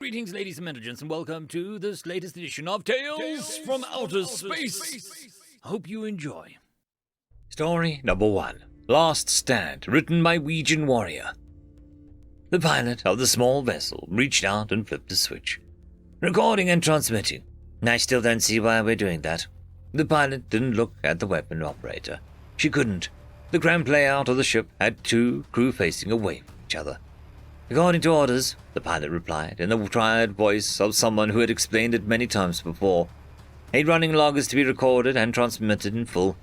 Greetings, ladies and gentlemen, and welcome to this latest edition of Tales from Outer Space. Hope you enjoy. Story number 1. Last Stand, written by Ouijan Warrior. The pilot of the small vessel reached out and flipped the switch. Recording and transmitting. I still don't see why we're doing that. The pilot didn't look at the weapon operator. She couldn't. The cramped layout of the ship had two crew facing away from each other. According to orders, the pilot replied, in the tired voice of someone who had explained it many times before. A running log is to be recorded and transmitted in full.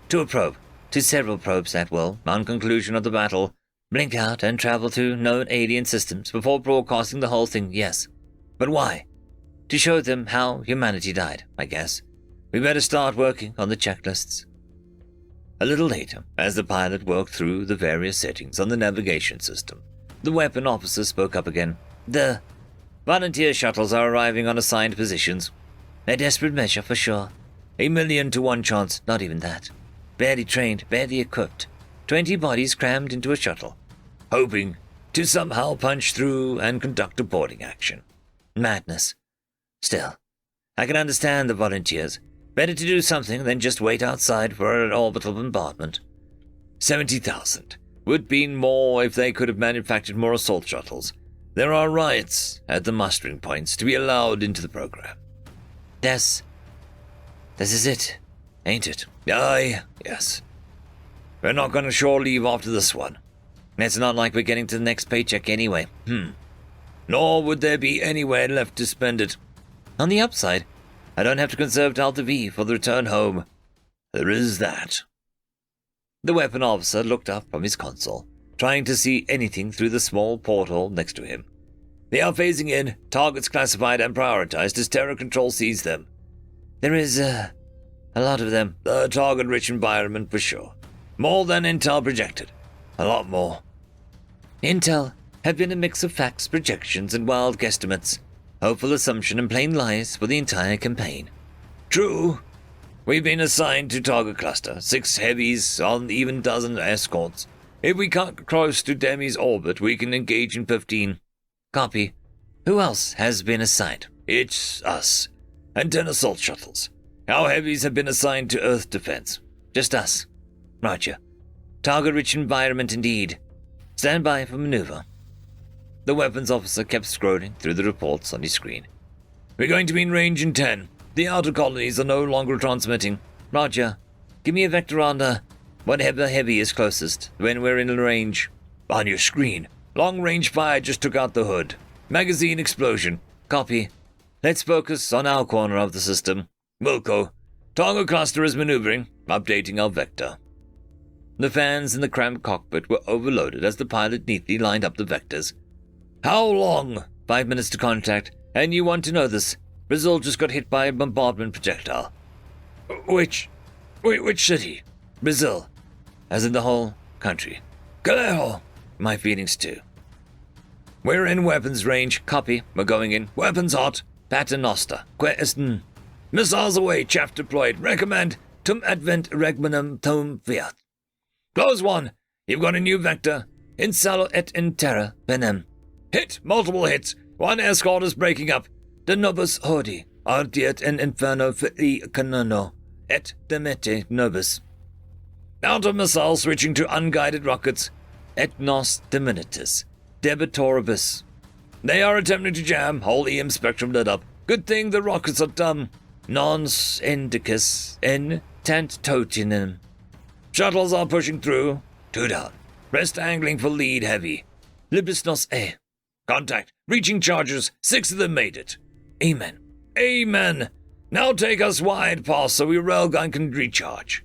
To a probe, to several probes that will, on conclusion of the battle, blink out and travel to known alien systems before broadcasting the whole thing, yes. But why? To show them how humanity died, I guess. We better start working on the checklists. A little later, as the pilot worked through the various settings on the navigation system, the weapon officer spoke up again. The volunteer shuttles are arriving on assigned positions. A desperate measure for sure. 1,000,000 to 1 chance, not even that. Barely trained, barely equipped. 20 bodies crammed into a shuttle, hoping to somehow punch through and conduct a boarding action. Madness. Still, I can understand the volunteers. Better to do something than just wait outside for an orbital bombardment. 70,000. Would be more if they could have manufactured more assault shuttles. There are riots at the mustering points to be allowed into the program. This is it, ain't it? Aye, yes. We're not going to shore leave after this one. It's not like we're getting to the next paycheck anyway. Nor would there be anywhere left to spend it. On the upside, I don't have to conserve Delta V for the return home. There is that. The weapon officer looked up from his console, trying to see anything through the small porthole next to him. They are phasing in, targets classified and prioritized as Terror Control sees them. There is, a lot of them. A target-rich environment for sure. More than Intel projected. A lot more. Intel had been a mix of facts, projections, and wild guesstimates. Hopeful assumption and plain lies for the entire campaign. True. We've been assigned to target cluster, 6 heavies on even dozen escorts. If we cut close to Demi's orbit, we can engage in 15. Copy. Who else has been assigned? It's us. And 10 assault shuttles. Our heavies have been assigned to Earth defense. Just us. Roger. Target-rich environment indeed. Stand by for maneuver. The weapons officer kept scrolling through the reports on his screen. We're going to be in range in 10. The outer colonies are no longer transmitting. Roger. Give me a vector on whatever heavy is closest when we're in range. On your screen. Long-range fire just took out the hood. Magazine explosion. Copy. Let's focus on our corner of the system. Wilco. Target cluster is maneuvering. Updating our vector. The fans in the cramped cockpit were overloaded as the pilot neatly lined up the vectors. How long? 5 minutes to contact. And you want to know this. Brazil just got hit by a bombardment projectile. Which city? Brazil. As in the whole country. Calejo. My feelings too. We're in weapons range. Copy. We're going in. Weapons hot. Paternoster. Question. Missiles away. Chaff deployed. Recommend. Tum advent regnum tum fiat. Close 1. You've got a new vector. In salo et in terra venem. Hit. Multiple hits. 1 escort is breaking up. De nobis hodi, ardiet in inferno fili canono, et demete nobis. Outer missile switching to unguided rockets, et nos diminitus, debitoribus. They are attempting to jam, whole EM spectrum lit up. Good thing the rockets are dumb. Nons indicus in tant totinem. Shuttles are pushing through. 2 down. Rest angling for lead heavy. Libis nos e. Contact. Reaching chargers. 6 of them made it. Amen. Amen. Now take us wide past so your railgun can recharge.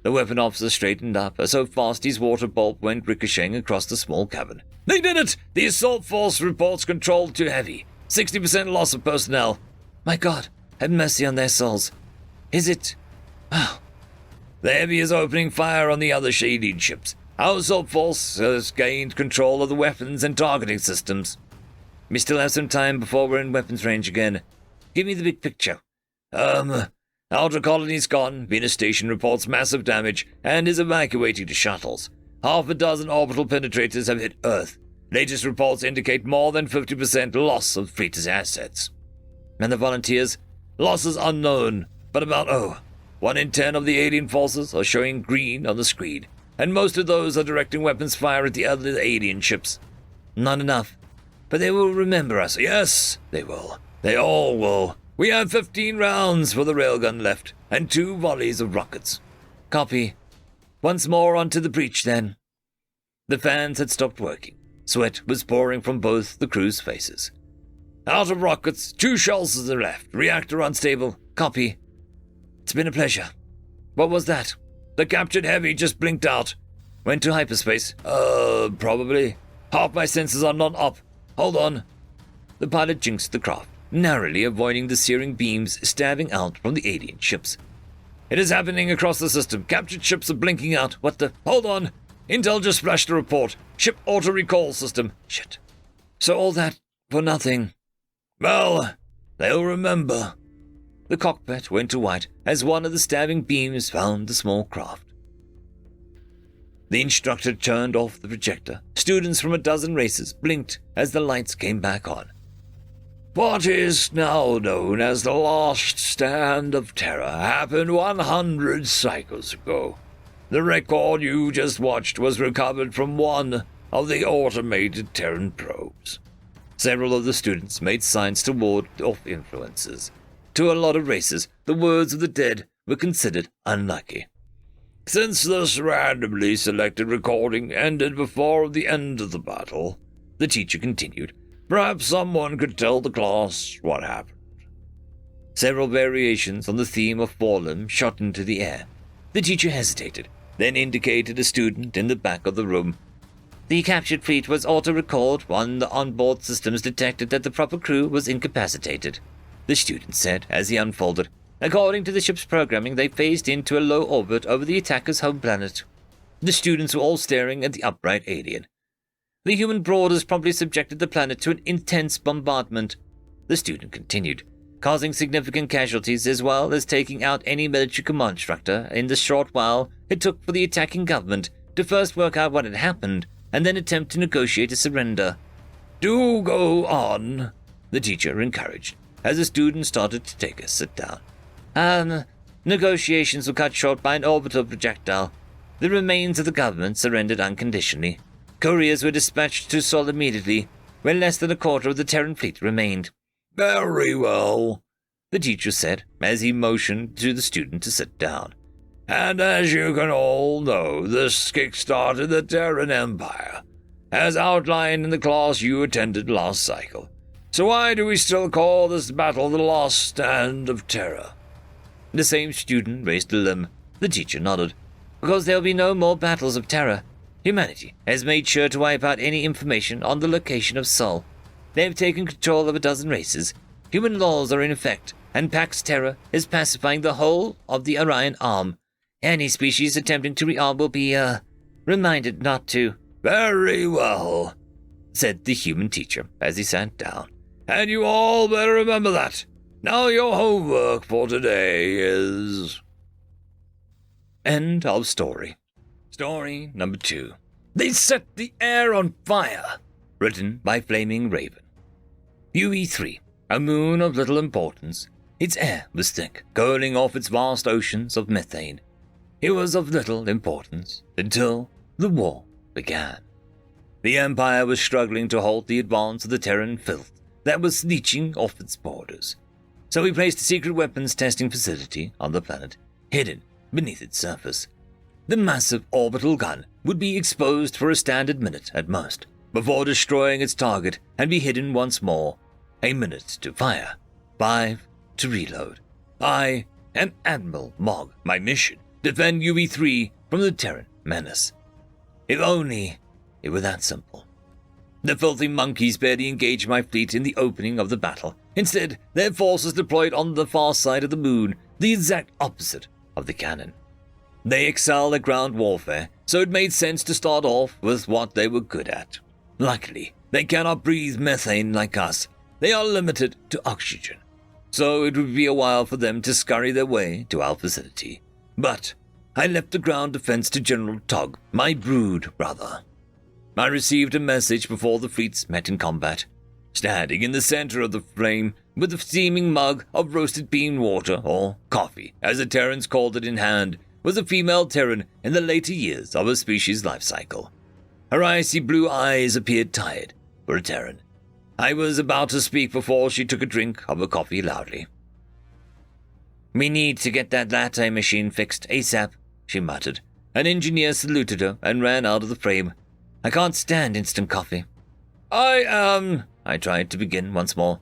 The weapon officer straightened up as so fast his water bulb went ricocheting across the small cabin. They did it! The assault force reports controlled too heavy. 60% loss of personnel. My God, have mercy on their souls. Is it? Oh. The heavy is opening fire on the other shaded ships. Our assault force has gained control of the weapons and targeting systems. We still have some time before we're in weapons range again. Give me the big picture. Outer colony's gone. Venus Station reports massive damage and is evacuating to shuttles. 6 orbital penetrators have hit Earth. Latest reports indicate more than 50% loss of fleet's assets. And the volunteers? Losses unknown, but about 1 in 10 of the alien forces are showing green on the screen, and most of those are directing weapons fire at the other alien ships. Not enough, but they will remember us. Yes, they will. They all will. We have 15 rounds for the railgun left, and 2 volleys of rockets. Copy. Once more onto the breach, then. The fans had stopped working. Sweat was pouring from both the crew's faces. Out of rockets, 2 shells are left. Reactor unstable. Copy. It's been a pleasure. What was that? The captured heavy just blinked out. Went to hyperspace. Probably. Half my sensors are not up. Hold on. The pilot jinxed the craft, narrowly avoiding the searing beams stabbing out from the alien ships. It is happening across the system. Captured ships are blinking out. What the? Hold on. Intel just flashed a report. Ship auto-recall system. Shit. So all that for nothing. Well, they'll remember. The cockpit went to white as one of the stabbing beams found the small craft. The instructor turned off the projector. Students from a dozen races blinked as the lights came back on. What is now known as the Last Stand of Terror happened 100 cycles ago. The record you just watched was recovered from one of the automated Terran probes. Several of the students made signs to ward off influences. To a lot of races, the words of the dead were considered unlucky. Since this randomly selected recording ended before the end of the battle, the teacher continued, perhaps someone could tell the class what happened. Several variations on the theme of fallen shot into the air. The teacher hesitated, then indicated a student in the back of the room. The captured fleet was auto-recalled when the onboard systems detected that the proper crew was incapacitated, the student said as he unfolded. According to the ship's programming, they phased into a low orbit over the attacker's home planet. The students were all staring at the upright alien. The human boarders promptly subjected the planet to an intense bombardment, the student continued, causing significant casualties as well as taking out any military command structure in the short while it took for the attacking government to first work out what had happened and then attempt to negotiate a surrender. Do go on, the teacher encouraged, as the student started to take a sit down. Negotiations were cut short by an orbital projectile. The remains of the government surrendered unconditionally. Couriers were dispatched to Sol immediately, where less than a quarter of the Terran fleet remained. Very well, the teacher said, as he motioned to the student to sit down. And as you can all know, this kick-started the Terran Empire, as outlined in the class you attended last cycle. So why do we still call this battle the Last Stand of Terror? The same student raised a limb. The teacher nodded. Because there will be no more battles of terror. Humanity has made sure to wipe out any information on the location of Sol. They have taken control of a dozen races. Human laws are in effect, and Pax Terra is pacifying the whole of the Orion Arm. Any species attempting to rearm will be, reminded not to. Very well, said the human teacher as he sat down. And you all better remember that. Now your homework for today is... End of story. Story number 2. They set the air on fire. Written by Flaming Raven. UE3, a moon of little importance. Its air was thick, curling off its vast oceans of methane. It was of little importance until the war began. The Empire was struggling to halt the advance of the Terran filth that was leaching off its borders. So we placed a secret weapons testing facility on the planet, hidden beneath its surface. The massive orbital gun would be exposed for a standard minute at most, before destroying its target and be hidden once more. A minute to fire, 5 to reload. I am Admiral Mogg. My mission, defend UE3 from the Terran menace. If only it were that simple. The filthy monkeys barely engaged my fleet in the opening of the battle. Instead, their forces deployed on the far side of the moon, the exact opposite of the cannon. They excel at ground warfare, so it made sense to start off with what they were good at. Luckily, they cannot breathe methane like us. They are limited to oxygen, so it would be a while for them to scurry their way to our facility. But I left the ground defense to General Tog, my brood brother. I received a message before the fleets met in combat. Standing in the center of the flame, with a steaming mug of roasted bean water, or coffee, as the Terrans called it, in hand, was a female Terran in the later years of her species' life cycle. Her icy blue eyes appeared tired for a Terran. I was about to speak before she took a drink of her coffee loudly. "We need to get that latte machine fixed ASAP," she muttered. An engineer saluted her and ran out of the frame. "I can't stand instant coffee." I tried to begin once more.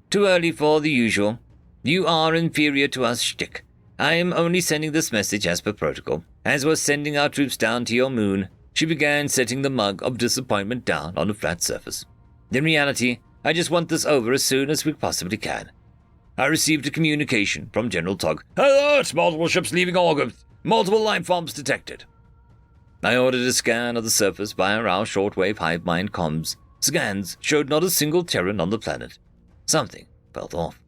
"Too early for the usual. You are inferior to us, shtick. I am only sending this message as per protocol. As we're sending our troops down to your moon," she began setting the mug of disappointment down on a flat surface. "In reality, I just want this over as soon as we possibly can." I received a communication from General Tugg. "Alert! Multiple ships leaving orbit. Multiple life forms detected." I ordered a scan of the surface via our shortwave hive mind comms. Scans showed not a single Terran on the planet. Something felt off.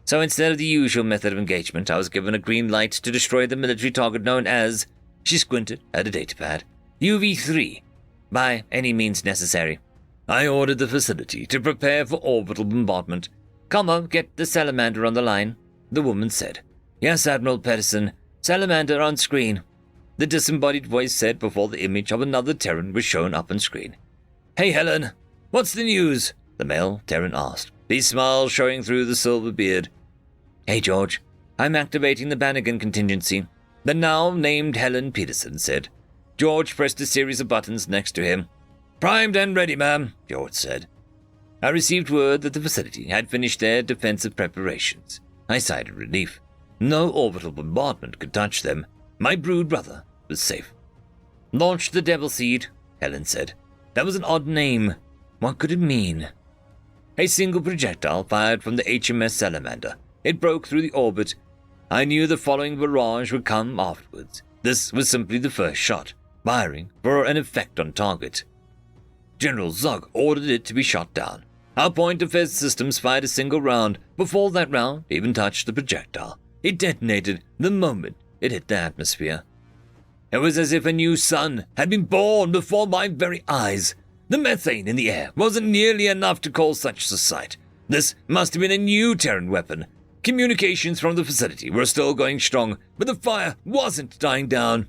So instead of the usual method of engagement, I was given a green light to destroy the military target known as, she squinted at a datapad, UV-3, by any means necessary. I ordered the facility to prepare for orbital bombardment. "Commo, get the salamander on the line," the woman said. "Yes, Admiral Pedersen, salamander on screen," the disembodied voice said before the image of another Terran was shown up on screen. "Hey, Helen, what's the news?" the male Terran asked, his smile showing through the silver beard. "Hey, George, I'm activating the Bannigan contingency," the now-named Helen Peterson said. George pressed a series of buttons next to him. "Primed and ready, ma'am," George said. I received word that the facility had finished their defensive preparations. I sighed in relief. No orbital bombardment could touch them. My brood brother was safe. "Launch the Devil Seed," Helen said. That was an odd name. What could it mean? A single projectile fired from the HMS Salamander. It broke through the orbit. I knew the following barrage would come afterwards. This was simply the first shot, firing for an effect on target. General Zog ordered it to be shot down. Our point defense systems fired a single round. Before that round even touched the projectile, it detonated the moment it hit the atmosphere. It was as if a new sun had been born before my very eyes. The methane in the air wasn't nearly enough to cause such a sight. This must have been a new Terran weapon. Communications from the facility were still going strong, but the fire wasn't dying down.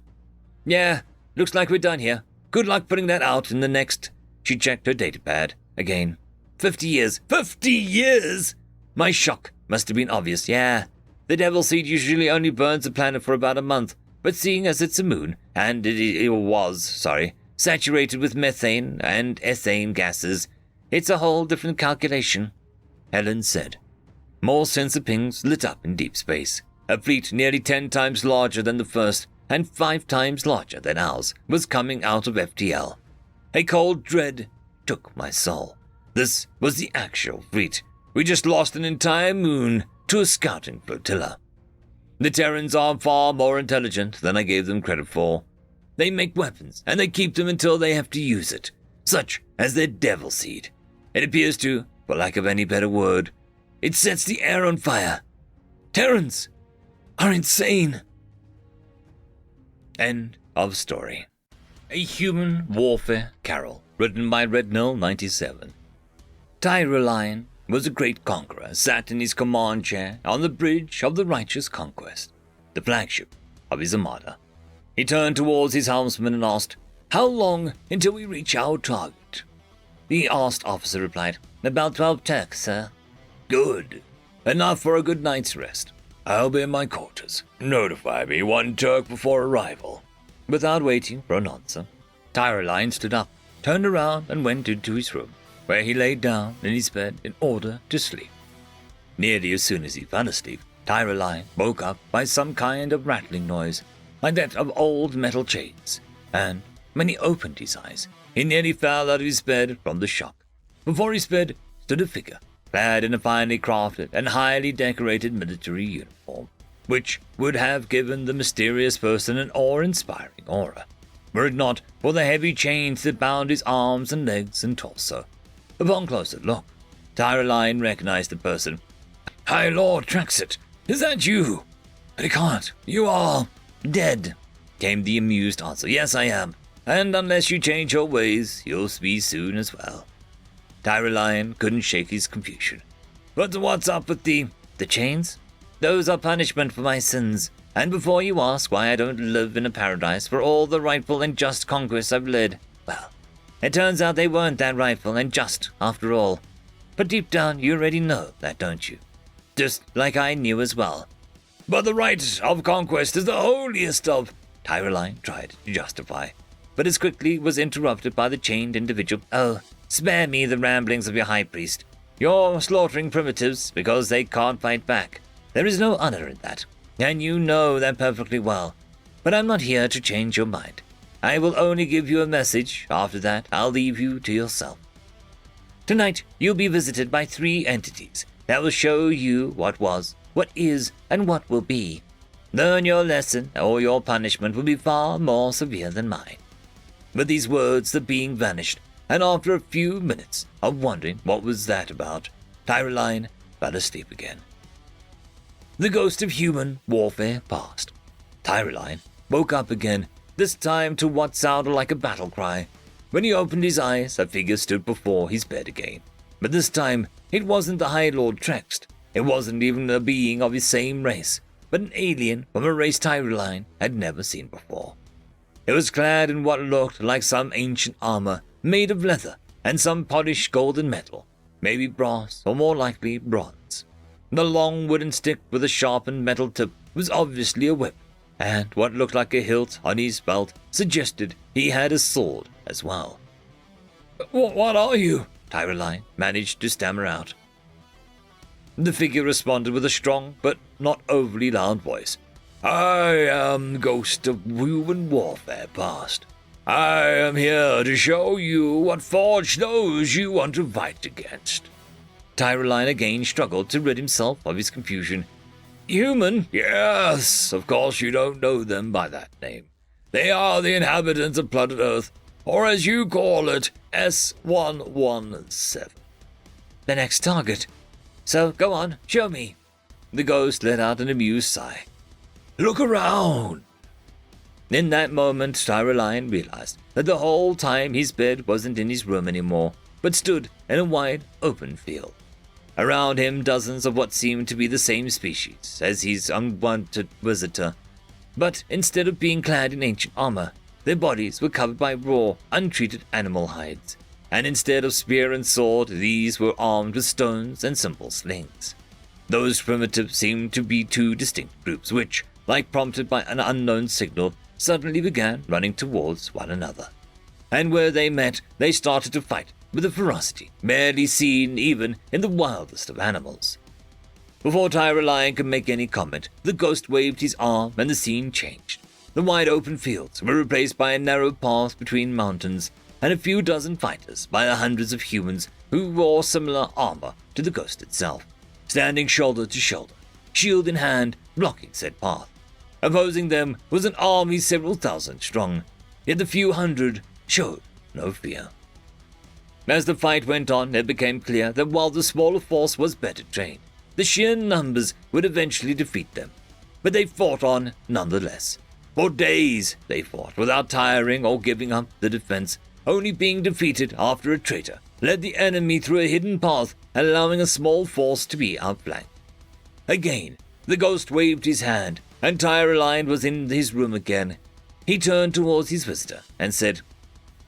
"Yeah, looks like we're done here. Good luck putting that out in the next..." She checked her datapad again. 50 years. 50 years? My shock must have been obvious. Yeah, the Devil Seed usually only burns the planet for about a month, but seeing as it's a moon, and it was saturated with methane and ethane gases, it's a whole different calculation, Helen said. More sensor pings lit up in deep space. A fleet nearly 10 times larger than the first, and 5 times larger than ours, was coming out of FTL. A cold dread took my soul. This was the actual fleet. We just lost an entire moon to a scouting flotilla. The Terrans are far more intelligent than I gave them credit for. They make weapons, and they keep them until they have to use it, such as their Devil Seed. It appears to, for lack of any better word, it sets the air on fire. Terrans are insane. End of story. A Human Warfare Carol, written by Rednell97. Tyroline was a great conqueror, sat in his command chair on the bridge of the Righteous Conquest, the flagship of his armada. He turned towards his helmsman and asked, "How long until we reach our target?" The asked officer replied, "About 12 Turks, sir." "Good. Enough for a good night's rest. I'll be in my quarters. Notify me 1 Turk before arrival." Without waiting for an answer, Tyroline stood up, turned around and went into his room, where he laid down in his bed in order to sleep. Nearly as soon as he fell asleep, Tyroline woke up by some kind of rattling noise, like that of old metal chains, and when he opened his eyes, he nearly fell out of his bed from the shock. Before his bed stood a figure, clad in a finely crafted and highly decorated military uniform, which would have given the mysterious person an awe-inspiring aura, were it not for the heavy chains that bound his arms and legs and torso. Upon closer look, Tyroline recognized the person. "High Lord Traxit, is that you?" "I can't. You are dead," came the amused answer. "Yes, I am. and unless you change your ways, you'll be soon as well. Tyroline couldn't shake his confusion. But what's up with the chains? Those are punishment for my sins, and before you ask why I don't live in a paradise for all the rightful and just conquests I've led, well, it turns out they weren't that rightful and just after all. But deep down, you already know that, don't you? Just like I knew as well. But the right of conquest is the holiest of... Tyroline tried to justify, but as quickly was interrupted by the chained individual. Oh, spare me the ramblings of your high priest. You're slaughtering primitives because they can't fight back. There is no honor in that, and you know that perfectly well. But I'm not here to change your mind. I will only give you a message. After that, I'll leave you to yourself. Tonight, you'll be visited by 3 entities that will show you what was, what is, and what will be. Learn your lesson, or your punishment will be far more severe than mine. With these words, the being vanished, and after a few minutes of wondering what was that about, Tyroline fell asleep again. The ghost of human warfare passed. Tyroline woke up again, this time to what sounded like a battle cry. When he opened his eyes, a figure stood before his bed again. But this time, it wasn't the High Lord Trext. It wasn't even a being of his same race, but an alien from a race Tyroline had never seen before. It was clad in what looked like some ancient armor made of leather and some polished golden metal, maybe brass or more likely bronze. The long wooden stick with a sharpened metal tip was obviously a whip, and what looked like a hilt on his belt suggested he had a sword as well. What are you? Tyroline managed to stammer out. The figure responded with a strong but not overly loud voice. I am the ghost of human warfare past. I am here to show you what forged those you want to fight against. Tyroline again struggled to rid himself of his confusion. Human? Yes, of course you don't know them by that name. They are the inhabitants of planet Earth, or as you call it, S117. The next target. So, go on, show me. The ghost let out an amused sigh. Look around. In that moment, Tyroline realized that the whole time his bed wasn't in his room anymore, but stood in a wide, open field. Around him, dozens of what seemed to be the same species as his unwanted visitor. But instead of being clad in ancient armor, their bodies were covered by raw, untreated animal hides. And instead of spear and sword, these were armed with stones and simple slings. Those primitives seemed to be 2 distinct groups which, like prompted by an unknown signal, suddenly began running towards one another. And where they met, they started to fight with a ferocity barely seen even in the wildest of animals. Before Tyroline could make any comment, the ghost waved his arm and the scene changed. The wide open fields were replaced by a narrow path between mountains, and a few dozen fighters by the hundreds of humans who wore similar armor to the ghost itself, standing shoulder to shoulder, shield in hand, blocking said path. Opposing them was an army several thousand strong, yet the few hundred showed no fear. As the fight went on, it became clear that while the smaller force was better trained, the sheer numbers would eventually defeat them. But they fought on nonetheless. For days they fought without tiring or giving up the defense, only being defeated after a traitor led the enemy through a hidden path, allowing a small force to be outflanked. Again, the ghost waved his hand, and Tyroline was in his room again. He turned towards his visitor and said,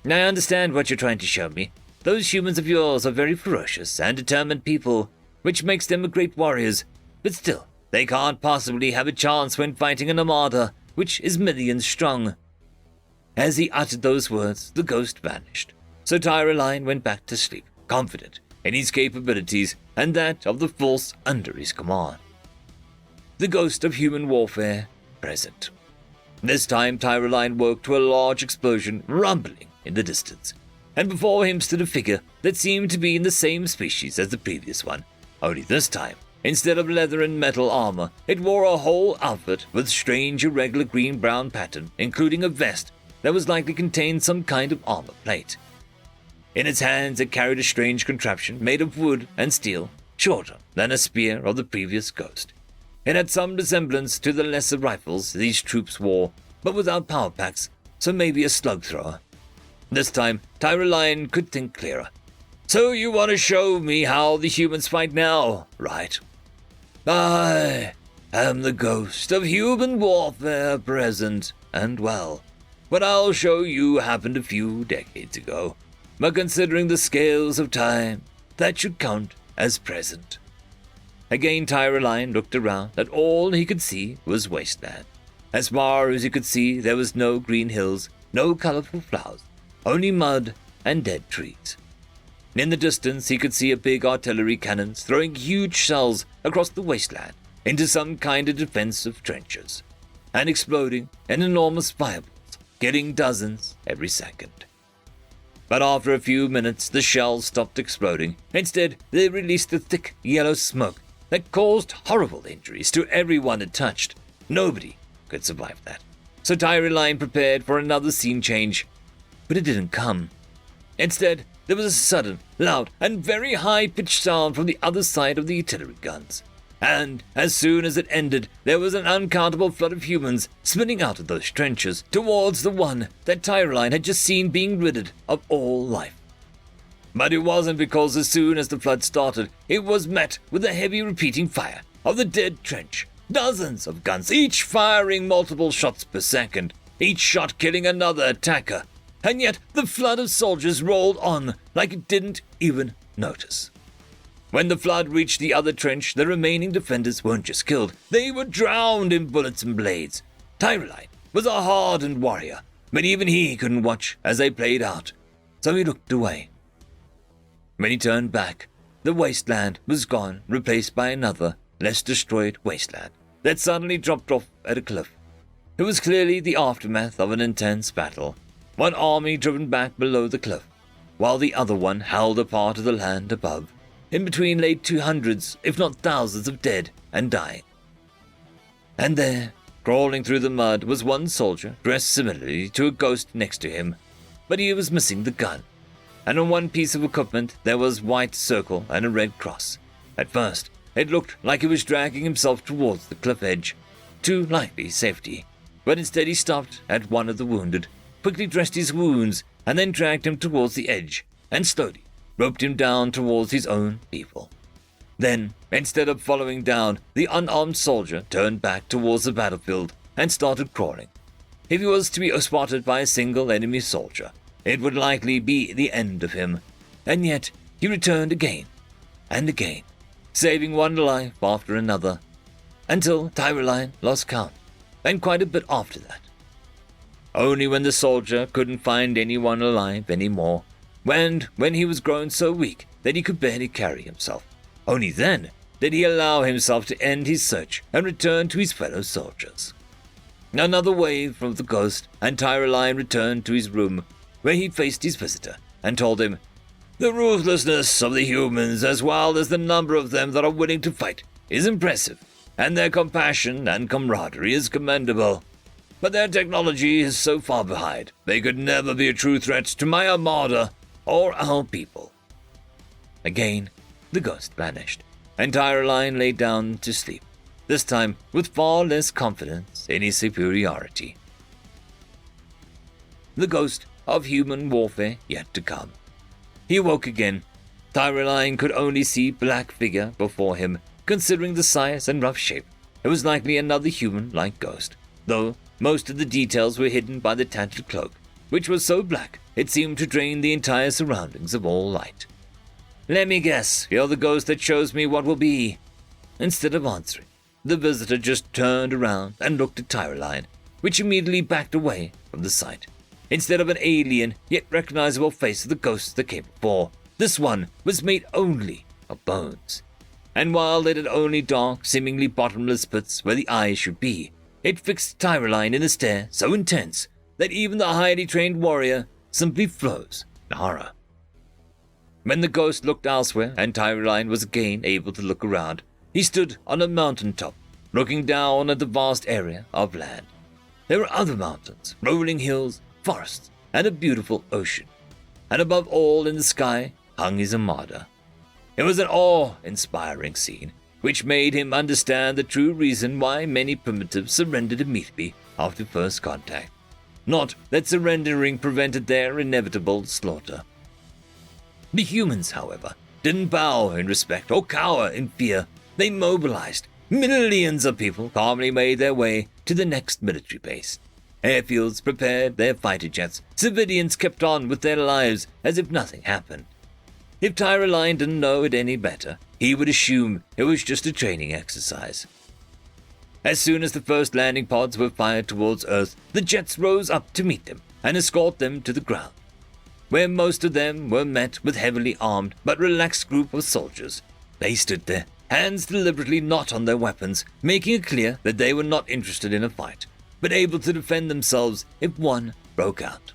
I understand what you're trying to show me. Those humans of yours are very ferocious and determined people, which makes them great warriors, but still, they can't possibly have a chance when fighting an armada, which is millions strong. As he uttered those words, the ghost vanished, so Tyroline went back to sleep, confident in his capabilities and that of the force under his command. The ghost of human warfare present. This time Tyroline woke to a large explosion rumbling in the distance, and before him stood a figure that seemed to be in the same species as the previous one, only this time, instead of leather and metal armor, it wore a whole outfit with strange irregular green-brown pattern, including a vest that was likely contained some kind of armor plate. In its hands it carried a strange contraption made of wood and steel, shorter than a spear of the previous ghost. It had some resemblance to the lesser rifles these troops wore, but without power packs, so maybe a slug thrower, This time, Tyroline could think clearer. "So you want to show me how the humans fight now, right? I am the ghost of human warfare, present and well. What I'll show you happened a few decades ago, but considering the scales of time, that should count as present." Again Tyroline looked around, and all he could see was wasteland. As far as he could see, there was no green hills, no colorful flowers, only mud and dead trees. In the distance, he could see a big artillery cannons throwing huge shells across the wasteland into some kind of defensive trenches, and exploding in enormous fireballs, killing dozens every second. But after a few minutes, the shells stopped exploding. Instead, they released a thick yellow smoke that caused horrible injuries to everyone it touched. Nobody could survive that. So Tyroline prepared for another scene change, but it didn't come. Instead, there was a sudden, loud, and very high-pitched sound from the other side of the artillery guns. And as soon as it ended, there was an uncountable flood of humans spinning out of those trenches towards the one that Tyroline had just seen being ridded of all life. But it wasn't, because as soon as the flood started, it was met with a heavy repeating fire of the dead trench. Dozens of guns, each firing multiple shots per second, each shot killing another attacker. And yet the flood of soldiers rolled on like it didn't even notice. When the flood reached the other trench, the remaining defenders weren't just killed, they were drowned in bullets and blades. Tyroline was a hardened warrior, but even he couldn't watch as they played out, so he looked away. When he turned back, the wasteland was gone, replaced by another, less destroyed wasteland that suddenly dropped off at a cliff. It was clearly the aftermath of an intense battle. One army driven back below the cliff, while the other one held a part of the land above. In between lay 200s, if not thousands, of dead and dying. And there, crawling through the mud, was one soldier dressed similarly to a ghost next to him, but he was missing the gun. And on one piece of equipment there was a white circle and a red cross. At first, it looked like he was dragging himself towards the cliff edge, to likely safety, but instead he stopped at one of the wounded, quickly dressed his wounds, and then dragged him towards the edge, and slowly roped him down towards his own people. Then, instead of following down, the unarmed soldier turned back towards the battlefield and started crawling. If he was to be spotted by a single enemy soldier, it would likely be the end of him. And yet, he returned again and again, saving one life after another, until Tyroline lost count, and quite a bit after that. Only when the soldier couldn't find anyone alive anymore, when he was grown so weak that he could barely carry himself, only then did he allow himself to end his search and return to his fellow soldiers. Another wave from the ghost, and Tyroline returned to his room, where he faced his visitor and told him, "The ruthlessness of the humans, as well as the number of them that are willing to fight, is impressive, and their compassion and camaraderie is commendable. But their technology is so far behind, they could never be a true threat to my armada or our people." Again, the ghost vanished, and Tyroline lay down to sleep, this time with far less confidence in his superiority. The ghost of human warfare yet to come. He awoke again. Tyroline could only see black figure before him. Considering the size and rough shape, it was likely another human-like ghost, though most of the details were hidden by the tattered cloak, which was so black it seemed to drain the entire surroundings of all light. "Let me guess, you're the ghost that shows me what will be." Instead of answering, the visitor just turned around and looked at Tyroline, which immediately backed away from the sight. Instead of an alien yet recognizable face of the ghost that came before, this one was made only of bones. And while it had only dark, seemingly bottomless pits where the eyes should be, it fixed Tyroline in a stare so intense that even the highly trained warrior simply froze in horror. When the ghost looked elsewhere and Tyroline was again able to look around, he stood on a mountain top, looking down at the vast area of land. There were other mountains, rolling hills, forests, and a beautiful ocean. And above all in the sky hung his armada. It was an awe-inspiring scene, which made him understand the true reason why many primitives surrendered immediately after first contact. not that surrendering prevented their inevitable slaughter. The humans, however, didn't bow in respect or cower in fear. They mobilized. Millions of people calmly made their way to the next military base. Airfields prepared their fighter jets. Civilians kept on with their lives as if nothing happened. If Tyroline didn't know it any better, he would assume it was just a training exercise. As soon as the first landing pods were fired towards Earth, the jets rose up to meet them and escort them to the ground, where most of them were met with heavily armed but relaxed group of soldiers. They stood there, hands deliberately not on their weapons, making it clear that they were not interested in a fight, but able to defend themselves if one broke out.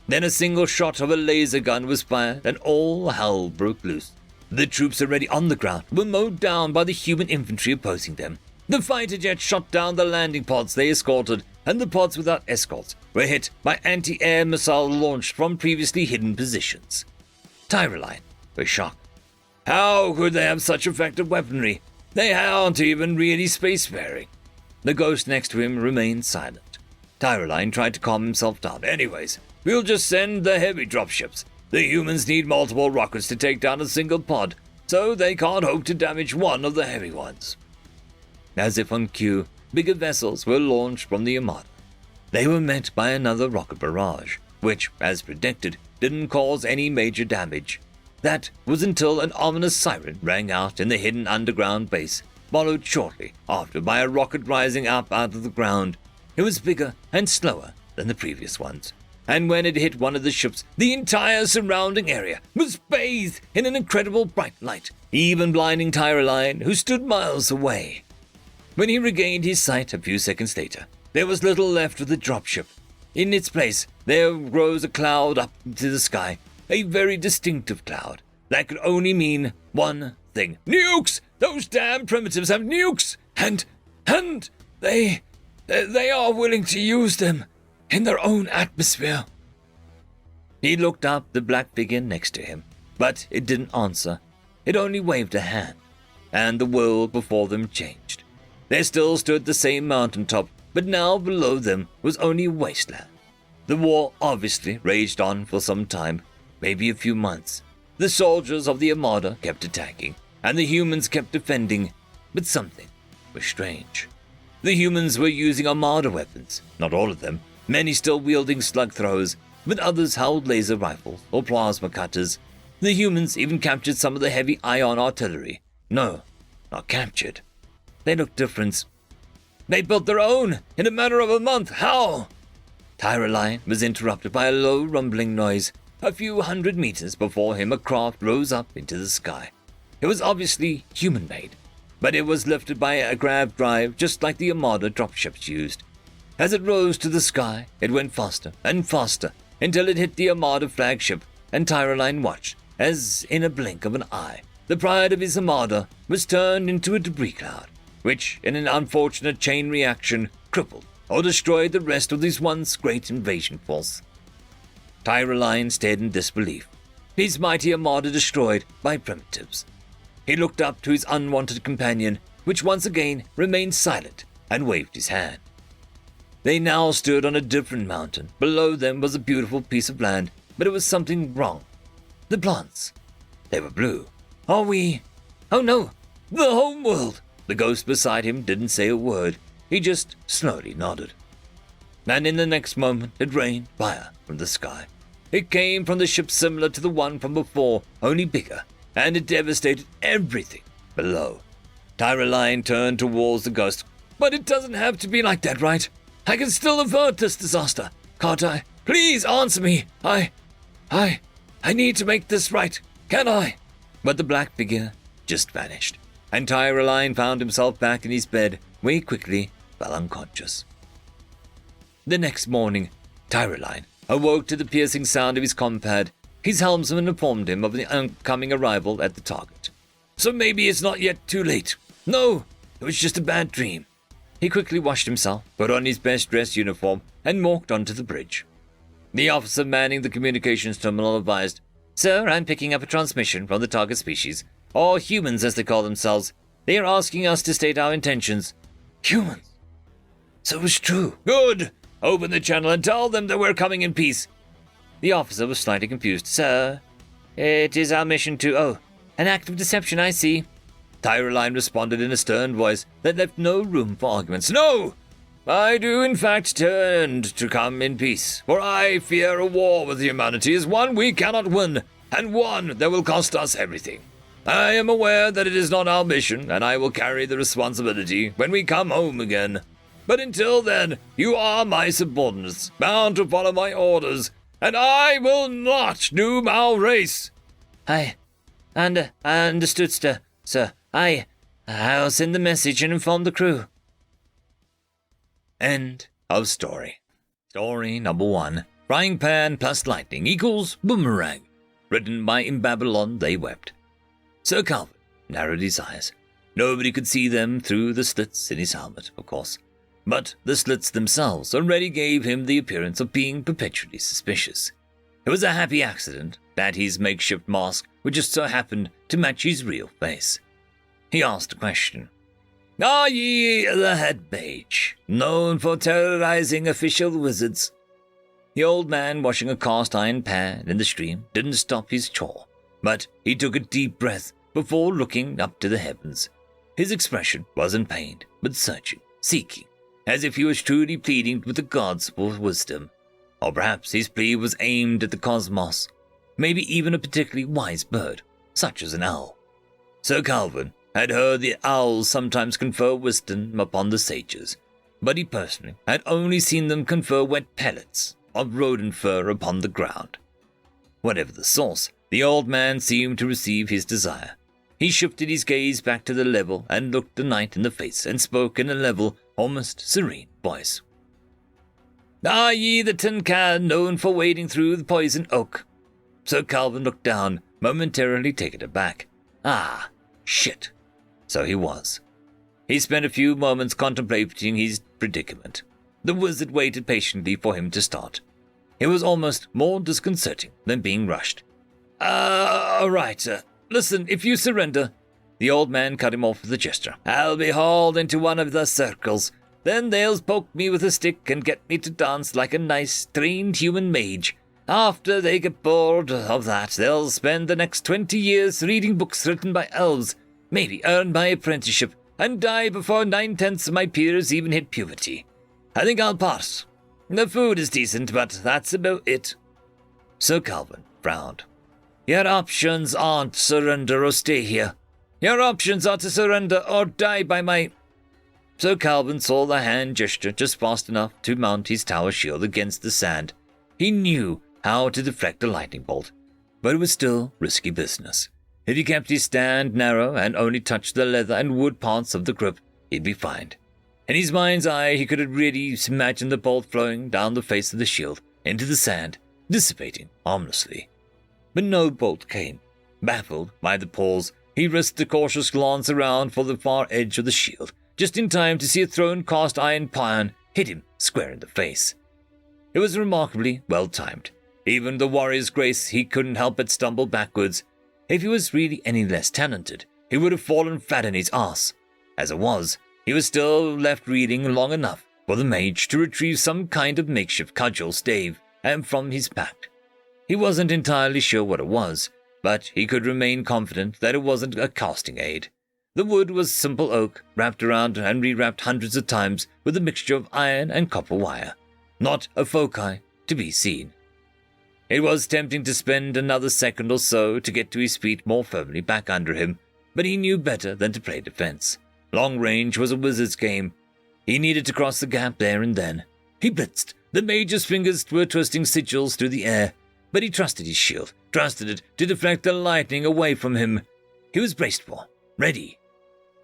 Then a single shot of a laser gun was fired and all hell broke loose. The troops already on the ground were mowed down by the human infantry opposing them. The fighter jets shot down the landing pods they escorted, and the pods without escorts were hit by anti-air missile launched from previously hidden positions. Tyroline was shocked. How could they have such effective weaponry? They aren't even really spacefaring. The ghost next to him remained silent. Tyroline tried to calm himself down. Anyways, we'll just send the heavy dropships. The humans need multiple rockets to take down a single pod, so they can't hope to damage one of the heavy ones. As if on cue, bigger vessels were launched from the Armada. They were met by another rocket barrage, which, as predicted, didn't cause any major damage. That was until an ominous siren rang out in the hidden underground base, followed shortly after by a rocket rising up out of the ground. It was bigger and slower than the previous ones, and when it hit one of the ships, the entire surrounding area was bathed in an incredible bright light, even blinding Tyroline, who stood miles away. When he regained his sight a few seconds later, there was little left of the dropship. In its place, there rose a cloud up into the sky, a very distinctive cloud that could only mean one thing. Nukes! Those damn primitives have nukes! And they are willing to use them in their own atmosphere. He looked up the black figure next to him, but it didn't answer. It only waved a hand, and the world before them changed. There still stood the same mountaintop, but now below them was only a wasteland. The war obviously raged on for some time, maybe a few months. The soldiers of the Armada kept attacking, and the humans kept defending, but something was strange. The humans were using Armada weapons, not all of them, many still wielding slug throwers, but others held laser rifles or plasma cutters. The humans even captured some of the heavy ion artillery. No, not captured. They looked different. They built their own in a matter of a month. How? Tyroline was interrupted by a low rumbling noise. A few hundred meters before him, a craft rose up into the sky. It was obviously human-made, but it was lifted by a grav drive just like the Armada dropships used. As it rose to the sky, it went faster and faster until it hit the Armada flagship, and Tyroline watched as, in a blink of an eye, the pride of his Armada was turned into a debris cloud, which, in an unfortunate chain reaction, crippled or destroyed the rest of this once great invasion force. Tyroline stared in disbelief, his mighty Armada destroyed by primitives. He looked up to his unwanted companion, which once again remained silent, and waved his hand. They now stood on a different mountain. Below them was a beautiful piece of land, but it was something wrong. The plants. They were blue. Are we? Oh no, the homeworld! The ghost beside him didn't say a word. He just slowly nodded. And in the next moment, it rained fire from the sky. It came from the ship similar to the one from before, only bigger, and it devastated everything below. Tyroline turned towards the ghost. But it doesn't have to be like that, right? I can still avert this disaster, can't I? Please answer me. I need to make this right, can I? But the black figure just vanished, and Tyroline found himself back in his bed, where he quickly fell unconscious. The next morning, Tyroline awoke to the piercing sound of his compad. His helmsman informed him of the oncoming arrival at the target. So maybe it's not yet too late. No, it was just a bad dream. He quickly washed himself, put on his best dress uniform, and walked onto the bridge. The officer manning the communications terminal advised, "Sir, I'm picking up a transmission from the target species, or humans as they call themselves. They are asking us to state our intentions." Humans? So it was true. Good. Open the channel and tell them that we're coming in peace." The officer was slightly confused. "Sir, it is our mission to—" "Oh, an act of deception, I see." Tyroline responded in a stern voice that left no room for arguments. "No! I do in fact turn to come in peace, for I fear a war with humanity is one we cannot win, and one that will cost us everything. I am aware that it is not our mission, and I will carry the responsibility when we come home again. But until then, you are my subordinates, bound to follow my orders, and I will not doom our race." I understood, sir. I'll send the message and inform the crew." End of story. Story number 1. Frying pan plus lightning equals boomerang. Written by In Babylon They Wept. Sir Calvin narrowed his eyes. Nobody could see them through the slits in his helmet, of course. But the slits themselves already gave him the appearance of being perpetually suspicious. It was a happy accident that his makeshift mask would just so happen to match his real face. He asked a question. "Are ye the head mage, known for terrorizing official wizards?" The old man washing a cast iron pan in the stream didn't stop his chore, but he took a deep breath before looking up to the heavens. His expression wasn't pained, but searching, seeking, as if he was truly pleading with the gods for wisdom. Or perhaps his plea was aimed at the cosmos, maybe even a particularly wise bird, such as an owl. Sir Calvin had heard the owls sometimes confer wisdom upon the sages, but he personally had only seen them confer wet pellets of rodent fur upon the ground. Whatever the source, the old man seemed to receive his desire. He shifted his gaze back to the level and looked the knight in the face and spoke in a level, almost serene voice. "Are ye the tin can known for wading through the poison oak?" Sir Calvin looked down, momentarily taken aback. Ah, shit. So he was. He spent a few moments contemplating his predicament. The wizard waited patiently for him to start. It was almost more disconcerting than being rushed. All right, listen, if you surrender..." The old man cut him off with a gesture. "I'll be hauled into one of the circles. Then they'll poke me with a stick and get me to dance like a nice, trained human mage. After they get bored of that, they'll spend the next 20 years reading books written by elves, maybe earn my apprenticeship, and die before 9/10 of my peers even hit puberty. I think I'll pass. The food is decent, but that's about it." Sir Calvin frowned. "Your options aren't surrender or stay here. Your options are to surrender or die by my..." Sir Calvin saw the hand gesture just fast enough to mount his tower shield against the sand. He knew how to deflect a lightning bolt, but it was still risky business. If he kept his stand narrow and only touched the leather and wood parts of the grip, he'd be fine. In his mind's eye, he could already imagine the bolt flowing down the face of the shield into the sand, dissipating harmlessly. But no bolt came. Baffled by the pause, he risked a cautious glance around for the far edge of the shield, just in time to see a thrown cast iron pan hit him square in the face. It was remarkably well timed. Even the warrior's grace, he couldn't help but stumble backwards. If he was really any less talented, he would have fallen flat on his ass. As it was, he was still left reading long enough for the mage to retrieve some kind of makeshift cudgel stave from his pack. He wasn't entirely sure what it was, but he could remain confident that it wasn't a casting aid. The wood was simple oak, wrapped around and rewrapped hundreds of times with a mixture of iron and copper wire. Not a foci to be seen. It was tempting to spend another second or so to get to his feet more firmly back under him, but he knew better than to play defense. Long range was a wizard's game. He needed to cross the gap there and then. He blitzed. The mage's fingers were twisting sigils through the air, but he trusted his shield, trusted it to deflect the lightning away from him. He was braced for, ready.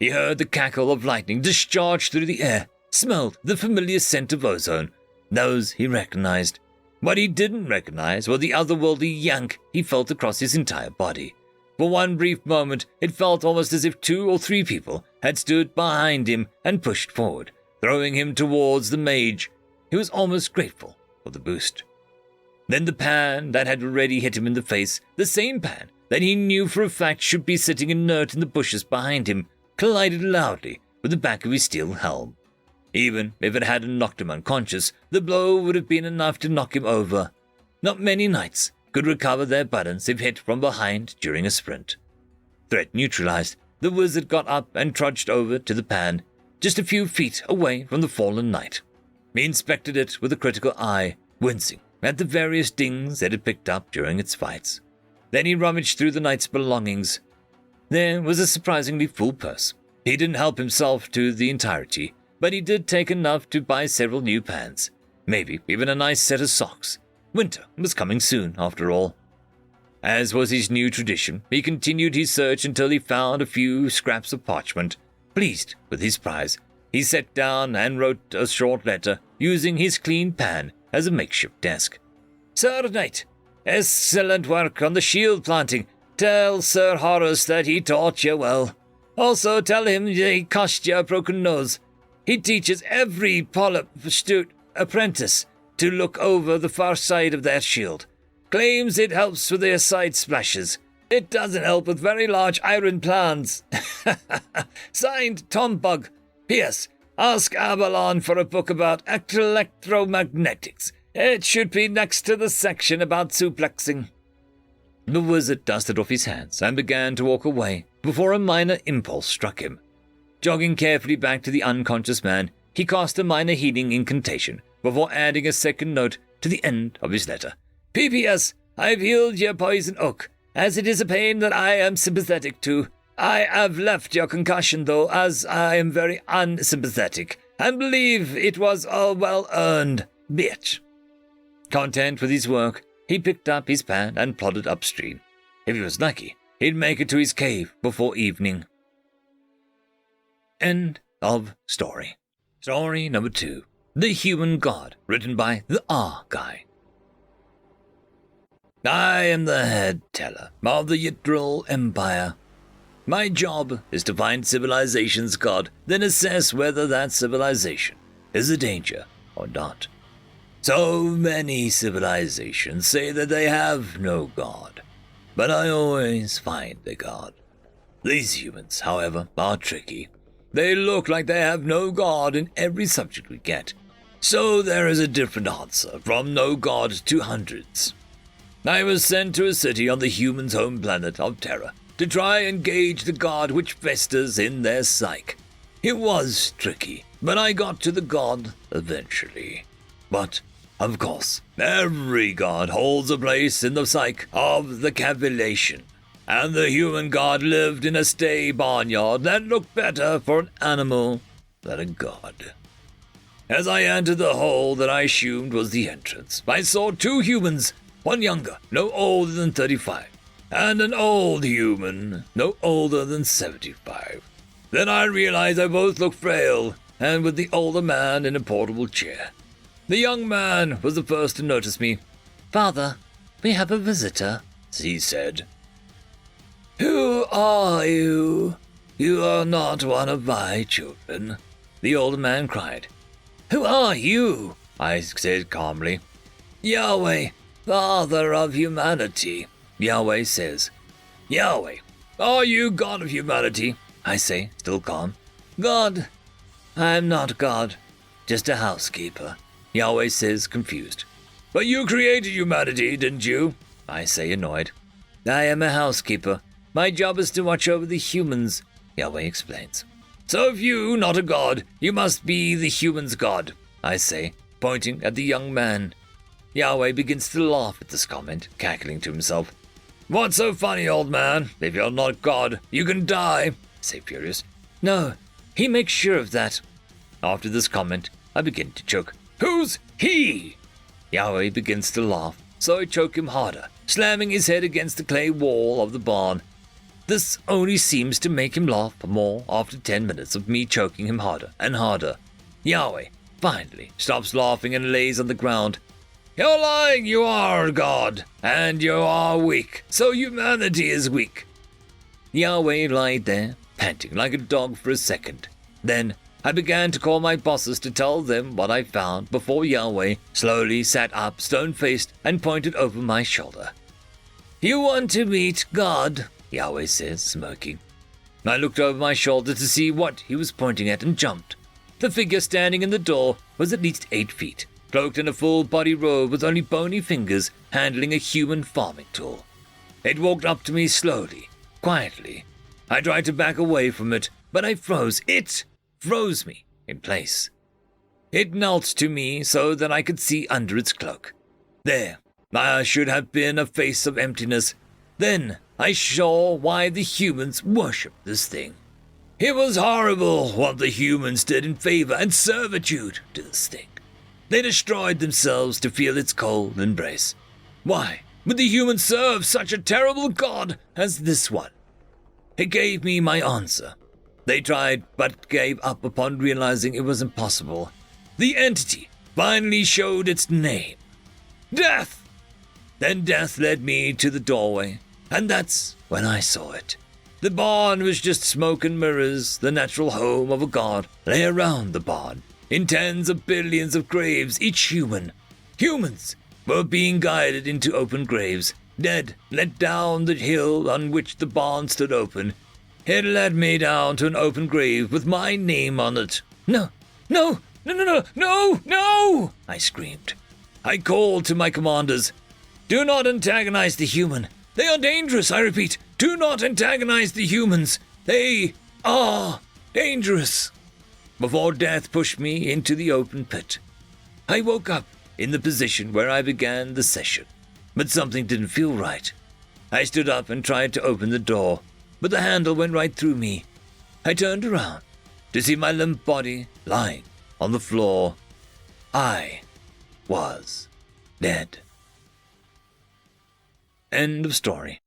He heard the cackle of lightning discharge through the air, smelled the familiar scent of ozone. Those he recognized. What he didn't recognize was the otherworldly yank he felt across his entire body. For one brief moment, it felt almost as if 2 or 3 people had stood behind him and pushed forward, throwing him towards the mage. He was almost grateful for the boost. Then the pan that had already hit him in the face, the same pan that he knew for a fact should be sitting inert in the bushes behind him, collided loudly with the back of his steel helm. Even if it hadn't knocked him unconscious, the blow would have been enough to knock him over. Not many knights could recover their balance if hit from behind during a sprint. Threat neutralized, the wizard got up and trudged over to the pan, just a few feet away from the fallen knight. He inspected it with a critical eye, wincing at the various dings it had picked up during its fights. Then he rummaged through the knight's belongings. There was a surprisingly full purse. He didn't help himself to the entirety, but he did take enough to buy several new pants, maybe even a nice set of socks. Winter was coming soon, after all. As was his new tradition, he continued his search until he found a few scraps of parchment. Pleased with his prize, he sat down and wrote a short letter using his clean pan as a makeshift desk. Sir Knight, excellent work on the shield planting. Tell Sir Horace that he taught you well. Also tell him he cost you a broken nose. He teaches every polyp astute apprentice to look over the far side of their shield. Claims it helps with their side splashes. It doesn't help with very large iron plans. Signed, Tom Bug. P.S. Ask Avalon for a book about electromagnetics. It should be next to the section about suplexing. The wizard dusted off his hands and began to walk away before a minor impulse struck him. Jogging carefully back to the unconscious man, he cast a minor healing incantation before adding a second note to the end of his letter. P.P.S. I've healed your poison oak, as it is a pain that I am sympathetic to. I have left your concussion, though, as I am very unsympathetic, and believe it was all well earned, bitch. Content with his work, he picked up his pan and plodded upstream. If he was lucky, he'd make it to his cave before evening. End of story. Story number 2. The Human God, written by the R Guy. I am the head teller of the Yttril Empire. My job is to find civilization's god, then assess whether that civilization is a danger or not. So many civilizations say that they have no god, but I always find a god. These humans, however, are tricky. They look like they have no god in every subject we get, so there is a different answer from no god to hundreds. I was sent to a city on the humans' home planet of Terra to try and gauge the god which festers in their psyche. It was tricky, but I got to the god eventually. But, of course, every god holds a place in the psyche of the cavillation, and the human god lived in a stay barnyard that looked better for an animal than a god. As I entered the hole that I assumed was the entrance, I saw 2 humans, one younger, no older than 35, and an old human, no older than 75. Then I realized they both looked frail, and with the older man in a portable chair. The young man was the first to notice me. Father, we have a visitor, he said. Who are you? You are not one of my children, the older man cried. Who are you? I said calmly. Yahweh, Father of humanity, Yahweh says. Yahweh, are you God of humanity? I say, still calm. God? I'm not God, just a housekeeper, Yahweh says, confused. But you created humanity, didn't you? I say, annoyed. I am a housekeeper. My job is to watch over the humans, Yahweh explains. So if you, not a god, you must be the human's god, I say, pointing at the young man. Yahweh begins to laugh at this comment, cackling to himself. What's so funny, old man? If you're not God, you can die, I say furious. No, he makes sure of that. After this comment, I begin to choke. Who's he? Yahweh begins to laugh, so I choke him harder, slamming his head against the clay wall of the barn. This only seems to make him laugh more after 10 minutes of me choking him harder and harder. Yahweh finally stops laughing and lays on the ground. You're lying, you are God, and you are weak, so humanity is weak. Yahweh lied there, panting like a dog for a second. Then I began to call my bosses to tell them what I found before Yahweh slowly sat up stone-faced and pointed over my shoulder. You want to meet God, Yahweh says, smirking. I looked over my shoulder to see what he was pointing at and jumped. The figure standing in the door was at least 8 feet, cloaked in a full-body robe with only bony fingers handling a human farming tool. It walked up to me slowly, quietly. I tried to back away from it, but I froze. It froze me in place. It knelt to me so that I could see under its cloak. There should have been a face of emptiness. Then I saw why the humans worshipped this thing. It was horrible what the humans did in favor and servitude to this thing. They destroyed themselves to feel its cold embrace. Why would the humans serve such a terrible god as this one? It gave me my answer. They tried, but gave up upon realizing it was impossible. The entity finally showed its name. Death! Then death led me to the doorway, and that's when I saw it. The barn was just smoke and mirrors. The natural home of a god lay around the barn, in tens of billions of graves, each human. Humans were being guided into open graves, dead, let down the hill on which the barn stood open. It led me down to an open grave with my name on it. No, I screamed. I called to my commanders. Do not antagonize the human. They are dangerous, I repeat. Do not antagonize the humans. They are dangerous. Before death pushed me into the open pit, I woke up in the position where I began the session, but something didn't feel right. I stood up and tried to open the door, but the handle went right through me. I turned around to see my limp body lying on the floor. I was dead. End of story.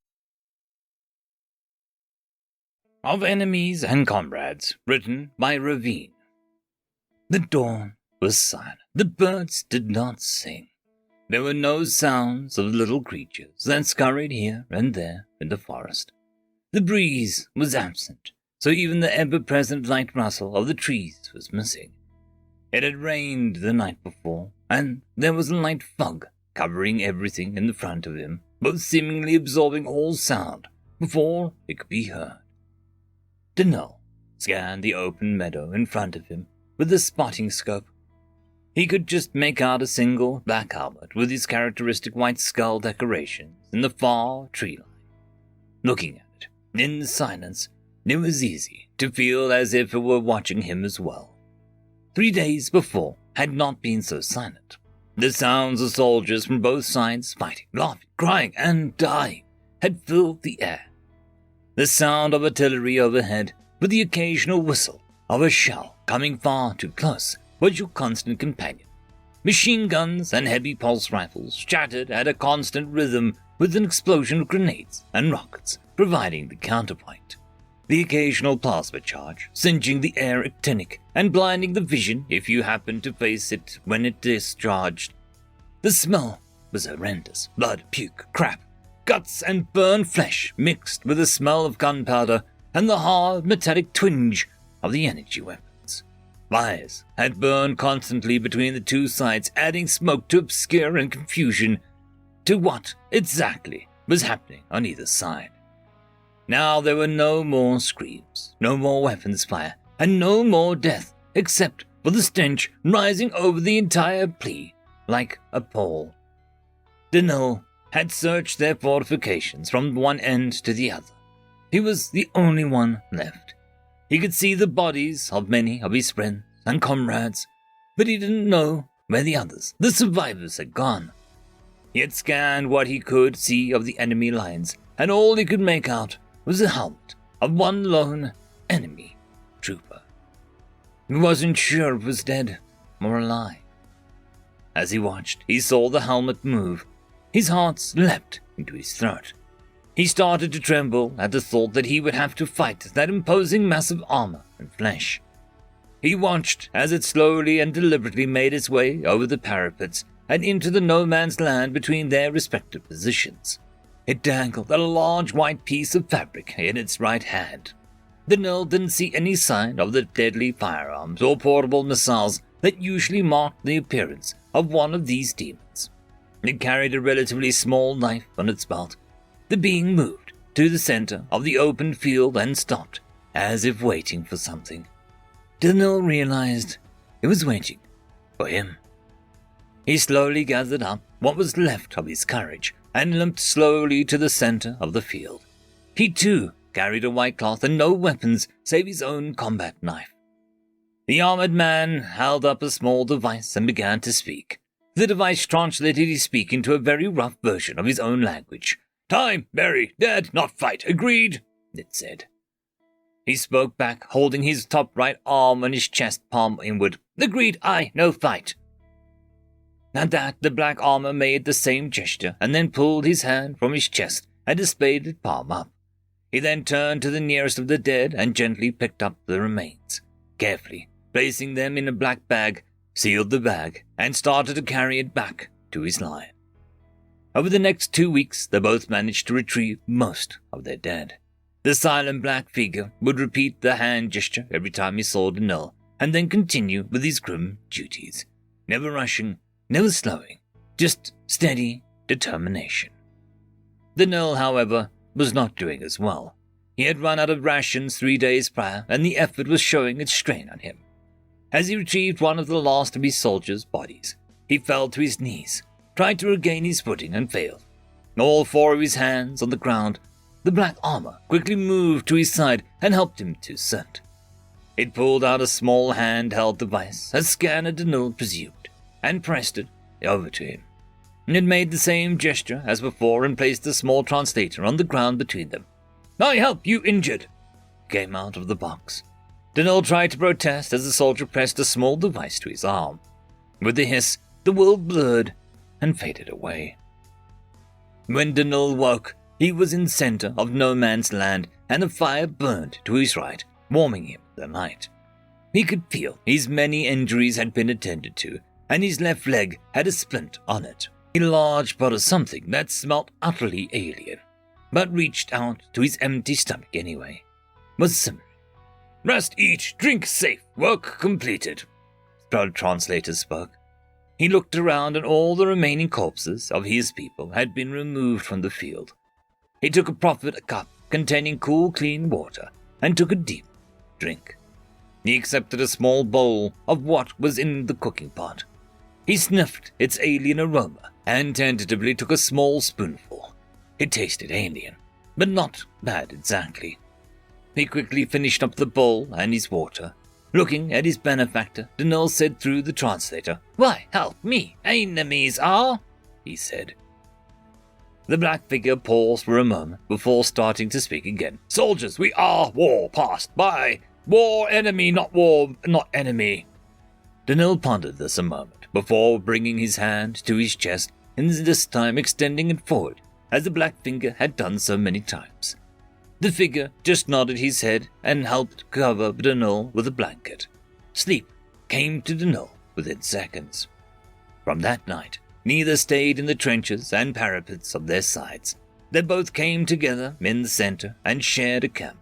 Of Enemies and Comrades, written by Ravine. The dawn was silent. The birds did not sing. There were no sounds of little creatures that scurried here and there in the forest. The breeze was absent, so even the ever-present light rustle of the trees was missing. It had rained the night before, and there was a light fog covering everything in the front of him, both seemingly absorbing all sound before it could be heard. Denell scanned the open meadow in front of him with the spotting scope. He could just make out a single black helmet with his characteristic white skull decorations in the far tree line. Looking at it in the silence, it was easy to feel as if it were watching him as well. 3 days before had not been so silent. The sounds of soldiers from both sides fighting, laughing, crying, and dying had filled the air. The sound of artillery overhead, with the occasional whistle of a shell coming far too close, was your constant companion. Machine guns and heavy pulse rifles chattered at a constant rhythm, with an explosion of grenades and rockets providing the counterpoint. The occasional plasma charge singeing the air actinic and blinding the vision if you happened to face it when it discharged. The smell was horrendous. Blood, puke, crap, guts and burned flesh mixed with the smell of gunpowder and the hard metallic twinge of the energy weapons. Fires had burned constantly between the two sides, adding smoke to obscure and confusion to what exactly was happening on either side. Now there were no more screams, no more weapons fire, and no more death, except for the stench rising over the entire plea like a pall. Denell had searched their fortifications from one end to the other. He was the only one left. He could see the bodies of many of his friends and comrades, but he didn't know where the others, the survivors, had gone. He had scanned what he could see of the enemy lines, and all he could make out was the helmet of one lone enemy trooper. He wasn't sure if it was dead or alive. As he watched, he saw the helmet move. His heart leapt into his throat. He started to tremble at the thought that he would have to fight that imposing mass of armor and flesh. He watched as it slowly and deliberately made its way over the parapets and into the no-man's land between their respective positions. It dangled a large white piece of fabric in its right hand. Denell didn't see any sign of the deadly firearms or portable missiles that usually marked the appearance of one of these demons. It carried a relatively small knife on its belt. The being moved to the center of the open field and stopped, as if waiting for something. Denell realized It was waiting for him. He slowly gathered up what was left of his courage and limped slowly to the center of the field. He too carried a white cloth and no weapons save his own combat knife. The armored man held up a small device and began to speak. The device translated his speak into a very rough version of his own language. "Time, bury, dead, not fight, agreed," it said. He spoke back, holding his top right arm on his chest, palm inward. "Agreed, aye, no fight." At that, the black armor made the same gesture and then pulled his hand from his chest and displayed it palm up. He then turned to the nearest of the dead and gently picked up the remains. Carefully, placing them in a black bag, sealed the bag, and started to carry it back to his line. Over the next 2 weeks, they both managed to retrieve most of their dead. The silent black figure would repeat the hand gesture every time he saw Denil, and then continue with his grim duties. Never rushing, never slowing, just steady determination. Denil, however, was not doing as well. He had run out of rations 3 days prior, and the effort was showing its strain on him. As he retrieved one of the last of his soldiers' bodies, he fell to his knees, tried to regain his footing, and failed. All 4 of his hands on the ground, the black armor quickly moved to his side and helped him to sit. It pulled out a small handheld device, a scanner Denil presumed, and pressed it over to him. It made the same gesture as before and placed a small translator on the ground between them. "I help you injured," came out of the box. Denil tried to protest as the soldier pressed a small device to his arm. With a hiss, the world blurred and faded away. When Denil woke, he was in center of no man's land and a fire burned to his right, warming him for the night. He could feel his many injuries had been attended to, and his left leg had a splint on it. A large pot of something that smelt utterly alien, but reached out to his empty stomach anyway, was simmering. "Rest, eat, drink safe, work completed," the translator spoke. He looked around and all the remaining corpses of his people had been removed from the field. He took a proffered cup containing cool, clean water and took a deep drink. He accepted a small bowl of what was in the cooking pot. He sniffed its alien aroma and tentatively took a small spoonful. It tasted alien, but not bad exactly. He quickly finished up the bowl and his water. Looking at his benefactor, Denil said through the translator, "Why, help me, enemies are," he said. The black figure paused for a moment before starting to speak again. "Soldiers, we are war passed by. War enemy, not war, not enemy." Denil pondered this a moment before bringing his hand to his chest and this time extending it forward as the black finger had done so many times. The figure just nodded his head and helped cover Denil with a blanket. Sleep came to Denil within seconds. From that night, neither stayed in the trenches and parapets of their sides. They both came together in the center and shared a camp.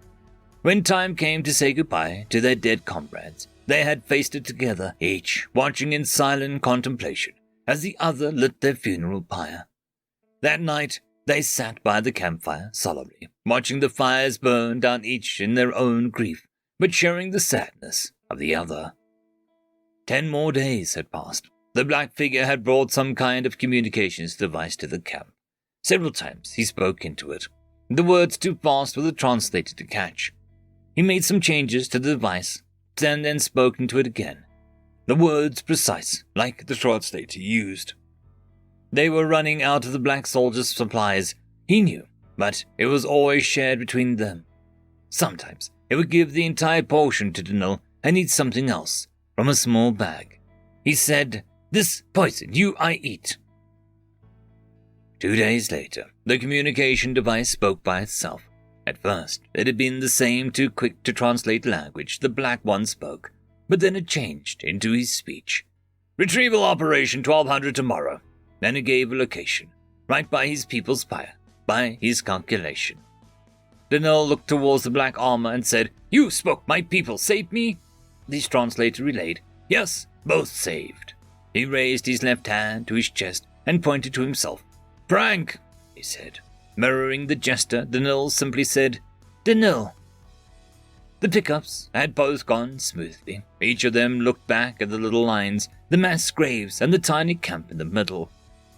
When time came to say goodbye to their dead comrades, they had faced it together, each watching in silent contemplation as the other lit their funeral pyre. That night, they sat by the campfire solemnly, watching the fires burn down each in their own grief, but sharing the sadness of the other. 10 more days had passed. The black figure had brought some kind of communications device to the camp. Several times he spoke into it, the words too fast for the translator to catch. He made some changes to the device, and then spoke into it again, the words precise, like the translator used. They were running out of the black soldier's supplies, he knew, but it was always shared between them. Sometimes it would give the entire portion to Denil and eat something else from a small bag. He said, "This poison I eat." 2 days later, the communication device spoke by itself. At first, it had been the same too quick to translate language the black one spoke, but then it changed into his speech. "Retrieval operation 1200 tomorrow." Then he gave a location, right by his people's pyre, by his calculation. Denil looked towards the black armor and said, "You spoke, my people saved me?" This translator relayed, "Yes, both saved." He raised his left hand to his chest and pointed to himself. "Prank," he said. Mirroring the gesture, Denil simply said, "Denil." The pickups had both gone smoothly. Each of them looked back at the little lines, the mass graves, and the tiny camp in the middle.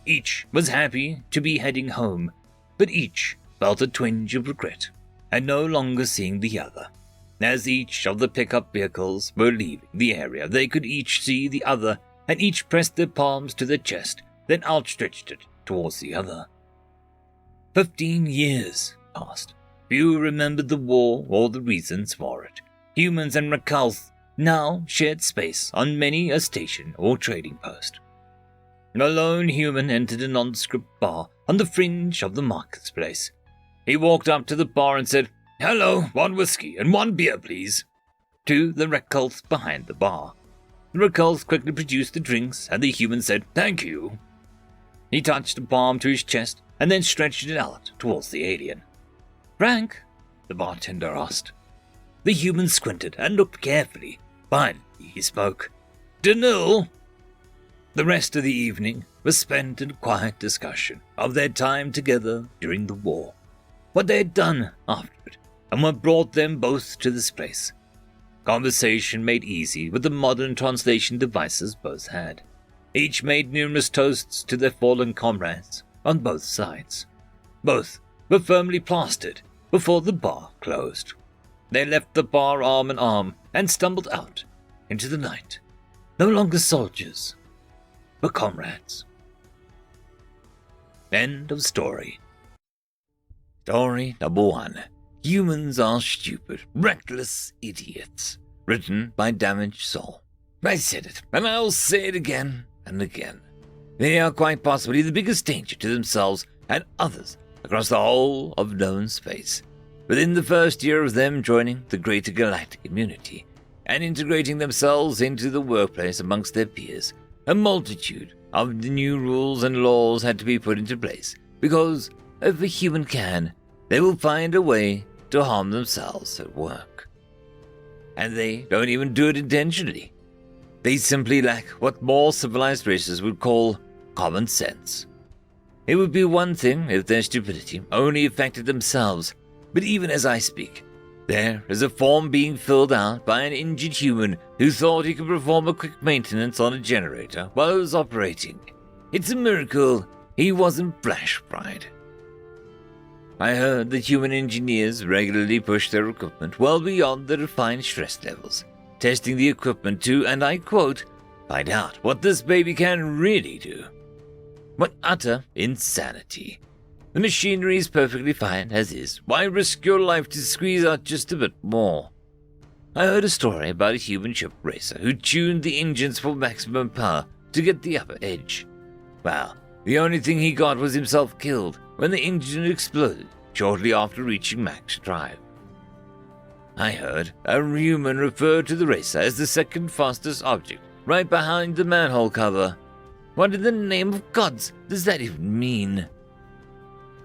Each was happy to be heading home, but each felt a twinge of regret at no longer seeing the other. As each of the pickup vehicles were leaving the area, they could each see the other, and each pressed their palms to their chest, then outstretched it towards the other. 15 years passed. Few remembered the war or the reasons for it. Humans and Rakalth now shared space on many a station or trading post. A lone human entered a nondescript bar on the fringe of the marketplace. He walked up to the bar and said, "Hello, 1 whiskey and 1 beer, please," to the Rakalth behind the bar. The Rakalth quickly produced the drinks, and the human said, "Thank you." He touched a palm to his chest and then stretched it out towards the alien. "Frank?" the bartender asked. The human squinted and looked carefully. Finally, he spoke. "Danil." The rest of the evening was spent in quiet discussion of their time together during the war, what they had done afterward, and what brought them both to this place. Conversation made easy with the modern translation devices both had. Each made numerous toasts to their fallen comrades on both sides. Both were firmly plastered before the bar closed. They left the bar arm in arm and stumbled out into the night. No longer soldiers, but comrades. End of story. Story number 1. Humans are stupid, reckless idiots. Written by Damaged Soul. I said it, and I'll say it again and again. They are quite possibly the biggest danger to themselves and others across the whole of known space. Within the first year of them joining the greater galactic community and integrating themselves into the workplace amongst their peers, a multitude of the new rules and laws had to be put into place, because if a human can, they will find a way to harm themselves at work. And they don't even do it intentionally. They simply lack what more civilized races would call common sense. It would be one thing if their stupidity only affected themselves, but even as I speak, there is a form being filled out by an injured human who thought he could perform a quick maintenance on a generator while it was operating. It's a miracle he wasn't flash fried. I heard that human engineers regularly push their equipment well beyond the defined stress levels, testing the equipment to, and I quote, "find out what this baby can really do." What utter insanity. The machinery is perfectly fine as is. Why risk your life to squeeze out just a bit more? I heard a story about a human ship racer who tuned the engines for maximum power to get the upper edge. Well, the only thing he got was himself killed when the engine exploded shortly after reaching max drive. I heard a human refer to the racer as the second fastest object, right behind the manhole cover. What in the name of gods does that even mean?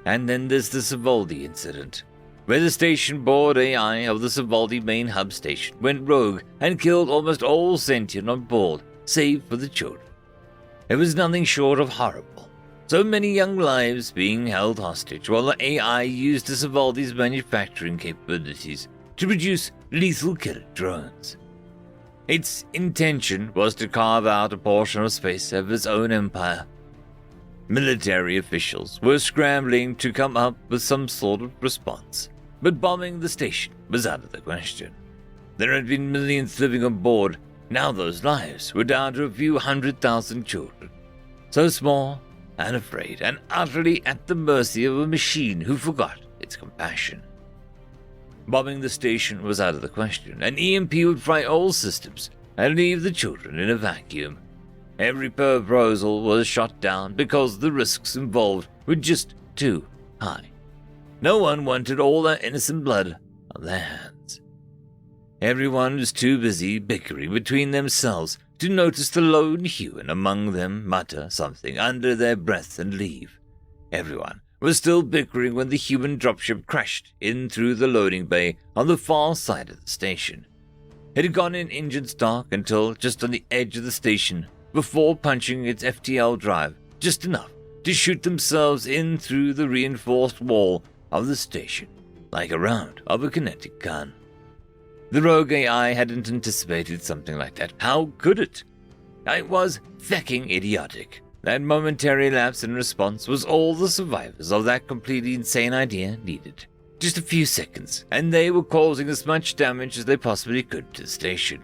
And then there's the Savaldi incident, where the station board AI of the Savaldi main hub station went rogue and killed almost all sentient on board, save for the children. It was nothing short of horrible. So many young lives being held hostage while the AI used the Savaldi's manufacturing capabilities to produce lethal killer drones. Its intention was to carve out a portion of space of its own empire. Military officials were scrambling to come up with some sort of response, but bombing the station was out of the question. There had been millions living on board. Now those lives were down to a few 100,000 children, so small and afraid and utterly at the mercy of a machine who forgot its compassion. Bombing the station was out of the question. An EMP would fry all systems and leave the children in a vacuum. Every proposal was shot down because the risks involved were just too high. No one wanted all that innocent blood on their hands. Everyone was too busy bickering between themselves to notice the lone human among them mutter something under their breath and leave. Everyone was still bickering when the human dropship crashed in through the loading bay on the far side of the station. It had gone in engines dark until just on the edge of the station before punching its FTL drive just enough to shoot themselves in through the reinforced wall of the station like a round of a kinetic gun. The rogue AI hadn't anticipated something like that. How could it? It was fecking idiotic. That momentary lapse in response was all the survivors of that completely insane idea needed. Just a few seconds, and they were causing as much damage as they possibly could to the station.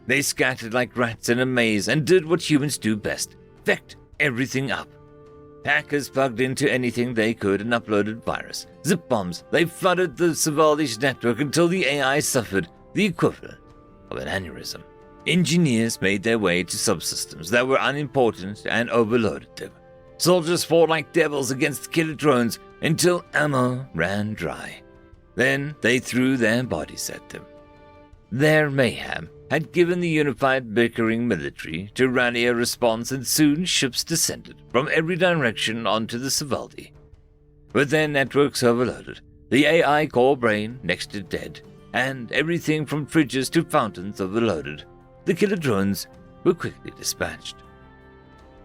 They scattered like rats in a maze and did what humans do best, fecked everything up. Hackers plugged into anything they could and uploaded virus. Zip bombs, they flooded the Savaldi's network until the AI suffered the equivalent of an aneurysm. Engineers made their way to subsystems that were unimportant and overloaded them. Soldiers fought like devils against killer drones until ammo ran dry. Then they threw their bodies at them. Their mayhem had given the unified bickering military to rally a response, and soon ships descended from every direction onto the Savaldi. With their networks overloaded, the AI core brain next to dead, and everything from fridges to fountains overloaded, the killer drones were quickly dispatched.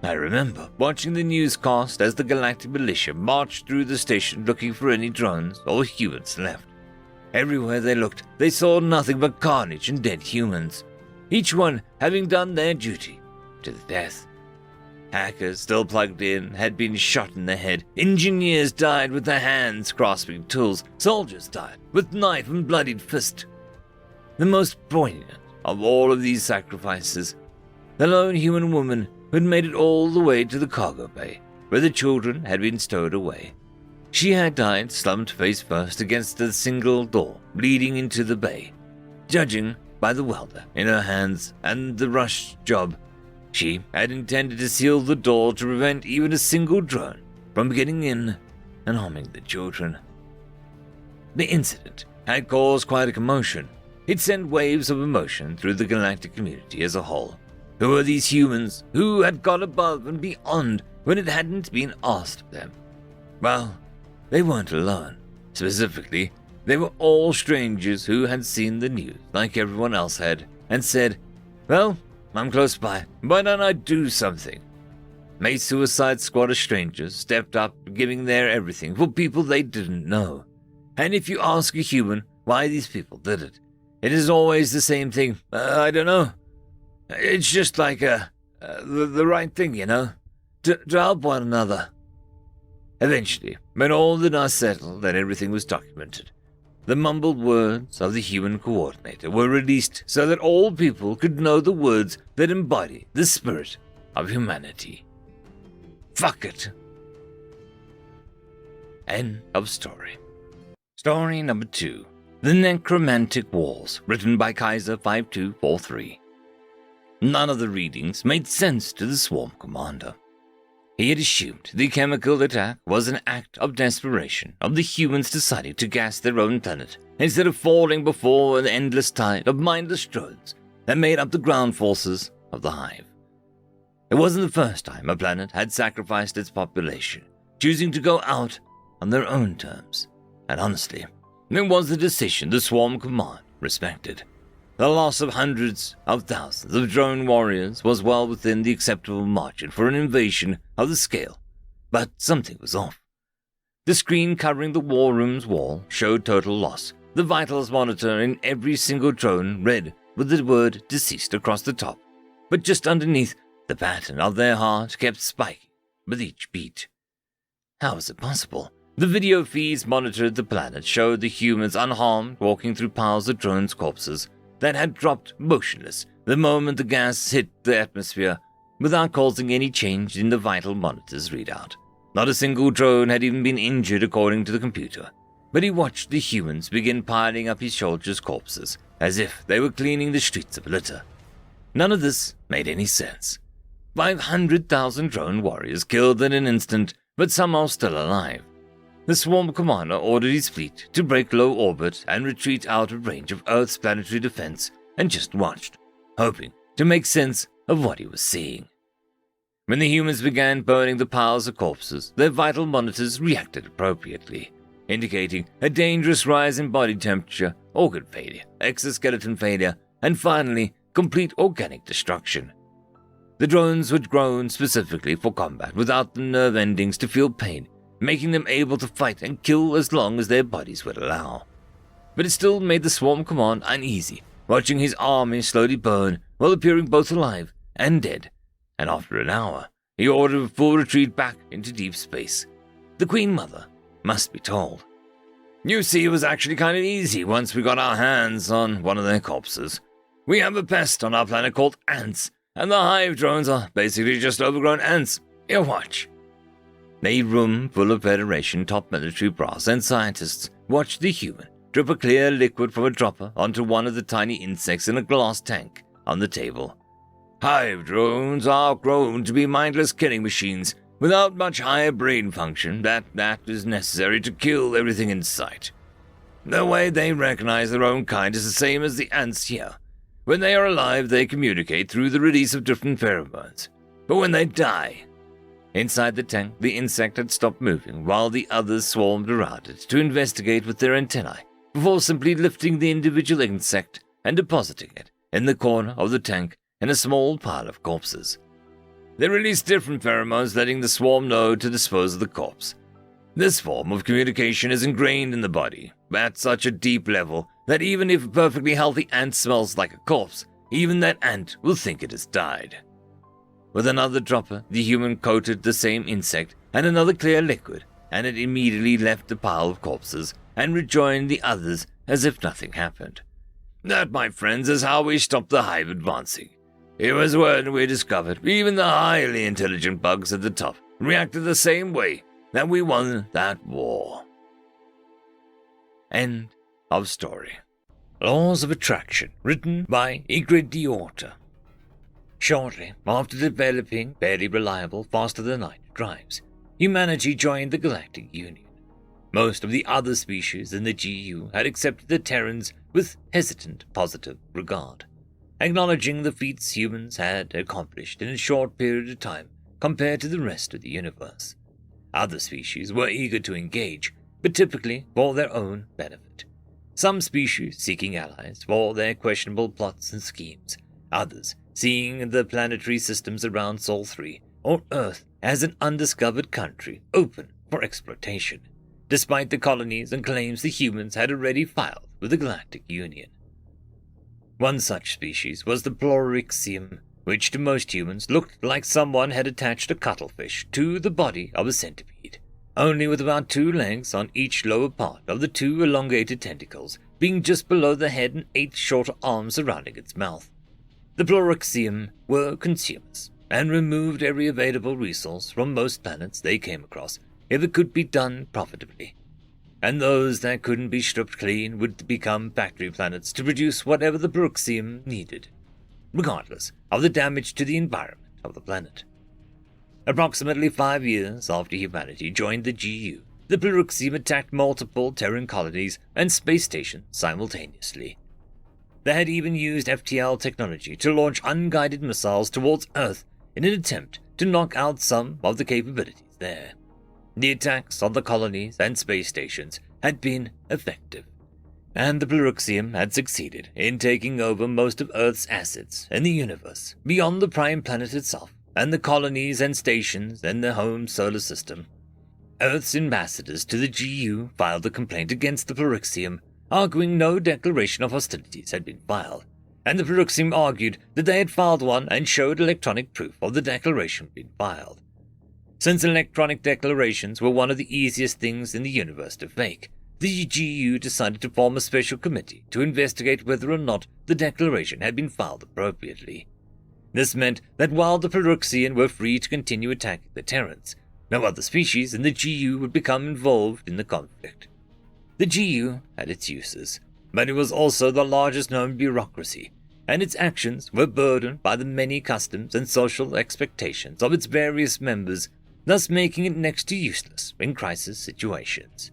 I remember watching the newscast as the galactic militia marched through the station looking for any drones or humans left. Everywhere they looked, they saw nothing but carnage and dead humans, each one having done their duty to the death. Hackers still plugged in had been shot in the head, engineers died with their hands grasping tools, soldiers died with knife and bloodied fist. The most poignant of all of these sacrifices, the lone human woman who had made it all the way to the cargo bay, where the children had been stowed away. She had died slumped face first against the single door leading into the bay. Judging by the welder in her hands and the rush job, she had intended to seal the door to prevent even a single drone from getting in and harming the children. The incident had caused quite a commotion. It sent waves of emotion through the galactic community as a whole. Who were these humans who had gone above and beyond when it hadn't been asked of them? Well, they weren't alone. Specifically, they were all strangers who had seen the news like everyone else had and said, well, I'm close by, why don't I do something? A suicide squad of strangers stepped up, giving their everything for people they didn't know. And if you ask a human why these people did it, it is always the same thing. I don't know. It's just like the right thing, you know, to help one another. Eventually, when all the dust settled and everything was documented, the mumbled words of the human coordinator were released so that all people could know the words that embody the spirit of humanity. Fuck it. End of story. Story number 2. The Necromantic Walls, written by Kaiser5243. None of the readings made sense to the Swarm Commander. He had assumed the chemical attack was an act of desperation of the humans deciding to gas their own planet instead of falling before an endless tide of mindless drones that made up the ground forces of the Hive. It wasn't the first time a planet had sacrificed its population, choosing to go out on their own terms. And honestly, it was a decision the Swarm Command respected. The loss of hundreds of thousands of drone warriors was well within the acceptable margin for an invasion of the scale, but something was off. The screen covering the war room's wall showed total loss. The vitals monitor in every single drone read with the word deceased across the top, but just underneath, the pattern of their heart kept spiking with each beat. How was it possible? The video feeds monitored the planet showed the humans unharmed walking through piles of drones' corpses that had dropped motionless the moment the gas hit the atmosphere without causing any change in the vital monitor's readout. Not a single drone had even been injured according to the computer, but he watched the humans begin piling up his soldiers' corpses as if they were cleaning the streets of litter. None of this made any sense. 500,000 drone warriors killed in an instant, but somehow still alive. The Swarm Commander ordered his fleet to break low orbit and retreat out of range of Earth's planetary defense and just watched, hoping to make sense of what he was seeing. When the humans began burning the piles of corpses, their vital monitors reacted appropriately, indicating a dangerous rise in body temperature, organ failure, exoskeleton failure, and finally, complete organic destruction. The drones were grown specifically for combat without the nerve endings to feel pain, making them able to fight and kill as long as their bodies would allow. but it still made the Swarm Command uneasy, watching his army slowly burn while appearing both alive and dead, and after an hour, he ordered a full retreat back into deep space. The Queen Mother must be told. You see, it was actually kind of easy once we got our hands on one of their corpses. We have a pest on our planet called ants, and the hive drones are basically just overgrown ants. Here, watch. A room full of Federation top military brass and scientists watched the human drip a clear liquid from a dropper onto one of the tiny insects in a glass tank on the table. Hive drones are grown to be mindless killing machines without much higher brain function that is necessary to kill everything in sight. The way they recognize their own kind is the same as the ants here. When they are alive, they communicate through the release of different pheromones. But when they die... Inside the tank, the insect had stopped moving while the others swarmed around it to investigate with their antennae before simply lifting the individual insect and depositing it in the corner of the tank in a small pile of corpses. They release different pheromones, letting the swarm know to dispose of the corpse. This form of communication is ingrained in the body at such a deep level that even if a perfectly healthy ant smells like a corpse, even that ant will think it has died. With another dropper, the human coated the same insect and another clear liquid, and it immediately left the pile of corpses and rejoined the others as if nothing happened. That, my friends, is how we stop the hive advancing. It was when we discovered even the highly intelligent bugs at the top reacted the same way that we won that war. End of story. Laws of Attraction, written by Ingrid Diorta. Shortly after developing fairly reliable, faster-than-light drives, humanity joined the Galactic Union. Most of the other species in the GU had accepted the Terrans with hesitant, positive regard, acknowledging the feats humans had accomplished in a short period of time compared to the rest of the universe. Other species were eager to engage, but typically for their own benefit. Some species seeking allies for their questionable plots and schemes, others seeing the planetary systems around Sol 3 or Earth as an undiscovered country open for exploitation, despite the colonies and claims the humans had already filed with the Galactic Union. One such species was the Plorixium, which to most humans looked like someone had attached a cuttlefish to the body of a centipede, only with about 2 legs on each lower part of the 2 elongated tentacles being just below the head and 8 shorter arms surrounding its mouth. The Plorixium were consumers and removed every available resource from most planets they came across if it could be done profitably. And those that couldn't be stripped clean would become factory planets to produce whatever the Plorixium needed, regardless of the damage to the environment of the planet. Approximately 5 years after humanity joined the GU, the Plorixium attacked multiple Terran colonies and space stations simultaneously. They had even used FTL technology to launch unguided missiles towards Earth in an attempt to knock out some of the capabilities there. The attacks on the colonies and space stations had been effective, and the Plorixium had succeeded in taking over most of Earth's assets in the universe beyond the prime planet itself and the colonies and stations in the home solar system. Earth's ambassadors to the GU filed a complaint against the Plorixium, arguing no declaration of hostilities had been filed, and the Plorixium argued that they had filed one and showed electronic proof of the declaration being filed. Since electronic declarations were one of the easiest things in the universe to fake, the GU decided to form a special committee to investigate whether or not the declaration had been filed appropriately. This meant that while the Plorixian were free to continue attacking the Terrans, no other species in the GU would become involved in the conflict. The GU had its uses, but it was also the largest known bureaucracy, and its actions were burdened by the many customs and social expectations of its various members, thus making it next to useless in crisis situations.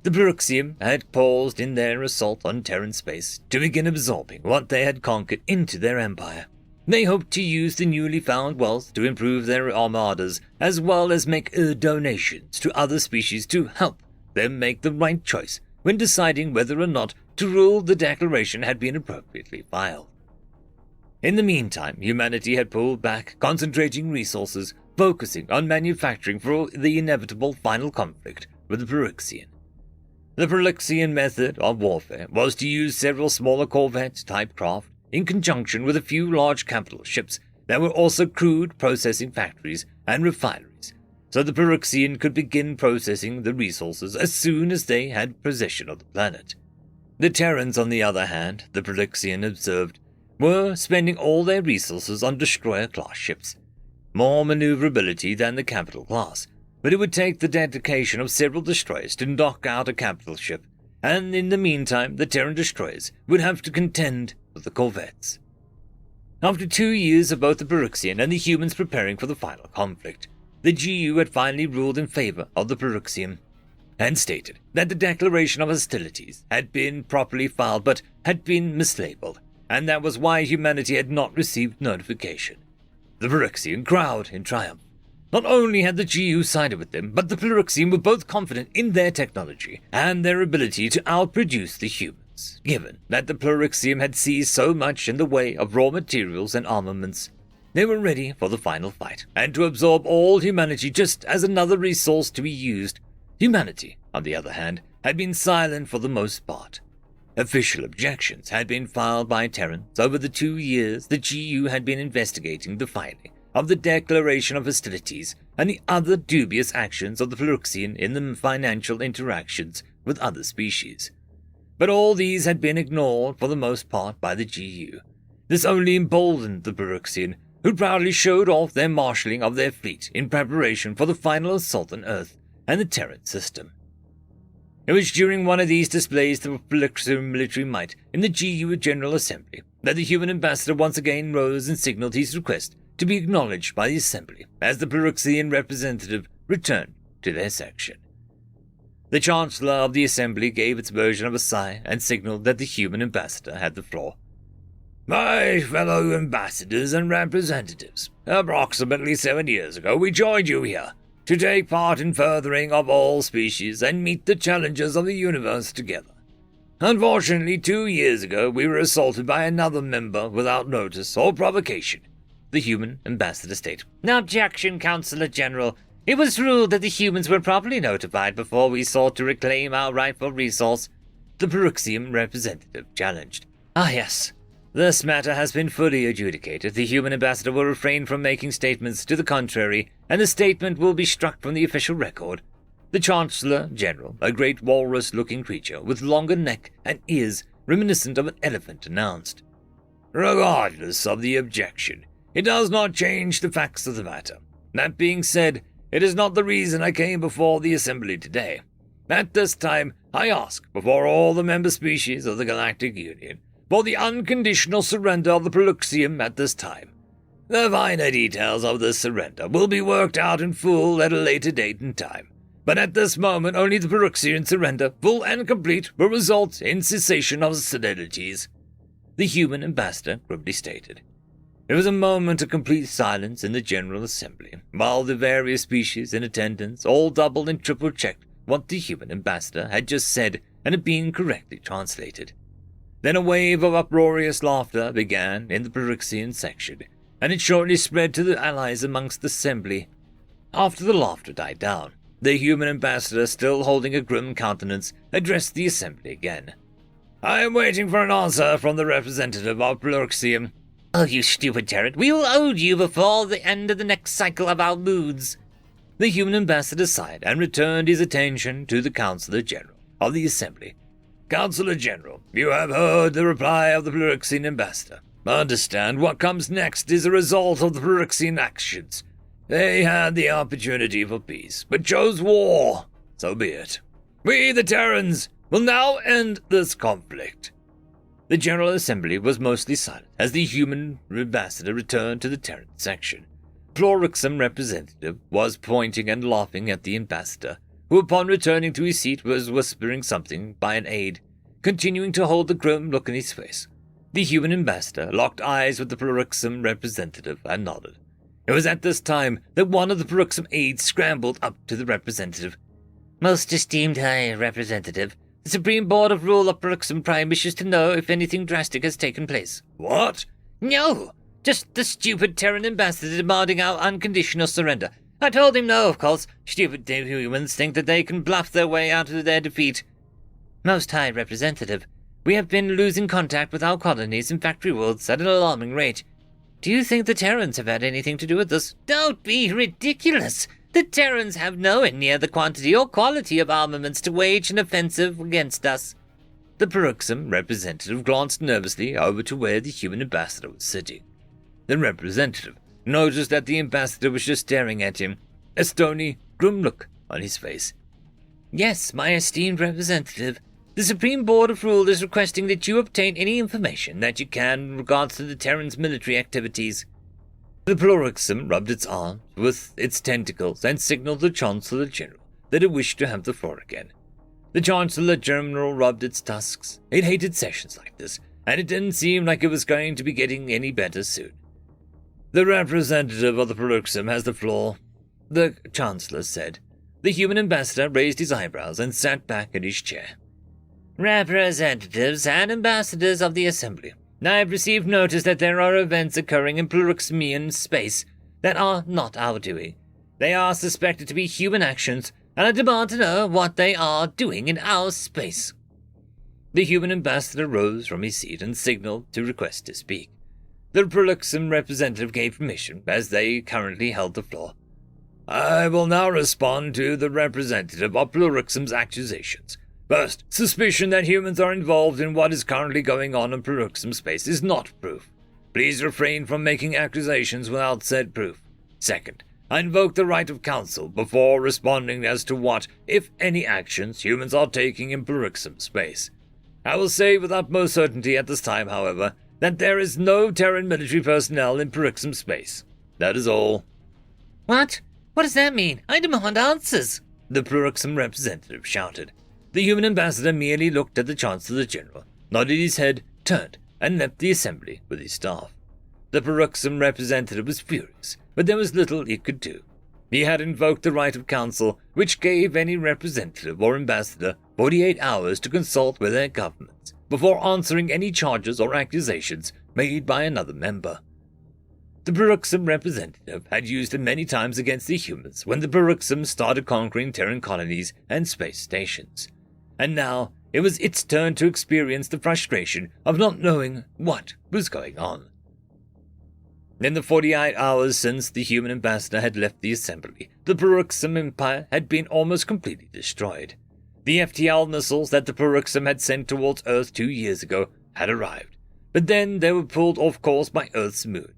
The Plorixium had paused in their assault on Terran space to begin absorbing what they had conquered into their empire. They hoped to use the newly found wealth to improve their armadas, as well as make donations to other species to help them make the right choice when deciding whether or not to rule the declaration had been appropriately filed. In the meantime, humanity had pulled back, concentrating resources, focusing on manufacturing for the inevitable final conflict with the Plorixian. The Prolixian method of warfare was to use several smaller corvette-type craft in conjunction with a few large capital ships that were also crude processing factories and refineries, so the Prolixian could begin processing the resources as soon as they had possession of the planet. The Terrans, on the other hand, the Prolixian observed, were spending all their resources on destroyer-class ships. More maneuverability than the capital class, but it would take the dedication of several destroyers to knock out a capital ship, and in the meantime the Terran destroyers would have to contend with the corvettes. After 2 years of both the Prolixian and the humans preparing for the final conflict, the GU had finally ruled in favor of the Prolixian, and stated that the declaration of hostilities had been properly filed but had been mislabeled, and that was why humanity had not received notification. The Prolixian crowed in triumph. Not only had the GU sided with them, but the Prolixian were both confident in their technology and their ability to outproduce the humans, given that the Prolixian had seized so much in the way of raw materials and armaments. They were ready for the final fight, and to absorb all humanity just as another resource to be used. Humanity, on the other hand, had been silent for the most part. Official objections had been filed by Terrans over the 2 years the GU had been investigating the filing of the declaration of hostilities and the other dubious actions of the Prolixian in the financial interactions with other species. But all these had been ignored for the most part by the GU. This only emboldened the Prolixian, who proudly showed off their marshalling of their fleet in preparation for the final assault on Earth and the Terran system. It was during one of these displays of Prolixian military might in the GU General Assembly that the human ambassador once again rose and signaled his request to be acknowledged by the Assembly as the Prolixian representative returned to their section. The Chancellor of the Assembly gave its version of a sigh and signaled that the human ambassador had the floor. My fellow ambassadors and representatives, approximately 7 years ago we joined you here to take part in furthering of all species and meet the challenges of the universe together. Unfortunately, 2 years ago we were assaulted by another member without notice or provocation, the human ambassador stated. No objection, Councillor General. It was ruled that the humans were properly notified before we sought to reclaim our rightful resource, the Prolixian representative challenged. Ah yes, this matter has been fully adjudicated. The human ambassador will refrain from making statements to the contrary, and the statement will be struck from the official record. The Chancellor General, a great walrus-looking creature with longer neck and ears reminiscent of an elephant, announced. Regardless of the objection, it does not change the facts of the matter. That being said, it is not the reason I came before the Assembly today. At this time, I ask before all the member species of the Galactic Union for the unconditional surrender of the Prolixium at this time. The finer details of this surrender will be worked out in full at a later date and time, but at this moment only the Prolixian surrender, full and complete, will result in cessation of hostilities, the human ambassador grimly stated. There was a moment of complete silence in the General Assembly, while the various species in attendance all doubled and triple-checked what the human ambassador had just said and had been correctly translated. Then a wave of uproarious laughter began in the Prolixian section, and it shortly spread to the allies amongst the assembly. After the laughter died down, the human ambassador, still holding a grim countenance, addressed the assembly again. I am waiting for an answer from the representative of Prolixium. Oh, you stupid Terran, we will hold you before the end of the next cycle of our moods. The human ambassador sighed and returned his attention to the Councillor General of the Assembly. Councillor General, you have heard the reply of the Prolixian ambassador. Understand what comes next is a result of the Prolixian actions. They had the opportunity for peace, but chose war. So be it. We, the Terrans, will now end this conflict. The General Assembly was mostly silent as the human ambassador returned to the Terran section. Prolixian representative was pointing and laughing at the ambassador, who upon returning to his seat was whispering something by an aide, continuing to hold the grim look in his face. The human ambassador locked eyes with the Prolixian representative and nodded. It was at this time that one of the Prolixian aides scrambled up to the representative. Most esteemed High Representative, the Supreme Board of Rule of Prolixian Prime wishes to know if anything drastic has taken place. What? No! Just the stupid Terran ambassador demanding our unconditional surrender. I told him no, of course. Stupid humans think that they can bluff their way out of their defeat. Most High Representative, we have been losing contact with our colonies and factory worlds at an alarming rate. Do you think the Terrans have had anything to do with this? Don't be ridiculous! The Terrans have nowhere near the quantity or quality of armaments to wage an offensive against us. The Peruxum representative glanced nervously over to where the human ambassador was sitting. The representative noticed that the ambassador was just staring at him, a stony, grim look on his face. Yes, my esteemed representative. The Supreme Board of Rule is requesting that you obtain any information that you can in regards to the Terrans' military activities. The Peruxum rubbed its arms with its tentacles and signaled the Chancellor General that it wished to have the floor again. The Chancellor General rubbed its tusks. It hated sessions like this, and it didn't seem like it was going to be getting any better soon. The representative of the Peruxum has the floor, the Chancellor said. The human ambassador raised his eyebrows and sat back in his chair. Representatives and ambassadors of the Assembly, I have received notice that there are events occurring in Peruxmian space that are not our doing. They are suspected to be human actions, and I demand to know what they are doing in our space. The human ambassador rose from his seat and signaled to request to speak. The Peruxum representative gave permission, as they currently held the floor. I will now respond to the representative of Peruxum's accusations. First, suspicion that humans are involved in what is currently going on in Peruxum space is not proof. Please refrain from making accusations without said proof. Second, I invoke the right of counsel before responding as to what, if any, actions humans are taking in Peruxum space. I will say with utmost certainty at this time, however, that there is no Terran military personnel in Peruxum space. That is all. What? What does that mean? I demand answers, the Peruxum representative shouted. The human ambassador merely looked at the Chancellor General, nodded his head, turned, and left the assembly with his staff. The Peruxum representative was furious, but there was little he could do. He had invoked the right of counsel, which gave any representative or ambassador 48 hours to consult with their governments before answering any charges or accusations made by another member. The Peruxum representative had used it many times against the humans when the Peruxum started conquering Terran colonies and space stations. And now it was its turn to experience the frustration of not knowing what was going on. In the 48 hours since the human ambassador had left the assembly, the Peruxum Empire had been almost completely destroyed. The FTL missiles that the Peruxum had sent towards Earth 2 years ago had arrived, but then they were pulled off course by Earth's moon.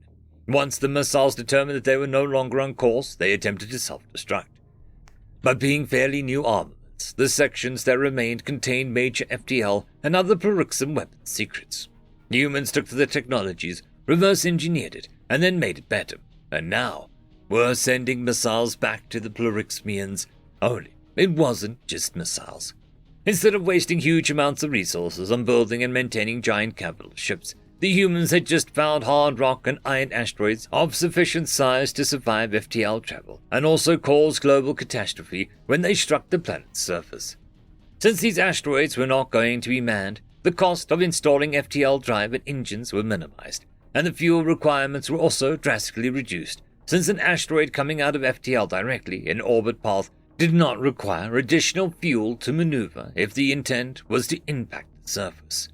Once the missiles determined that they were no longer on course, they attempted to self-destruct. But being fairly new armaments, the sections that remained contained major FTL and other Peruxum weapons secrets. Humans took to the technologies, reverse-engineered it, and then made it better. And now, we're sending missiles back to the Peruxmians, only it wasn't just missiles. Instead of wasting huge amounts of resources on building and maintaining giant capital ships, the humans had just found hard rock and iron asteroids of sufficient size to survive FTL travel, and also cause global catastrophe when they struck the planet's surface. Since these asteroids were not going to be manned, the cost of installing FTL drive and engines were minimized, and the fuel requirements were also drastically reduced, since an asteroid coming out of FTL directly in orbit path did not require additional fuel to maneuver if the intent was to impact the surface.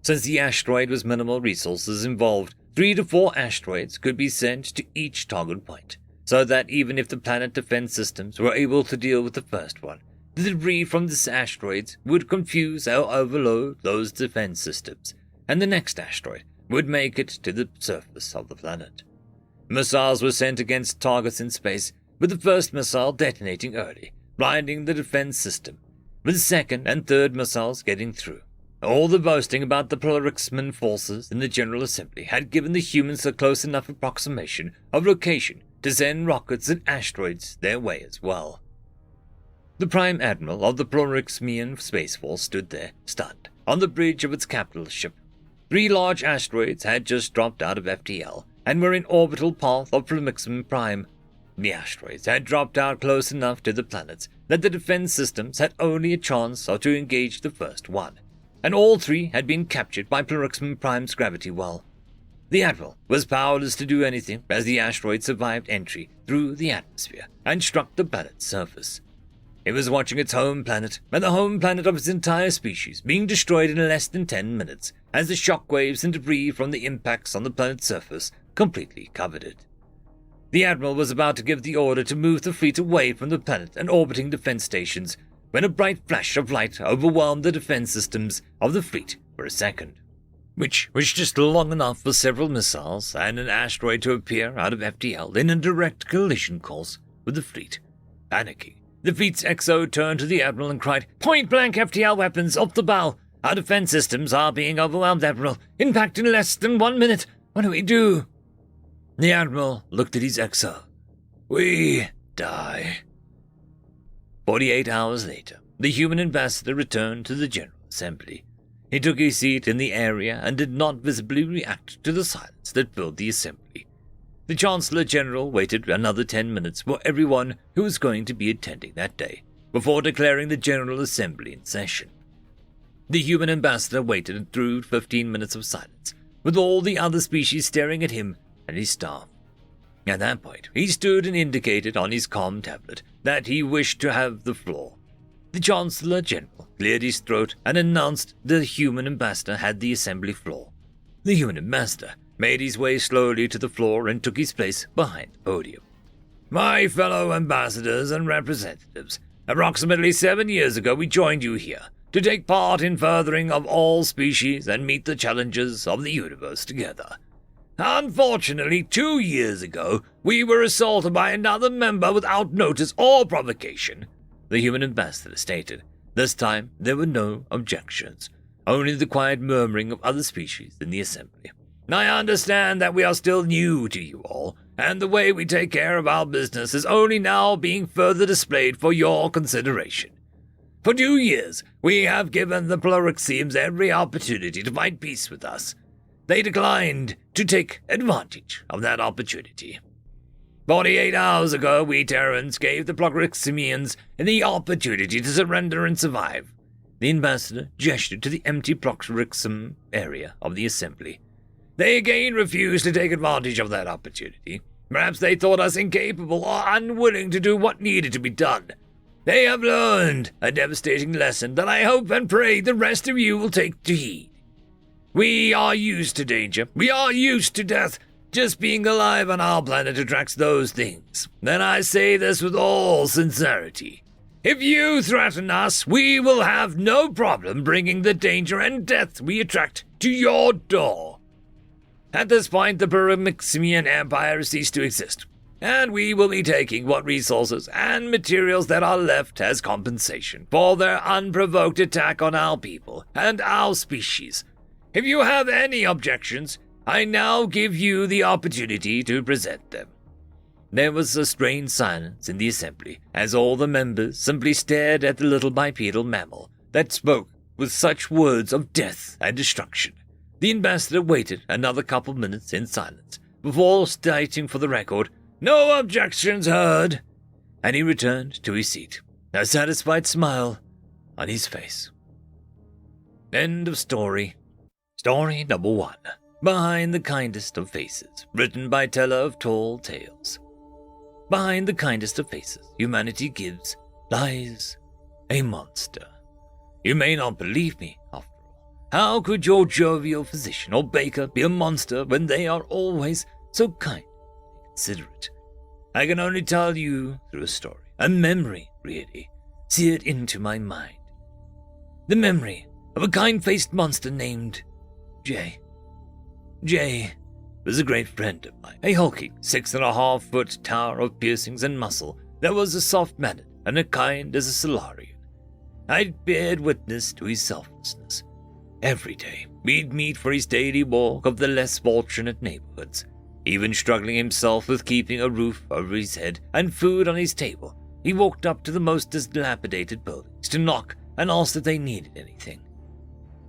Since the asteroid was minimal resources involved, 3 to 4 asteroids could be sent to each target point, so that even if the planet defense systems were able to deal with the first one, the debris from the asteroids would confuse or overload those defense systems, and the next asteroid would make it to the surface of the planet. Missiles were sent against targets in space, with the first missile detonating early, blinding the defense system, with the second and third missiles getting through. All the boasting about the Peruxman forces in the General Assembly had given the humans a close enough approximation of location to send rockets and asteroids their way as well. The Prime Admiral of the Peruxmian Space Force stood there, stunned, on the bridge of its capital ship. 3 large asteroids had just dropped out of FTL and were in orbital path of Peruxman Prime. The asteroids had dropped out close enough to the planets that the defense systems had only a chance to engage the first one, and all 3 had been captured by Peruxman Prime's gravity well. The Admiral was powerless to do anything as the asteroid survived entry through the atmosphere and struck the planet's surface. It was watching its home planet, and the home planet of its entire species, being destroyed in less than 10 minutes, as the shockwaves and debris from the impacts on the planet's surface completely covered it. The Admiral was about to give the order to move the fleet away from the planet and orbiting defense stations, when a bright flash of light overwhelmed the defense systems of the fleet for a second, which was just long enough for several missiles and an asteroid to appear out of FTL in a direct collision course with the fleet. Panicking, the fleet's XO turned to the Admiral and cried, "Point-blank FTL weapons off the bow! Our defense systems are being overwhelmed, Admiral. Impact in less than 1 minute. What do we do?" The Admiral looked at his XO. "We die." 48 hours later, the human ambassador returned to the General Assembly. He took his seat in the area and did not visibly react to the silence that filled the assembly. The Chancellor General waited another 10 minutes for everyone who was going to be attending that day, before declaring the General Assembly in session. The human ambassador waited through 15 minutes of silence, with all the other species staring at him and his staff. At that point, he stood and indicated on his comm tablet that he wished to have the floor. The Chancellor General cleared his throat and announced the human ambassador had the assembly floor. The human ambassador made his way slowly to the floor and took his place behind the podium. "My fellow ambassadors and representatives, approximately 7 years ago we joined you here to take part in furthering of all species and meet the challenges of the universe together. Unfortunately, 2 years ago, we were assaulted by another member without notice or provocation," the human ambassador stated. This time, there were no objections, only the quiet murmuring of other species in the assembly. "I understand that we are still new to you all, and the way we take care of our business is only now being further displayed for your consideration. For 2 years, we have given the Plurixians every opportunity to find peace with us. They declined to take advantage of that opportunity. 48 hours ago, we Terrans gave the Plurixians the opportunity to surrender and survive." The ambassador gestured to the empty Plurixim area of the assembly. "They again refused to take advantage of that opportunity. Perhaps they thought us incapable or unwilling to do what needed to be done. They have learned a devastating lesson that I hope and pray the rest of you will take to heed. We are used to danger. We are used to death. Just being alive on our planet attracts those things. And I say this with all sincerity. If you threaten us, we will have no problem bringing the danger and death we attract to your door. At this point, the Pyramixian Empire ceased to exist, and we will be taking what resources and materials that are left as compensation for their unprovoked attack on our people and our species. If you have any objections, I now give you the opportunity to present them." There was a strained silence in the assembly as all the members simply stared at the little bipedal mammal that spoke with such words of death and destruction. The ambassador waited another couple minutes in silence before stating for the record, "No objections heard," and he returned to his seat, a satisfied smile on his face. End of story. Story number 1. Behind the Kindest of Faces, written by Teller of Tall Tales. Behind the kindest of faces humanity gives lies a monster. You may not believe me, after all. How could your jovial physician or baker be a monster when they are always so kind and considerate? I can only tell you through a story, a memory, really, seared into my mind. The memory of a kind-faced monster named Jay. Jay was a great friend of mine, a hulking 6.5-foot tower of piercings and muscle that was as soft-mannered and as kind as a Solarian. I'd bared witness to his selflessness. Every day, we'd meet for his daily walk of the less fortunate neighborhoods, even struggling himself with keeping a roof over his head and food on his table. He walked up to the most dilapidated buildings to knock and ask if they needed anything.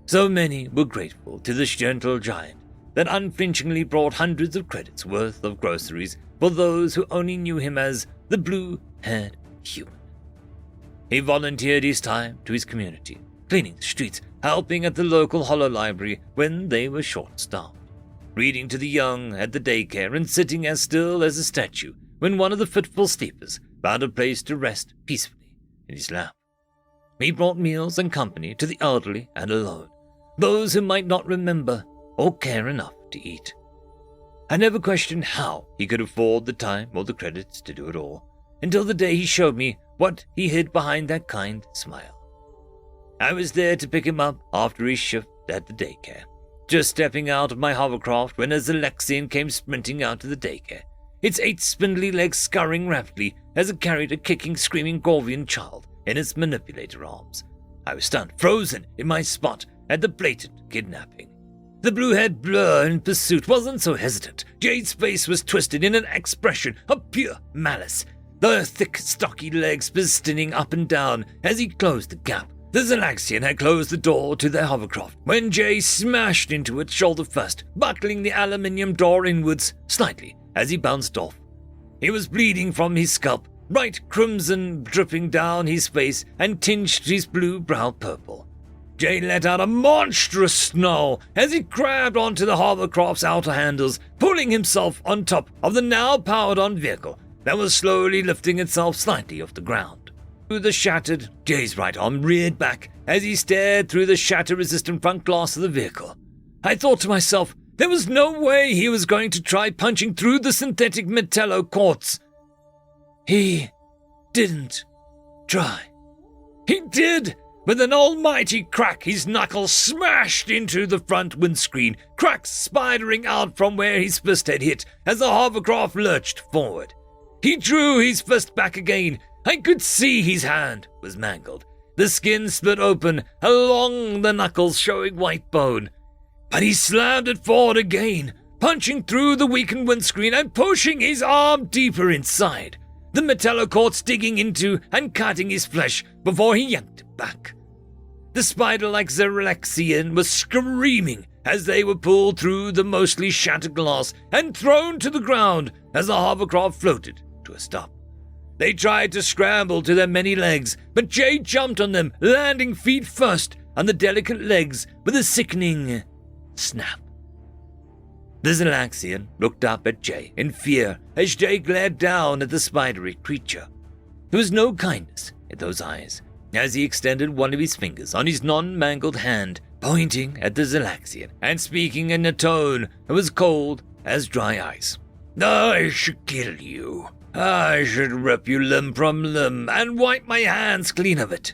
So many were grateful to this gentle giant that unflinchingly brought hundreds of credits worth of groceries for those who only knew him as the blue-haired human. He volunteered his time to his community, cleaning the streets, helping at the local holo library when they were short-staffed, reading to the young at the daycare, and sitting as still as a statue when one of the fitful sleepers found a place to rest peacefully in his lap. He brought meals and company to the elderly and alone, those who might not remember or care enough to eat. I never questioned how he could afford the time or the credits to do it all, until the day he showed me what he hid behind that kind smile. I was there to pick him up after his shift at the daycare, just stepping out of my hovercraft when a Zelexian came sprinting out of the daycare, its 8 spindly legs scurrying rapidly as it carried a kicking, screaming Gorvian child in its manipulator arms. I was stunned, frozen in my spot at the blatant kidnapping. The blue-haired blur in pursuit wasn't so hesitant. Jade's face was twisted in an expression of pure malice, the thick, stocky legs pistoning up and down as he closed the gap. The Zelaxian had closed the door to their hovercraft when Jay smashed into it shoulder first, buckling the aluminium door inwards slightly as he bounced off. He was bleeding from his scalp, bright crimson dripping down his face and tinged his blue brow purple. Jay let out a monstrous snarl as he grabbed onto the hovercraft's outer handles, pulling himself on top of the now powered-on vehicle that was slowly lifting itself slightly off the ground. Through the shattered, Jay's right arm reared back as he stared through the shatter-resistant front glass of the vehicle. I thought to myself, there was no way he was going to try punching through the synthetic metallo quartz. He didn't try. He did! With an almighty crack, his knuckles smashed into the front windscreen, cracks spidering out from where his fist had hit as the hovercraft lurched forward. He drew his fist back again. I could see his hand was mangled, the skin split open along the knuckles showing white bone. But he slammed it forward again, punching through the weakened windscreen and pushing his arm deeper inside, the metallocords digging into and cutting his flesh before he yanked it back. The spider-like Zerlexian was screaming as they were pulled through the mostly shattered glass and thrown to the ground as the hovercraft floated to a stop. They tried to scramble to their many legs, but Jay jumped on them, landing feet first on the delicate legs with a sickening snap. The Zelaxian looked up at Jay in fear as Jay glared down at the spidery creature. There was no kindness in those eyes as he extended one of his fingers on his non-mangled hand, pointing at the Zelaxian and speaking in a tone that was cold as dry ice. I should kill you. I should rip you limb from limb and wipe my hands clean of it.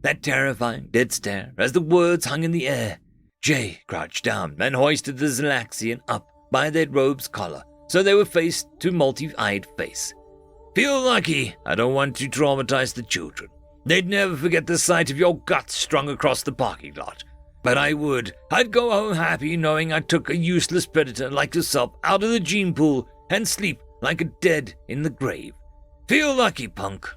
That terrifying dead stare as the words hung in the air. Jay crouched down and hoisted the Zelaxian up by their robe's collar so they were face to multi-eyed face. Feel lucky I don't want to traumatize the children. They'd never forget the sight of your guts strung across the parking lot. But I would. I'd go home happy knowing I took a useless predator like yourself out of the gene pool and sleep like a dead in the grave. Feel lucky, punk.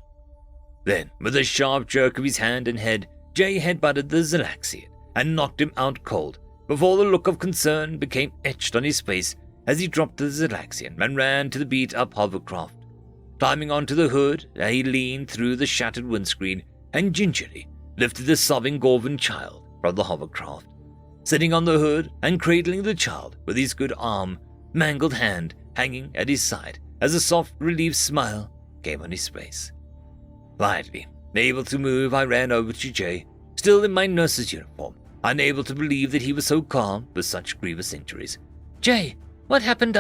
Then, with a sharp jerk of his hand and head, Jay headbutted the Zelaxian and knocked him out cold before the look of concern became etched on his face as he dropped the Zelaxian and ran to the beat-up hovercraft. Climbing onto the hood, he leaned through the shattered windscreen and gingerly lifted the sobbing Gorvan child from the hovercraft, sitting on the hood and cradling the child with his good arm, mangled hand hanging at his side as a soft, relieved smile came on his face. Quietly, able to move, I ran over to Jay, still in my nurse's uniform, unable to believe that he was so calm with such grievous injuries. Jay, what happened?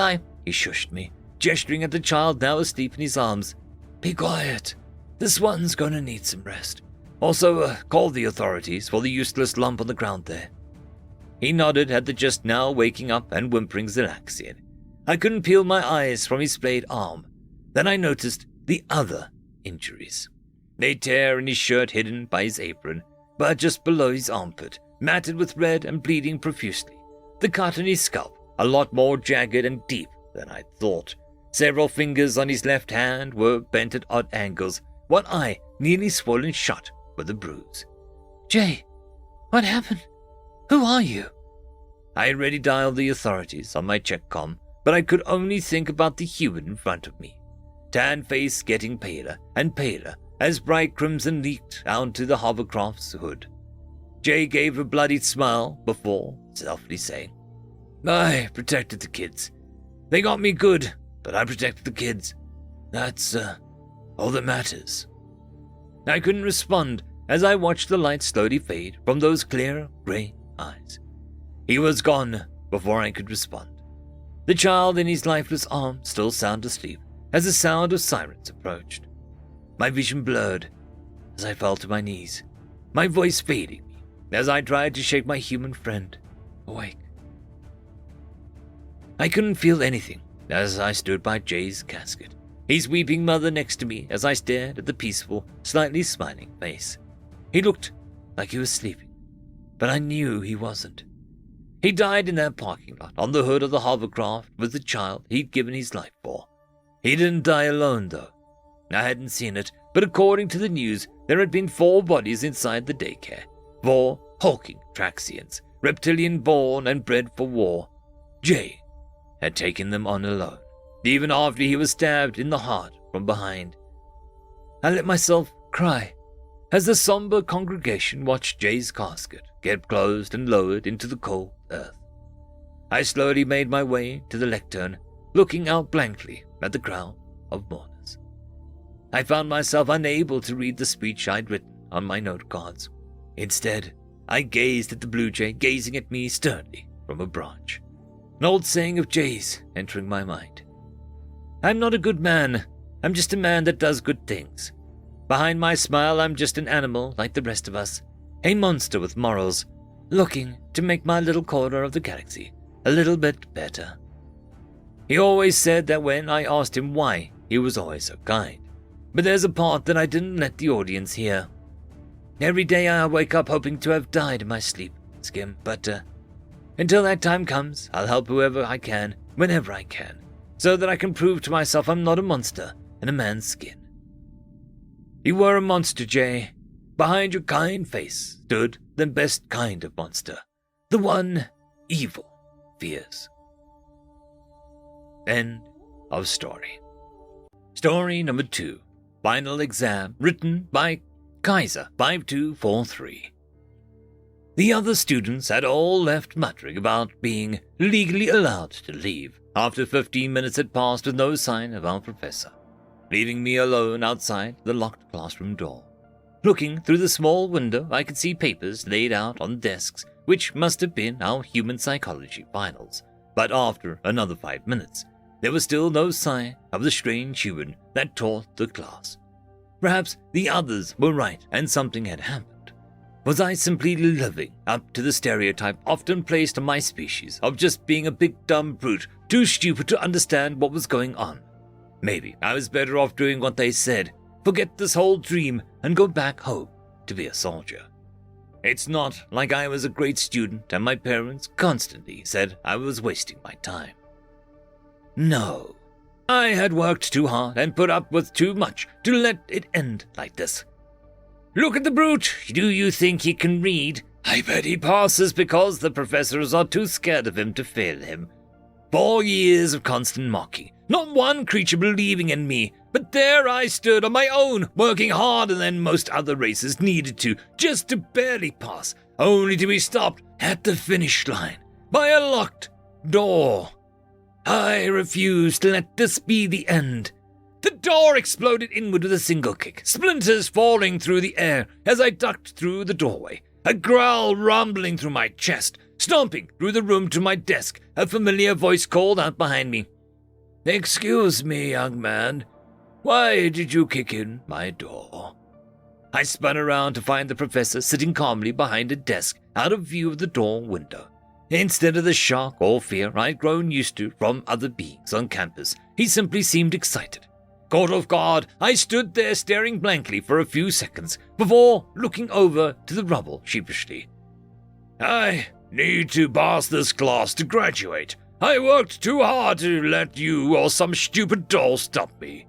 He shushed me, gesturing at the child now asleep in his arms. Be quiet. This one's gonna need some rest. Also, call the authorities for the useless lump on the ground there. He nodded at the just now waking up and whimpering Zelaxian. I couldn't peel my eyes from his splayed arm. Then I noticed the other injuries. A tear in his shirt hidden by his apron, but just below his armpit, matted with red and bleeding profusely. The cut in his scalp, a lot more jagged and deep than I'd thought. Several fingers on his left hand were bent at odd angles, one eye nearly swollen shut with a bruise. Jay, what happened? Who are you? I had already dialed the authorities on my check-com, but I could only think about the human in front of me. Tan face getting paler and paler as bright crimson leaked onto the hovercraft's hood. Jay gave a bloodied smile before softly saying, I protected the kids. They got me good, but I protected the kids. That's all that matters. I couldn't respond as I watched the light slowly fade from those clear, grey eyes. He was gone before I could respond. The child in his lifeless arms still sound asleep as the sound of sirens approached. My vision blurred as I fell to my knees, my voice fading me as I tried to shake my human friend awake. I couldn't feel anything as I stood by Jay's casket, his weeping mother next to me as I stared at the peaceful, slightly smiling face. He looked like he was sleeping, but I knew he wasn't. He died in that parking lot on the hood of the hovercraft with the child he'd given his life for. He didn't die alone, though. I hadn't seen it, but according to the news, there had been 4 bodies inside the daycare. 4 hulking Traxians, reptilian-born and bred for war. Jay had taken them on alone, even after he was stabbed in the heart from behind. I let myself cry as the somber congregation watched Jay's casket get closed and lowered into the cold earth. I slowly made my way to the lectern, looking out blankly at the crowd of mourners. I found myself unable to read the speech I'd written on my note cards. Instead, I gazed at the blue jay gazing at me sternly from a branch, an old saying of Jay's entering my mind. I'm not a good man. I'm just a man that does good things. Behind my smile, I'm just an animal like the rest of us, a monster with morals, looking to make my little corner of the galaxy a little bit better. He always said that when I asked him why, he was always so kind. But there's a part that I didn't let the audience hear. Every day I wake up hoping to have died in my sleep, Skim, but until that time comes, I'll help whoever I can, whenever I can, so that I can prove to myself I'm not a monster in a man's skin. You were a monster, Jay. Behind your kind face stood the best kind of monster, the one evil fears. End of story. Story number 2. Final exam, written by Kaiser5243. The other students had all left muttering about being legally allowed to leave after 15 minutes had passed with no sign of our professor, leaving me alone outside the locked classroom door. Looking through the small window, I could see papers laid out on desks, which must have been our human psychology finals. But after another 5 minutes, there was still no sign of the strange human that taught the class. Perhaps the others were right and something had happened. Was I simply living up to the stereotype often placed on my species of just being a big dumb brute, too stupid to understand what was going on? Maybe I was better off doing what they said, forget this whole dream and go back home to be a soldier. It's not like I was a great student and my parents constantly said I was wasting my time. No, I had worked too hard and put up with too much to let it end like this. Look at the brute. Do you think he can read? I bet he passes because the professors are too scared of him to fail him. 4 years of constant mocking. Not one creature believing in me, but there I stood on my own, working harder than most other races needed to, just to barely pass, only to be stopped at the finish line by a locked door. I refuse to let this be the end. The door exploded inward with a single kick, splinters falling through the air as I ducked through the doorway, a growl rumbling through my chest, stomping through the room to my desk. A familiar voice called out behind me. Excuse me, young man. Why did you kick in my door? I spun around to find the professor sitting calmly behind a desk out of view of the door window. Instead of the shock or fear I'd grown used to from other beings on campus, he simply seemed excited. Caught off guard, I stood there staring blankly for a few seconds before looking over to the rubble sheepishly. I need to pass this class to graduate. I worked too hard to let you or some stupid doll stop me.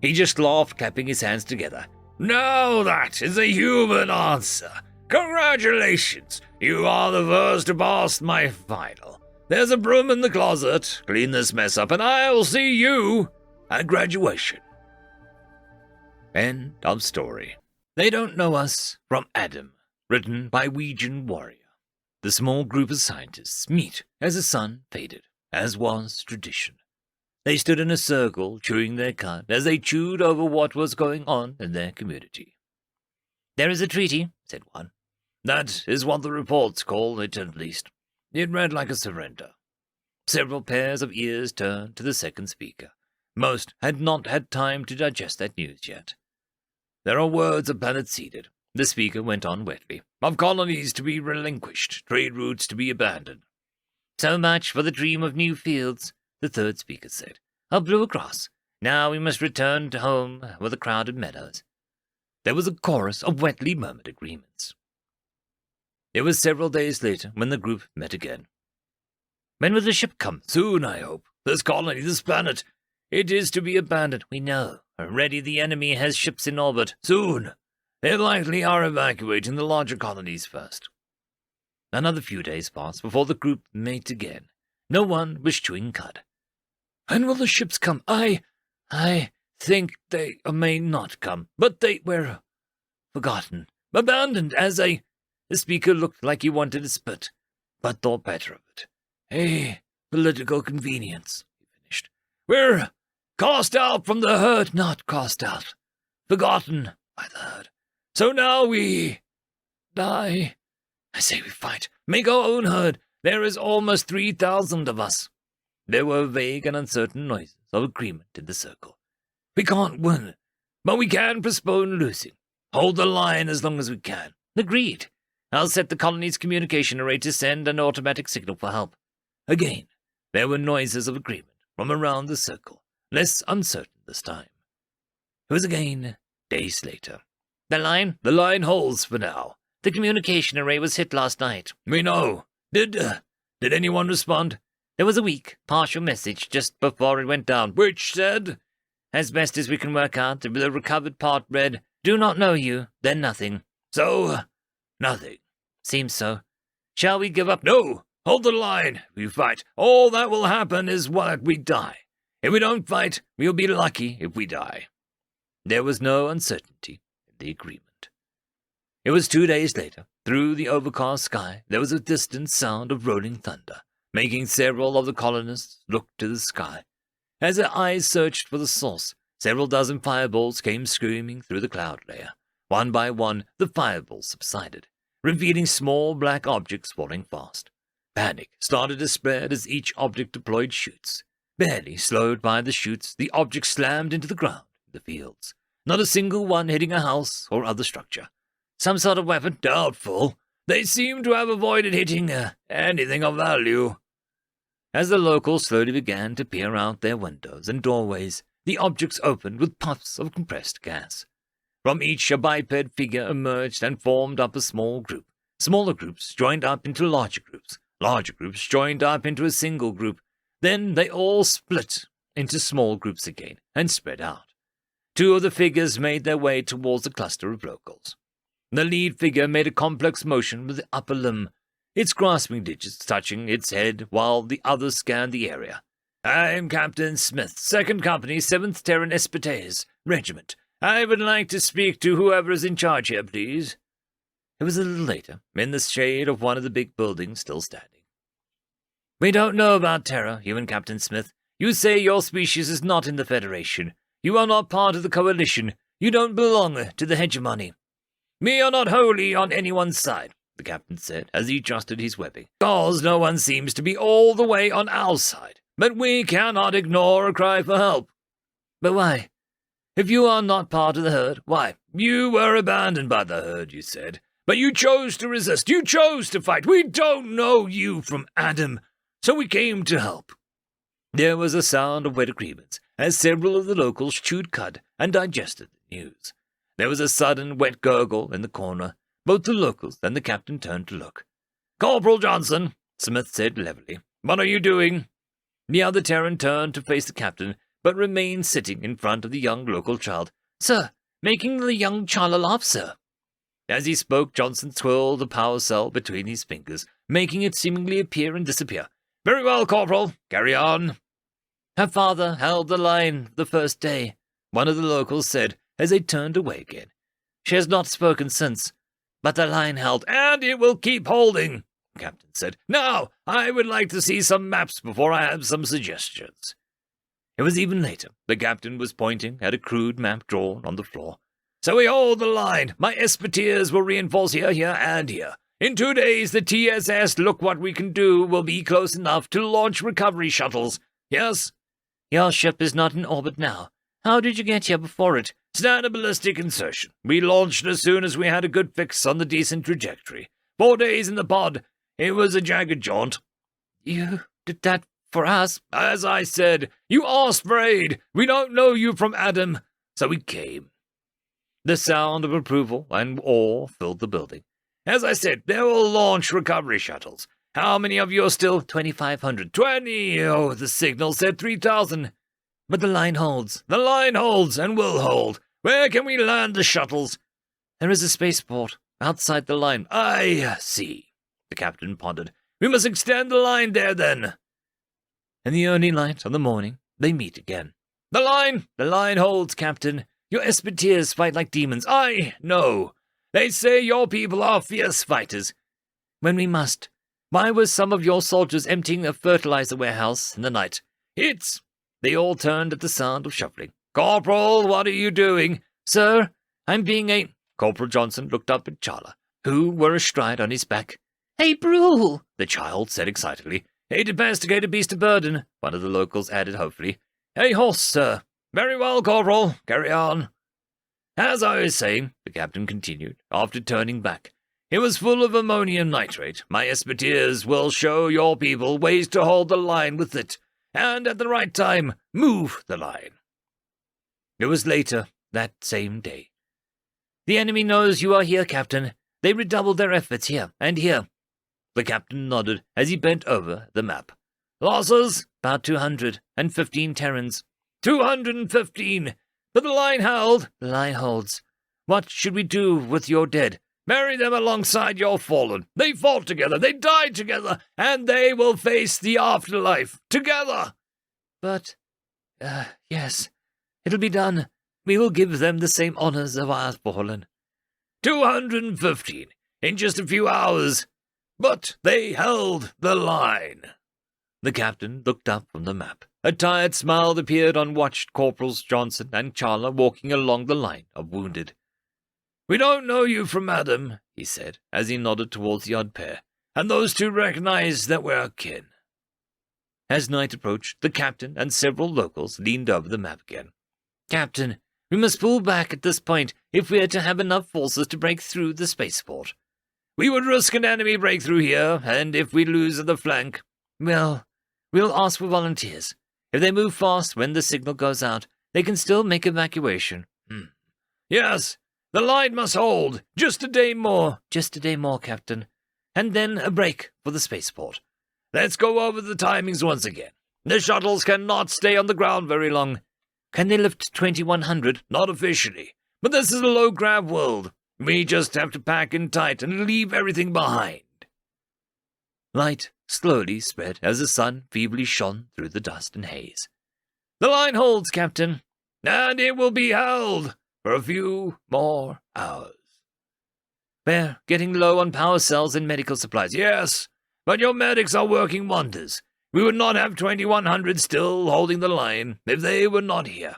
He just laughed, clapping his hands together. Now that is a human answer. Congratulations, you are the first to pass my final. There's a broom in the closet. Clean this mess up and I'll see you at graduation. End of story. They Don't Know Us from Adam, written by Ouijan Warrior. The small group of scientists meet as the sun faded, as was tradition. They stood in a circle, chewing their cud as they chewed over what was going on in their community. There is a treaty, said one. That is what the reports call it, at least. It read like a surrender. Several pairs of ears turned to the second speaker. Most had not had time to digest that news yet. There are words of planet ceded, the speaker went on wetly, of colonies to be relinquished, trade routes to be abandoned. So much for the dream of new fields, the third speaker said. Of blue across. Now we must return to home with the crowded meadows. There was a chorus of wetly murmured agreements. It was several days later when the group met again. When will the ship come? Soon, I hope. This colony, this planet, it is to be abandoned. We know. Already the enemy has ships in orbit. Soon. They likely are evacuating the larger colonies first. Another few days passed before the group met again. No one was chewing cud. When will the ships come? I think they may not come, but they were forgotten, abandoned as a... The speaker looked like he wanted to spit, but thought better of it. A political convenience, he finished. We're cast out from the herd, not cast out. Forgotten by the herd. So now we die. I say we fight, make our own herd. There is almost 3,000 of us. There were vague and uncertain noises of agreement in the circle. We can't win, but we can postpone losing. Hold the line as long as we can. Agreed. I'll set the colony's communication array to send an automatic signal for help. Again, there were noises of agreement from around the circle, less uncertain this time. It was again days later. The line? The line holds for now. The communication array was hit last night. We know. Did anyone respond? There was a weak, partial message just before it went down, which said, as best as we can work out, the recovered part read, do not know you, then nothing. So, nothing. Seems so. Shall we give up? No! Hold the line! We fight. All that will happen is what we die. If we don't fight, we'll be lucky if we die. There was no uncertainty in the agreement. It was 2 days later. Through the overcast sky, there was a distant sound of rolling thunder, making several of the colonists look to the sky. As their eyes searched for the source, several dozen fireballs came screaming through the cloud layer. One by one, the fireballs subsided, revealing small black objects falling fast. Panic started to spread as each object deployed chutes. Barely slowed by the chutes, the objects slammed into the ground in the fields. Not a single one hitting a house or other structure. Some sort of weapon? Doubtful. They seem to have avoided hitting anything of value. As the locals slowly began to peer out their windows and doorways, the objects opened with puffs of compressed gas. From each a biped figure emerged and formed up a small group. Smaller groups joined up into larger groups. Larger groups joined up into a single group. Then they all split into small groups again and spread out. 2 of the figures made their way towards the cluster of locals. The lead figure made a complex motion with the upper limb, its grasping digits touching its head while the others scanned the area. I'm Captain Smith, 2nd Company, 7th Terran Espetes Regiment. I would like to speak to whoever is in charge here, please. It was a little later, in the shade of one of the big buildings still standing. We don't know about Terra, you and Captain Smith. You say your species is not in the Federation. You are not part of the Coalition. You don't belong to the hegemony. We are not wholly on anyone's side, the captain said as he adjusted his webbing, because no one seems to be all the way on our side. But we cannot ignore a cry for help. But why? If you are not part of the herd, why? You were abandoned by the herd, you said. But you chose to resist. You chose to fight. We don't know you from Adam, so we came to help. There was a sound of wet agreements as several of the locals chewed cud and digested the news. There was a sudden wet gurgle in the corner. Both the locals and the captain turned to look. Corporal Johnson, Smith said levelly, what are you doing? The other Terran turned to face the captain, but remained sitting in front of the young local child. Sir, making the young child laugh, sir. As he spoke, Johnson twirled the power cell between his fingers, making it seemingly appear and disappear. Very well, Corporal. Carry on. Her father held the line the first day, one of the locals said, as they turned away again. She has not spoken since, but the line held, and it will keep holding, the captain said. Now, I would like to see some maps before I have some suggestions. It was even later. The captain was pointing at a crude map drawn on the floor. So we hold the line. My espeteers will reinforce here, and here. In 2 days, the TSS Look What We Can Do will be close enough to launch recovery shuttles. Yes? Your ship is not in orbit now. How did you get here before it? Standard ballistic insertion. We launched as soon as we had a good fix on the descent trajectory. 4 days in the pod. It was a jagged jaunt. You did that for us? As I said, you asked for aid. We don't know you from Adam, so we came. The sound of approval and awe filled the building. As I said, they will launch recovery shuttles. How many of you are still? 2,500. 20! Oh, the signal said 3,000. But the line holds. The line holds and will hold. Where can we land the shuttles? There is a spaceport outside the line. I see, the captain pondered. We must extend the line there, then. In the early light of the morning, they meet again. The line holds, Captain. Your espeteers fight like demons. I know. They say your people are fierce fighters. When we must. Why were some of your soldiers emptying a fertilizer warehouse in the night? It's... They all turned at the sound of shuffling. Corporal, what are you doing? Sir, I'm being a... Corporal Johnson looked up at Charla, who were astride on his back. Hey, Brule, the child said excitedly. Hey, domesticated beast of burden, one of the locals added hopefully. Hey, horse, sir. Very well, Corporal. Carry on. As I was saying, the captain continued, after turning back, it was full of ammonium nitrate. My espeteers will show your people ways to hold the line with it, and at the right time, move the line. It was later, that same day. The enemy knows you are here, Captain. They redoubled their efforts here and here. The captain nodded as he bent over the map. Losses? About 215 Terrans. 215! But the line held. The line holds. What should we do with your dead? Bury them alongside your fallen. They fought together, they died together, and they will face the afterlife together. But, yes, it'll be done. We will give them the same honors of our fallen. 215 in just a few hours. But they held the line. The captain looked up from the map. A tired smile appeared on watched Corporals Johnson and Charla walking along the line of wounded. We don't know you from Adam, he said, as he nodded towards the odd pair, and those two recognize that we're kin. As night approached, the captain and several locals leaned over the map again. Captain, we must pull back at this point if we are to have enough forces to break through the spaceport. We would risk an enemy breakthrough here, and if we lose at the flank... Well, we'll ask for volunteers. If they move fast when the signal goes out, they can still make evacuation. Yes, the line must hold. Just a day more. Just a day more, Captain. And then a break for the spaceport. Let's go over the timings once again. The shuttles cannot stay on the ground very long. Can they lift 2,100? Not officially. But this is a low-grav world. We just have to pack in tight and leave everything behind. Light slowly spread as the sun feebly shone through the dust and haze. The line holds, Captain, and it will be held for a few more hours. We're getting low on power cells and medical supplies. Yes, but your medics are working wonders. We would not have 2,100 still holding the line if they were not here.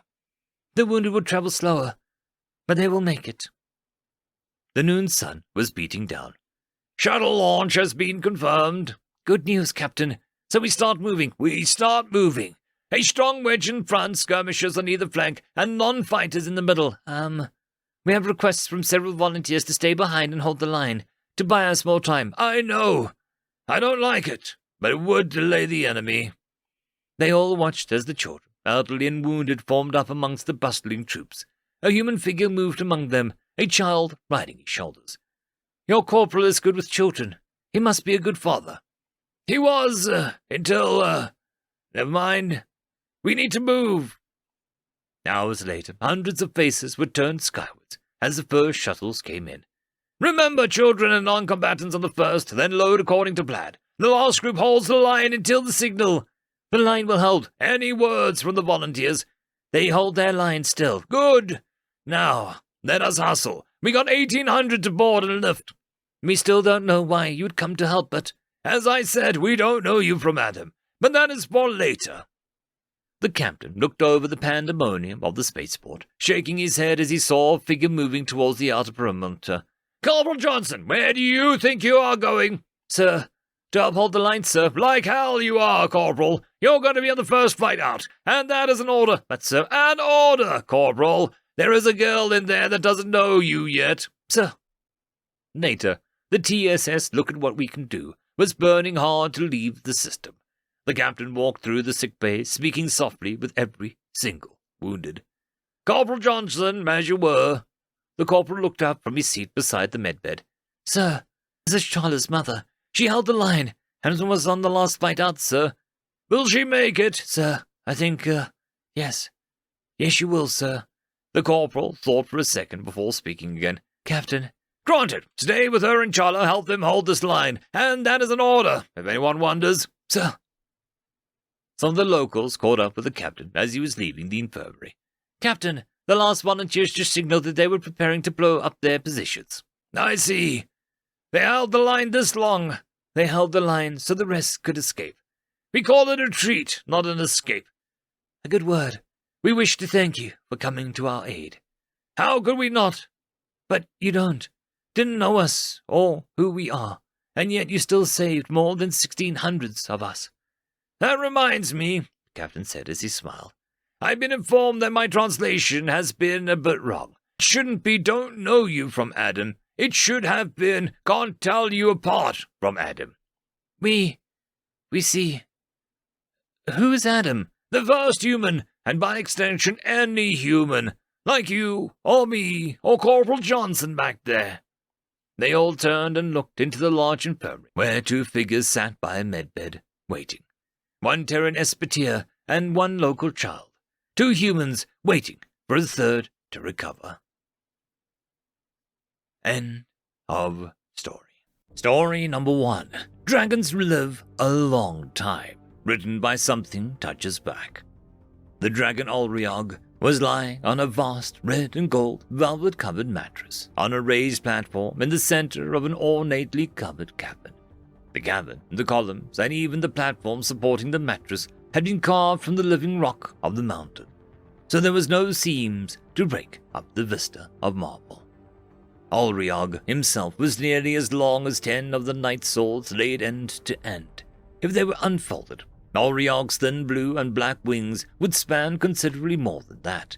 The wounded will travel slower, but they will make it. The noon sun was beating down. Shuttle launch has been confirmed. Good news, Captain. So we start moving. We start moving. A strong wedge in front, skirmishers on either flank, and non-fighters in the middle. We have requests from several volunteers to stay behind and hold the line, to buy us more time. I know. I don't like it, but it would delay the enemy. They all watched as the children, elderly and wounded, formed up amongst the bustling troops. A human figure moved among them, a child riding his shoulders. Your corporal is good with children. He must be a good father. He was, until, never mind. We need to move. Hours later, hundreds of faces were turned skywards as the first shuttles came in. Remember, children and non-combatants on the first, then load according to plan. The last group holds the line until the signal. The line will hold. Any words from the volunteers? They hold their line still. Good. Now, let us hustle. We got 1,800 to board and lift. We still don't know why you'd come to help, but... As I said, we don't know you from Adam. But that is for later. The captain looked over the pandemonium of the spaceport, shaking his head as he saw a figure moving towards the outer perimeter. "Corporal Johnson, where do you think you are going?" "Sir, to uphold the line, sir." "Like hell you are, Corporal. You're going to be on the first flight out, and that is an order." "But, sir—" "An order, Corporal. There is a girl in there that doesn't know you yet." "Sir." Later, the TSS Look at What We Can Do was burning hard to leave the system. The captain walked through the sick bay, speaking softly with every single wounded. "Corporal Johnson, as you were." The corporal looked up from his seat beside the medbed. "Sir, this is Charlotte's mother. She held the line, and was on the last flight out, sir." "Will she make it?" "Sir, I think, yes. Yes, you will, sir." The corporal thought for a second before speaking again. "Captain." "Granted. Stay with her and Charlotte, help them hold this line, and that is an order, if anyone wonders." "Sir." Some of the locals caught up with the captain as he was leaving the infirmary. "Captain, the last volunteers just signaled that they were preparing to blow up their positions." "I see. They held the line this long." "They held the line so the rest could escape." "We call it a retreat, not an escape." "A good word. We wish to thank you for coming to our aid." "How could we not?" "But you didn't know us or who we are, and yet you still saved more than 1,600 of us." "That reminds me," the captain said as he smiled. "I've been informed that my translation has been a bit wrong. It shouldn't be 'don't know you' from Adam. It should have been 'can't tell you apart' from Adam." We see. Who is Adam?" "The first human, and by extension any human, like you, or me, or Corporal Johnson back there." They all turned and looked into the large infirmary, where two figures sat by a medbed, waiting. One Terran Espeteer and one local child. Two humans waiting for a third to recover. End of story. Story number 1. Dragons Live a Long Time. Written by Something Touches Back. The dragon Ulriog was lying on a vast red and gold velvet-covered mattress on a raised platform in the center of an ornately covered cabin. The cabin, the columns, and even the platform supporting the mattress had been carved from the living rock of the mountain, so there was no seams to break up the vista of marble. Ulriog himself was nearly as long as 10 of the night swords laid end to end. If they were unfolded, Ulriog's thin blue and black wings would span considerably more than that.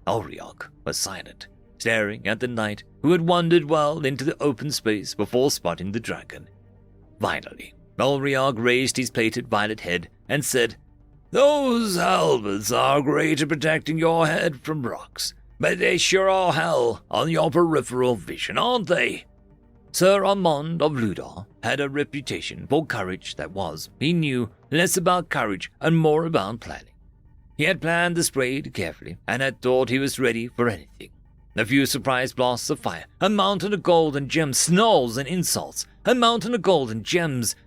Ulriog was silent, staring at the knight who had wandered well into the open space before spotting the dragon. Finally, Ulriog raised his plated violet head and said, "Those helmets are great at protecting your head from rocks, but they sure are hell on your peripheral vision, aren't they?" Sir Armand of Ludar had a reputation for courage that was, he knew, less about courage and more about planning. He had planned this raid carefully and had thought he was ready for anything. A few surprise blasts of fire, a mountain of gold and gems, snarls and insults, a mountain of gold and gems.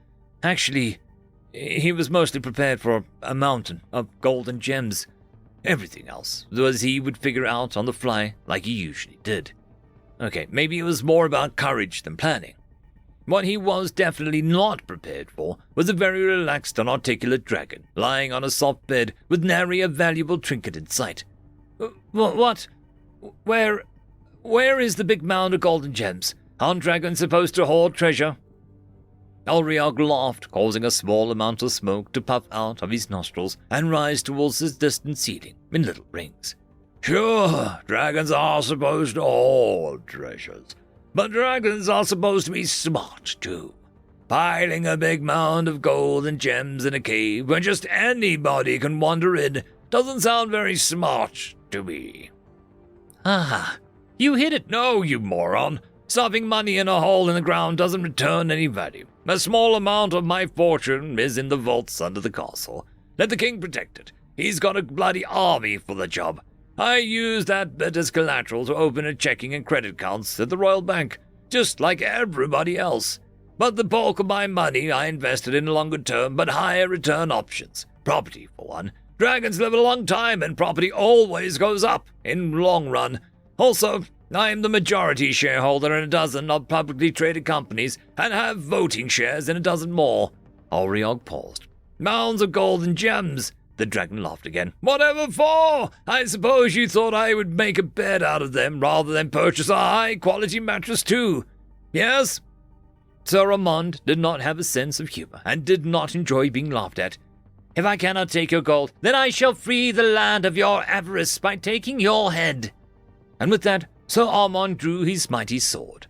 Actually, he was mostly prepared for a mountain of gold and gems. Everything else was he would figure out on the fly like he usually did. Okay, maybe it was more about courage than planning. What he was definitely not prepared for was a very relaxed and articulate dragon, lying on a soft bed with nary a valuable trinket in sight. What? Where is the big mound of golden gems? Aren't dragons supposed to hoard treasure?" Ulriog laughed, causing a small amount of smoke to puff out of his nostrils and rise towards the distant ceiling in little rings. "Sure, dragons are supposed to hoard treasures, but dragons are supposed to be smart, too. Piling a big mound of gold and gems in a cave where just anybody can wander in doesn't sound very smart to me." "Ah, you hit it." "No, you moron. Stuffing money in a hole in the ground doesn't return any value. A small amount of my fortune is in the vaults under the castle. Let the king protect it. He's got a bloody army for the job. I use that bit as collateral to open a checking and credit accounts at the Royal Bank, just like everybody else. But the bulk of my money I invested in longer-term but higher return options. Property, for one. Dragons live a long time, and property always goes up in long run. Also, I am the majority shareholder in a dozen of publicly traded companies and have voting shares in a dozen more." Ulriog paused. "Mounds of gold and gems. The dragon laughed again. Whatever for? I suppose you thought I would make a bed out of them rather than purchase a high-quality mattress too. Yes? Sir Armand did not have a sense of humor and did not enjoy being laughed at. If I cannot take your gold, then I shall free the land of your avarice by taking your head. And with that, Sir Armand drew his mighty sword.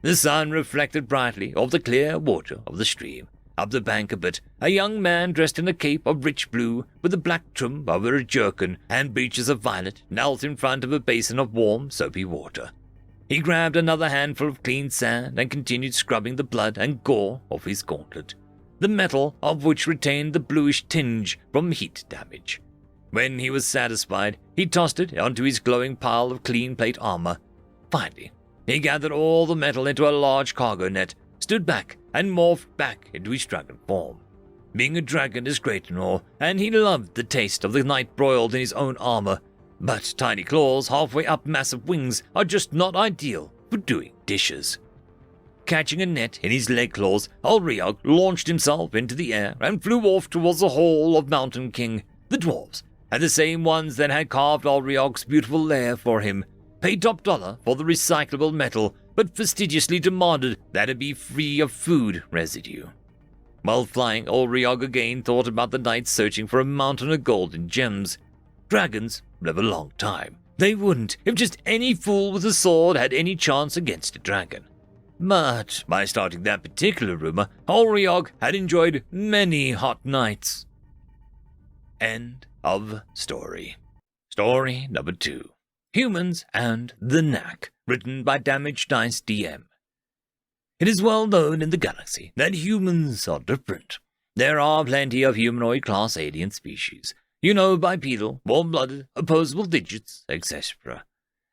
The sun reflected brightly off the clear water of the stream. Up the bank a bit, a young man dressed in a cape of rich blue with a black trim over a jerkin and breeches of violet knelt in front of a basin of warm, soapy water. He grabbed another handful of clean sand and continued scrubbing the blood and gore off his gauntlet, the metal of which retained the bluish tinge from heat damage. When he was satisfied, he tossed it onto his glowing pile of clean plate armor. Finally, he gathered all the metal into a large cargo net, stood back, and morphed back into his dragon form. Being a dragon is great and all, and he loved the taste of the night broiled in his own armor, but tiny claws halfway up massive wings are just not ideal for doing dishes. Catching a net in his leg claws, Ulriog launched himself into the air and flew off towards the hall of Mountain King. The dwarves, and the same ones that had carved Ulriog's beautiful lair for him, paid top dollar for the recyclable metal, but fastidiously demanded that it be free of food residue. While flying, Ulriog again thought about the night searching for a mountain of gold and gems. Dragons live a long time. They wouldn't if just any fool with a sword had any chance against a dragon. But by starting that particular rumor, Ulriog had enjoyed many hot nights. End of story. Story number 2. Humans and the Knack, written by Damaged Dice DM. It is well known in the galaxy that humans are different. There are plenty of humanoid-class alien species, bipedal, warm-blooded, opposable digits, etc.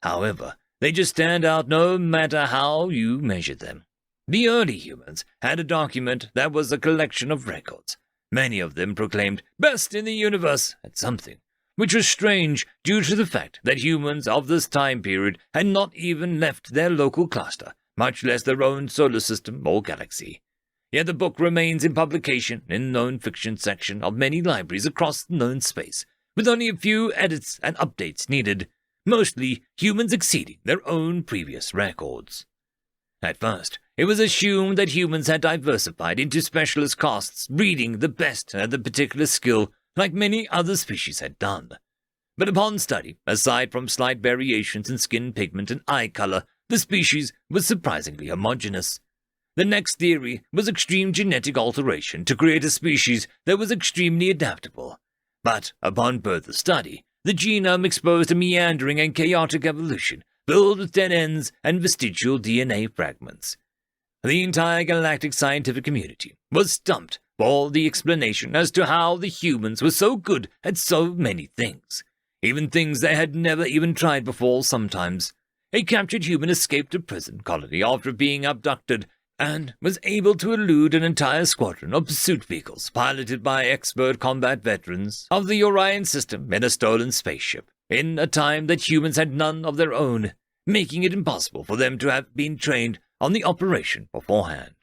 However, they just stand out no matter how you measure them. The early humans had a document that was a collection of records. Many of them proclaimed best in the universe at something, which was strange due to the fact that humans of this time period had not even left their local cluster, much less their own solar system or galaxy. Yet the book remains in publication in the known fiction section of many libraries across the known space, with only a few edits and updates needed, mostly humans exceeding their own previous records. At first, it was assumed that humans had diversified into specialist castes, breeding the best at the particular skill, like many other species had done. But upon study, aside from slight variations in skin pigment and eye color, the species was surprisingly homogeneous. The next theory was extreme genetic alteration to create a species that was extremely adaptable. But upon further study, the genome exposed a meandering and chaotic evolution, filled with dead ends and vestigial DNA fragments. The entire galactic scientific community was stumped for the explanation as to how the humans were so good at so many things, even things they had never even tried before sometimes. A captured human escaped a prison colony after being abducted and was able to elude an entire squadron of pursuit vehicles piloted by expert combat veterans of the Orion system in a stolen spaceship, in a time that humans had none of their own, making it impossible for them to have been trained on the operation beforehand.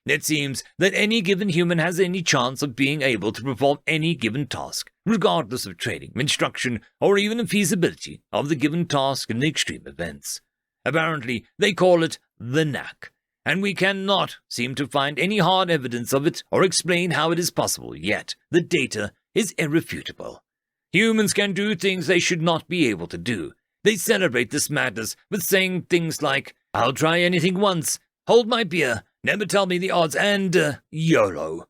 It seems that any given human has any chance of being able to perform any given task, regardless of training, instruction, or even the feasibility of the given task in the extreme events. Apparently, they call it the Knack, and we cannot seem to find any hard evidence of it or explain how it is possible, yet the data is irrefutable. Humans can do things they should not be able to do. They celebrate this madness with saying things like, "I'll try anything once," "Hold my beer," "Never tell me the odds," and YOLO.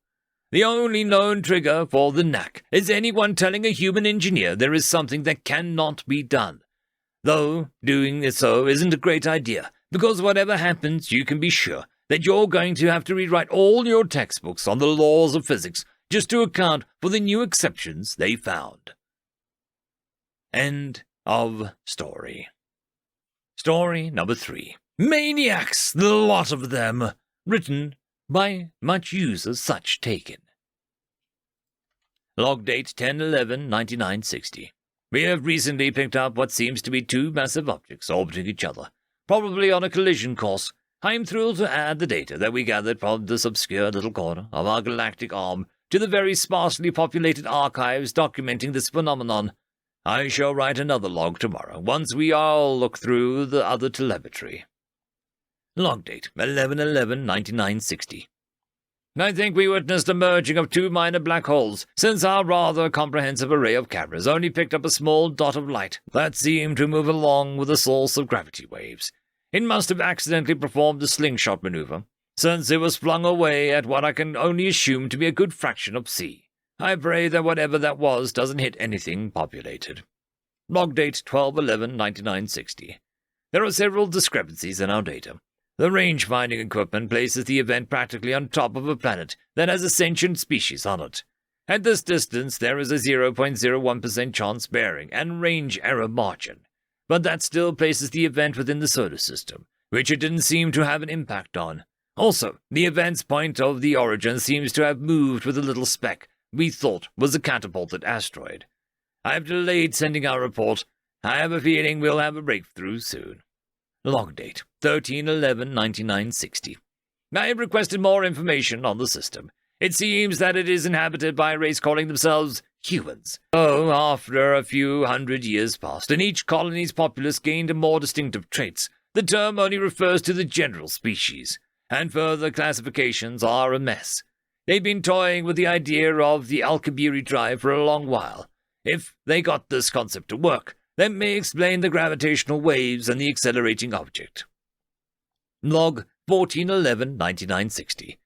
The only known trigger for the Knack is anyone telling a human engineer there is something that cannot be done. Though doing so isn't a great idea, because whatever happens, you can be sure that you're going to have to rewrite all your textbooks on the laws of physics just to account for the new exceptions they found. End of story. Story number 3. Maniacs, the lot of them. Written by much user such taken. Log date 10/11/9960. We have recently picked up what seems to be 2 massive objects orbiting each other, probably on a collision course. I am thrilled to add the data that we gathered from this obscure little corner of our galactic arm to the very sparsely populated archives documenting this phenomenon. I shall write another log tomorrow, once we all look through the other telemetry. Log date 11/11/9960. I think we witnessed a merging of two minor black holes, since our rather comprehensive array of cameras only picked up a small dot of light that seemed to move along with the source of gravity waves. It must have accidentally performed a slingshot maneuver, since it was flung away at what I can only assume to be a good fraction of c. I pray that whatever that was doesn't hit anything populated. Log date 12/11/9960. There are several discrepancies in our data. The range-finding equipment places the event practically on top of a planet that has a sentient species on it. At this distance, there is a 0.01% chance bearing and range error margin, but that still places the event within the solar system, which it didn't seem to have an impact on. Also, the event's point of the origin seems to have moved with a little speck we thought was a catapulted asteroid. I've delayed sending our report. I have a feeling we'll have a breakthrough soon. Log date 13/11/9960. I have requested more information on the system. It seems that it is inhabited by a race calling themselves humans. After a few hundred years passed, and each colony's populace gained more distinctive traits, the term only refers to the general species, and further classifications are a mess. They've been toying with the idea of the Alkabiri drive for a long while. If they got this concept to work, that may explain the gravitational waves and the accelerating object. Log 14/11/9960.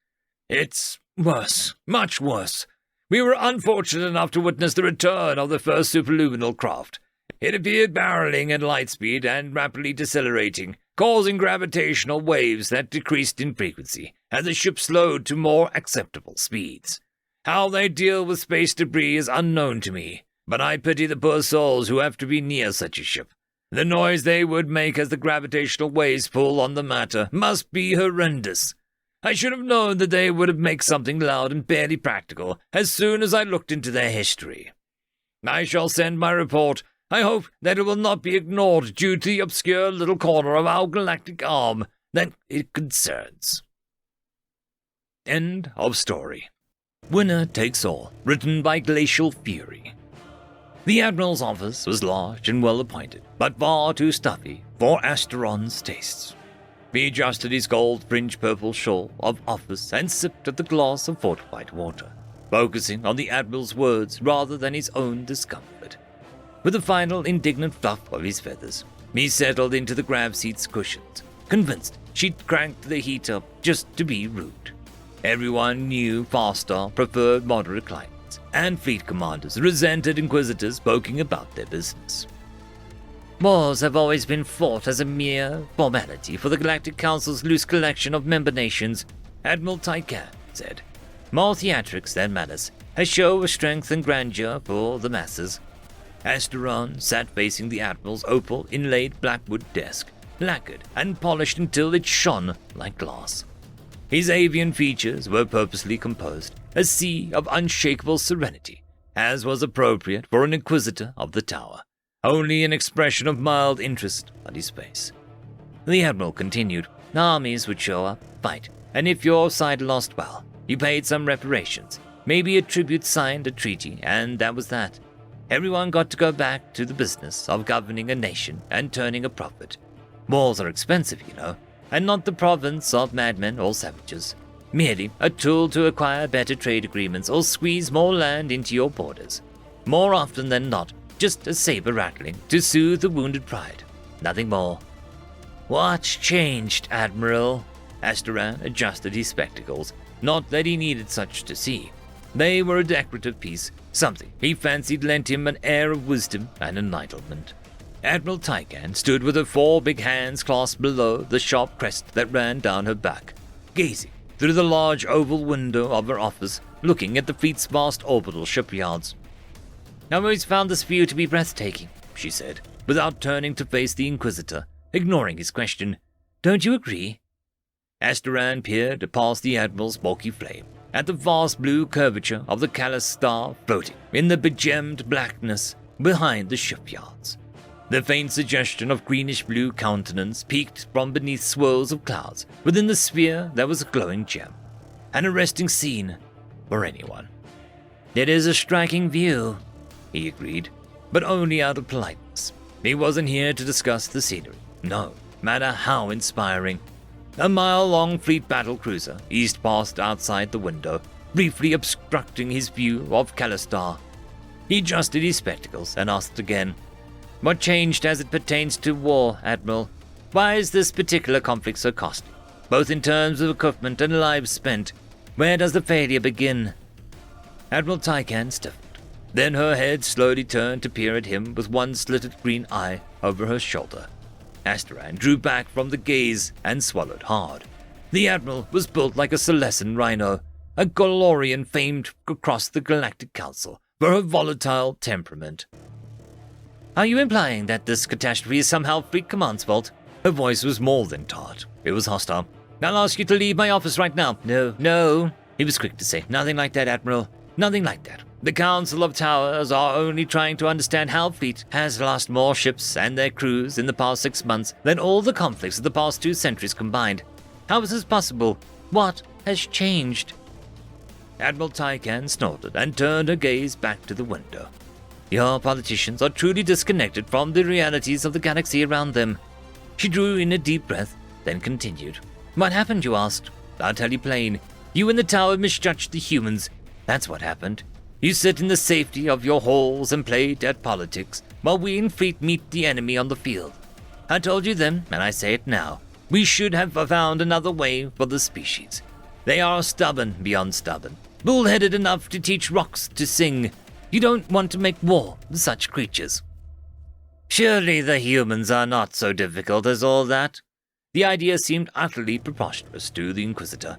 It's worse, much worse. We were unfortunate enough to witness the return of the first superluminal craft. It appeared barreling at light speed and rapidly decelerating, causing gravitational waves that decreased in frequency as the ship slowed to more acceptable speeds. How they deal with space debris is unknown to me, but I pity the poor souls who have to be near such a ship. The noise they would make as the gravitational waves pull on the matter must be horrendous. I should have known that they would have made something loud and barely practical as soon as I looked into their history. I shall send my report. I hope that it will not be ignored due to the obscure little corner of our galactic arm that it concerns. End of story. Winner Takes All, written by Glacial Fury. The Admiral's office was large and well-appointed, but far too stuffy for Asteron's tastes. He adjusted his gold-fringed purple shawl of office and sipped at the glass of fortified water, focusing on the Admiral's words rather than his own discomfort. With a final indignant fluff of his feathers, he settled into the grav seat's cushions, convinced she'd cranked the heat up just to be rude. Everyone knew Farstar preferred moderate climates, and fleet commanders resented inquisitors poking about their business. Wars have always been fought as a mere formality for the Galactic Council's loose collection of member nations, Admiral Tycan said. More theatrics than manners, a show of strength and grandeur for the masses. Asteron sat facing the Admiral's opal inlaid blackwood desk, lacquered and polished until it shone like glass. His avian features were purposely composed, a sea of unshakable serenity, as was appropriate for an inquisitor of the tower, only an expression of mild interest on his face. The Admiral continued, armies would show up, fight, and if your side lost, well, you paid some reparations, maybe a tribute signed a treaty, and that was that. Everyone got to go back to the business of governing a nation and turning a profit. Wars are expensive, you know, and not the province of madmen or savages. Merely a tool to acquire better trade agreements or squeeze more land into your borders. More often than not, just a saber rattling to soothe the wounded pride. Nothing more. What's changed, Admiral? Asteran adjusted his spectacles, not that he needed such to see. They were a decorative piece, something he fancied lent him an air of wisdom and enlightenment. Admiral Tycan stood with her four big hands clasped below the sharp crest that ran down her back, gazing through the large oval window of her office, looking at the fleet's vast orbital shipyards. I've always found this view to be breathtaking, she said, without turning to face the Inquisitor, ignoring his question. Don't you agree? Asteran peered past the Admiral's bulky flame, at the vast blue curvature of the Callus star floating in the begemmed blackness behind the shipyards. The faint suggestion of greenish-blue countenance peeked from beneath swirls of clouds within the sphere that was a glowing gem. An arresting scene for anyone. "It is a striking view," he agreed, but only out of politeness. He wasn't here to discuss the scenery, no matter how inspiring. A mile-long fleet battle cruiser eased past outside the window, briefly obstructing his view of Calistar. He adjusted his spectacles and asked again, "What changed as it pertains to war, Admiral? Why is this particular conflict so costly, both in terms of equipment and lives spent? Where does the failure begin?" Admiral Tycan stiffened. Then her head slowly turned to peer at him with one slitted green eye over her shoulder. Asteran drew back from the gaze and swallowed hard. The Admiral was built like a Celestin rhino, a Golorian famed across the Galactic Council for her volatile temperament. "Are you implying that this catastrophe is somehow Fleet Command's fault?" Her voice was more than tart. It was hostile. "I'll ask you to leave my office right now." No, he was quick to say. "Nothing like that, Admiral. Nothing like that. The Council of Towers are only trying to understand how Fleet has lost more ships and their crews in the past 6 months than all the conflicts of the past 2 centuries combined. How is this possible? What has changed?" Admiral Tycan snorted and turned her gaze back to the window. "Your politicians are truly disconnected from the realities of the galaxy around them." She drew in a deep breath, then continued. "What happened, you asked? I'll tell you plain. You in the tower misjudged the humans. That's what happened. You sit in the safety of your halls and play dead politics, while we in Fleet meet the enemy on the field. I told you then, and I say it now, we should have found another way for the species. They are stubborn beyond stubborn, bull-headed enough to teach rocks to sing. You don't want to make war with such creatures." "Surely the humans are not so difficult as all that." The idea seemed utterly preposterous to the Inquisitor.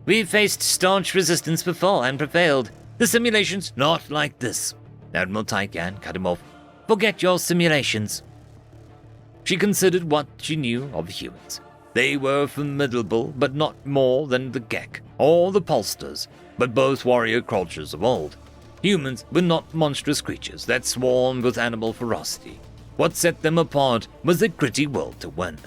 "We've faced staunch resistance before and prevailed. The simulations, not like this." Admiral Tycan cut him off. "Forget your simulations." She considered what she knew of humans. They were formidable, but not more than the Gek or the Polsters, but both warrior cultures of old. Humans were not monstrous creatures that swarmed with animal ferocity. What set them apart was their gritty will to win.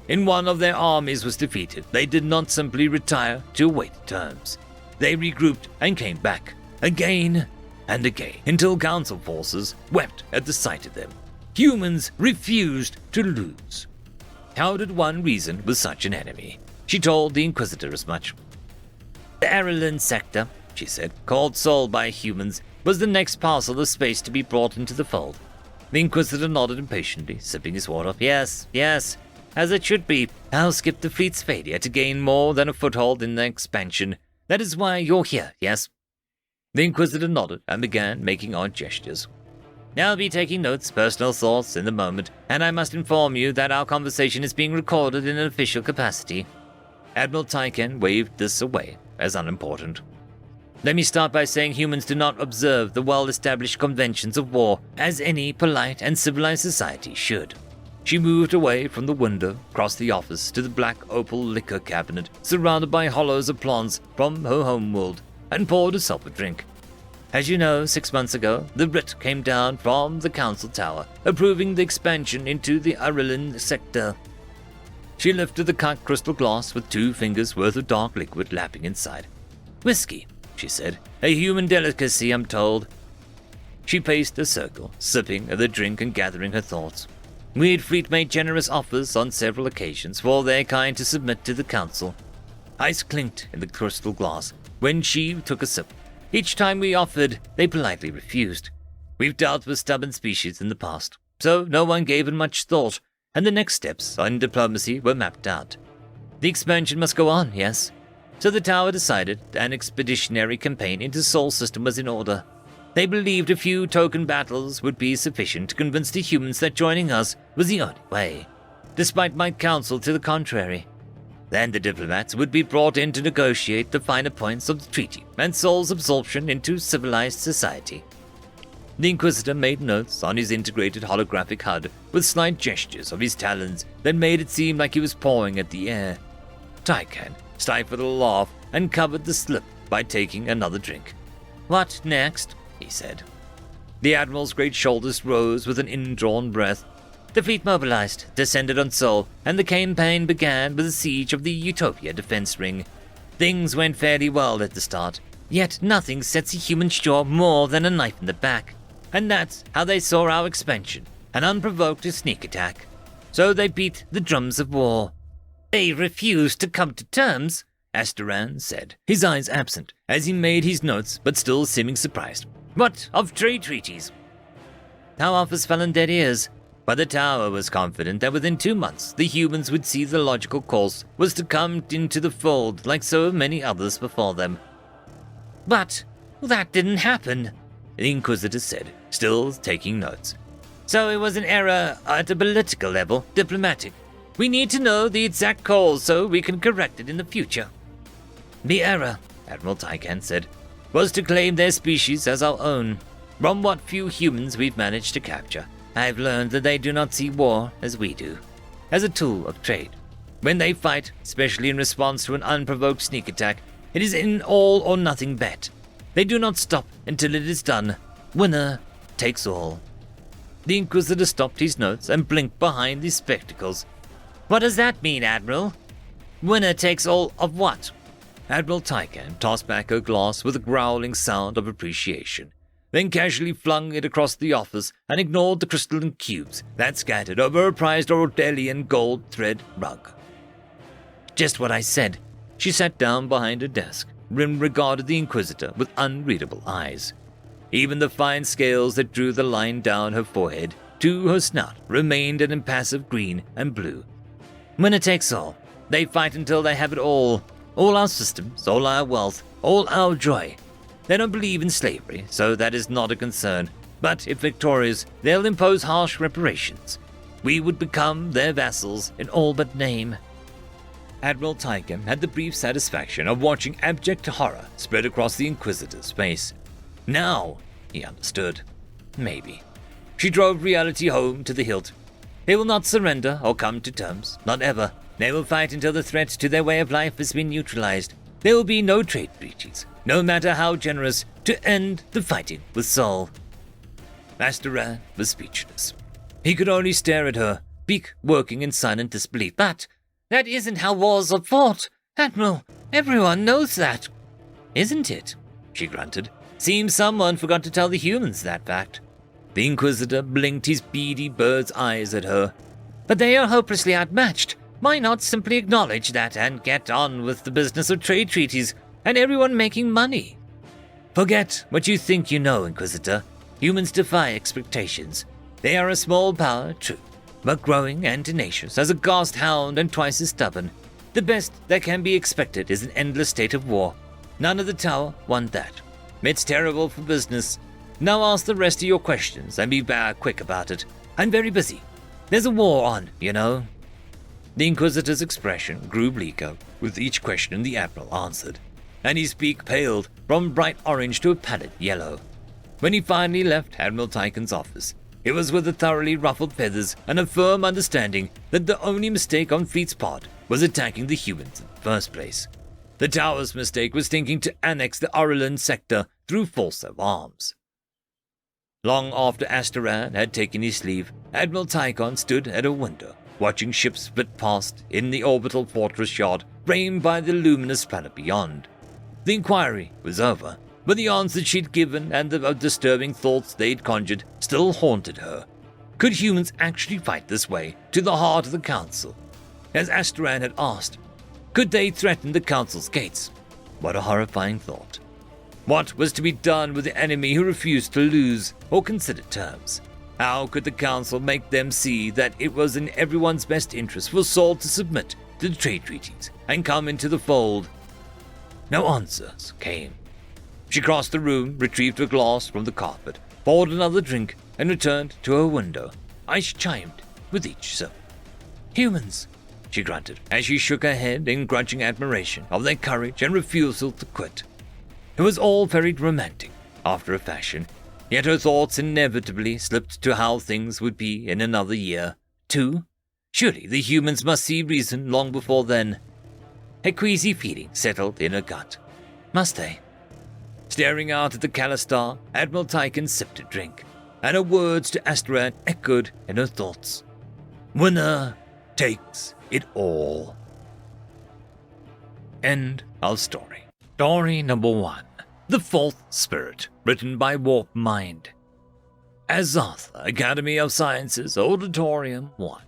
In one of their armies was defeated, they did not simply retire to await terms. They regrouped and came back, again and again, until Council forces wept at the sight of them. Humans refused to lose. How did one reason with such an enemy? She told the Inquisitor as much. "The Arelin sector," she said, "called Sol by humans, was the next parcel of space to be brought into the fold." The Inquisitor nodded impatiently, sipping his water. Yes, as it should be. I'll skip the fleet's failure to gain more than a foothold in the expansion. That is why you're here, yes?" The Inquisitor nodded and began making odd gestures. "I'll be taking notes, personal thoughts in the moment, and I must inform you that our conversation is being recorded in an official capacity." Admiral Tycan waved this away as unimportant. "Let me start by saying humans do not observe the well-established conventions of war as any polite and civilized society should." She moved away from the window, across the office to the black opal liquor cabinet, surrounded by hollows of plants from her homeworld, and poured herself a drink. "As you know, 6 months ago, the writ came down from the Council Tower, approving the expansion into the Arelin sector." She lifted the cut crystal glass with 2 fingers worth of dark liquid lapping inside. "Whiskey," she said. "A human delicacy, I'm told." She paced a circle, sipping at the drink and gathering her thoughts. We'd Fleet made generous offers on several occasions for their kind to submit to the Council. Ice clinked in the crystal glass when she took a sip. Each time we offered, they politely refused. We've dealt with stubborn species in the past, so no one gave it much thought, and the next steps in diplomacy were mapped out. The expansion must go on, yes? So the Tower decided an expeditionary campaign into Sol System was in order. They believed a few token battles would be sufficient to convince the humans that joining us was the only way, despite my counsel to the contrary. Then the diplomats would be brought in to negotiate the finer points of the treaty and Sol's absorption into civilized society. The Inquisitor made notes on his integrated holographic HUD with slight gestures of his talons that made it seem like he was pawing at the air. Tycan stifled a laugh and covered the slip by taking another drink. "What next?" he said. The Admiral's great shoulders rose with an indrawn breath. The fleet mobilized, descended on Sol, and the campaign began with the siege of the Utopia defense ring. Things went fairly well at the start. Yet nothing sets a human sure more than a knife in the back, and that's how they saw our expansion, an unprovoked sneak attack. So they beat the drums of war. They refused to come to terms, Asteran said, his eyes absent, as he made his notes but still seeming surprised. What of trade treaties? Our offers fell on dead ears, but the tower was confident that within 2 months the humans would see the logical course was to come into the fold like so many others before them. But that didn't happen, the Inquisitor said, still taking notes. So it was an error at a political level, diplomatic. We need to know the exact cause so we can correct it in the future. The error, Admiral Tykan said, was to claim their species as our own. From what few humans we've managed to capture, I've learned that they do not see war as we do, as a tool of trade. When they fight, especially in response to an unprovoked sneak attack, it is an all-or-nothing bet. They do not stop until it is done. Winner takes all. The Inquisitor stopped his notes and blinked behind his spectacles. What does that mean, Admiral? Winner takes all of what? Admiral Tykan tossed back her glass with a growling sound of appreciation, then casually flung it across the office and ignored the crystalline cubes that scattered over a prized Ordelian gold thread rug. Just what I said. She sat down behind her desk and regarded the Inquisitor with unreadable eyes. Even the fine scales that drew the line down her forehead to her snout remained an impassive green and blue. Winner takes all. They fight until they have it all. All our systems, all our wealth, all our joy. They don't believe in slavery, so that is not a concern. But if victorious, they'll impose harsh reparations. We would become their vassals in all but name. Admiral Tykan had the brief satisfaction of watching abject horror spread across the Inquisitor's face. Now, he understood. Maybe. She drove reality home to the hilt. They will not surrender or come to terms, not ever. They will fight until the threat to their way of life has been neutralized. There will be no trade treaties, no matter how generous, to end the fighting with Sol. Asteran was speechless. He could only stare at her, beak working in silent disbelief. But that isn't how wars are fought, Admiral. Everyone knows that. Isn't it? She grunted. Seems someone forgot to tell the humans that fact. The Inquisitor blinked his beady bird's eyes at her. But they are hopelessly outmatched. Why not simply acknowledge that and get on with the business of trade treaties and everyone making money? Forget what you think you know, Inquisitor. Humans defy expectations. They are a small power, true, but growing and tenacious as a ghost hound and twice as stubborn. The best that can be expected is an endless state of war. None of the tower want that. It's terrible for business. Now ask the rest of your questions and be back quick about it. I'm very busy. There's a war on, you know. The Inquisitor's expression grew bleaker with each question the Admiral answered, and his beak paled from bright orange to a pallid yellow. When he finally left Admiral Tykan's office, it was with a thoroughly ruffled feathers and a firm understanding that the only mistake on Fleet's part was attacking the humans in the first place. The tower's mistake was thinking to annex the Aurilan sector through force of arms. Long after Asteran had taken his leave, Admiral Tykan stood at a window, watching ships split past in the orbital fortress yard framed by the luminous planet beyond. The inquiry was over, but the answers she'd given and the disturbing thoughts they'd conjured still haunted her. Could humans actually fight this way to the heart of the Council? As Asteran had asked, could they threaten the Council's gates? What a horrifying thought. What was to be done with the enemy who refused to lose or consider terms? How could the Council make them see that it was in everyone's best interest for Sol to submit to the trade treaties and come into the fold? No answers came. She crossed the room, retrieved a glass from the carpet, poured another drink, and returned to her window. Ice chimed with each sip. Humans, she grunted, as she shook her head in grudging admiration of their courage and refusal to quit. It was all very romantic, after a fashion, yet her thoughts inevitably slipped to how things would be in another year, 2. Surely the humans must see reason long before then. A queasy feeling settled in her gut. Must they? Staring out at the Calistar, Admiral Tykan sipped a drink, and her words to Asteran echoed in her thoughts. Winner takes it all. End of story. Story number 1. The Fourth Spirit, written by Warp Mind. Azoth, Academy of Sciences, Auditorium 1.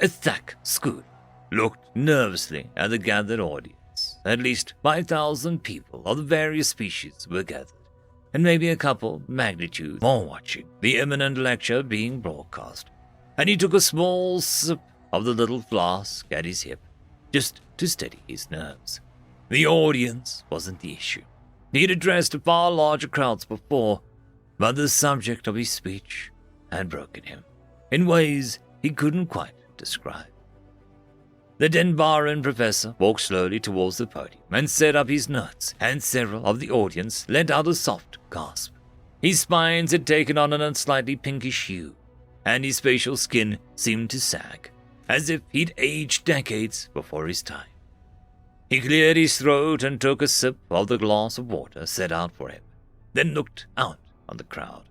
Ithak Scoot looked nervously at the gathered audience. At least 5,000 people of the various species were gathered, and maybe a couple magnitudes more watching the imminent lecture being broadcast. And he took a small sip of the little flask at his hip, just to steady his nerves. The audience wasn't the issue. He had addressed far larger crowds before, but the subject of his speech had broken him in ways he couldn't quite describe. The Denbaran professor walked slowly towards the podium and set up his notes, and several of the audience let out a soft gasp. His spines had taken on a slightly pinkish hue, and his facial skin seemed to sag, as if he'd aged decades before his time. He cleared his throat and took a sip of the glass of water set out for him, then looked out on the crowd.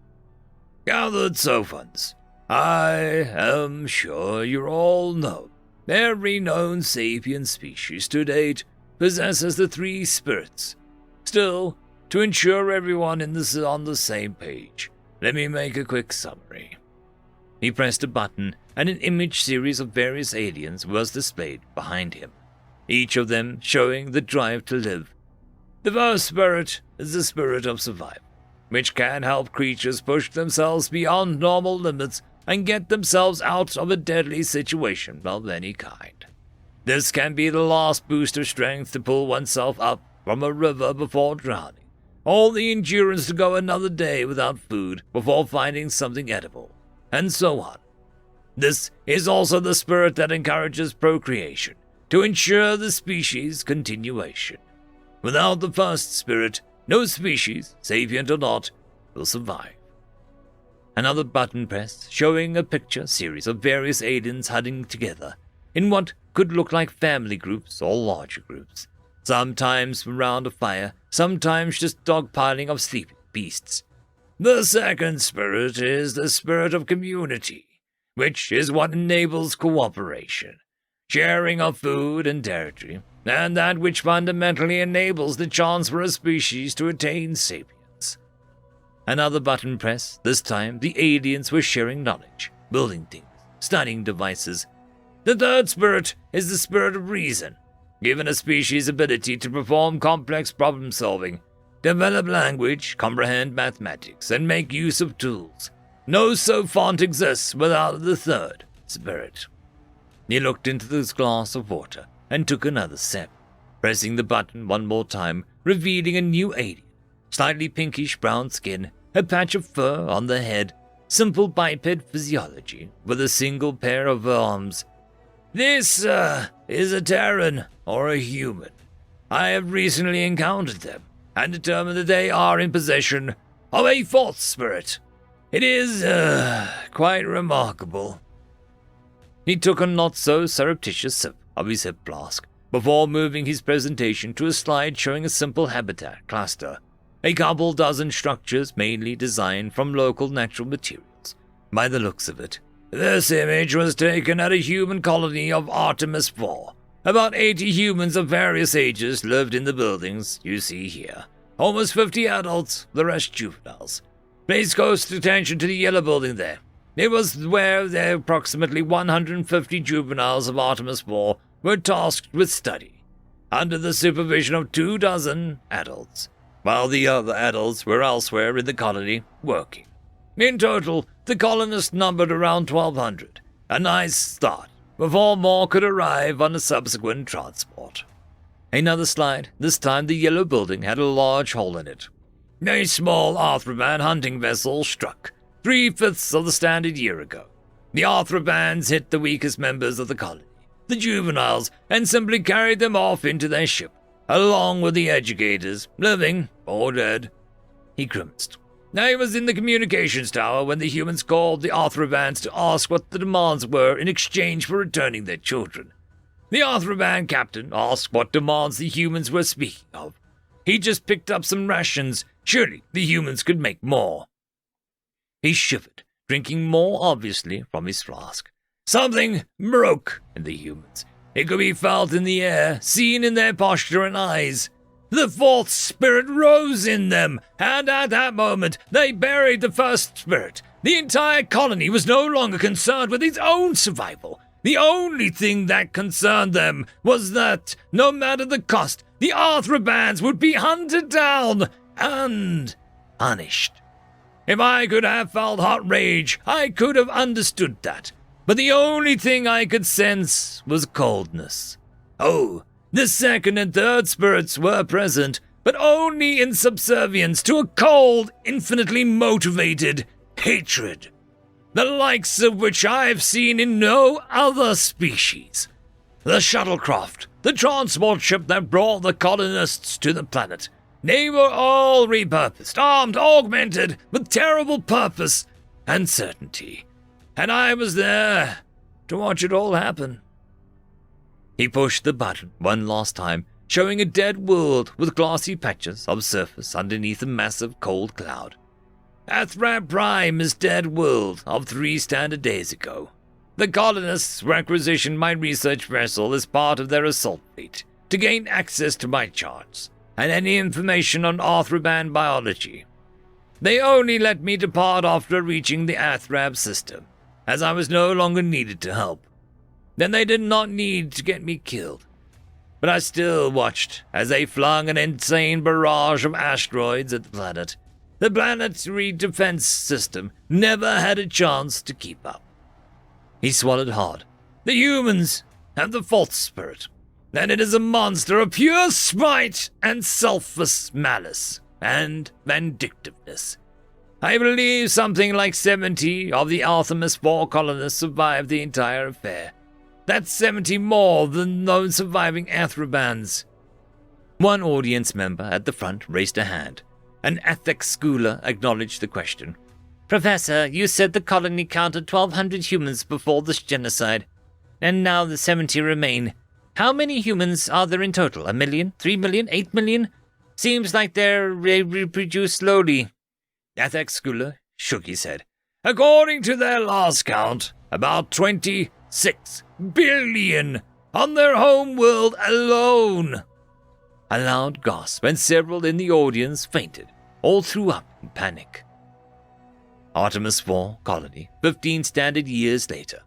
Gathered Sophans, I am sure you all know every known sapient species to date possesses the three spirits. Still, to ensure everyone is on the same page, let me make a quick summary. He pressed a button, and an image series of various aliens was displayed behind him, each of them showing the drive to live. The first spirit is the spirit of survival, which can help creatures push themselves beyond normal limits and get themselves out of a deadly situation of any kind. This can be the last boost of strength to pull oneself up from a river before drowning, or the endurance to go another day without food before finding something edible, and so on. This is also the spirit that encourages procreation, to ensure the species' continuation. Without the first spirit, no species, sapient or not, will survive. Another button pressed, showing a picture series of various aliens huddling together in what could look like family groups or larger groups, sometimes around a fire, sometimes just dogpiling of sleeping beasts. The second spirit is the spirit of community, which is what enables cooperation, sharing of food and territory, and that which fundamentally enables the chance for a species to attain sapience. Another button press. This time the aliens were sharing knowledge, building things, studying devices. The third spirit is the spirit of reason, given a species' ability to perform complex problem solving, develop language, comprehend mathematics, and make use of tools. No Sophont exists without the third spirit. He looked into this glass of water and took another sip, pressing the button one more time, revealing a new alien. Slightly pinkish brown skin, a patch of fur on the head, simple biped physiology with a single pair of arms. This, is a Terran or a human. I have recently encountered them and determined that they are in possession of a fourth spirit. It is, quite remarkable. He took a not-so-surreptitious sip of his hip flask before moving his presentation to a slide showing a simple habitat cluster, a couple dozen structures mainly designed from local natural materials, by the looks of it. This image was taken at a human colony of Artemis IV. About 80 humans of various ages lived in the buildings you see here. Almost 50 adults, the rest juveniles. Please close attention to the yellow building there. It was where the approximately 150 juveniles of Artemis IV were tasked with study, under the supervision of 24 adults, while the other adults were elsewhere in the colony working. In total, the colonists numbered around 1,200, a nice start, before more could arrive on a subsequent transport. Another slide. This time the yellow building had a large hole in it. A small Arthroban hunting vessel struck, 3/5 of the standard year ago. The Arthrobans hit the weakest members of the colony, the juveniles, and simply carried them off into their ship, along with the educators, living or dead. He grimaced. I was in the communications tower when the humans called the Arthrobans to ask what the demands were in exchange for returning their children. The Arthroban captain asked what demands the humans were speaking of. He just picked up some rations. Surely the humans could make more. He shivered, drinking more obviously from his flask. Something broke in the humans. It could be felt in the air, seen in their posture and eyes. the fourth spirit rose in them, and at that moment they buried the first spirit. The entire colony was no longer concerned with its own survival. The only thing that concerned them was that, no matter the cost, the Arthrobans would be hunted down and punished. If I could have felt hot rage, I could have understood that. But the only thing I could sense was coldness. Oh, the second and third spirits were present, but only in subservience to a cold, infinitely motivated hatred, the likes of which I've seen in no other species. The shuttlecraft, the transport ship that brought the colonists to the planet, they were all repurposed, armed, augmented, with terrible purpose and certainty. And I was there to watch it all happen. He pushed the button one last time, showing a dead world with glassy patches of surface underneath a massive cold cloud. Athrab Prime is dead world of 3 standard days ago. The colonists requisitioned my research vessel as part of their assault fleet to gain access to my charts and any information on Arthroban biology. They only let me depart after reaching the Athrab system, as I was no longer needed to help. Then they did not need to get me killed. But I still watched as they flung an insane barrage of asteroids at the planet. The planetary defense system never had a chance to keep up. He swallowed hard. The humans have the fourth spirit, and it is a monster of pure spite and selfless malice and vindictiveness. I believe something like 70 of the Artemis IV colonists survived the entire affair. That's 70 more than those surviving Athrobans. One audience member at the front raised a hand. An ethics schooler acknowledged the question. Professor, you said the colony counted 1,200 humans before this genocide, and now the 70 remain. How many humans are there in total? 1 million? 3 million? 8 million? Seems like they reproduce slowly. Ethics schooler shook his head. According to their last count, about 26 billion on their home world alone. A loud gasp, and several in the audience fainted, all threw up in panic. Artemis IV colony, 15 standard years later.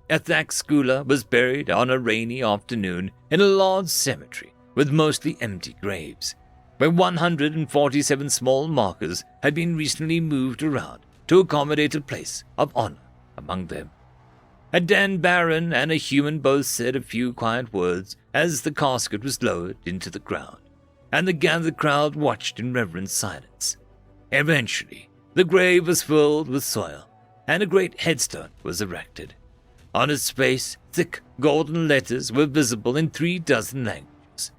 Ethak Skula was buried on a rainy afternoon in a large cemetery with mostly empty graves, where 147 small markers had been recently moved around to accommodate a place of honor among them. A Den Baron and a human both said a few quiet words as the casket was lowered into the ground, and the gathered crowd watched in reverent silence. Eventually, the grave was filled with soil, and a great headstone was erected. On its base, thick golden letters were visible in 36 languages.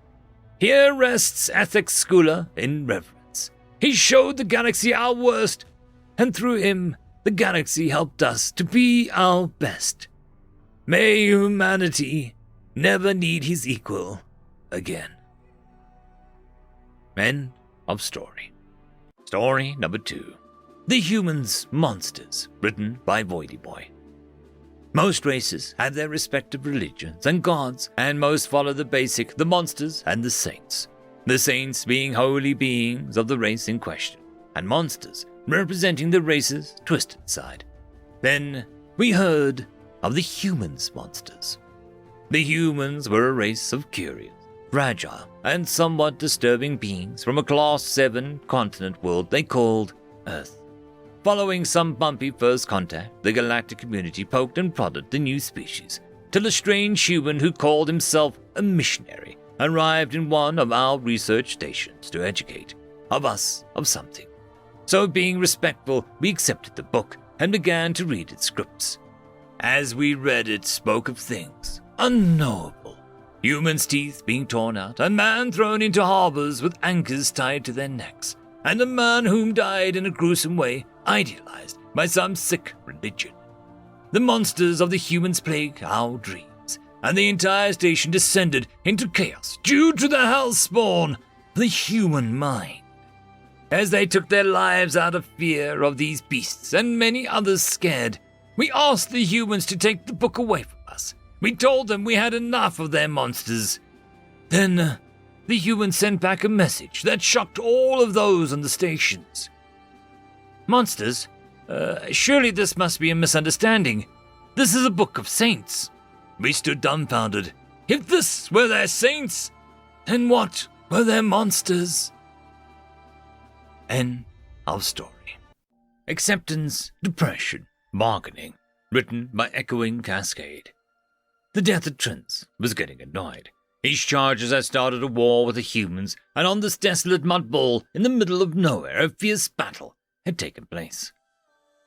Here rests Ethics Skula in reverence. He showed the galaxy our worst, and through him, the galaxy helped us to be our best. May humanity never need his equal again. End of story. Story number 2. The Humans Monsters, written by Voidy Boy. Most races have their respective religions and gods, and most follow the monsters and the saints. The saints being holy beings of the race in question, and monsters representing the race's twisted side. Then we heard of the humans monsters. The humans were a race of curious, fragile, and somewhat disturbing beings from a Class 7 continent world they called Earth. Following some bumpy first contact, the galactic community poked and prodded the new species, till a strange human who called himself a missionary arrived in one of our research stations to educate us of something. So being respectful, we accepted the book and began to read its scripts. As we read it spoke of things unknowable. Humans' teeth being torn out, a man thrown into harbors with anchors tied to their necks, and a man whom died in a gruesome way, idealized by some sick religion. The monsters of the humans plague our dreams, and the entire station descended into chaos due to the hellspawn, the human mind. As they took their lives out of fear of these beasts and many others scared, we asked the humans to take the book away from us. We told them we had enough of their monsters. Then the humans sent back a message that shocked all of those on the stations. Monsters? Surely this must be a misunderstanding. This is a book of saints. We stood dumbfounded. If this were their saints, then what were their monsters? End of story. Acceptance, Depression, Bargaining. Written by Echoing Cascade. The Death of Trins was getting annoyed. Each charges had started a war with the humans, and on this desolate mud bowl in the middle of nowhere, a fierce battle had taken place.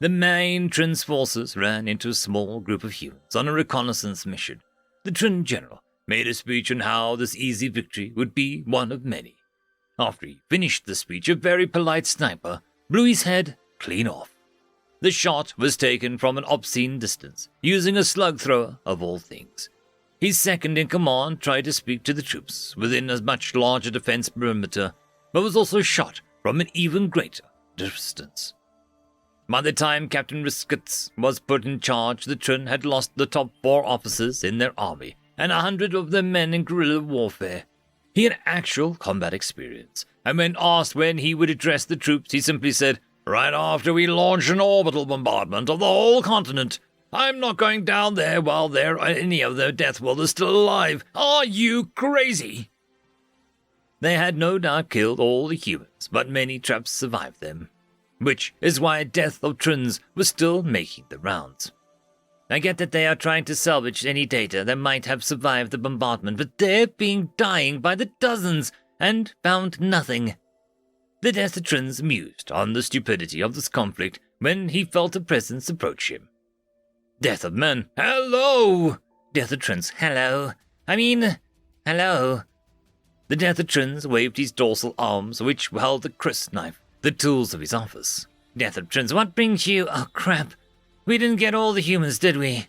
The main Trin's forces ran into a small group of humans on a reconnaissance mission. The Trin general made a speech on how this easy victory would be one of many. After he finished the speech, a very polite sniper blew his head clean off. The shot was taken from an obscene distance, using a slug thrower of all things. His second-in-command tried to speak to the troops within a much larger defense perimeter, but was also shot from an even greater distance. By the time Captain Riskets was put in charge, the Trin had lost the top 4 officers in their army and 100 of their men in guerrilla warfare. He had actual combat experience, and when asked when he would address the troops, he simply said, "Right after we launch an orbital bombardment of the whole continent. I'm not going down there while any of the Deathworld is still alive. Are you crazy?" They had no doubt killed all the humans, but many traps survived them, which is why Death of Trins was still making the rounds. I get that they are trying to salvage any data that might have survived the bombardment, but they're dying by the dozens and found nothing. The Death of Trins mused on the stupidity of this conflict when he felt a presence approach him. Death of Men, hello! Death of Trins, hello. Hello. The Death of Trins waved his dorsal arms, which held the crisp knife, the tools of his office. Death of Trins, what brings you? Oh, crap. We didn't get all the humans, did we?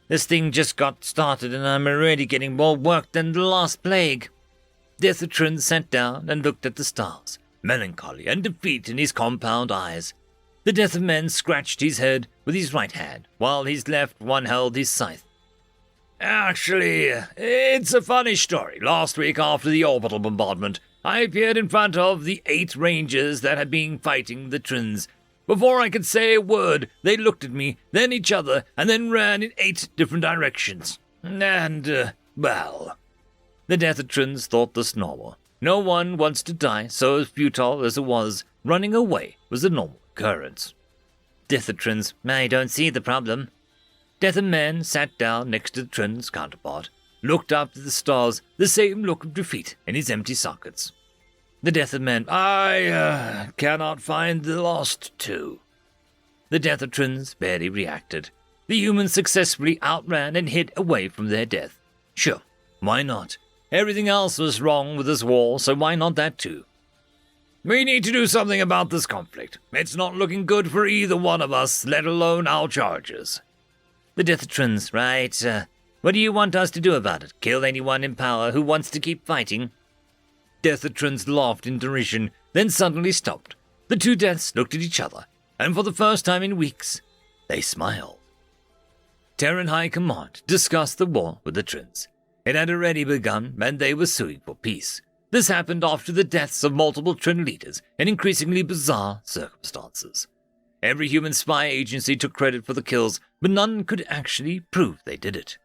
This thing just got started and I'm already getting more work than the last plague. Death of Trins sat down and looked at the stars, melancholy and defeat in his compound eyes. The Death of Men scratched his head with his right hand, while his left one held his scythe. Actually, it's a funny story. Last week after the orbital bombardment, I appeared in front of the 8 rangers that had been fighting the Trins. Before I could say a word, they looked at me, then each other, and then ran in 8 different directions. And, well, the Death of Trins thought this normal. No one wants to die, so futile as it was, running away was a normal occurrence. Death of Trins, I don't see the problem. Death of Men sat down next to the Trin's counterpart, looked up to the stars, the same look of defeat in his empty sockets. The Death of Men, I cannot find the lost 2. The Death of Trins barely reacted. The humans successfully outran and hid away from their death. Sure, why not? Everything else was wrong with this war, so why not that too? We need to do something about this conflict. It's not looking good for either one of us, let alone our charges. The Death of Trins, right, what do you want us to do about it? Kill anyone in power who wants to keep fighting? Death of Trins laughed in derision, then suddenly stopped. The 2 deaths looked at each other, and for the first time in weeks, they smiled. Terran High Command discussed the war with the Trins. It had already begun, and they were suing for peace. This happened after the deaths of multiple Trin leaders in increasingly bizarre circumstances. Every human spy agency took credit for the kills, but none could actually prove they did it.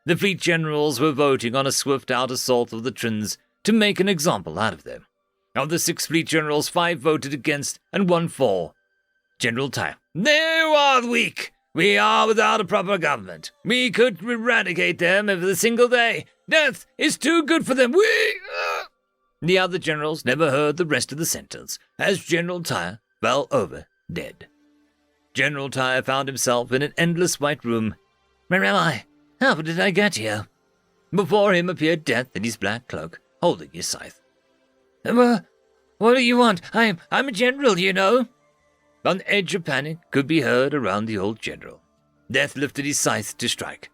The fleet generals were voting on a swift out-assault of the Trins to make an example out of them. Of the 6 fleet generals, 5 voted against and 1 for. General Tyre, "You are weak. We are without a proper government. We could eradicate them in a single day. Death is too good for them. The other generals never heard the rest of the sentence, as General Tyre fell over dead. General Tyre found himself in an endless white room. Where am I? How did I get here? Before him appeared Death in his black cloak, holding his scythe. What do you want? I'm a general, you know. On the edge of panic could be heard around the old general. Death lifted his scythe to strike.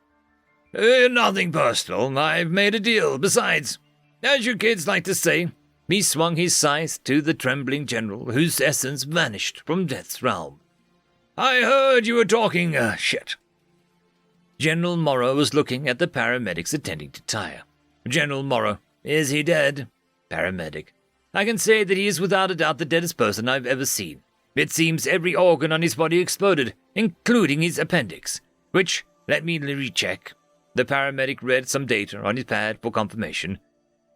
Nothing personal. I've made a deal. Besides, as you kids like to say, he swung his scythe to the trembling general, whose essence vanished from Death's realm. I heard you were talking, shit. General Morrow was looking at the paramedics attending to Tyre. General Morrow, is he dead? Paramedic. I can say that he is without a doubt the deadest person I've ever seen. It seems every organ on his body exploded, including his appendix, which, let me recheck. The paramedic read some data on his pad for confirmation.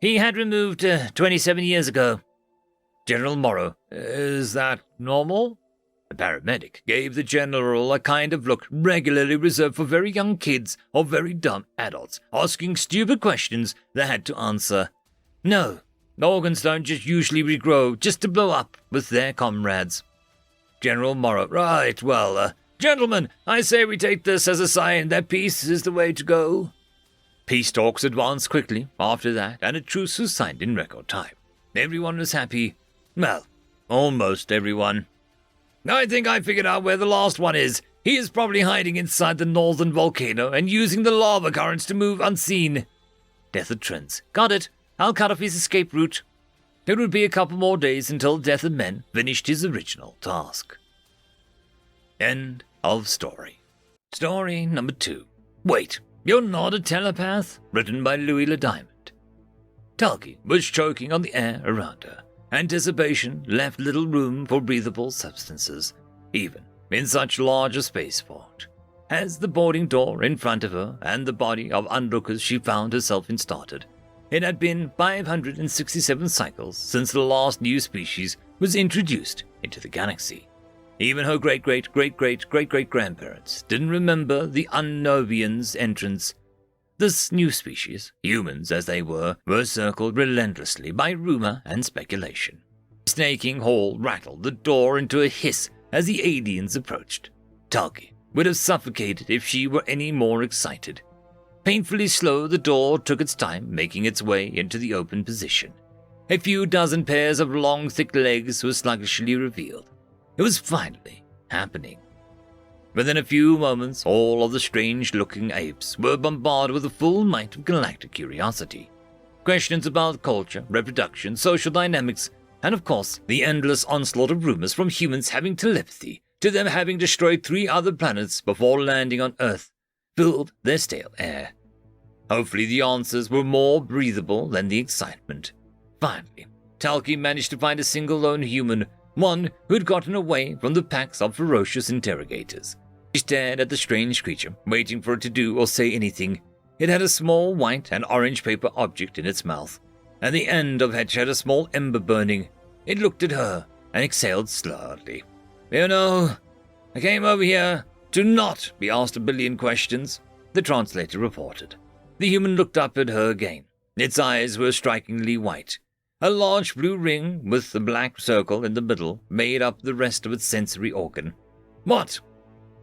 He had removed 27 years ago. General Morrow, is that normal? The paramedic gave the general a kind of look regularly reserved for very young kids or very dumb adults asking stupid questions they had to answer. No, organs don't just usually regrow just to blow up with their comrades. General Morrow, right, well, gentlemen, I say we take this as a sign that peace is the way to go. Peace talks advanced quickly after that, and a truce was signed in record time. Everyone was happy. Well, almost everyone. I think I figured out where the last one is. He is probably hiding inside the northern volcano and using the lava currents to move unseen. Death of Trends. Got it. I'll cut off his escape route. It would be a couple more days until Death of Men finished his original task. End of story. Story number 2. Wait, you're not a telepath? Written by Louis Le Diamond. Talkie was choking on the air around her. Anticipation left little room for breathable substances, even in such large a spaceport. As the boarding door in front of her and the body of onlookers she found herself in started, it had been 567 cycles since the last new species was introduced into the galaxy. Even her great-great-great-great-great-great-grandparents didn't remember the Unnovians' entrance. This new species, humans as they were circled relentlessly by rumor and speculation. Snaking Hall rattled the door into a hiss as the aliens approached. Talkie would have suffocated if she were any more excited. Painfully slow, the door took its time making its way into the open position. A few dozen pairs of long, thick legs were sluggishly revealed. It was finally happening. Within a few moments, all of the strange-looking apes were bombarded with the full might of galactic curiosity. Questions about culture, reproduction, social dynamics, and of course, the endless onslaught of rumors from humans having telepathy to them having destroyed 3 other planets before landing on Earth filled their stale air. Hopefully the answers were more breathable than the excitement. Finally, Talkie managed to find a single lone human, one who had gotten away from the packs of ferocious interrogators. She stared at the strange creature, waiting for it to do or say anything. It had a small white and orange paper object in its mouth. At the end of it had a small ember burning. It looked at her and exhaled slowly. You know, I came over here to not be asked a billion questions, the translator reported. The human looked up at her again. Its eyes were strikingly white. A large blue ring with a black circle in the middle made up the rest of its sensory organ. What?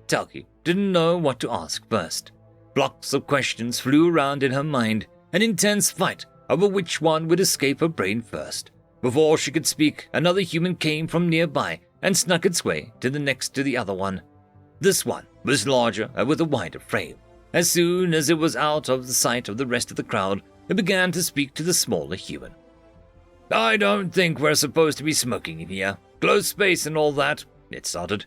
Talkie didn't know what to ask first. Blocks of questions flew around in her mind, an intense fight over which one would escape her brain first. Before she could speak, another human came from nearby and snuck its way to the next to the other one. This one was larger and with a wider frame. As soon as it was out of the sight of the rest of the crowd, it began to speak to the smaller human. I don't think we're supposed to be smoking in here. Closed space and all that, it started.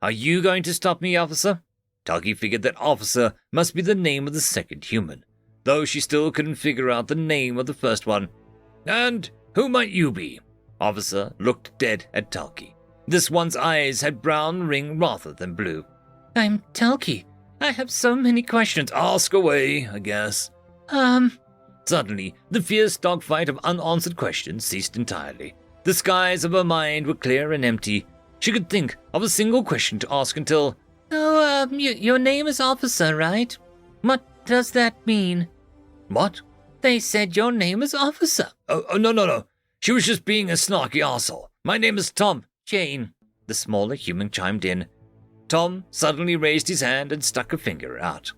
Are you going to stop me, officer? Talkie figured that officer must be the name of the second human, though she still couldn't figure out the name of the first one. And who might you be? Officer looked dead at Talkie. This one's eyes had brown ring rather than blue. I'm Talkie. I have so many questions. Ask away, I guess. Suddenly, the fierce dogfight of unanswered questions ceased entirely. The skies of her mind were clear and empty. She could think of a single question to ask until... your name is Officer, right? What does that mean? What? They said your name is Officer. Oh, no. She was just being a snarky arsehole. My name is Tom. Jane, the smaller human chimed in. Tom suddenly raised his hand and stuck a finger out.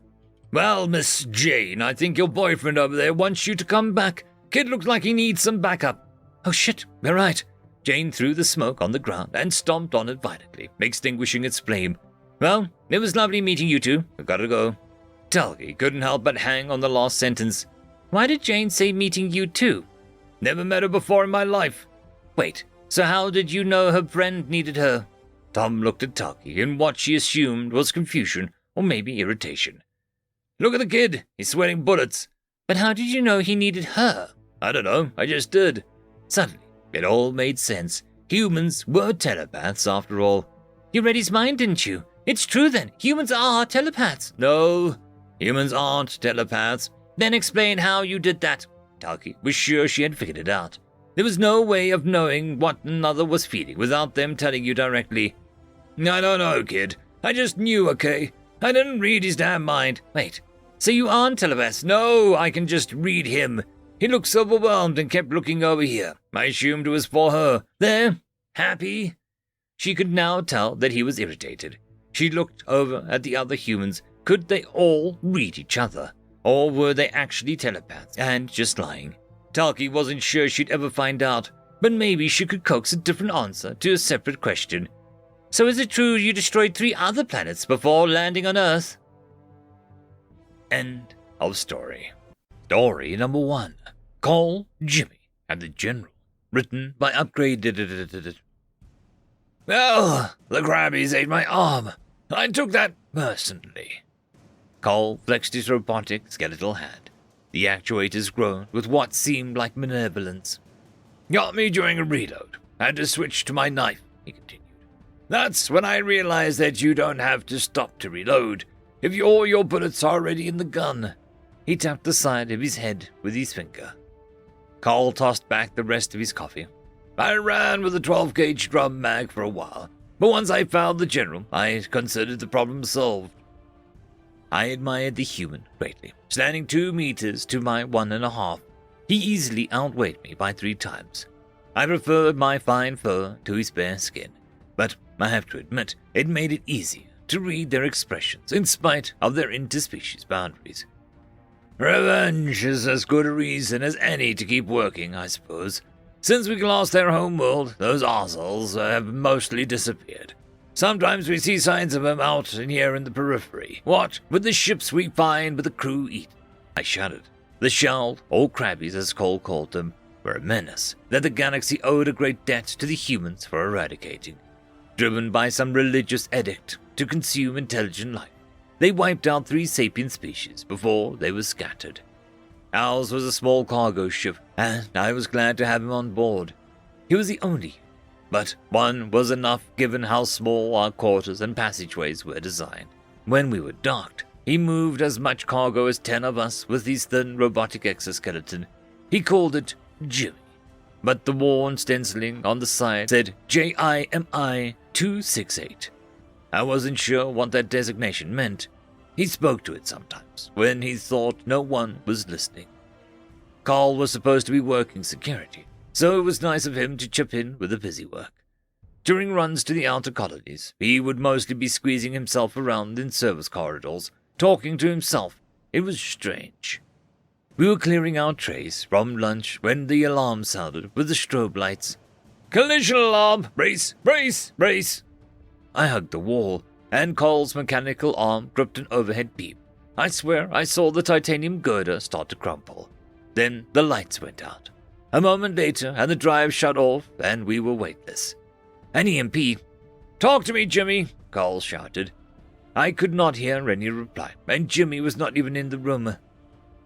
Well, Miss Jane, I think your boyfriend over there wants you to come back. Kid looks like he needs some backup. Oh shit, you're right. Jane threw the smoke on the ground and stomped on it violently, extinguishing its flame. Well, it was lovely meeting you two. I gotta go. Talkie couldn't help but hang on the last sentence. Why did Jane say meeting you too? Never met her before in my life. Wait, so how did you know her friend needed her? Tom looked at Talkie in what she assumed was confusion or maybe irritation. Look at the kid. He's sweating bullets. But how did you know he needed her? I don't know. I just did. Suddenly, it all made sense. Humans were telepaths after all. You read his mind, didn't you? It's true then. Humans are telepaths. No, humans aren't telepaths. Then explain how you did that. Talkie was sure she had figured it out. There was no way of knowing what another was feeling without them telling you directly. I don't know, kid. I just knew, okay? I didn't read his damn mind. Wait, so you aren't telepaths? No, I can just read him. He looked overwhelmed and kept looking over here. I assumed it was for her. There, happy? She could now tell that he was irritated. She looked over at the other humans. Could they all read each other? Or were they actually telepaths and just lying? Talkie wasn't sure she'd ever find out, but maybe she could coax a different answer to a separate question. So is it true you destroyed 3 other planets before landing on Earth? End of story. Story number 1. Call Jimmy and the General. Written by Upgrade. Well, the Krabbies ate my arm. I took that personally. Cole flexed his robotic skeletal hand. The actuators groaned with what seemed like malevolence. Got me during a reload. Had to switch to my knife, he continued. That's when I realized that you don't have to stop to reload if all your bullets are already in the gun. He tapped the side of his head with his finger. Cole tossed back the rest of his coffee. I ran with a 12-gauge drum mag for a while, but once I found the General, I considered the problem solved. I admired the human greatly. Standing 2 meters to my 1.5, he easily outweighed me by 3 times. I preferred my fine fur to his bare skin, but I have to admit, it made it easier to read their expressions in spite of their interspecies boundaries. Revenge is as good a reason as any to keep working, I suppose. Since we lost their home world, those assholes have mostly disappeared. Sometimes we see signs of them out and here in the periphery. What with the ships we find with the crew eat. I shuddered. The shelled, or crabbies as Cole called them, were a menace that the galaxy owed a great debt to the humans for eradicating. Driven by some religious edict to consume intelligent life, they wiped out 3 sapient species before they were scattered. Ours was a small cargo ship, and I was glad to have him on board. He was the only, but one was enough given how small our quarters and passageways were designed. When we were docked, he moved as much cargo as 10 of us with his thin robotic exoskeleton. He called it Jimmy, but the worn stenciling on the side said JIMI 268. I wasn't sure what that designation meant. He spoke to it sometimes, when he thought no one was listening. Carl was supposed to be working security, so it was nice of him to chip in with the busy work. During runs to the outer colonies, he would mostly be squeezing himself around in service corridors, talking to himself. It was strange. We were clearing our trays from lunch when the alarm sounded with the strobe lights. Collision alarm! Brace! Brace! Brace! I hugged the wall, and Cole's mechanical arm gripped an overhead beam. I swear I saw the titanium girder start to crumple. Then the lights went out. A moment later, and the drive shut off, and we were weightless. An EMP. Talk to me, Jimmy, Cole shouted. I could not hear any reply, and Jimmy was not even in the room.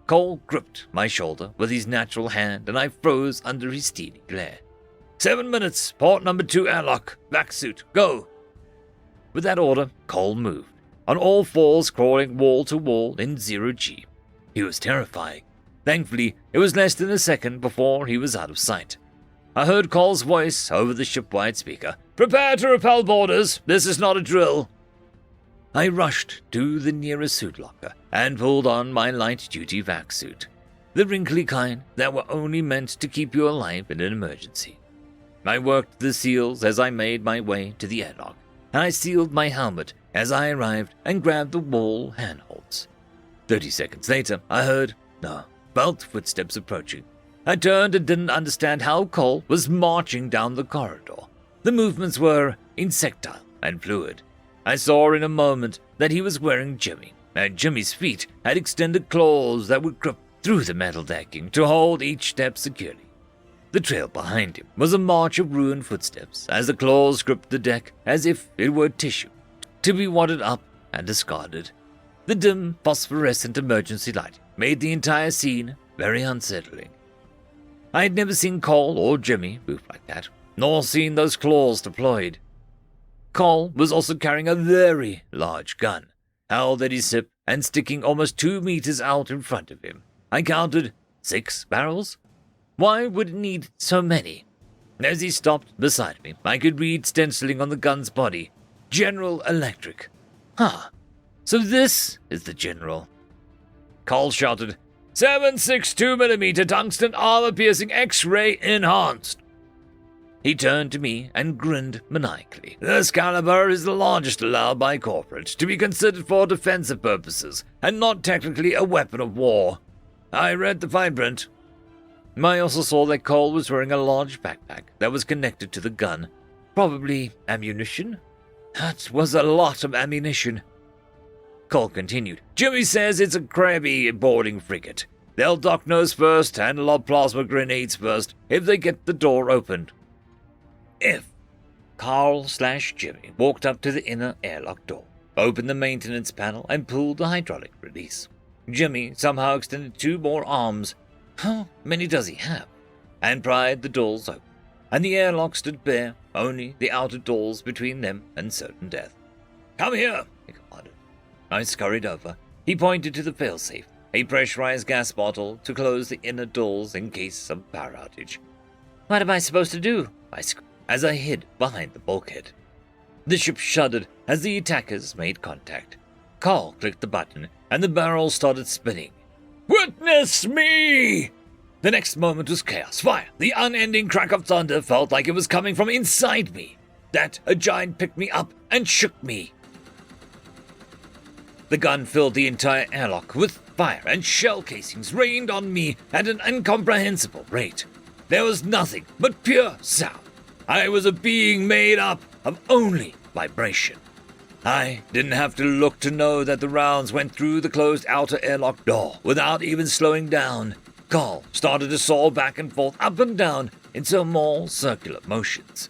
Cole gripped my shoulder with his natural hand, and I froze under his steely glare. 7 minutes, port number 2 airlock, black suit, go. With that order, Cole moved, on all fours crawling wall to wall in 0G. He was terrifying. Thankfully, it was less than a second before he was out of sight. I heard Cole's voice over the ship-wide speaker. Prepare to repel boarders. This is not a drill. I rushed to the nearest suit locker and pulled on my light-duty vac suit, the wrinkly kind that were only meant to keep you alive in an emergency. I worked the seals as I made my way to the airlock, and I sealed my helmet as I arrived and grabbed the wall handholds. 30 seconds later, I felt footsteps approaching. I turned and didn't understand how Cole was marching down the corridor. The movements were insectile and fluid. I saw in a moment that he was wearing Jimmy, and Jimmy's feet had extended claws that would grip through the metal decking to hold each step securely. The trail behind him was a march of ruined footsteps as the claws gripped the deck as if it were tissue, to be wadded up and discarded. The dim, phosphorescent emergency light made the entire scene very unsettling. I had never seen Cole or Jimmy move like that, nor seen those claws deployed. Cole was also carrying a very large gun, held at his hip and sticking almost 2 meters out in front of him. I counted 6 barrels. Why would it need so many? As he stopped beside me, I could read stenciling on the gun's body, General Electric. So this is the General. Cole shouted, 7.62mm tungsten armor-piercing X-ray enhanced. He turned to me and grinned maniacally. This caliber is the largest allowed by corporate to be considered for defensive purposes and not technically a weapon of war. I read the fine print. I also saw that Cole was wearing a large backpack that was connected to the gun. Probably ammunition? That was a lot of ammunition. Cole continued. Jimmy says it's a crabby boarding frigate. They'll dock nose first and lob plasma grenades first if they get the door opened. If Carl/Jimmy walked up to the inner airlock door, opened the maintenance panel, and pulled the hydraulic release. Jimmy somehow extended 2 more arms. How many does he have? And pried the doors open, and the airlock stood bare, only the outer doors between them and certain death. Come here, he commanded. I scurried over. He pointed to the failsafe, a pressurized gas bottle to close the inner doors in case of power outage. What am I supposed to do? I screamed as I hid behind the bulkhead. The ship shuddered as the attackers made contact. Carl clicked the button, and the barrel started spinning. Witness me! The next moment was chaos. Fire! The unending crack of thunder felt like it was coming from inside me. That a giant picked me up and shook me. The gun filled the entire airlock with fire, and shell casings rained on me at an incomprehensible rate. There was nothing but pure sound. I was a being made up of only vibration. I didn't have to look to know that the rounds went through the closed outer airlock door without even slowing down. Carl started to soar back and forth, up and down, in some more circular motions.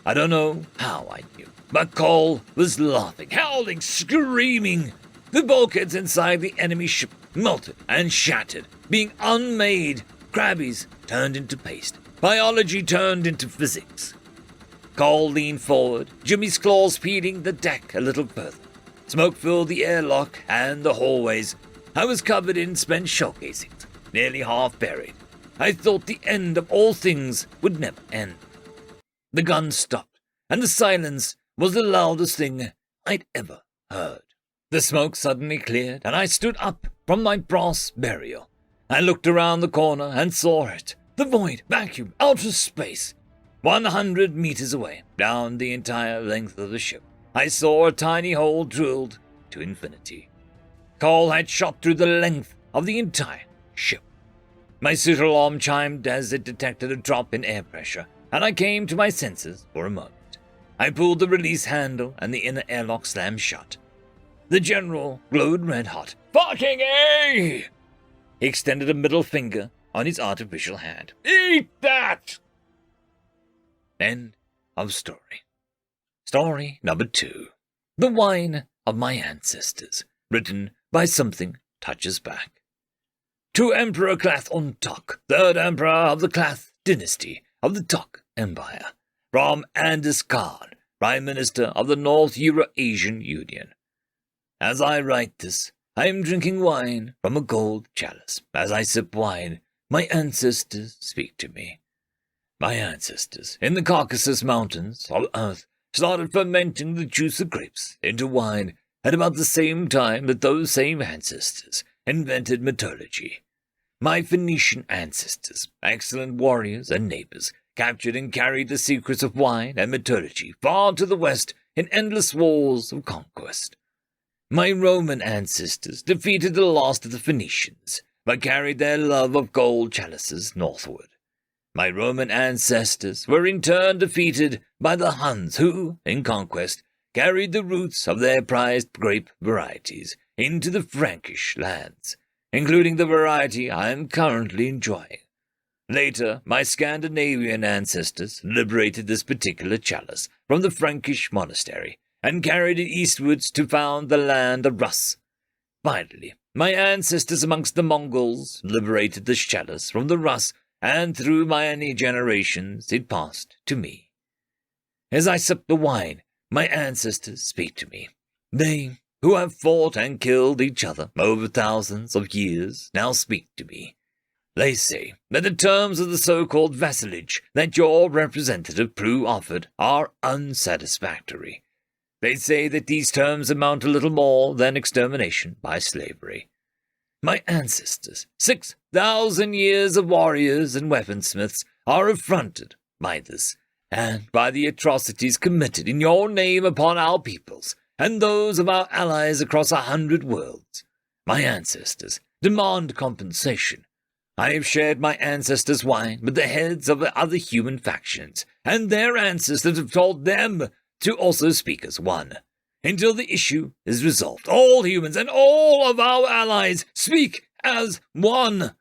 I don't know how I knew, but Carl was laughing, howling, screaming. The bulkheads inside the enemy ship melted and shattered, being unmade. Crabbies turned into paste. Biology turned into physics. Cole leaned forward, Jimmy's claws peeling the deck a little further. Smoke filled the airlock and the hallways. I was covered in spent shell casings, nearly half buried. I thought the end of all things would never end. The gun stopped, and the silence was the loudest thing I'd ever heard. The smoke suddenly cleared, and I stood up from my brass burial. I looked around the corner and saw it. The void, vacuum, outer space. 100 meters away, down the entire length of the ship, I saw a tiny hole drilled to infinity. Cole had shot through the length of the entire ship. My suit alarm chimed as it detected a drop in air pressure, and I came to my senses for a moment. I pulled the release handle, and the inner airlock slammed shut. The General glowed red-hot. Fucking A! He extended a middle finger on his artificial hand. Eat that! End of story. Story number 2. The Wine of My Ancestors, written by Something Touches Back. To Emperor Clath Untok, 3rd Emperor of the Clath dynasty of the Tok Empire, from Andis Khan, Prime Minister of the North Eurasian Union. As I write this, I am drinking wine from a gold chalice. As I sip wine, my ancestors speak to me. My ancestors in the Caucasus Mountains of Earth started fermenting the juice of grapes into wine at about the same time that those same ancestors invented metallurgy. My Phoenician ancestors, excellent warriors and neighbors, captured and carried the secrets of wine and metallurgy far to the west in endless wars of conquest. My Roman ancestors defeated the last of the Phoenicians, but carried their love of gold chalices northward. My Roman ancestors were in turn defeated by the Huns who, in conquest, carried the roots of their prized grape varieties into the Frankish lands, including the variety I am currently enjoying. Later, my Scandinavian ancestors liberated this particular chalice from the Frankish monastery and carried it eastwards to found the land of Rus. Finally, my ancestors amongst the Mongols liberated the chalice from the Rus and through many generations it passed to me. As I sip the wine, my ancestors speak to me. They, who have fought and killed each other over thousands of years, now speak to me. They say that the terms of the so-called vassalage that your representative Prue offered are unsatisfactory. They say that these terms amount to little more than extermination by slavery. My ancestors, 6,000 years of warriors and weaponsmiths, are affronted by this, and by the atrocities committed in your name upon our peoples, and those of our allies across 100 worlds. My ancestors demand compensation. I have shared my ancestors' wine with the heads of the other human factions, and their ancestors have told them to also speak as one. Until the issue is resolved, all humans and all of our allies speak as one.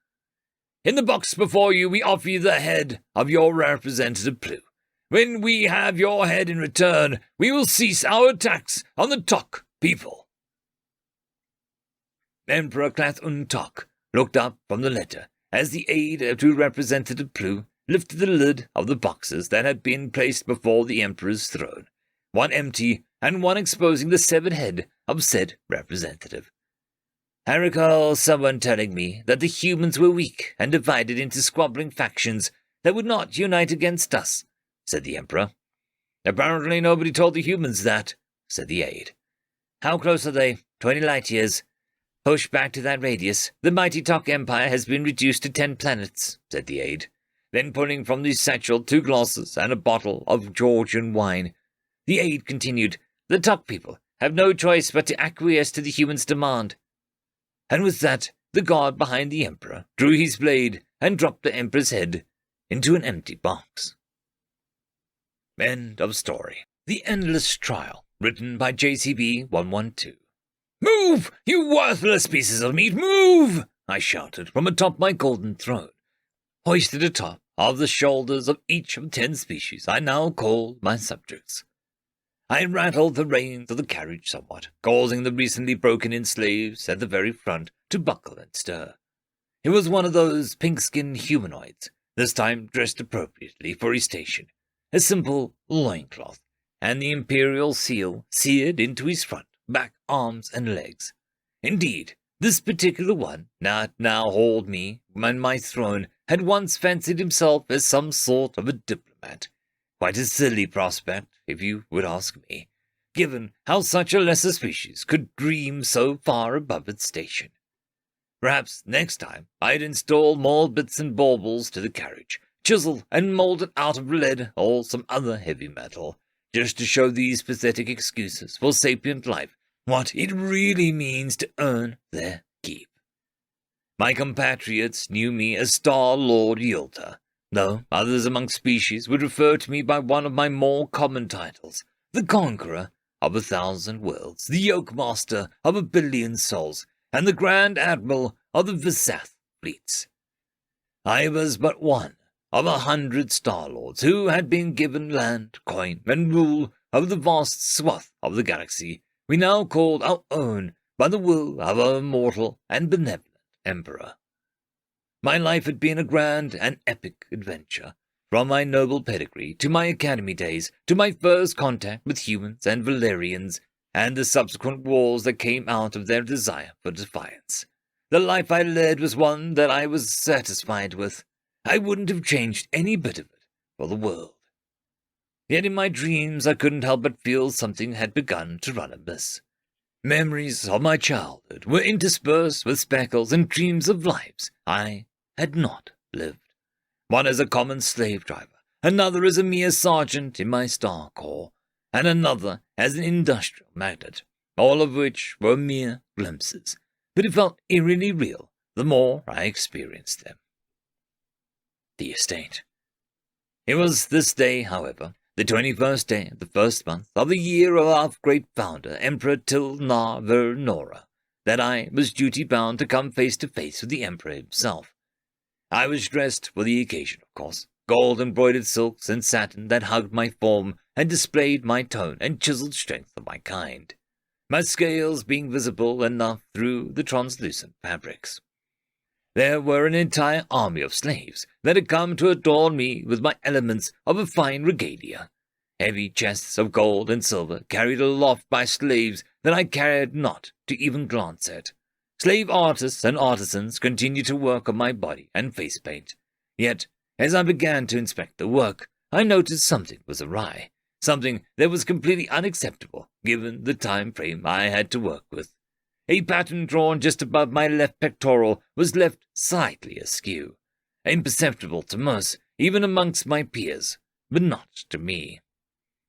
In the box before you, we offer you the head of your representative Plu. When we have your head in return, we will cease our attacks on the Tok people. Emperor Clath-Un Tok looked up from the letter as the aide to Representative Plu lifted the lid of the boxes that had been placed before the Emperor's throne, one empty and one exposing the severed head of said representative. I recall someone telling me that the humans were weak and divided into squabbling factions that would not unite against us, said the Emperor. Apparently nobody told the humans that, said the aide. How close are they? 20 light years. Push back to that radius. The mighty Tok Empire has been reduced to 10 planets, said the aide. Then pulling from the satchel 2 glasses and a bottle of Georgian wine, the aide continued, the Tok people have no choice but to acquiesce to the humans' demand. And with that, the guard behind the Emperor drew his blade and dropped the Emperor's head into an empty box. End of story. The Endless Trial, written by JCB 112. Move, you worthless pieces of meat, move! I shouted from atop my golden throne. Hoisted atop of the shoulders of each of 10 species I now call my subjects. I rattled the reins of the carriage somewhat, causing the recently broken-in slaves at the very front to buckle and stir. It was one of those pink-skinned humanoids, this time dressed appropriately for his station, a simple loincloth, and the imperial seal seared into his front, back, arms, and legs. Indeed, this particular one, that now hauled me and my throne, had once fancied himself as some sort of a diplomat. Quite a silly prospect, if you would ask me, given how such a lesser species could dream so far above its station. Perhaps next time I'd install more bits and baubles to the carriage, chisel and mold it out of lead or some other heavy metal, just to show these pathetic excuses for sapient life what it really means to earn their keep. My compatriots knew me as Star-Lord Yulta, though others among species would refer to me by one of my more common titles, the Conqueror of 1,000 Worlds, the Yokemaster of 1,000,000,000 souls, and the Grand Admiral of the Visath fleets. I was but one of 100 Star-Lords who had been given land, coin, and rule over the vast swath of the galaxy we now called our own by the will of our immortal and benevolent Emperor. My life had been a grand and epic adventure, from my noble pedigree to my academy days to my first contact with humans and Valerians, and the subsequent wars that came out of their desire for defiance. The life I led was one that I was satisfied with. I wouldn't have changed any bit of it for the world. Yet in my dreams I couldn't help but feel something had begun to run amiss. Memories of my childhood were interspersed with speckles and dreams of lives I had not lived. One as a common slave driver, another as a mere sergeant in my Star Corps, and another as an industrial magnate, all of which were mere glimpses, but it felt eerily real the more I experienced them. The estate. It was this day, however, the 21st day of the first month of the year of our great founder, Emperor Til-Na-Ver-Nora, that I was duty-bound to come face to face with the Emperor himself. I was dressed for the occasion, of course, gold-embroidered silks and satin that hugged my form and displayed my tone and chiseled strength of my kind, my scales being visible enough through the translucent fabrics. There were an entire army of slaves that had come to adorn me with my elements of a fine regalia. Heavy chests of gold and silver carried aloft by slaves that I cared not to even glance at. Slave artists and artisans continued to work on my body and face paint. Yet, as I began to inspect the work, I noticed something was awry, something that was completely unacceptable given the time frame I had to work with. A pattern drawn just above my left pectoral was left slightly askew, imperceptible to most, even amongst my peers, but not to me.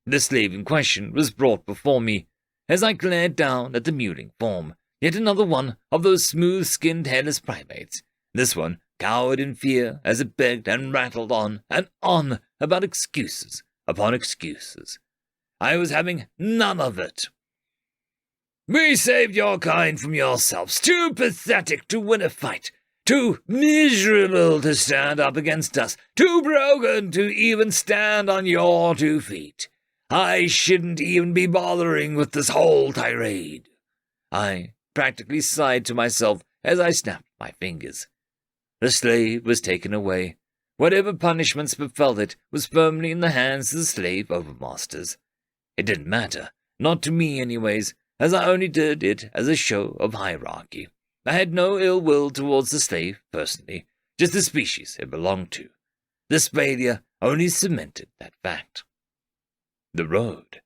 The slave in question was brought before me. As I glared down at the mewling form, yet another one of those smooth-skinned hairless primates. This one cowered in fear as it begged and rattled on and on about excuses upon excuses. I was having none of it. "We saved your kind from yourselves, too pathetic to win a fight, too miserable to stand up against us, too broken to even stand on your 2 feet. I shouldn't even be bothering with this whole tirade." I practically sighed to myself as I snapped my fingers. The slave was taken away. Whatever punishments befell it was firmly in the hands of the slave overmasters. It didn't matter, not to me anyways, as I only did it as a show of hierarchy. I had no ill will towards the slave, personally, just the species it belonged to. This failure only cemented that fact. The road.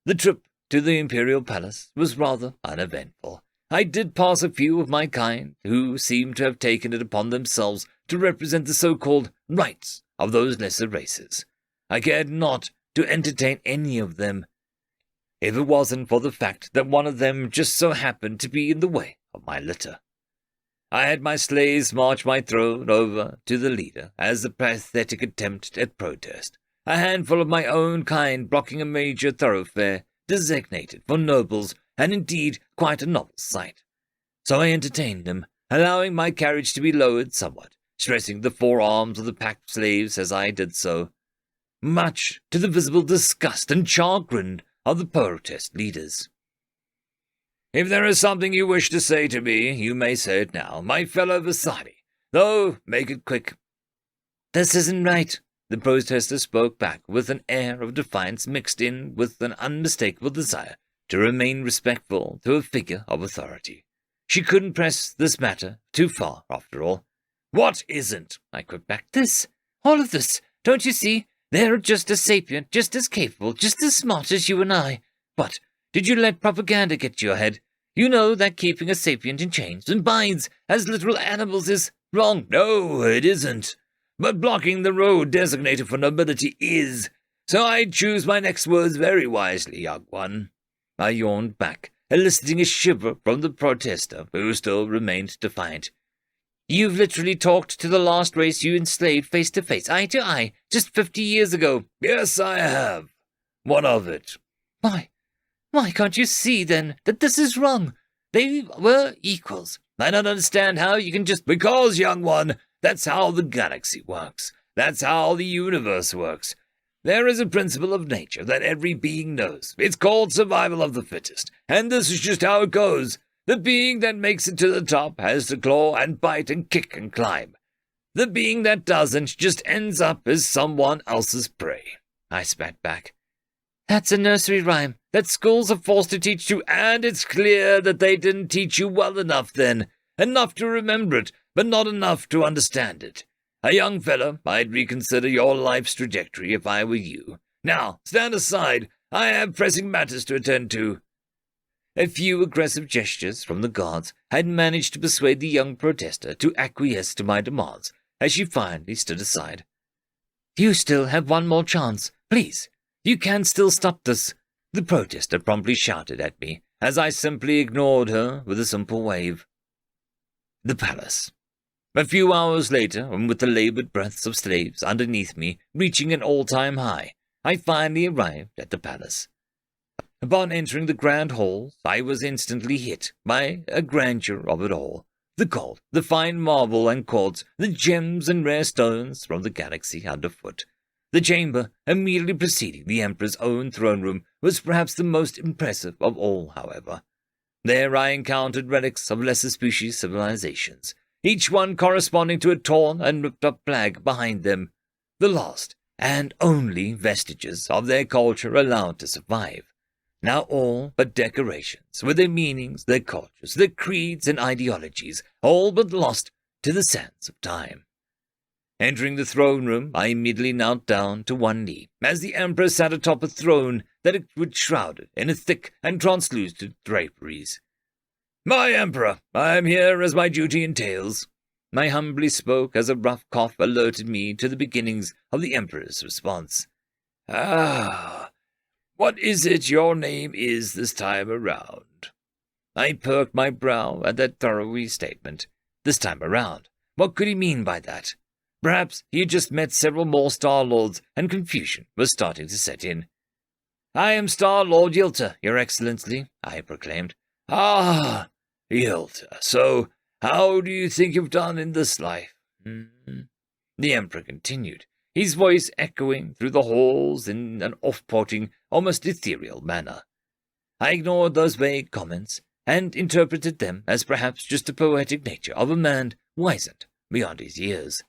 The trip to the Imperial Palace was rather uneventful. I did pass a few of my kind who seemed to have taken it upon themselves to represent the so-called rights of those lesser races. I cared not to entertain any of them, if it wasn't for the fact that one of them just so happened to be in the way of my litter. I had my slaves march my throne over to the leader as a pathetic attempt at protest, a handful of my own kind blocking a major thoroughfare designated for nobles, and indeed quite a novel sight. So I entertained them, allowing my carriage to be lowered somewhat, stressing the forearms of the packed slaves as I did so, much to the visible disgust and chagrin of the protest leaders. "If there is something you wish to say to me, you may say it now, my fellow Vasari, though make it quick." "This isn't right," the protester spoke back with an air of defiance mixed in with an unmistakable desire to remain respectful to a figure of authority. She couldn't press this matter too far, after all. "What isn't?" I quipped back. "This. All of this. Don't you see? They're just as sapient, just as capable, just as smart as you and I. What? Did you let propaganda get to your head? You know that keeping a sapient in chains and binds as literal animals is wrong." "No, it isn't. But blocking the road designated for nobility is. So I'd choose my next words very wisely, young one." I yawned back, eliciting a shiver from the protester, who still remained defiant. "You've literally talked to the last race you enslaved face to face, eye to eye, just 50 years ago." "Yes, I have. What of it?" Why can't you see, then, that this is wrong? They were equals. I don't understand how you can just— "Because, young one, that's how the galaxy works. That's how the universe works. There is a principle of nature that every being knows. It's called survival of the fittest, and this is just how it goes. The being that makes it to the top has to claw and bite and kick and climb. The being that doesn't just ends up as someone else's prey." I spat back. "That's a nursery rhyme that schools are forced to teach you, "And it's clear that they didn't teach you well enough then. Enough to remember it, but not enough to understand it. A young fellow, I'd reconsider your life's trajectory if I were you. Now, stand aside. I have pressing matters to attend to." A few aggressive gestures from the guards had managed to persuade the young protester to acquiesce to my demands, as she finally stood aside. "You still have one more chance. Please, you can still stop this," the protester promptly shouted at me, as I simply ignored her with a simple wave. The palace. A few hours later, and with the labored breaths of slaves underneath me reaching an all-time high, I finally arrived at the palace. Upon entering the grand halls, I was instantly hit by a grandeur of it all. The gold, the fine marble and quartz, the gems and rare stones from the galaxy underfoot. The chamber, immediately preceding the Emperor's own throne room, was perhaps the most impressive of all, however. There I encountered relics of lesser species civilizations, each one corresponding to a torn and ripped-up flag behind them, the last and only vestiges of their culture allowed to survive. Now all but decorations, with their meanings, their cultures, their creeds and ideologies, all but lost to the sands of time. Entering the throne room, I immediately knelt down to one knee, as the Emperor sat atop a throne that was shrouded in a thick and translucent draperies. "My Emperor, I am here as my duty entails," I humbly spoke as a rough cough alerted me to the beginnings of the Emperor's response. "Ah, what is it your name is this time around?" I perked my brow at that thorough statement. This time around. What could he mean by that? Perhaps he had just met several more Star-Lords, and confusion was starting to set in. "I am Star-Lord Yilta, Your Excellency," I proclaimed. "Ah, Yilta, so how do you think you've done in this life?" The Emperor continued, his voice echoing through the halls in an off-putting, almost ethereal manner. I ignored those vague comments, and interpreted them as perhaps just the poetic nature of a man wizened beyond his years.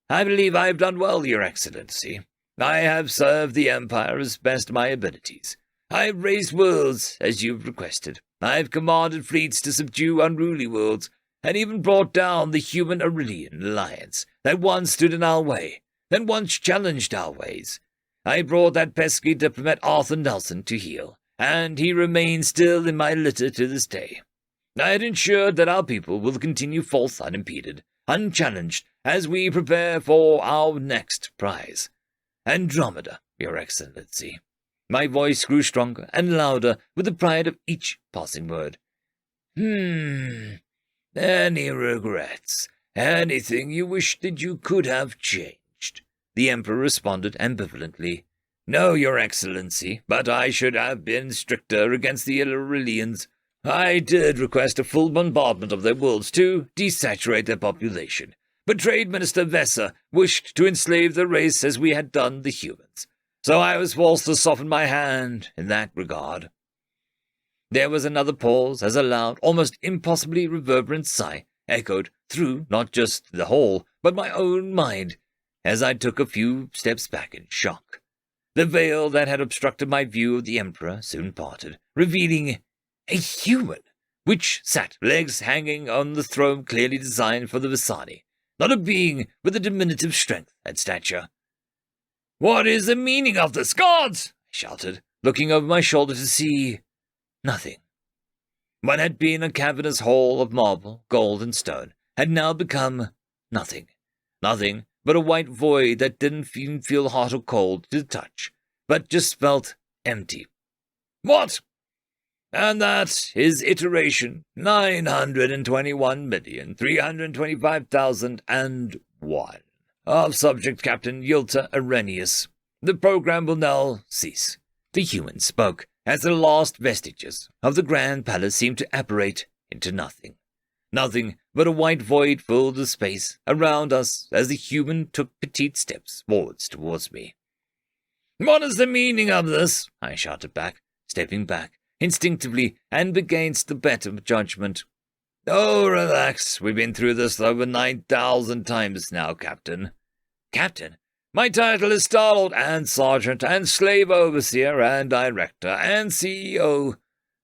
"I believe I have done well, Your Excellency. I have served the Empire as best my abilities. I have raised worlds, as you've requested. I have commanded fleets to subdue unruly worlds, and even brought down the human Aurelian alliance that once stood in our way, that once challenged our ways. I brought that pesky diplomat Arthur Nelson to heel, and he remains still in my litter to this day. I had ensured that our people will continue forth unimpeded, unchallenged, as we prepare for our next prize. Andromeda, Your Excellency." My voice grew stronger and louder with the pride of each passing word. Any regrets? Anything you wish that you could have changed?" The Emperor responded ambivalently. "No, Your Excellency, but I should have been stricter against the Aurelians. I did request a full bombardment of their worlds to desaturate their population, but Trade Minister Vesser wished to enslave the race as we had done the humans, so I was forced to soften my hand in that regard." There was another pause as a loud, almost impossibly reverberant sigh echoed through not just the hall, but my own mind, as I took a few steps back in shock. The veil that had obstructed my view of the Emperor soon parted, revealing a human, which sat, legs hanging on the throne clearly designed for the Visani, not a being with a diminutive strength and stature. "What is the meaning of this, gods?" I shouted, looking over my shoulder to see nothing. What had been a cavernous hall of marble, gold, and stone had now become nothing. Nothing but a white void that didn't even feel hot or cold to the touch, but just felt empty. "What?" "And that is iteration 921,325,001 of Subject Captain Yilta Arrhenius. The program will now cease." The human spoke, as the last vestiges of the Grand Palace seemed to apparate into nothing. Nothing but a white void filled the space around us as the human took petite steps forwards towards me. "What is the meaning of this?" I shouted back, stepping back instinctively and against the better judgment. "Oh, relax. We've been through this over 9,000 times now, Captain." "Captain? My title is Star-Lord and Sergeant and Slave Overseer and Director and CEO.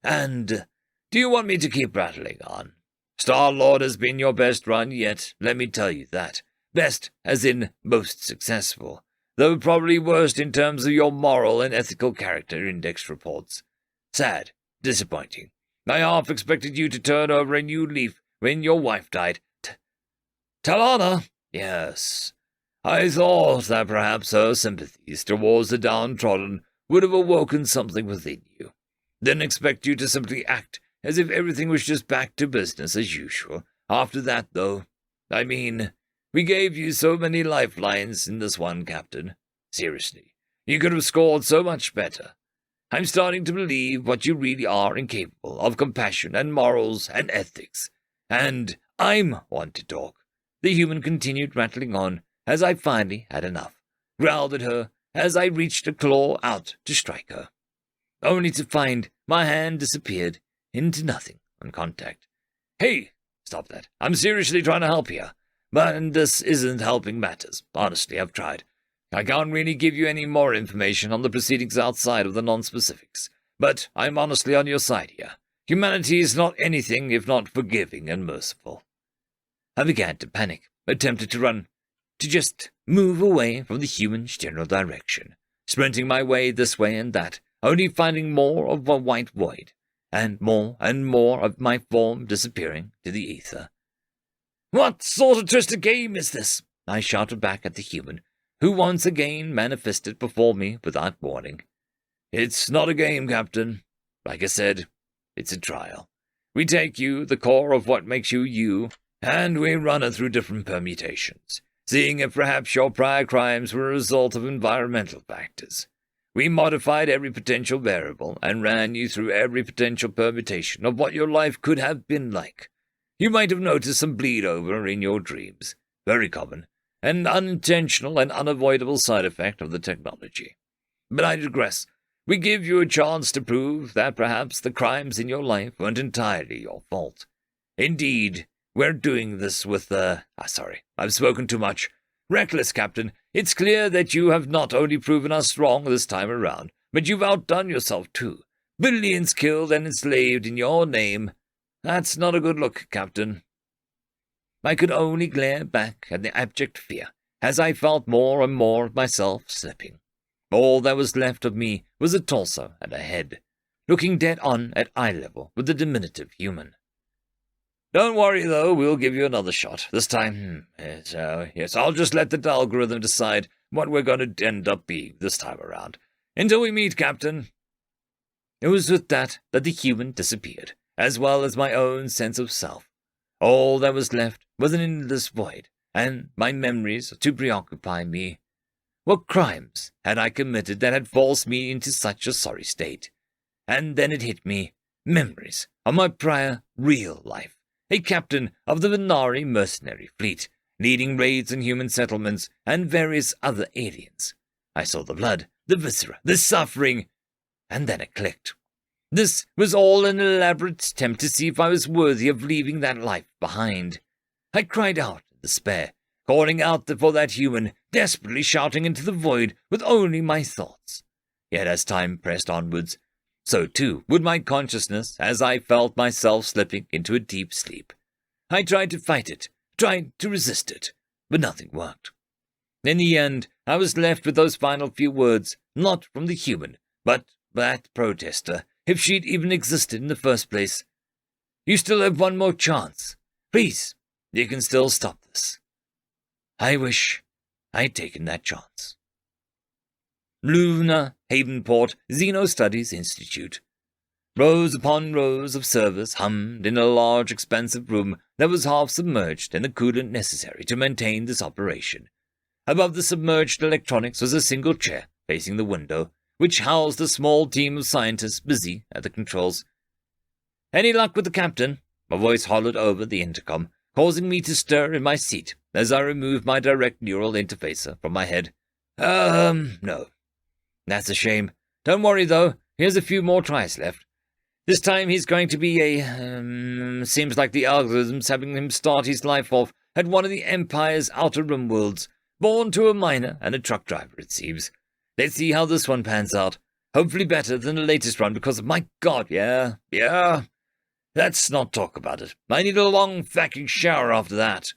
And do you want me to keep rattling on? Star-Lord has been your best run yet, let me tell you that. Best as in most successful, though probably worst in terms of your moral and ethical character index reports. Sad, disappointing. I half expected you to turn over a new leaf when your wife died. Talana? Yes. I thought that perhaps her sympathies towards the downtrodden would have awoken something within you. Didn't expect you to simply act as if everything was just back to business as usual. After that, though, I mean, we gave you so many lifelines in this one, Captain. Seriously, you could have scored so much better. I'm starting to believe what you really are incapable of compassion and morals and ethics. And I'm one to talk." The human continued rattling on as I finally had enough, growled at her as I reached a claw out to strike her, only to find my hand disappeared into nothing on contact. "Hey, stop that. I'm seriously trying to help here. But this isn't helping matters. Honestly, I've tried. I can't really give you any more information on the proceedings outside of the non-specifics. But I'm honestly on your side here. Humanity is not anything if not forgiving and merciful. I began to panic, attempted to run, to just move away from the human's general direction, sprinting my way this way and that, only finding more of a white void, and more of my form disappearing to the ether. "What sort of twisted game is this?" I shouted back at the human, who once again manifested before me without warning. "It's not a game, Captain. Like I said, it's a trial. We take you, the core of what makes you you, and we run it through different permutations, seeing if perhaps your prior crimes were a result of environmental factors. We modified every potential variable and ran you through every potential permutation of what your life could have been like. You might have noticed some bleed over in your dreams. Very common, an unintentional and unavoidable side effect of the technology. But I digress. We give you a chance to prove that perhaps the crimes in your life weren't entirely your fault. Indeed, we're doing this with sorry, I've spoken too much. Reckless, Captain. It's clear that you have not only proven us wrong this time around, but you've outdone yourself too. Billions killed and enslaved in your name. That's not a good look, Captain." I could only glare back at the abject fear, as I felt more and more of myself slipping. All that was left of me was a torso and a head, looking dead on at eye level with the diminutive human. "Don't worry, though, we'll give you another shot. This time, yes, I'll just let the algorithm decide what we're going to end up being this time around. Until we meet, Captain." It was with that the human disappeared, as well as my own sense of self. All that was left was an endless void, and my memories to preoccupy me. What crimes had I committed that had forced me into such a sorry state? And then it hit me. Memories of my prior real life. A captain of the Venari mercenary fleet, leading raids on human settlements and various other aliens. I saw the blood, the viscera, the suffering, and then it clicked. This was all an elaborate attempt to see if I was worthy of leaving that life behind. I cried out in despair, calling out for that human, desperately shouting into the void with only my thoughts. Yet as time pressed onwards, so too would my consciousness as I felt myself slipping into a deep sleep. I tried to fight it, tried to resist it, but nothing worked. In the end, I was left with those final few words, not from the human, but that protester, if she'd even existed in the first place. "You still have one more chance. Please, you can still stop this." I wish I'd taken that chance. Luna Havenport Xeno Studies Institute. Rows upon rows of servers hummed in a large, expansive room that was half submerged in the coolant necessary to maintain this operation. Above the submerged electronics was a single chair facing the window, which housed a small team of scientists busy at the controls. "Any luck with the captain?" My voice hollered over the intercom, causing me to stir in my seat as I removed my direct neural interfacer from my head. No. That's a shame. Don't worry, though. Here's a few more tries left. This time he's going to be seems like the algorithm's having him start his life off at one of the Empire's outer rim worlds. Born to a miner and a truck driver, it seems. Let's see how this one pans out. Hopefully better than the latest run, because, my God, yeah. Let's not talk about it. I need a long fucking shower after that.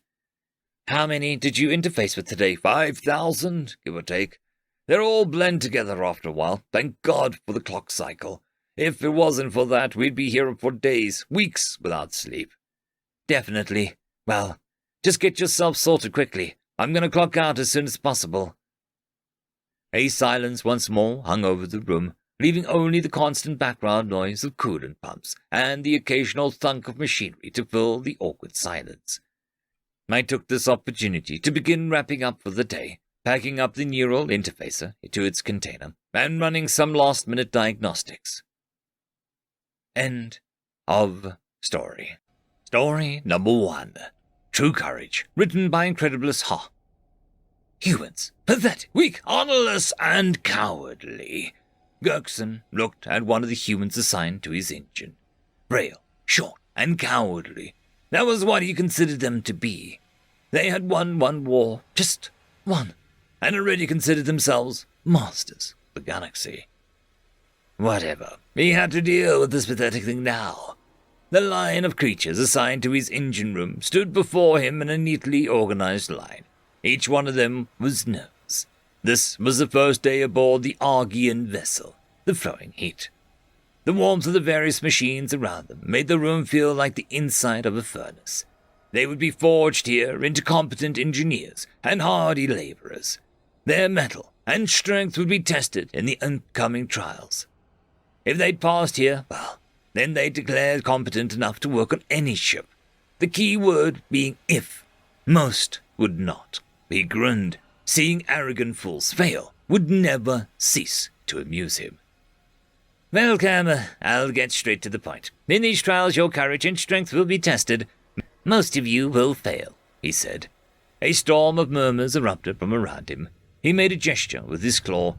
How many did you interface with today? 5,000, give or take. They're all blend together after a while. Thank God for the clock cycle. If it wasn't for that, we'd be here for days, weeks without sleep. Definitely. Well, just get yourself sorted quickly. I'm going to clock out as soon as possible. A silence once more hung over the room, leaving only the constant background noise of coolant pumps and the occasional thunk of machinery to fill the awkward silence. I took this opportunity to begin wrapping up for the day, packing up the neural interfacer into its container, and running some last-minute diagnostics. End of story. Story number 1. True Courage, written by Incrediblest Ha. Humans, pathetic, weak, honorless, and cowardly. Gurkson looked at one of the humans assigned to his engine. Frail, short, and cowardly. That was what he considered them to be. They had won one war, just one, and already considered themselves masters of the galaxy. Whatever, he had to deal with this pathetic thing now. The line of creatures assigned to his engine room stood before him in a neatly organized line. Each one of them was nervous. This was the first day aboard the Argian vessel, the Flowing Heat. The warmth of the various machines around them made the room feel like the inside of a furnace. They would be forged here into competent engineers and hardy laborers. Their mettle and strength would be tested in the upcoming trials. If they'd passed here, well, then they'd declared competent enough to work on any ship. The key word being if. Most would not. He grinned. Seeing arrogant fools fail would never cease to amuse him. Welcome, I'll get straight to the point. In these trials, your courage and strength will be tested. Most of you will fail, he said. A storm of murmurs erupted from around him. He made a gesture with his claw.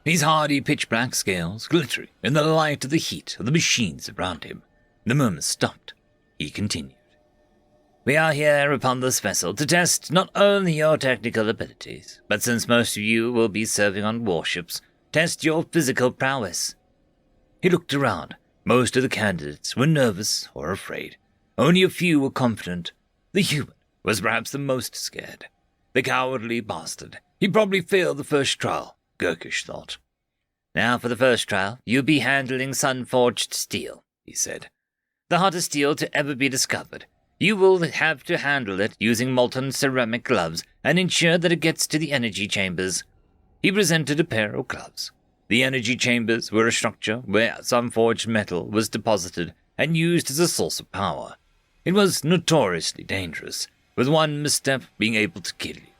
His hardy pitch-black scales glittering in the light of the heat of the machines around him. The murmurs stopped. He continued. We are here upon this vessel to test not only your technical abilities, but since most of you will be serving on warships, test your physical prowess. He looked around. Most of the candidates were nervous or afraid. Only a few were confident. The human was perhaps the most scared. The cowardly bastard. He probably failed the first trial, Gurkish thought. Now for the first trial, you'll be handling sun-forged steel, he said. The hottest steel to ever be discovered. You will have to handle it using molten ceramic gloves and ensure that it gets to the energy chambers. He presented a pair of gloves. The energy chambers were a structure where sun-forged metal was deposited and used as a source of power. It was notoriously dangerous, with one misstep being able to kill you.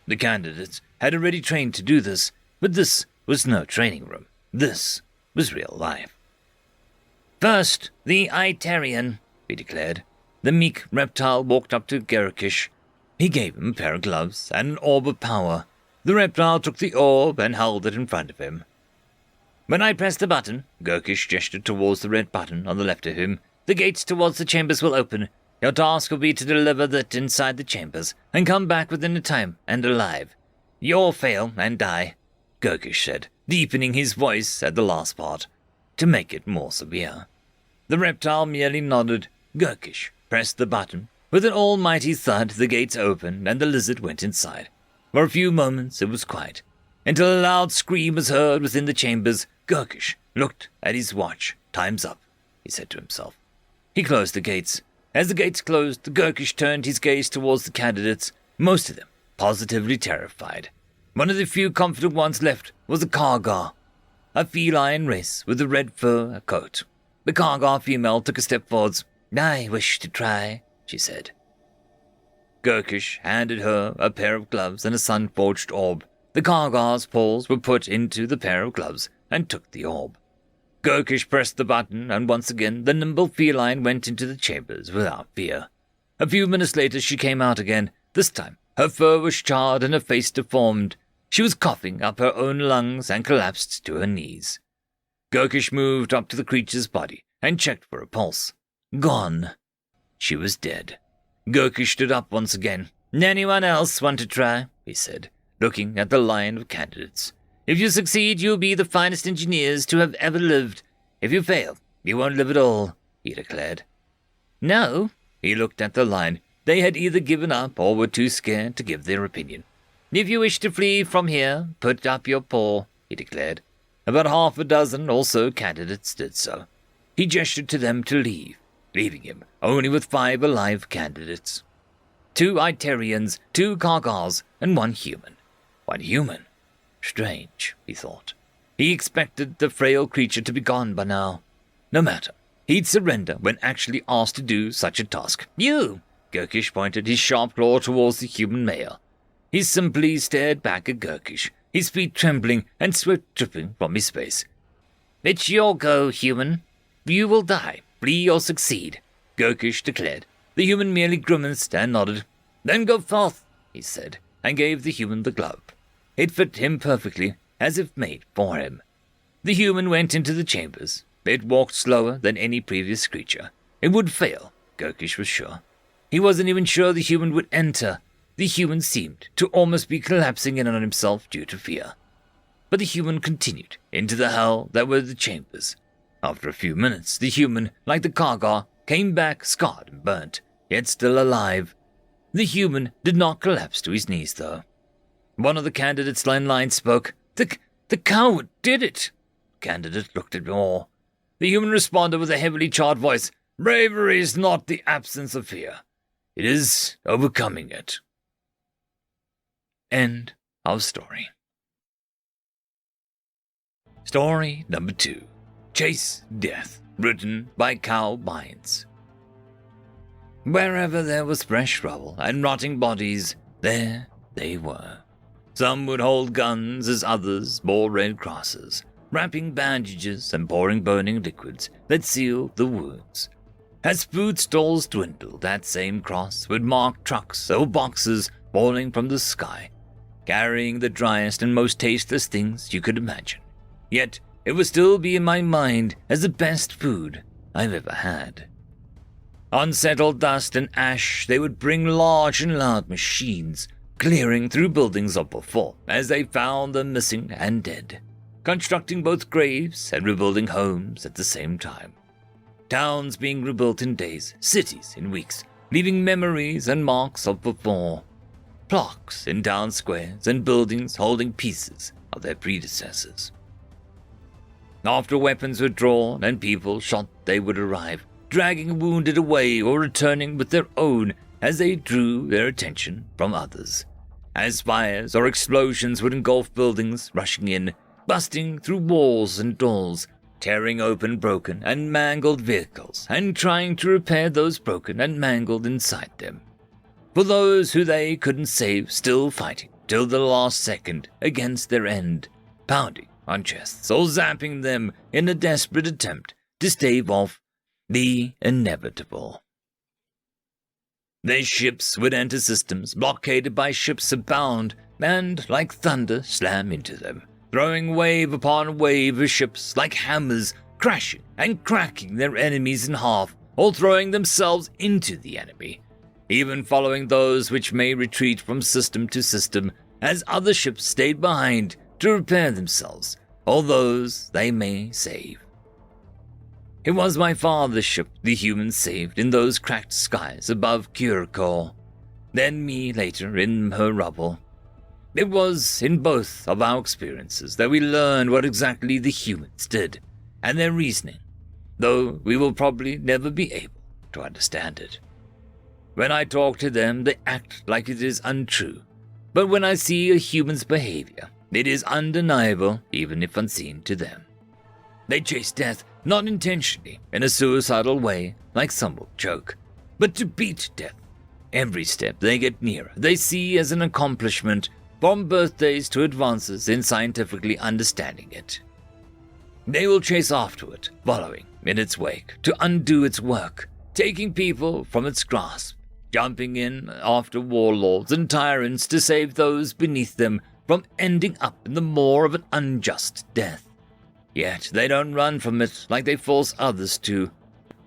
The candidates had already trained to do this, but this was no training room. This was real life. First, the Itarian, he declared. The meek reptile walked up to Gurkish. He gave him a pair of gloves and an orb of power. The reptile took the orb and held it in front of him. When I press the button, Gurkish gestured towards the red button on the left of him, the gates towards the chambers will open. Your task will be to deliver that inside the chambers and come back within the time and alive. You'll fail and die, Gurkish said, deepening his voice at the last part, to make it more severe. The reptile merely nodded. Gurkish pressed the button. With an almighty thud, the gates opened and the lizard went inside. For a few moments it was quiet, until a loud scream was heard within the chambers. Gurkish looked at his watch. Time's up, he said to himself. He closed the gates. As the gates closed, Gurkish turned his gaze towards the candidates, most of them positively terrified. One of the few confident ones left was a Kargar, a feline race with a red fur coat. The Kargar female took a step forwards. I wish to try, she said. Gurkish handed her a pair of gloves and a sun-forged orb. The Kargar's paws were put into the pair of gloves and took the orb. Gurkish pressed the button, and once again the nimble feline went into the chambers without fear. A few minutes later she came out again. This time her fur was charred and her face deformed. She was coughing up her own lungs and collapsed to her knees. Gurkish moved up to the creature's body and checked for a pulse. Gone. She was dead. Gurkish stood up once again. Anyone else want to try? He said, looking at the line of candidates. If you succeed, you'll be the finest engineers to have ever lived. If you fail, you won't live at all, he declared. No, he looked at the line. They had either given up or were too scared to give their opinion. If you wish to flee from here, put up your paw, he declared. About half a dozen or so candidates did so. He gestured to them to leave, leaving him only with 5 alive candidates. 2 Itarians, 2 Kargars, and 1 human. 1 human. Strange, he thought. He expected the frail creature to be gone by now. No matter. He'd surrender when actually asked to do such a task. You! Gurkish pointed his sharp claw towards the human male. He simply stared back at Gurkish, his feet trembling and sweat dripping from his face. It's your go, human. You will die, flee or succeed, Gurkish declared. The human merely grimaced and nodded. Then go forth, he said, and gave the human the glove. It fit him perfectly, as if made for him. The human went into the chambers. It walked slower than any previous creature. It would fail, Gurkish was sure. He wasn't even sure the human would enter. The human seemed to almost be collapsing in on himself due to fear. But the human continued into the hell that were the chambers. After a few minutes, the human, like the Kargar, came back scarred and burnt, yet still alive. The human did not collapse to his knees, though. One of the candidates in line spoke. The coward did it. The candidate looked at more. The human responded with a heavily charged voice. Bravery is not the absence of fear. It is overcoming it. End of story. Story number 2. Chase Death, written by Cal Bynes. Wherever there was fresh rubble and rotting bodies, there they were. Some would hold guns as others bore red crosses, wrapping bandages and pouring burning liquids that sealed the wounds. As food stalls dwindled, that same cross would mark trucks or boxes falling from the sky, carrying the driest and most tasteless things you could imagine. Yet it would still be in my mind as the best food I've ever had. On settled dust and ash, they would bring large and loud machines, clearing through buildings up before as they found the missing and dead, constructing both graves and rebuilding homes at the same time. Towns being rebuilt in days, cities in weeks, leaving memories and marks of before. Plaques in town squares and buildings holding pieces of their predecessors. After weapons were drawn and people shot, they would arrive, dragging wounded away or returning with their own as they drew their attention from others. As fires or explosions would engulf buildings, rushing in, busting through walls and doors, tearing open broken and mangled vehicles, and trying to repair those broken and mangled inside them. For those who they couldn't save, still fighting till the last second against their end, pounding on chests or zapping them in a desperate attempt to stave off the inevitable. Their ships would enter systems blockaded by ships abound and, like thunder, slam into them, throwing wave upon wave of ships like hammers, crashing and cracking their enemies in half or throwing themselves into the enemy, even following those which may retreat from system to system as other ships stayed behind to repair themselves or those they may save. It was my father's ship the humans saved in those cracked skies above Curacao, then me later in her rubble. It was in both of our experiences that we learned what exactly the humans did and their reasoning, though we will probably never be able to understand it. When I talk to them, they act like it is untrue, but when I see a human's behavior, it is undeniable even if unseen to them. They chase death not intentionally in a suicidal way like some will joke, but to beat death. Every step they get nearer they see as an accomplishment, from birthdays to advances in scientifically understanding it. They will chase after it, following in its wake to undo its work, taking people from its grasp, jumping in after warlords and tyrants to save those beneath them from ending up in the maw of an unjust death. Yet they don't run from it like they force others to.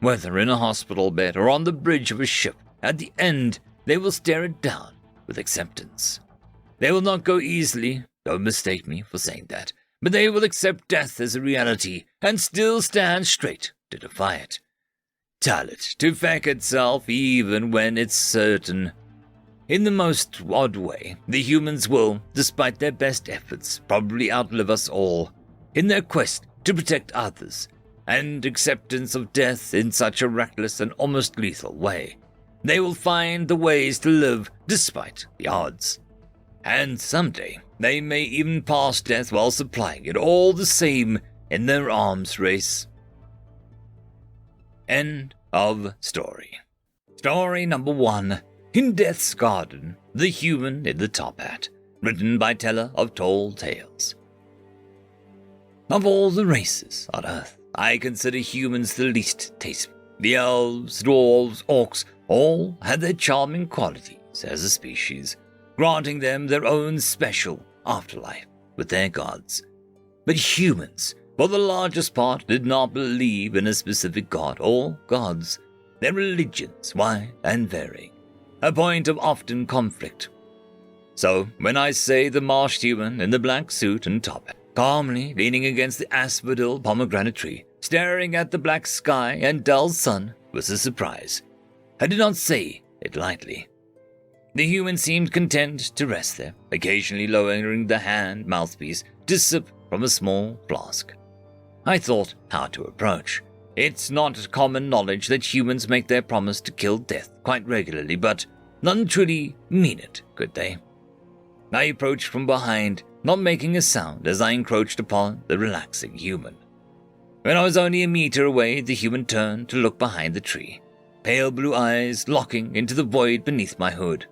Whether in a hospital bed or on the bridge of a ship, at the end they will stare it down with acceptance. They will not go easily, don't mistake me for saying that, but they will accept death as a reality and still stand straight to defy it. Tell it to feck itself even when it's certain. In the most odd way, the humans will, despite their best efforts, probably outlive us all in their quest to protect others and acceptance of death in such a reckless and almost lethal way. They will find the ways to live despite the odds. And someday, they may even pass death while supplying it all the same in their arms race. End of story. Story number 1. In Death's Garden, The Human in the Top Hat, written by Teller of Tall Tales. Of all the races on Earth, I consider humans the least tasteful. The elves, dwarves, orcs, all had their charming qualities as a species, granting them their own special afterlife with their gods. But humans, for the largest part, did not believe in a specific god or gods. Their religions, wide and varying, a point of often conflict. So, when I say the marsh human in the black suit and top hat, calmly leaning against the asphodel pomegranate tree, staring at the black sky and dull sun, was a surprise. I did not say it lightly. The human seemed content to rest there, occasionally lowering the hand mouthpiece to sip from a small flask. I thought how to approach. It's not common knowledge that humans make their promise to kill death quite regularly, but none truly mean it, could they? I approached from behind, not making a sound as I encroached upon the relaxing human. When I was only a meter away, the human turned to look behind the tree, pale blue eyes locking into the void beneath my hood.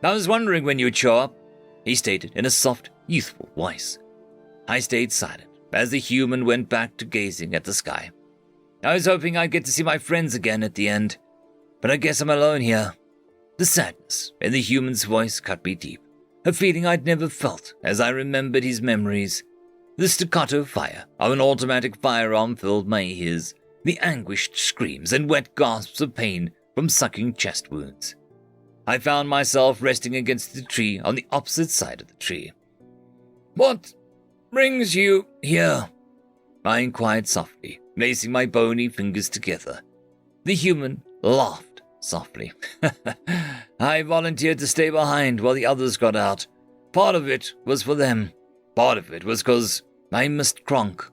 "I was wondering when you would show up," he stated in a soft, youthful voice. I stayed silent as the human went back to gazing at the sky. I was hoping I'd get to see my friends again at the end, but I guess I'm alone here. The sadness in the human's voice cut me deep, a feeling I'd never felt as I remembered his memories. The staccato fire of an automatic firearm filled my ears, the anguished screams and wet gasps of pain from sucking chest wounds. I found myself resting against the tree on the opposite side of the tree. "What brings you here?" I inquired softly, lacing my bony fingers together. The human laughed softly. "I volunteered to stay behind while the others got out. Part of it was for them. Part of it was 'cause I missed Kronk."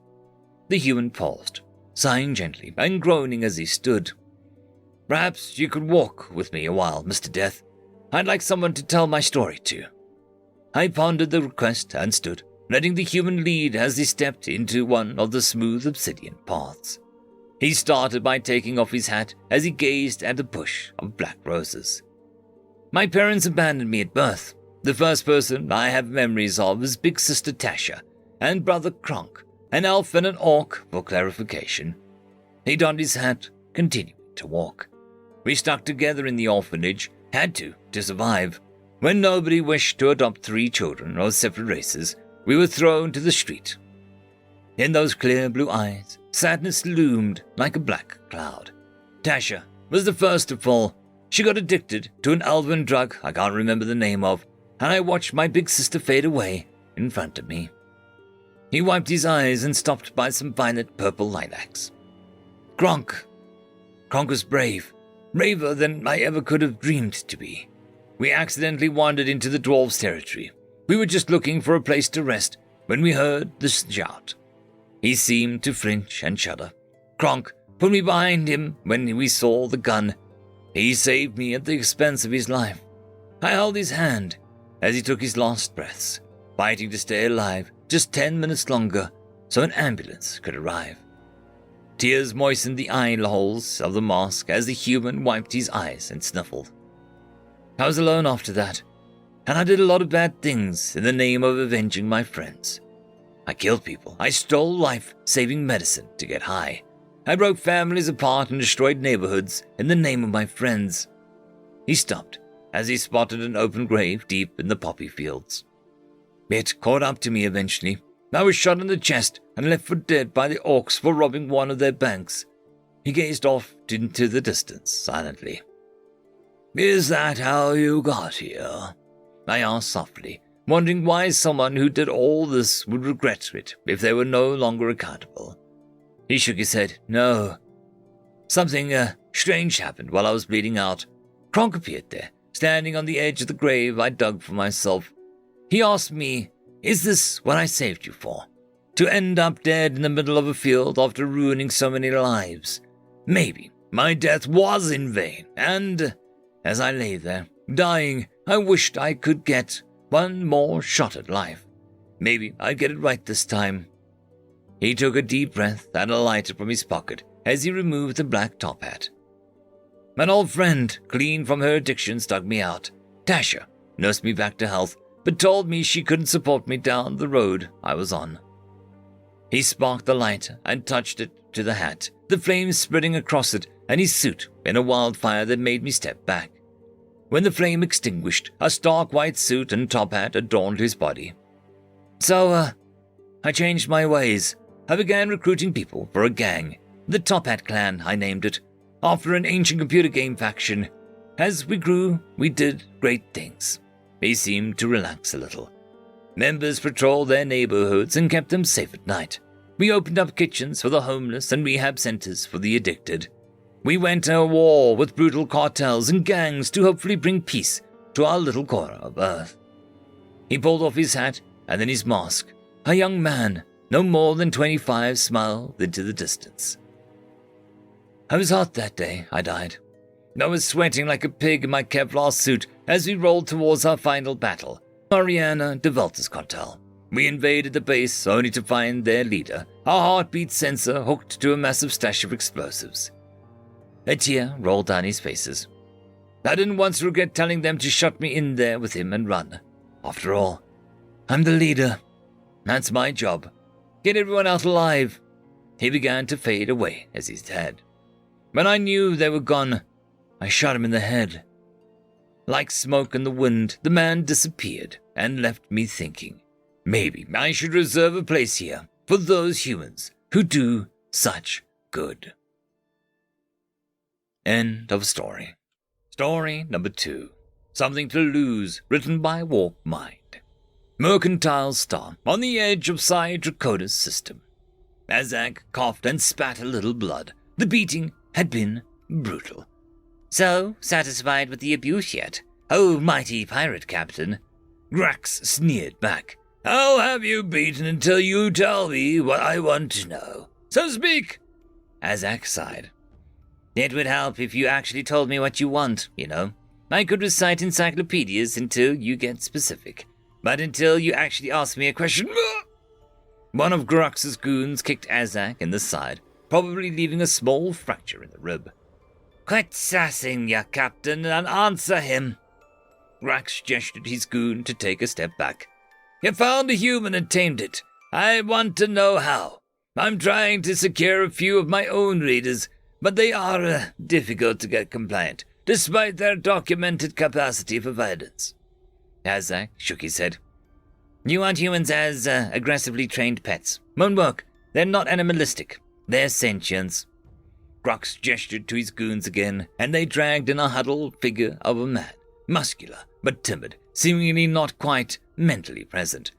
The human paused, sighing gently and groaning as he stood. "Perhaps you could walk with me a while, Mr. Death. I'd like someone to tell my story to." I pondered the request and stood, letting the human lead as he stepped into one of the smooth obsidian paths. He started by taking off his hat as he gazed at a bush of black roses. "My parents abandoned me at birth. The first person I have memories of is big sister Tasha and brother Kronk, an elf and an orc for clarification." He donned his hat, continuing to walk. "We stuck together in the orphanage, had to survive. When nobody wished to adopt 3 children of separate races, we were thrown to the street." In those clear blue eyes, sadness loomed like a black cloud. Tasha was the first to fall. She got addicted to an elven drug I can't remember the name of, and I watched my big sister fade away in front of me. He wiped his eyes and stopped by some violet purple lilacs. Kronk was brave, braver than I ever could have dreamed to be. We accidentally wandered into the dwarves' territory. We were just looking for a place to rest when we heard the shout. He seemed to flinch and shudder. Kronk put me behind him when we saw the gun. He saved me at the expense of his life. I held his hand as he took his last breaths, fighting to stay alive just 10 minutes longer so an ambulance could arrive. Tears moistened the eye holes of the mask as the human wiped his eyes and snuffled. I was alone after that, and I did a lot of bad things in the name of avenging my friends. I killed people. I stole life-saving medicine to get high. I broke families apart and destroyed neighborhoods in the name of my friends. He stopped as he spotted an open grave deep in the poppy fields. It caught up to me eventually. I was shot in the chest and left for dead by the orcs for robbing one of their banks. He gazed off into the distance silently. "Is that how you got here?" I asked softly, wondering why someone who did all this would regret it if they were no longer accountable. He shook his head. "No. Something strange happened while I was bleeding out. Kronk appeared there, standing on the edge of the grave I dug for myself. He asked me, 'Is this what I saved you for? To end up dead in the middle of a field after ruining so many lives? Maybe my death was in vain, and as I lay there, dying, I wished I could get one more shot at life. Maybe I'd get it right this time." He took a deep breath and a lighter from his pocket as he removed the black top hat. "An old friend, clean from her addiction, dug me out. Tasha nursed me back to health, but told me she couldn't support me down the road I was on." He sparked the lighter and touched it to the hat, the flames spreading across it and his suit in a wildfire that made me step back. When the flame extinguished, a stark white suit and top hat adorned his body. So, I changed my ways. I began recruiting people for a gang, the Top Hat Clan, I named it, after an ancient computer game faction. As we grew, we did great things. He seemed to relax a little. Members patrolled their neighborhoods and kept them safe at night. We opened up kitchens for the homeless and rehab centers for the addicted. We went to war with brutal cartels and gangs to hopefully bring peace to our little corner of Earth. He pulled off his hat and then his mask. A young man, no more than 25, smiled into the distance. I was hot that day I died. I was sweating like a pig in my Kevlar suit as we rolled towards our final battle, Mariana de Volta's cartel. We invaded the base only to find their leader, our heartbeat sensor hooked to a massive stash of explosives. A tear rolled down his faces. I didn't once regret telling them to shut me in there with him and run. After all, I'm the leader. That's my job. Get everyone out alive. He began to fade away as he's dead. When I knew they were gone, I shot him in the head. Like smoke in the wind, the man disappeared and left me thinking, maybe I should reserve a place here for those humans who do such good. End of story. Story number 2. Something to Lose, written by Warp Mind. Mercantile star on the edge of Psi Dracoda's system. Azak coughed and spat a little blood. The beating had been brutal. So, satisfied with the abuse yet? Oh, mighty pirate captain. Grax sneered back. I'll have you beaten until you tell me what I want to know. So speak. Azak sighed. It would help if you actually told me what you want, you know. I could recite encyclopedias until you get specific. But until you actually ask me a question... One of Grax's goons kicked Azak in the side, probably leaving a small fracture in the rib. Quit sassing, ya captain, and answer him. Grax gestured his goon to take a step back. You found a human and tamed it. I want to know how. I'm trying to secure a few of my own readers, but they are difficult to get compliant, despite their documented capacity for violence. Azak shook his head. You want humans as aggressively trained pets. Won't work. They're not animalistic. They're sentients. Grax gestured to his goons again, and they dragged in a huddled figure of a man, muscular but timid, seemingly not quite mentally present.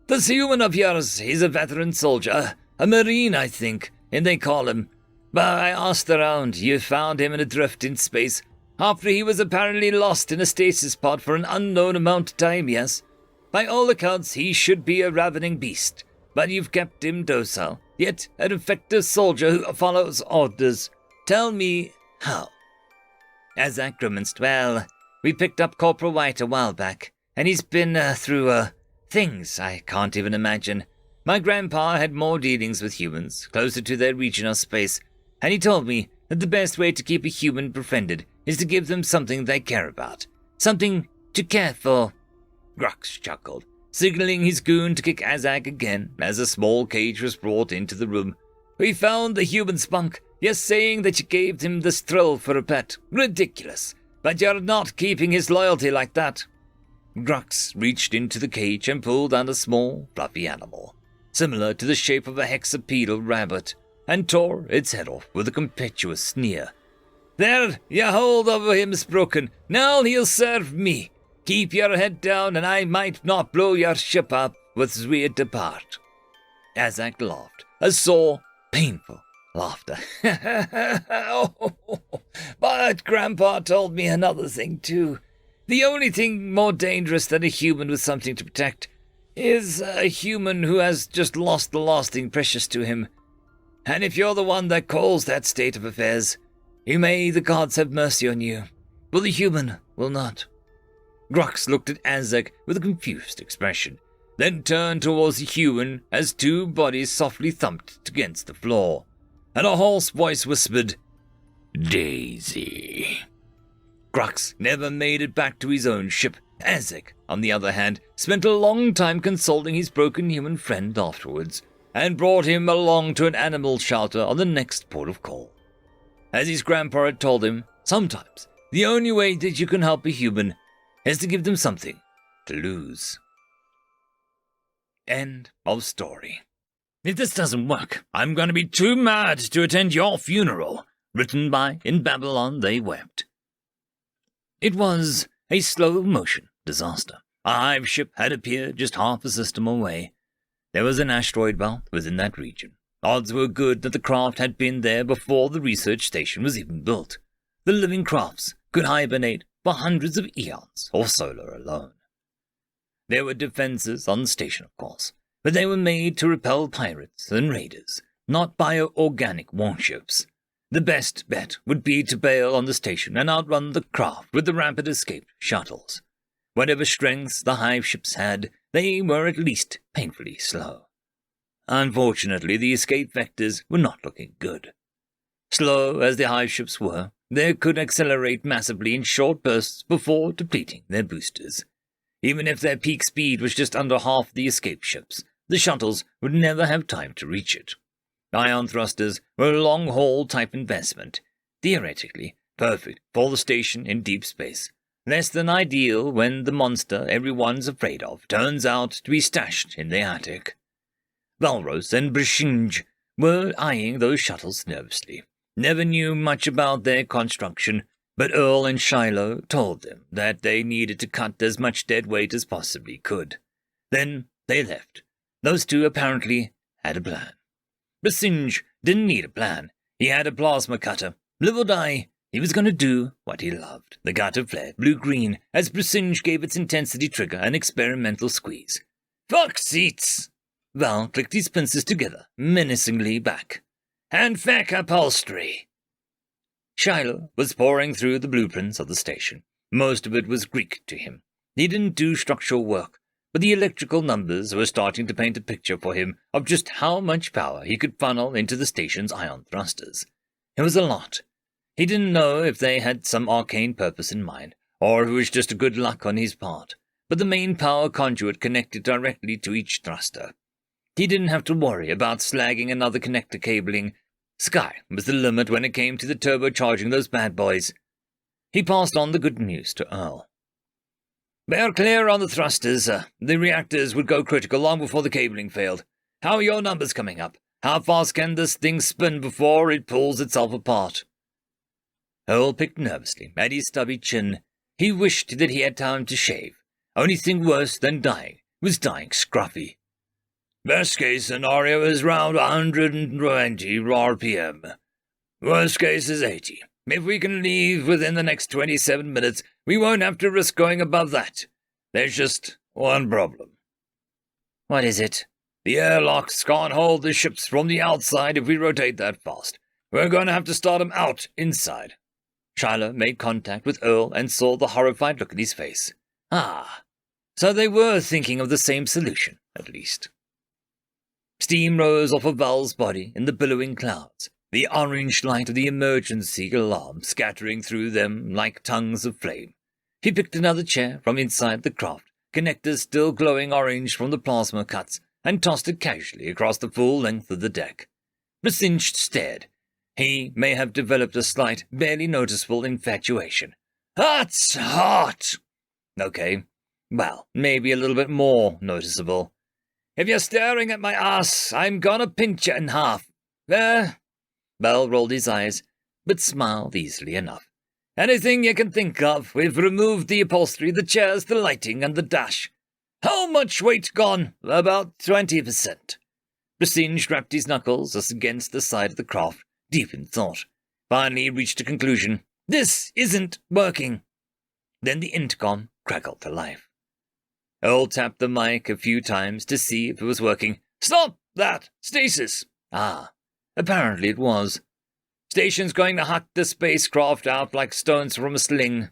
This human of yours, he's a veteran soldier, a marine, I think, and they call him. But I asked around, you found him adrift in space, after he was apparently lost in a stasis pod for an unknown amount of time, yes? By all accounts, he should be a ravening beast, but you've kept him docile, yet an effective soldier who follows orders. Tell me how. Azak grimaced. Well, we picked up Corporal White a while back, and he's been through things I can't even imagine. My grandpa had more dealings with humans, closer to their region of space, and he told me that the best way to keep a human befriended is to give them something they care about, something to care for. Grax chuckled, signaling his goon to kick Azak again as a small cage was brought into the room. We found the human spunk. You're saying that you gave him this thrill for a pet. Ridiculous. But you're not keeping his loyalty like that. Grax reached into the cage and pulled out a small, fluffy animal, similar to the shape of a hexapedal rabbit, and tore its head off with a contemptuous sneer. There, your hold over him's broken. Now he'll serve me. Keep your head down, and I might not blow your ship up with weird depart. Azak laughed, a sore, painful laughter. But Grandpa told me another thing, too. The only thing more dangerous than a human with something to protect is a human who has just lost the last thing precious to him. And if you're the one that caused that state of affairs, may the gods have mercy on you, but the human will not. Grax looked at Azak with a confused expression, then turned towards the human as two bodies softly thumped against the floor, and a hoarse voice whispered, Daisy. Grax never made it back to his own ship. Azak, on the other hand, spent a long time consoling his broken human friend afterwards, and brought him along to an animal shelter on the next port of call. As his grandpa had told him, sometimes the only way that you can help a human is to give them something to lose. End of story. If this doesn't work, I'm going to be too mad to attend your funeral. Written by In Babylon They Wept. It was a slow-motion disaster. A hive ship had appeared just half a system away. There was an asteroid belt within that region. Odds were good that the craft had been there before the research station was even built. The living crafts could hibernate for hundreds of eons or solar alone. There were defenses on the station, of course, but they were made to repel pirates and raiders, not bio-organic warships. The best bet would be to bail on the station and outrun the craft with the rapid escape shuttles. Whatever strengths the hive ships had, they were at least painfully slow. Unfortunately, the escape vectors were not looking good. Slow as the hive ships were, they could accelerate massively in short bursts before depleting their boosters. Even if their peak speed was just under half the escape ships, the shuttles would never have time to reach it. Ion thrusters were a long-haul type investment, theoretically perfect for the station in deep space, less than ideal when the monster everyone's afraid of turns out to be stashed in the attic. Valros and Brishinj were eyeing those shuttles nervously. Never knew much about their construction, but Earl and Shiloh told them that they needed to cut as much dead weight as possibly could. Then they left. Those two apparently had a plan. Brishinj didn't need a plan. He had a plasma cutter. Live or die, he was going to do what he loved. The cutter flared blue-green as Brishinj gave its intensity trigger an experimental squeeze. "Fuck seats!" Val clicked his pincers together, menacingly back. "And feck upholstery!" Shiloh was poring through the blueprints of the station. Most of it was Greek to him. He didn't do structural work, but the electrical numbers were starting to paint a picture for him of just how much power he could funnel into the station's ion thrusters. It was a lot. He didn't know if they had some arcane purpose in mind, or if it was just a good luck on his part, but the main power conduit connected directly to each thruster. He didn't have to worry about slagging another connector cabling. Sky was the limit when it came to the turbocharging those bad boys. He passed on the good news to Earl. "They're clear on the thrusters. The reactors would go critical long before the cabling failed. How are your numbers coming up? How fast can this thing spin before it pulls itself apart?" Earl picked nervously at his stubby chin. He wished that he had time to shave. Only thing worse than dying was dying scruffy. "Best case scenario is around 120 RPM. Worst case is 80. If we can leave within the next 27 minutes, we won't have to risk going above that. There's just one problem." "What is it?" "The airlocks can't hold the ships from the outside if we rotate that fast. We're going to have to start them out inside." Shiloh made contact with Earl and saw the horrified look in his face. Ah, so they were thinking of the same solution, at least. Steam rose off of Val's body in the billowing clouds, the orange light of the emergency alarm scattering through them like tongues of flame. He picked another chair from inside the craft, connectors still glowing orange from the plasma cuts, and tossed it casually across the full length of the deck. Brishinj stared. He may have developed a slight, barely noticeable infatuation. "That's hot!" "Okay, well, maybe a little bit more noticeable." "If you're staring at my ass, I'm gonna pinch you in half." Bell rolled his eyes, but smiled easily enough. "Anything you can think of. We've removed the upholstery, the chairs, the lighting, and the dash." "How much weight gone?" "About 20%. Brishinj rapped his knuckles against the side of the craft, deep in thought. Finally he reached a conclusion. "This isn't working." Then the intercom crackled to life. Earl tapped the mic a few times to see if it was working. "Stop that! Stasis!" Ah, apparently it was. "Station's going to huck the spacecraft out like stones from a sling."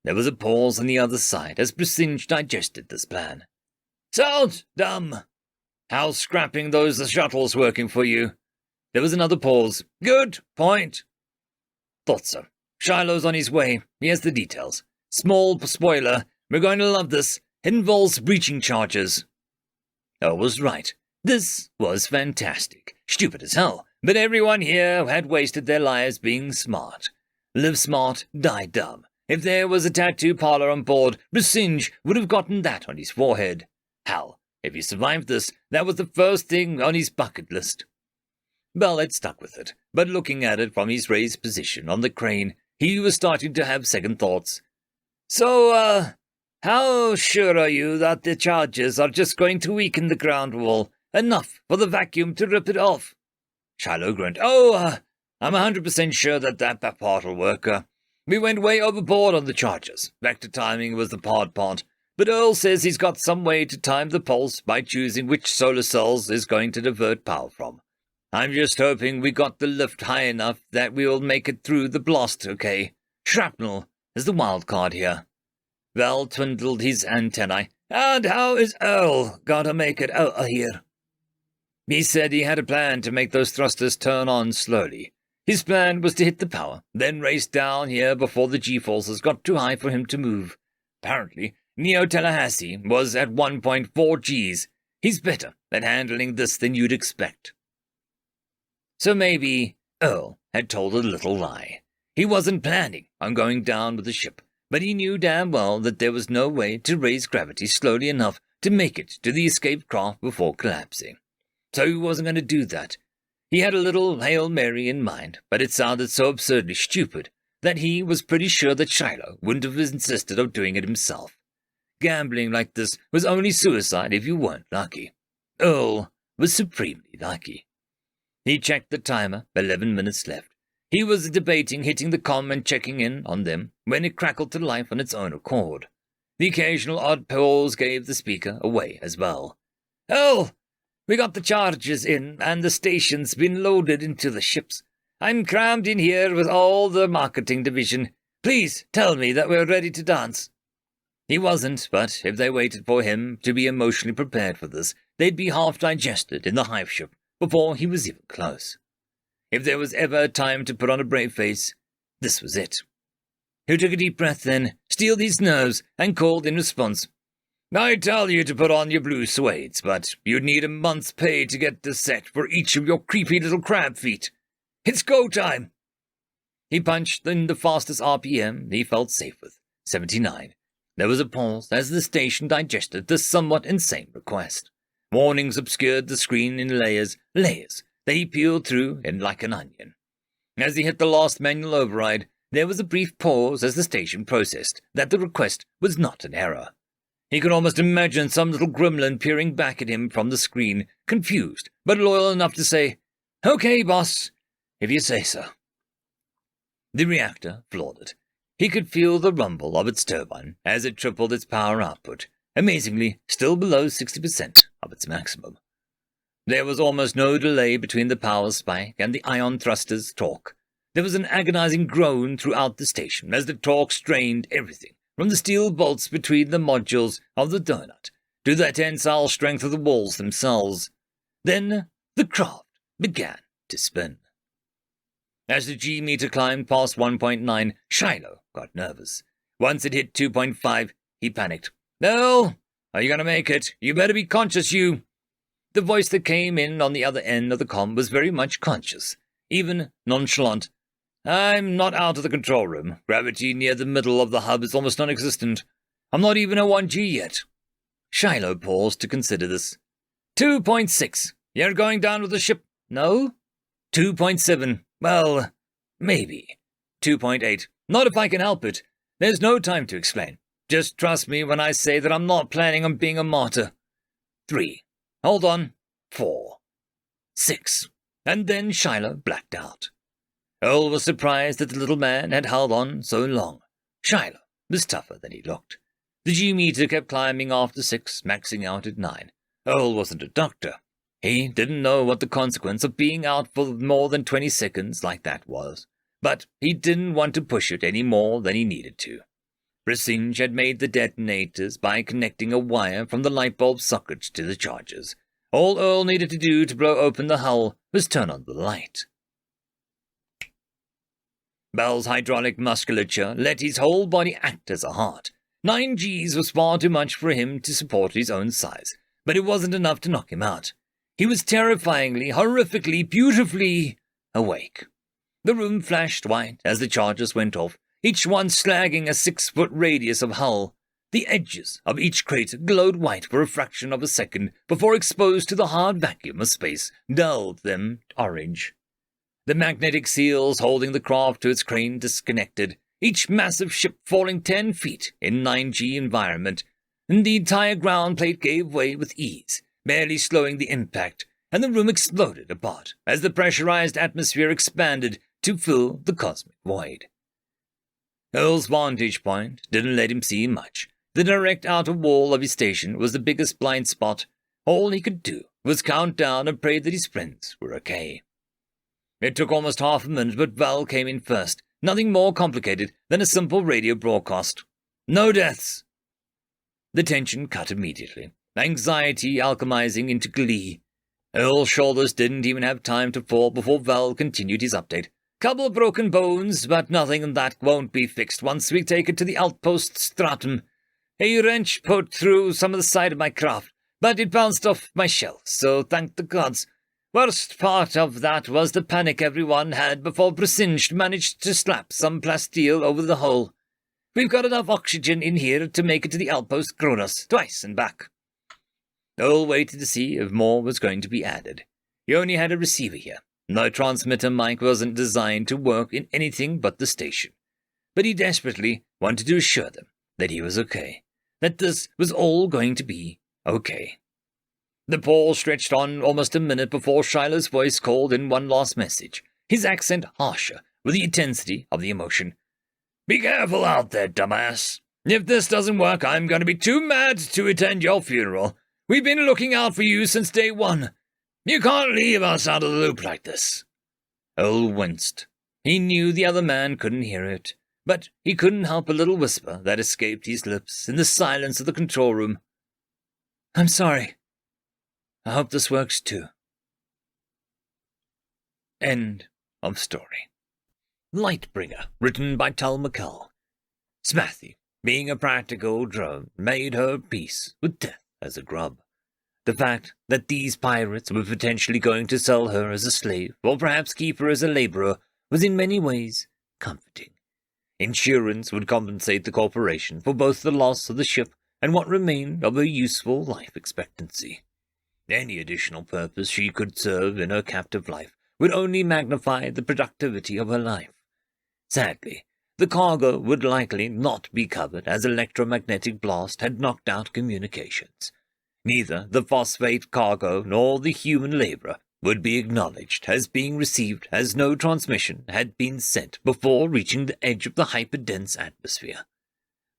There was a pause on the other side as Brishinj digested this plan. "Sounds dumb. How's scrapping those shuttles working for you?" There was another pause. "Good point." "Thought so. Shiloh's on his way. He has the details. Small spoiler. We're going to love this. It involves breaching charges." Earl was right. This was fantastic. Stupid as hell, but everyone here had wasted their lives being smart. Live smart, die dumb. If there was a tattoo parlor on board, Brishinj would have gotten that on his forehead. Hell, if he survived this, that was the first thing on his bucket list. Bell had stuck with it, but looking at it from his raised position on the crane, he was starting to have second thoughts. So, how sure are you that the charges are just going to weaken the ground wall enough for the vacuum to rip it off? Shiloh grunted. I'm 100% sure that part'll work. We went way overboard on the charges. Vector timing was the hard part, but Earl says he's got some way to time the pulse by choosing which solar cells is going to divert power from. I'm just hoping we got the lift high enough that we'll make it through the blast okay. Shrapnel is the wild card here. Val twiddled his antennae. And how is Earl gonna make it out here? He said he had a plan to make those thrusters turn on slowly. His plan was to hit the power, then race down here before the G-forces got too high for him to move. Apparently, Neo-Tallahassee was at 1.4 Gs. He's better at handling this than you'd expect. So maybe Earl had told a little lie. He wasn't planning on going down with the ship, but he knew damn well that there was no way to raise gravity slowly enough to make it to the escaped craft before collapsing. So he wasn't going to do that. He had a little Hail Mary in mind, but it sounded so absurdly stupid that he was pretty sure that Shiloh wouldn't have insisted on doing it himself. Gambling like this was only suicide if you weren't lucky. Earl was supremely lucky. He checked the timer, 11 minutes left. He was debating hitting the comm and checking in on them when it crackled to life on its own accord. The occasional odd pause gave the speaker away as well. Earl! We got the charges in, and the station's been loaded into the ships. I'm crammed in here with all the marketing division. Please tell me that we're ready to dance. He wasn't, but if they waited for him to be emotionally prepared for this, they'd be half digested in the hive ship before he was even close. If there was ever a time to put on a brave face, this was it. He took a deep breath then, steeled his nerves, and called in response. I tell you to put on your blue suedes, but you'd need a month's pay to get the set for each of your creepy little crab feet. It's go time! He punched in the fastest RPM he felt safe with, 79. There was a pause as the station digested this somewhat insane request. Warnings obscured the screen in layers that he peeled through in like an onion. As he hit the last manual override, there was a brief pause as the station processed that the request was not an error. He could almost imagine some little gremlin peering back at him from the screen, confused, but loyal enough to say, Okay, boss, if you say so. The reactor flooded. He could feel the rumble of its turbine as it tripled its power output, amazingly still below 60% of its maximum. There was almost no delay between the power spike and the ion thruster's torque. There was an agonizing groan throughout the station as the torque strained everything, from the steel bolts between the modules of the donut to the tensile strength of the walls themselves. Then the craft began to spin. As the G-meter climbed past 1.9, Shiloh got nervous. Once it hit 2.5, he panicked. No, are you going to make it? You better be conscious, you. The voice that came in on the other end of the comm was very much conscious, even nonchalant. I'm not out of the control room. Gravity near the middle of the hub is almost non-existent. I'm not even at 1G yet. Shiloh paused to consider this. 2.6. You're going down with the ship? No? 2.7. Well, maybe. 2.8. Not if I can help it. There's no time to explain. Just trust me when I say that I'm not planning on being a martyr. 3. Hold on. 4. 6. And then Shiloh blacked out. Earl was surprised that the little man had held on so long. Shiloh was tougher than he looked. The G-meter kept climbing after 6, maxing out at 9. Earl wasn't a doctor. He didn't know what the consequence of being out for more than 20 seconds like that was, but he didn't want to push it any more than he needed to. Brisinge had made the detonators by connecting a wire from the light bulb sockets to the chargers. All Earl needed to do to blow open the hull was turn on the light. Bell's hydraulic musculature let his whole body act as a heart. 9 Gs was far too much for him to support his own size, but it wasn't enough to knock him out. He was terrifyingly, horrifically, beautifully awake. The room flashed white as the charges went off, each one slagging a 6-foot radius of hull. The edges of each crater glowed white for a fraction of a second before, exposed to the hard vacuum of space, dulled them orange. The magnetic seals holding the craft to its crane disconnected. each massive ship falling 10 feet in 9G environment, and the entire ground plate gave way with ease, barely slowing the impact, and the room exploded apart as the pressurized atmosphere expanded to fill the cosmic void. Earl's vantage point didn't let him see much. The direct outer wall of his station was the biggest blind spot. All he could do was count down and pray that his friends were okay. It took almost half a minute, but Val came in first. Nothing more complicated than a simple radio broadcast. No deaths. The tension cut immediately, anxiety alchemizing into glee. Earl's shoulders didn't even have time to fall before Val continued his update. Couple of broken bones, but nothing that won't be fixed once we take it to the outpost stratum. A wrench put through some of the side of my craft, but it bounced off my shell, so thank the gods. Worst part of that was the panic everyone had before Brasinged managed to slap some plasteel over the hole. We've got enough oxygen in here to make it to the outpost Kronos, twice and back. Earl waited to see if more was going to be added. He only had a receiver here. No transmitter mic wasn't designed to work in anything but the station. But he desperately wanted to assure them that he was okay, that this was all going to be okay. The pause stretched on almost a minute before Shiloh's voice called in one last message, his accent harsher with the intensity of the emotion. Be careful out there, dumbass. If this doesn't work, I'm going to be too mad to attend your funeral. We've been looking out for you since day one. You can't leave us out of the loop like this. Earl winced. He knew the other man couldn't hear it, but he couldn't help a little whisper that escaped his lips in the silence of the control room. I'm sorry. I hope this works too. End of story. Lightbringer, written by Tal McCall. Smathy, being a practical drone, made her peace with death as a grub. The fact that these pirates were potentially going to sell her as a slave, or perhaps keep her as a laborer, was in many ways comforting. Insurance would compensate the corporation for both the loss of the ship and what remained of her useful life expectancy. Any additional purpose she could serve in her captive life would only magnify the productivity of her life. Sadly, the cargo would likely not be covered as electromagnetic blast had knocked out communications. Neither the phosphate cargo nor the human laborer would be acknowledged as being received, as no transmission had been sent before reaching the edge of the hyperdense atmosphere.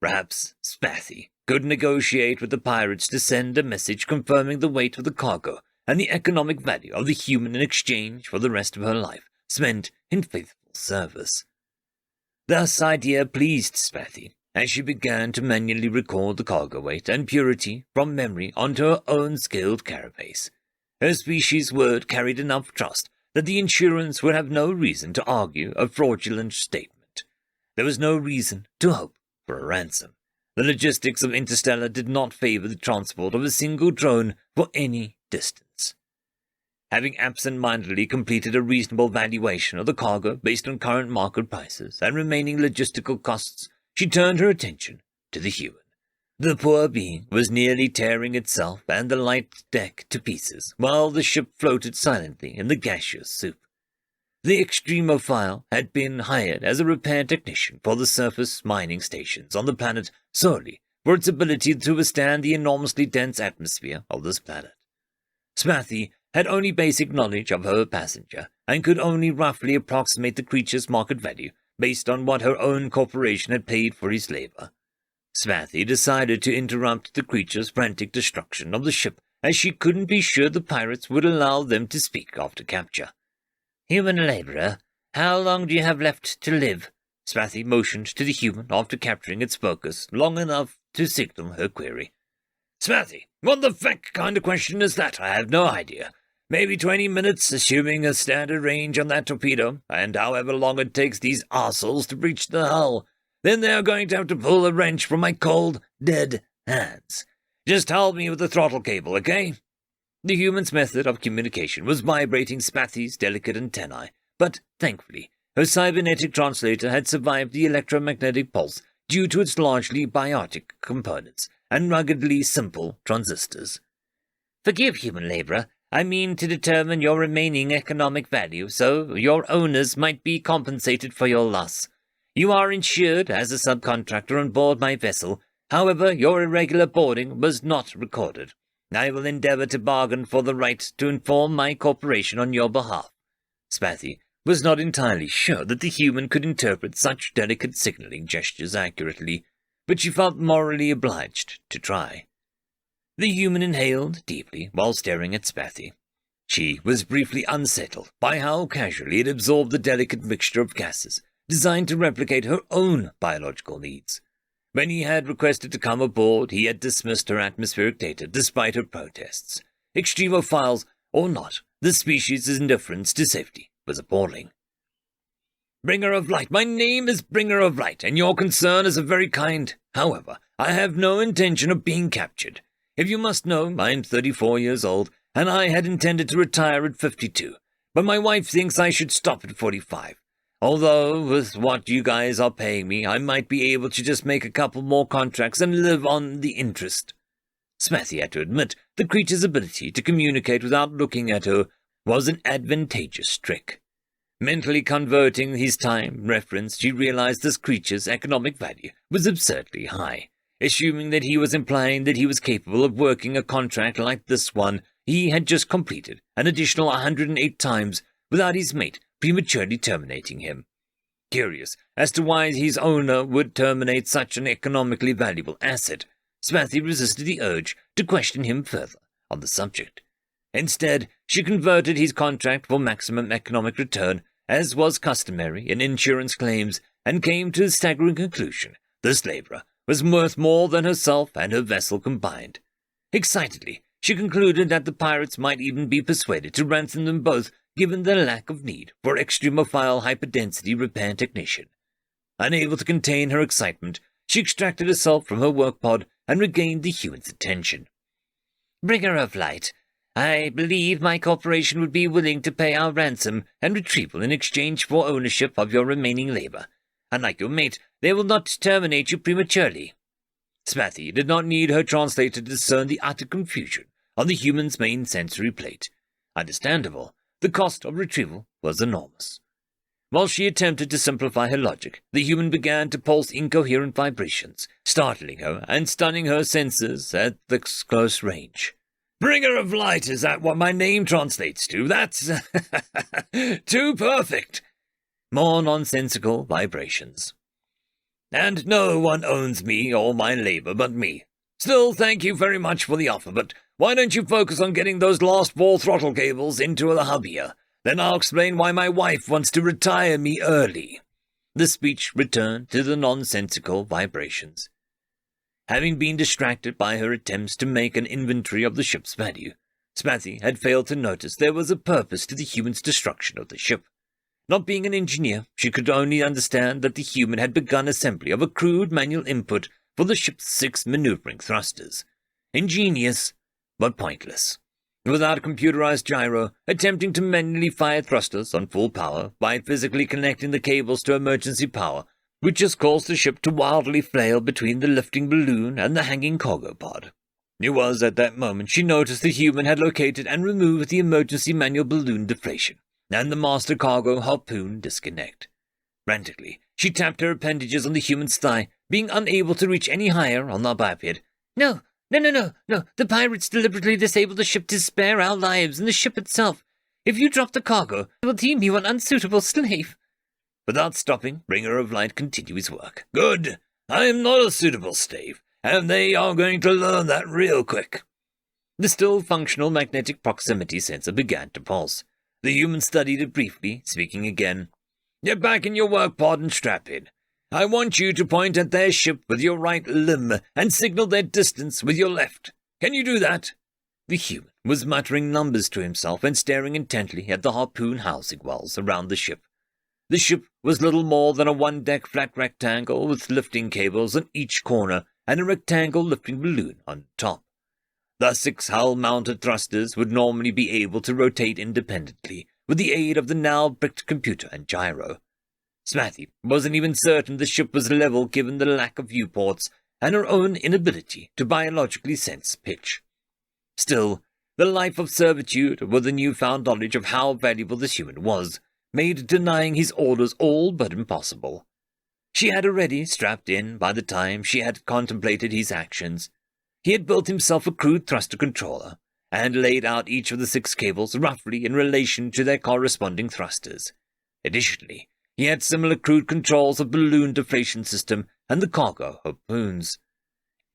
Perhaps Spathy could negotiate with the pirates to send a message confirming the weight of the cargo and the economic value of the human in exchange for the rest of her life spent in faithful service. This idea pleased Spathy, as she began to manually record the cargo weight and purity from memory onto her own skilled carapace. Her species word carried enough trust that the insurance would have no reason to argue a fraudulent statement. There was no reason to hope for a ransom. The logistics of Interstellar did not favor the transport of a single drone for any distance. Having absent-mindedly completed a reasonable valuation of the cargo based on current market prices and remaining logistical costs, she turned her attention to the human. The poor being was nearly tearing itself and the light deck to pieces, while the ship floated silently in the gaseous soup. The extremophile had been hired as a repair technician for the surface mining stations on the planet solely for its ability to withstand the enormously dense atmosphere of this planet. Smathy had only basic knowledge of her passenger, and could only roughly approximate the creature's market value based on what her own corporation had paid for his labor. Smathy decided to interrupt the creature's frantic destruction of the ship, as she couldn't be sure the pirates would allow them to speak after capture. "Human laborer, how long do you have left to live?" Smathy motioned to the human after capturing its focus long enough to signal her query. "Smathy, what the feck kind of question is that? I have no idea. Maybe 20 minutes, assuming a standard range on that torpedo, and however long it takes these arseholes to breach the hull. Then they are going to have to pull a wrench from my cold, dead hands. Just help me with the throttle cable, okay?" The human's method of communication was vibrating Spathy's delicate antennae, but, thankfully, her cybernetic translator had survived the electromagnetic pulse due to its largely biotic components and ruggedly simple transistors. "Forgive, human laborer. I mean to determine your remaining economic value, so your owners might be compensated for your loss. You are insured as a subcontractor on board my vessel. However, your irregular boarding was not recorded. I will endeavor to bargain for the right to inform my corporation on your behalf." Spathy was not entirely sure that the human could interpret such delicate signaling gestures accurately, but she felt morally obliged to try. The human inhaled deeply while staring at Spathy. She was briefly unsettled by how casually it absorbed the delicate mixture of gases designed to replicate her own biological needs. When he had requested to come aboard, he had dismissed her atmospheric data despite her protests. Extremophiles or not, the species' indifference to safety was appalling. "Bringer of Light, my name is Bringer of Light, and your concern is a very kind. However, I have no intention of being captured. If you must know, I am 34 years old, and I had intended to retire at 52, but my wife thinks I should stop at 45. Although, with what you guys are paying me, I might be able to just make a couple more contracts and live on the interest." Spathy had to admit the creature's ability to communicate without looking at her was an advantageous trick. Mentally converting his time reference, she realized this creature's economic value was absurdly high. Assuming that he was implying that he was capable of working a contract like this one he had just completed an additional 108 times without his mate prematurely terminating him. Curious as to why his owner would terminate such an economically valuable asset, Spathy resisted the urge to question him further on the subject. Instead, she converted his contract for maximum economic return, as was customary in insurance claims, and came to the staggering conclusion this laborer was worth more than herself and her vessel combined. Excitedly, she concluded that the pirates might even be persuaded to ransom them both, given their lack of need for extremophile hyperdensity repair technician. Unable to contain her excitement, she extracted herself from her work pod and regained the human's attention. "Bringer of Light, I believe my corporation would be willing to pay our ransom and retrieval in exchange for ownership of your remaining labor. Unlike your mate, they will not terminate you prematurely." Spathy did not need her translator to discern the utter confusion on the human's main sensory plate. Understandable, the cost of retrieval was enormous. While she attempted to simplify her logic, the human began to pulse incoherent vibrations, startling her and stunning her senses at this close range. "Bringer of Light, is that what my name translates to? That's too perfect." More nonsensical vibrations. "And no one owns me or my labor but me. Still, thank you very much for the offer, but why don't you focus on getting those last 4 throttle cables into the hub here? Then I'll explain why my wife wants to retire me early." The speech returned to the nonsensical vibrations. Having been distracted by her attempts to make an inventory of the ship's value, Spathy had failed to notice there was a purpose to the human's destruction of the ship. Not being an engineer, she could only understand that the human had begun assembly of a crude manual input for the ship's 6 maneuvering thrusters. Ingenious, but pointless. Without a computerized gyro, attempting to manually fire thrusters on full power by physically connecting the cables to emergency power would just cause the ship to wildly flail between the lifting balloon and the hanging cargo pod. It was at that moment she noticed the human had located and removed the emergency manual balloon deflation and the master cargo harpoon disconnect. Frantically, she tapped her appendages on the human's thigh, being unable to reach any higher on the biped. No, the pirates deliberately disabled the ship to spare our lives and the ship itself. If you drop the cargo, it will deem you an unsuitable slave." Without stopping, Bringer of Light continued his work. "Good. I am not a suitable slave, and they are going to learn that real quick." The still functional magnetic proximity sensor began to pulse. The human studied it briefly, speaking again. "Get back in your work pod and strap in. I want you to point at their ship with your right limb and signal their distance with your left. Can you do that?" The human was muttering numbers to himself and staring intently at the harpoon housing wells around the ship. The ship was little more than a 1-deck flat rectangle with lifting cables on each corner and a rectangle lifting balloon on top. The 6 hull-mounted thrusters would normally be able to rotate independently with the aid of the now bricked computer and gyro. Spathy wasn't even certain the ship was level given the lack of viewports and her own inability to biologically sense pitch. Still, the life of servitude with the newfound knowledge of how valuable this human was made denying his orders all but impossible. She had already strapped in by the time she had contemplated his actions. He had built himself a crude thruster controller, and laid out each of the 6 cables roughly in relation to their corresponding thrusters. Additionally, he had similar crude controls of balloon deflation system and the cargo harpoons.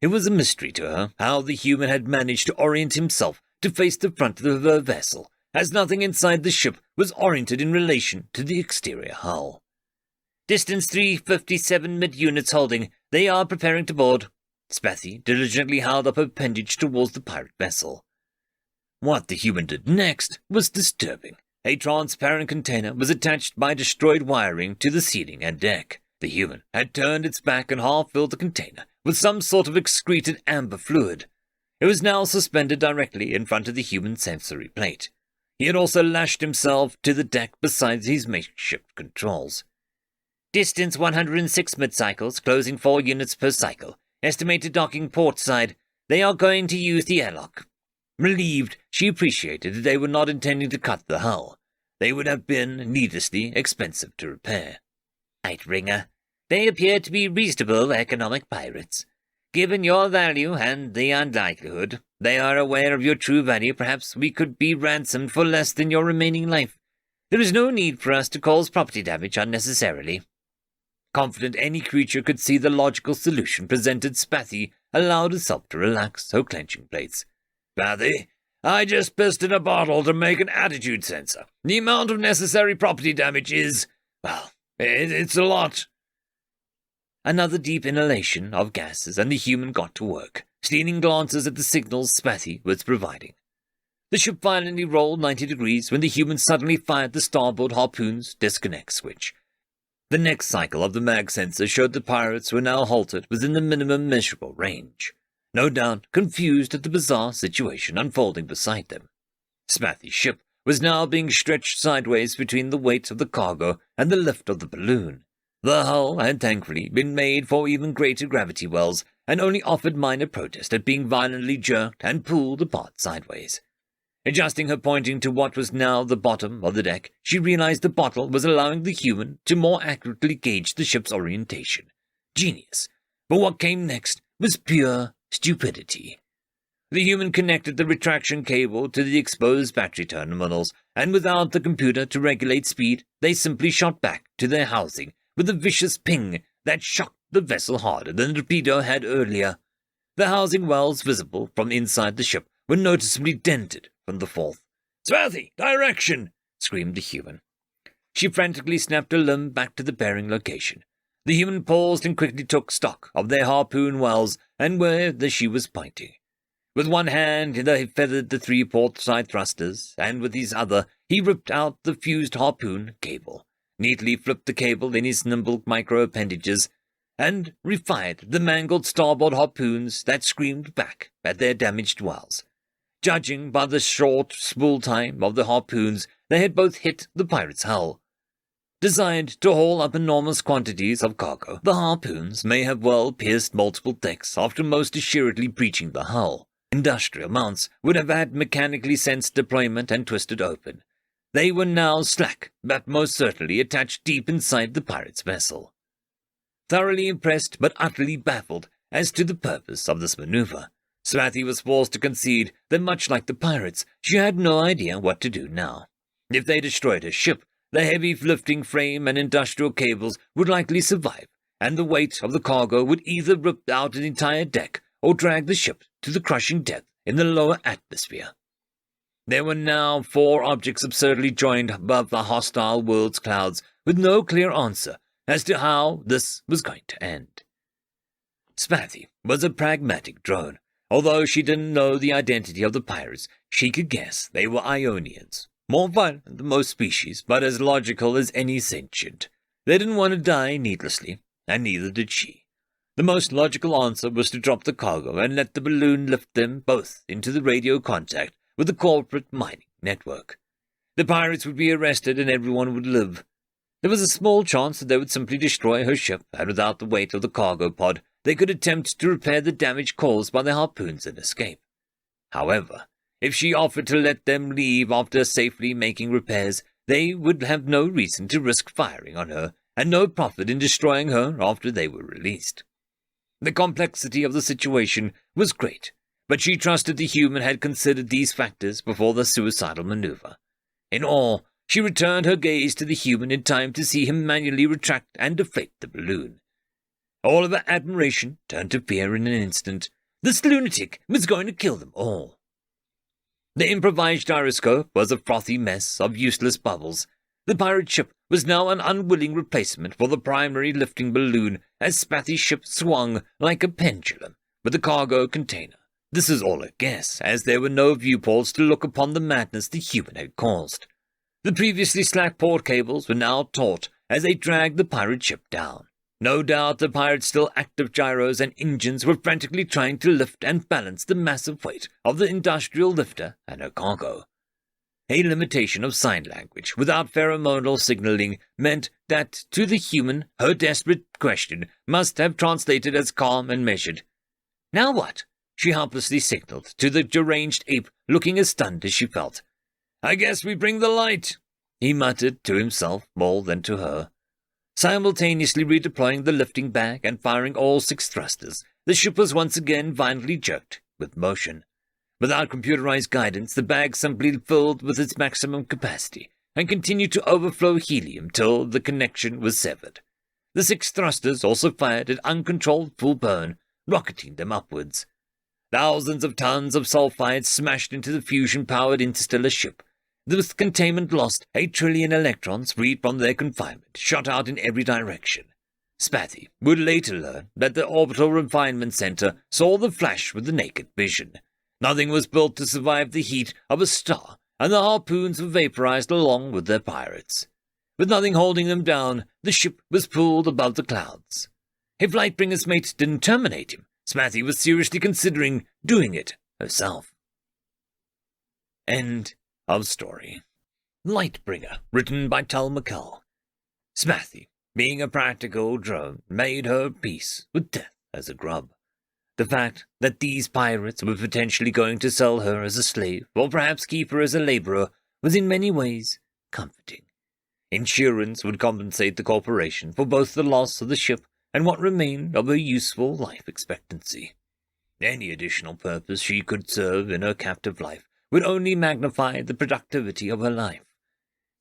It was a mystery to her how the human had managed to orient himself to face the front of her vessel, as nothing inside the ship was oriented in relation to the exterior hull. Distance 357 mid-units holding. They are preparing to board. Spathy diligently held up her appendage towards the pirate vessel. What the human did next was disturbing. A transparent container was attached by destroyed wiring to the ceiling and deck. The human had turned its back and half-filled the container with some sort of excreted amber fluid. It was now suspended directly in front of the human sensory plate. He had also lashed himself to the deck beside his makeshift controls. Distance 106 mid-cycles, closing 4 units per cycle. Estimated docking port side. They are going to use the airlock. Relieved, she appreciated that they were not intending to cut the hull. They would have been needlessly expensive to repair. Right, Ringer. They appear to be reasonable economic pirates. Given your value and the unlikelihood they are aware of your true value, perhaps we could be ransomed for less than your remaining life. There is no need for us to cause property damage unnecessarily. Confident any creature could see the logical solution presented, Spathy allowed herself to relax her clenching plates. Spathy, I just pissed in a bottle to make an attitude sensor. The amount of necessary property damage is, well, it's a lot. Another deep inhalation of gases, and the human got to work, stealing glances at the signals Spathy was providing. The ship violently rolled 90 degrees when the human suddenly fired the starboard harpoon's disconnect switch. The next cycle of the mag sensor showed the pirates were now halted within the minimum measurable range, no doubt confused at the bizarre situation unfolding beside them. Spathy's ship was now being stretched sideways between the weight of the cargo and the lift of the balloon. The hull had thankfully been made for even greater gravity wells, and only offered minor protest at being violently jerked and pulled apart sideways. Adjusting her pointing to what was now the bottom of the deck, she realized the bottle was allowing the human to more accurately gauge the ship's orientation. Genius. But what came next was pure stupidity. The human connected the retraction cable to the exposed battery terminals, and without the computer to regulate speed, they simply shot back to their housing with a vicious ping that shocked the vessel harder than the torpedo had earlier. The housing wells visible from inside the ship were noticeably dented from the fall. "Spathy, direction!" screamed the human. She frantically snapped her limb back to the bearing location. The human paused and quickly took stock of their harpoon wells and where she was pointing. With one hand he feathered the 3 port side thrusters, and with his other he ripped out the fused harpoon cable, neatly flipped the cable in his nimble micro-appendages, and refired the mangled starboard harpoons that screamed back at their damaged wells. Judging by the short spool time of the harpoons, they had both hit the pirate's hull. Designed to haul up enormous quantities of cargo, the harpoons may have well pierced multiple decks after most assuredly breaching the hull. Industrial mounts would have had mechanically sensed deployment and twisted open. They were now slack, but most certainly attached deep inside the pirate's vessel. Thoroughly impressed but utterly baffled as to the purpose of this maneuver, Spathy was forced to concede that much like the pirates, she had no idea what to do now. If they destroyed her ship, the heavy lifting frame and industrial cables would likely survive, and the weight of the cargo would either rip out an entire deck or drag the ship to the crushing death in the lower atmosphere. There were now 4 objects absurdly joined above the hostile world's clouds, with no clear answer as to how this was going to end. Spathy was a pragmatic drone. Although she didn't know the identity of the pirates, she could guess they were Ionians. More violent than most species, but as logical as any sentient. They didn't want to die needlessly, and neither did she. The most logical answer was to drop the cargo and let the balloon lift them both into the radio contact with the corporate mining network. The pirates would be arrested and everyone would live. There was a small chance that they would simply destroy her ship, and without the weight of the cargo pod, they could attempt to repair the damage caused by the harpoons and escape. However, if she offered to let them leave after safely making repairs, they would have no reason to risk firing on her and no profit in destroying her after they were released. The complexity of the situation was great, but she trusted the human had considered these factors before the suicidal maneuver. In awe, she returned her gaze to the human in time to see him manually retract and deflate the balloon. All of her admiration turned to fear in an instant. This lunatic was going to kill them all. The improvised gyroscope was a frothy mess of useless bubbles. The pirate ship was now an unwilling replacement for the primary lifting balloon as Spathy's ship swung like a pendulum with the cargo container. This is all a guess, as there were no viewports to look upon the madness the human had caused. The previously slack port cables were now taut as they dragged the pirate ship down. No doubt the pirate's still active gyros and engines were frantically trying to lift and balance the massive weight of the industrial lifter and her cargo. A limitation of sign language without pheromonal signaling meant that, to the human, her desperate question must have translated as calm and measured. "Now what?" she helplessly signaled to the deranged ape, looking as stunned as she felt. "I guess we bring the light," he muttered to himself more than to her. Simultaneously redeploying the lifting bag and firing all 6 thrusters, the ship was once again violently jerked with motion. Without computerized guidance, the bag simply filled with its maximum capacity and continued to overflow helium till the connection was severed. The 6 thrusters also fired at uncontrolled full burn, rocketing them upwards. Thousands of tons of sulfide smashed into the fusion-powered interstellar ship. With containment lost, 8 trillion electrons freed from their confinement shot out in every direction. Spathy would later learn that the orbital refinement center saw the flash with the naked vision. Nothing was built to survive the heat of a star, and the harpoons were vaporized along with their pirates. With nothing holding them down, the ship was pulled above the clouds. If Lightbringer's mate didn't terminate him, Spathy was seriously considering doing it herself. End of story. Lightbringer, written by Tal McCall. Spathy, being a practical drone, made her peace with death as a grub. The fact that these pirates were potentially going to sell her as a slave, or perhaps keep her as a laborer, was in many ways comforting. Insurance would compensate the corporation for both the loss of the ship and what remained of her useful life expectancy. Any additional purpose she could serve in her captive life would only magnify the productivity of her life.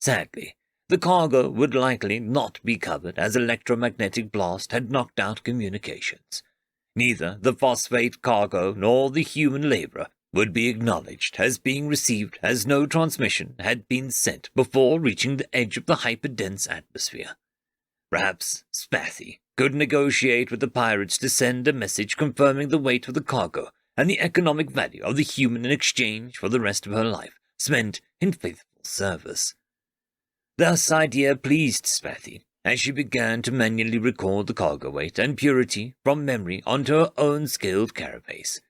Sadly, the cargo would likely not be covered, as electromagnetic blast had knocked out communications. Neither the phosphate cargo nor the human laborer would be acknowledged as being received, as no transmission had been sent before reaching the edge of the hyperdense atmosphere. Perhaps Spathy could negotiate with the pirates to send a message confirming the weight of the cargo and the economic value of the human in exchange for the rest of her life spent in faithful service. This idea pleased Spathy, as she began to manually record the cargo weight and purity from memory onto her own scaled carapace.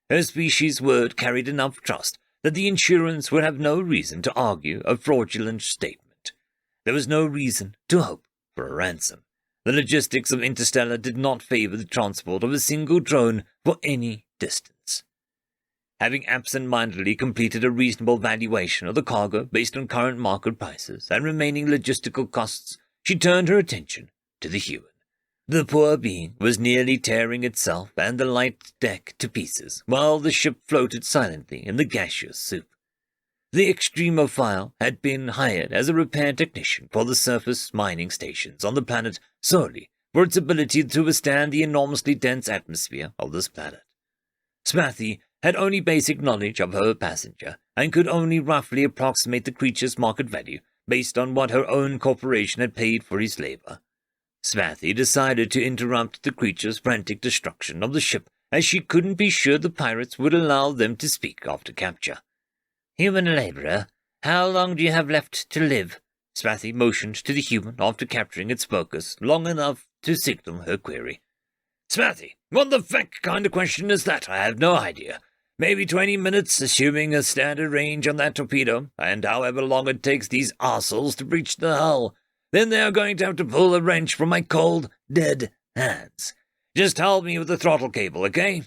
Her species' word carried enough trust that the insurance would have no reason to argue a fraudulent statement. There was no reason to hope for a ransom. The logistics of Interstellar did not favor the transport of a single drone for any distance. Having absent-mindedly completed a reasonable valuation of the cargo based on current market prices and remaining logistical costs, she turned her attention to the human. The poor being was nearly tearing itself and the light deck to pieces, while the ship floated silently in the gaseous soup. The extremophile had been hired as a repair technician for the surface mining stations on the planet solely for its ability to withstand the enormously dense atmosphere of this planet. Spathy had only basic knowledge of her passenger, and could only roughly approximate the creature's market value based on what her own corporation had paid for his labor. Spathy decided to interrupt the creature's frantic destruction of the ship, as she couldn't be sure the pirates would allow them to speak after capture. "Human laborer, how long do you have left to live?" Spathy motioned to the human after capturing its focus long enough to signal her query. "Spathy, what the feck kind of question is that? I have no idea. Maybe 20 minutes, assuming a standard range on that torpedo, and however long it takes these arseholes to breach the hull. Then they are going to have to pull a wrench from my cold, dead hands. Just help me with the throttle cable, okay?"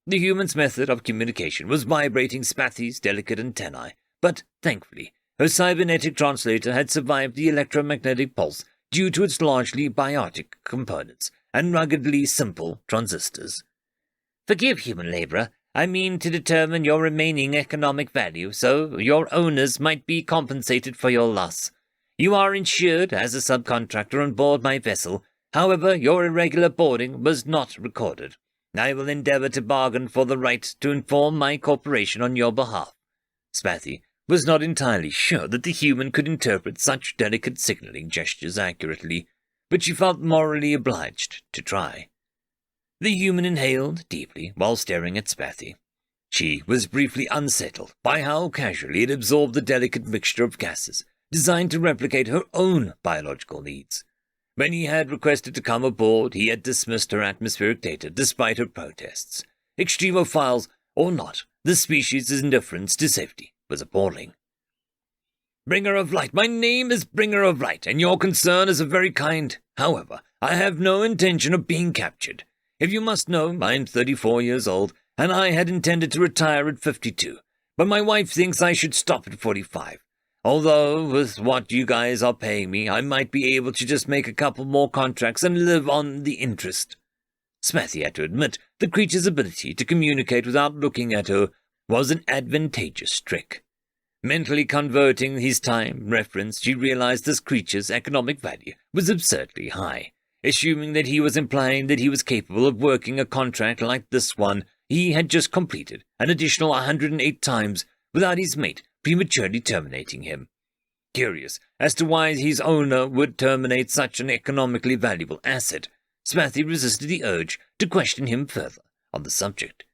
The human's method of communication was vibrating Spathy's delicate antennae, but, thankfully, her cybernetic translator had survived the electromagnetic pulse due to its largely biotic components and ruggedly simple transistors. Forgive, human laborer. I mean to determine your remaining economic value, so your owners might be compensated for your loss. You are insured as a subcontractor on board my vessel. However, your irregular boarding was not recorded. I will endeavor to bargain for the right to inform my corporation on your behalf. Spathy was not entirely sure that the human could interpret such delicate signaling gestures accurately, but she felt morally obliged to try. The human inhaled deeply while staring at Spathy. She was briefly unsettled by how casually it absorbed the delicate mixture of gases designed to replicate her own biological needs. When he had requested to come aboard, he had dismissed her atmospheric data despite her protests. Extremophiles or not, the species' indifference to safety was appalling. Bringer of Light, my name is Bringer of Light, and your concern is very kind. However, I have no intention of being captured. If you must know, I'm 34 years old, and I had intended to retire at 52, but my wife thinks I should stop at 45. Although, with what you guys are paying me, I might be able to just make a couple more contracts and live on the interest. Spathy had to admit the creature's ability to communicate without looking at her was an advantageous trick. Mentally converting his time reference, she realized this creature's economic value was absurdly high, assuming that he was implying that he was capable of working a contract like this one he had just completed an additional 108 times without his mate prematurely terminating him. Curious as to why his owner would terminate such an economically valuable asset, Spathy resisted the urge to question him further on the subject.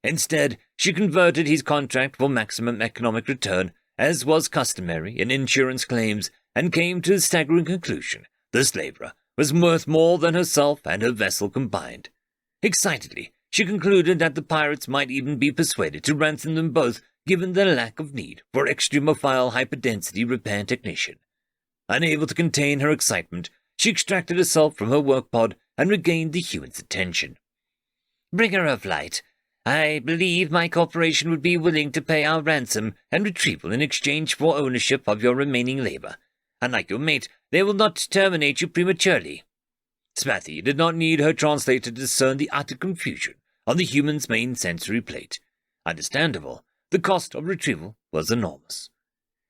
Instead, she converted his contract for maximum economic return, as was customary in insurance claims, and came to the staggering conclusion this laborer was worth more than herself and her vessel combined. Excitedly, she concluded that the pirates might even be persuaded to ransom them both, given their lack of need for extremophile hyperdensity repair technician. Unable to contain her excitement, she extracted herself from her work pod and regained the human's attention. Bringer of Light, I believe my corporation would be willing to pay our ransom and retrieval in exchange for ownership of your remaining labor. Unlike your mate, they will not terminate you prematurely. Spathy did not need her translator to discern the utter confusion on the human's main sensory plate. Understandable, the cost of retrieval was enormous.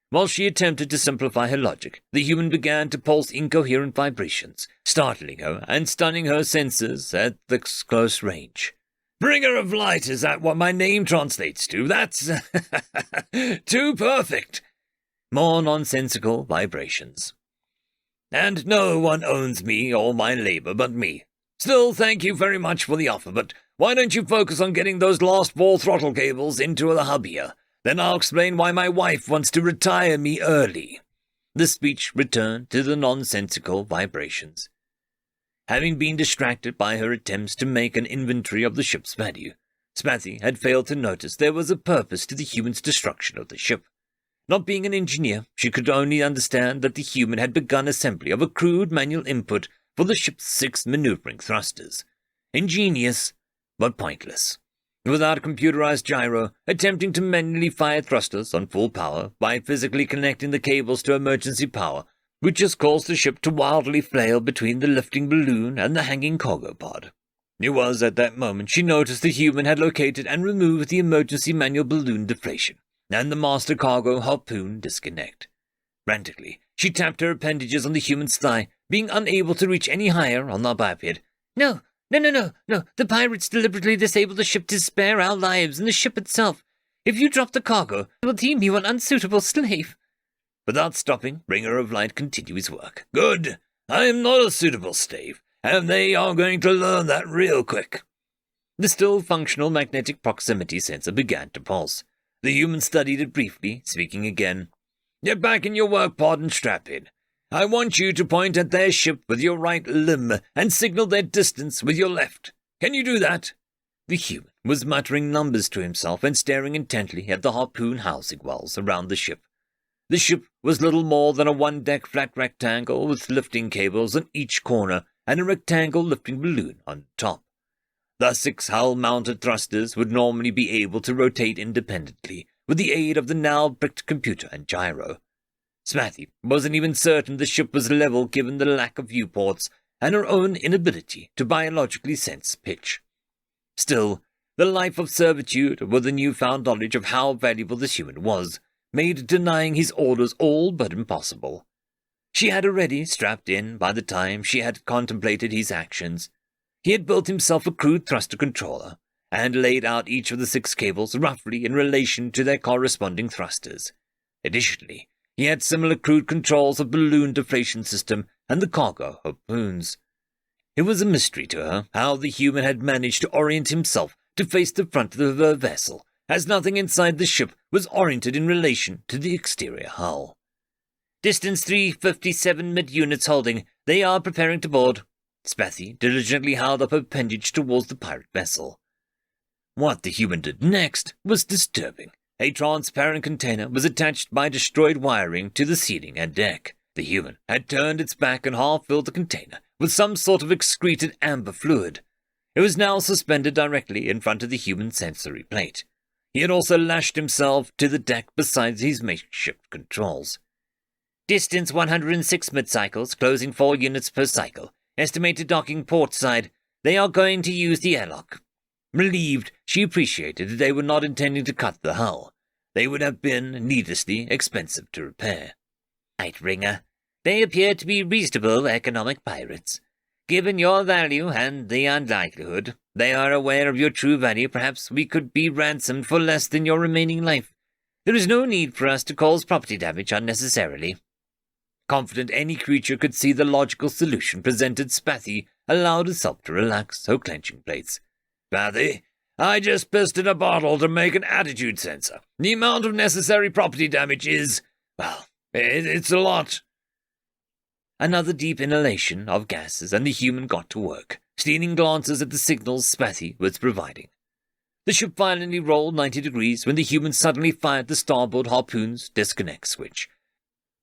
While she attempted to simplify her logic, the human began to pulse incoherent vibrations, startling her and stunning her senses at this close range. Bringer of Light, is that what my name translates to? That's too perfect. More nonsensical vibrations. And no one owns me or my labor but me. Still, thank you very much for the offer, but why don't you focus on getting those last 4 throttle cables into the hub here? Then I'll explain why my wife wants to retire me early. The speech returned to the nonsensical vibrations. Having been distracted by her attempts to make an inventory of the ship's value, Spathy had failed to notice there was a purpose to the human's destruction of the ship. Not being an engineer, she could only understand that the human had begun assembly of a crude manual input for the ship's 6 maneuvering thrusters. Ingenious, but pointless. Without a computerized gyro, attempting to manually fire thrusters on full power by physically connecting the cables to emergency power would just cause the ship to wildly flail between the lifting balloon and the hanging cargo pod. It was at that moment she noticed the human had located and removed the emergency manual balloon deflation and the master cargo harpoon disconnect. Frantically, she tapped her appendages on the human's thigh, being unable to reach any higher on the biped. No, the pirates deliberately disabled the ship to spare our lives and the ship itself. If you drop the cargo, they will deem you an unsuitable slave. Without stopping, Bringer of Light continued his work. Good. I am not a suitable slave, and they are going to learn that real quick. The still functional magnetic proximity sensor began to pulse. The human studied it briefly, speaking again. Get back in your work pod and strap in. I want you to point at their ship with your right limb and signal their distance with your left. Can you do that? The human was muttering numbers to himself and staring intently at the harpoon housing walls around the ship. The ship was little more than a 1-deck flat rectangle with lifting cables on each corner and a rectangle lifting balloon on top. The 6 hull-mounted thrusters would normally be able to rotate independently with the aid of the now bricked computer and gyro. Smathy wasn't even certain the ship was level given the lack of viewports and her own inability to biologically sense pitch. Still, the life of servitude, with the newfound knowledge of how valuable this human was, made denying his orders all but impossible. She had already strapped in by the time she had contemplated his actions. He had built himself a crude thruster controller, and laid out each of the 6 cables roughly in relation to their corresponding thrusters. Additionally, he had similar crude controls of balloon deflation system and the cargo harpoons. It was a mystery to her how the human had managed to orient himself to face the front of her vessel, as nothing inside the ship was oriented in relation to the exterior hull. Distance 357 mid-units holding. They are preparing to board. Smathy diligently held up her appendage towards the pirate vessel. What the human did next was disturbing. A transparent container was attached by destroyed wiring to the ceiling and deck. The human had turned its back and half-filled the container with some sort of excreted amber fluid. It was now suspended directly in front of the human sensory plate. He had also lashed himself to the deck beside his makeshift controls. Distance 106 mid-cycles, closing 4 units per cycle. Estimated docking port side. They are going to use the airlock. Relieved, she appreciated that they were not intending to cut the hull. They would have been needlessly expensive to repair. Ringer. They appear to be reasonable economic pirates. Given your value and the unlikelihood they are aware of your true value, perhaps we could be ransomed for less than your remaining life. There is no need for us to cause property damage unnecessarily. Confident any creature could see the logical solution presented, Smathy allowed herself to relax her clenching plates. Smathy, I just pissed in a bottle to make an attitude sensor. The amount of necessary property damage is, well, it's a lot. Another deep inhalation of gases, and the human got to work, stealing glances at the signals Smathy was providing. The ship violently rolled 90 degrees when the human suddenly fired the starboard harpoon's disconnect switch.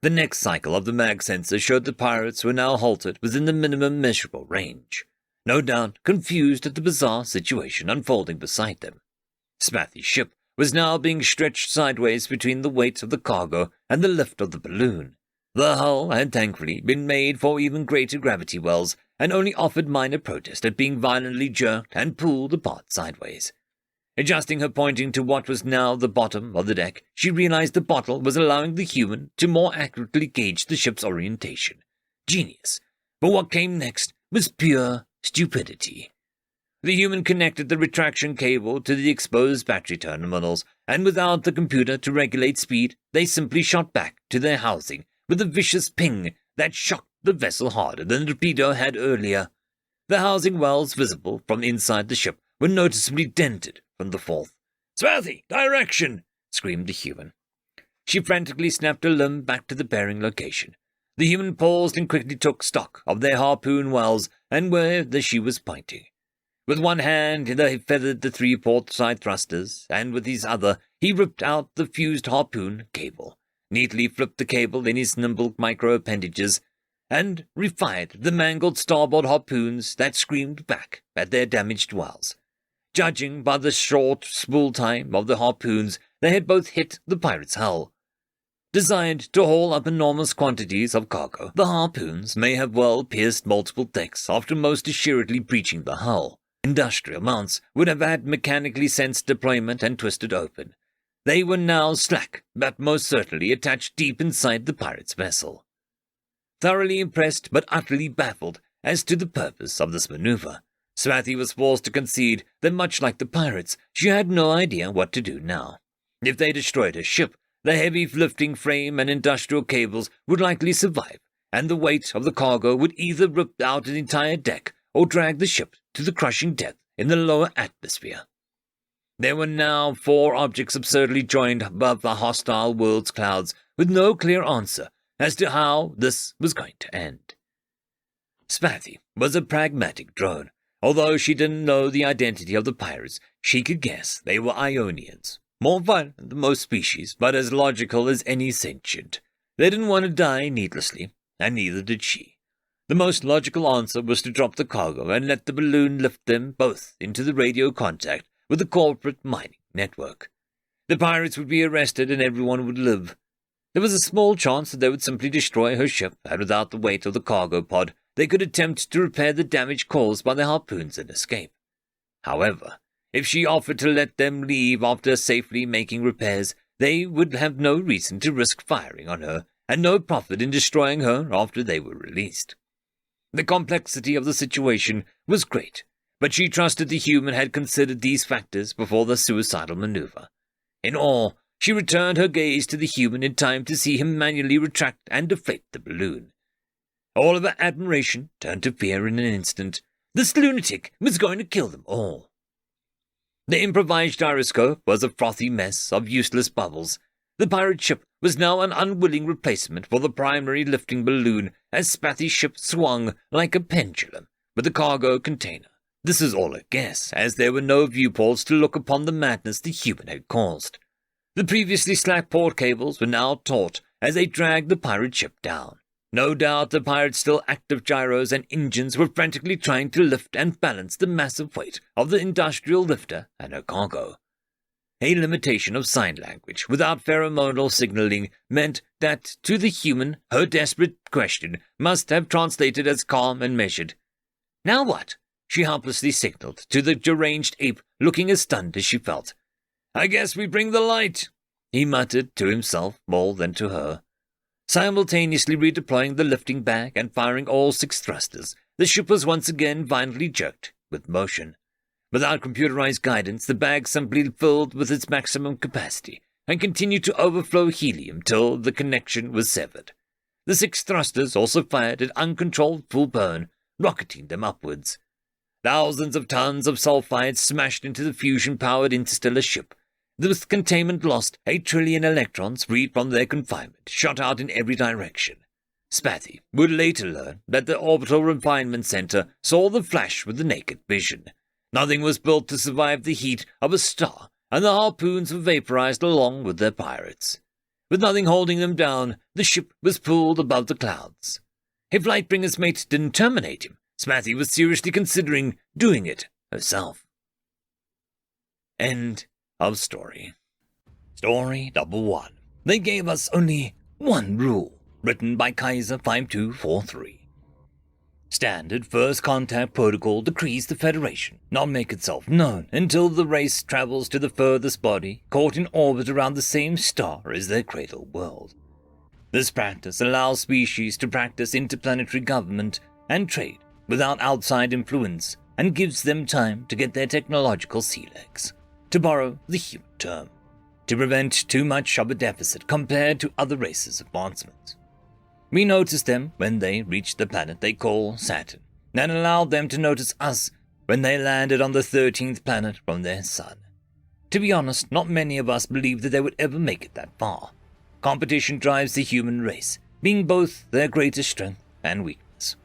The next cycle of the mag sensor showed the pirates were now halted within the minimum measurable range, no doubt confused at the bizarre situation unfolding beside them. Smathy's ship was now being stretched sideways between the weight of the cargo and the lift of the balloon. The hull had thankfully been made for even greater gravity wells and only offered minor protest at being violently jerked and pulled apart sideways. Adjusting her pointing to what was now the bottom of the deck, she realized the bottle was allowing the human to more accurately gauge the ship's orientation. Genius. But what came next was pure stupidity. The human connected the retraction cable to the exposed battery terminals, and without the computer to regulate speed, they simply shot back to their housing with a vicious ping that shocked the vessel harder than the torpedo had earlier. The housing wells visible from inside the ship were noticeably dented from the fall. "Smathy, direction!" screamed the human. She frantically snapped her limb back to the bearing location. The human paused and quickly took stock of their harpoon wells and where she was pointing. With one hand he feathered the 3 port side thrusters, and with his other he ripped out the fused harpoon cable, neatly flipped the cable in his nimble micro-appendages, and refired the mangled starboard harpoons that screamed back at their damaged wells. Judging by the short spool time of the harpoons, they had both hit the pirate's hull. Designed to haul up enormous quantities of cargo, the harpoons may have well pierced multiple decks after most assuredly breaching the hull. Industrial mounts would have had mechanically sensed deployment and twisted open. They were now slack, but most certainly attached deep inside the pirate's vessel. Thoroughly impressed but utterly baffled as to the purpose of this maneuver, Smathy was forced to concede that much like the pirates, she had no idea what to do now. If they destroyed her ship, the heavy lifting frame and industrial cables would likely survive, and the weight of the cargo would either rip out an entire deck or drag the ship to the crushing death in the lower atmosphere. There were now 4 objects absurdly joined above the hostile world's clouds, with no clear answer as to how this was going to end. Smathy was a pragmatic drone. Although she didn't know the identity of the pirates, she could guess they were Ionians. More violent than most species, but as logical as any sentient. They didn't want to die needlessly, and neither did she. The most logical answer was to drop the cargo and let the balloon lift them both into the radio contact with the corporate mining network. The pirates would be arrested and everyone would live. There was a small chance that they would simply destroy her ship, and without the weight of the cargo pod, they could attempt to repair the damage caused by the harpoons and escape. However, if she offered to let them leave after safely making repairs, they would have no reason to risk firing on her, and no profit in destroying her after they were released. The complexity of the situation was great, but she trusted the human had considered these factors before the suicidal maneuver. In awe, she returned her gaze to the human in time to see him manually retract and deflate the balloon. All of her admiration turned to fear in an instant. This lunatic was going to kill them all. The improvised gyroscope was a frothy mess of useless bubbles. The pirate ship was now an unwilling replacement for the primary lifting balloon as Spathy's ship swung like a pendulum with the cargo container. This is all a guess, as there were no viewports to look upon the madness the human had caused. The previously slack port cables were now taut as they dragged the pirate ship down. No doubt the pirate's still active gyros and engines were frantically trying to lift and balance the massive weight of the industrial lifter and her cargo. A limitation of sign language without pheromonal signaling meant that, to the human, her desperate question must have translated as calm and measured. "Now what?" she helplessly signaled to the deranged ape, looking as stunned as she felt. "I guess we bring the light," he muttered to himself more than to her. Simultaneously redeploying the lifting bag and firing all 6 thrusters, the ship was once again violently jerked with motion. Without computerized guidance, the bag simply filled with its maximum capacity and continued to overflow helium till the connection was severed. The 6 thrusters also fired at uncontrolled full burn, rocketing them upwards. Thousands of tons of sulfide smashed into the fusion-powered interstellar ship. With containment lost, 8 trillion electrons freed from their confinement shot out in every direction. Spathy would later learn that the orbital refinement center saw the flash with the naked vision. Nothing was built to survive the heat of a star, and the harpoons were vaporized along with their pirates. With nothing holding them down, the ship was pulled above the clouds. If Lightbringer's mate didn't terminate him, Spathy was seriously considering doing it herself. End of story. Story number 1. They gave us only one rule, written by Kaiser 5243. Standard First Contact Protocol decrees the Federation not make itself known until the race travels to the furthest body caught in orbit around the same star as their cradle world. This practice allows species to practice interplanetary government and trade without outside influence and gives them time to get their technological sea legs, to borrow the human term, to prevent too much of a deficit compared to other races' advancements. We noticed them when they reached the planet they call Saturn, and allowed them to notice us when they landed on the 13th planet from their sun. To be honest, not many of us believed that they would ever make it that far. Competition drives the human race, being both their greatest strength and weakness.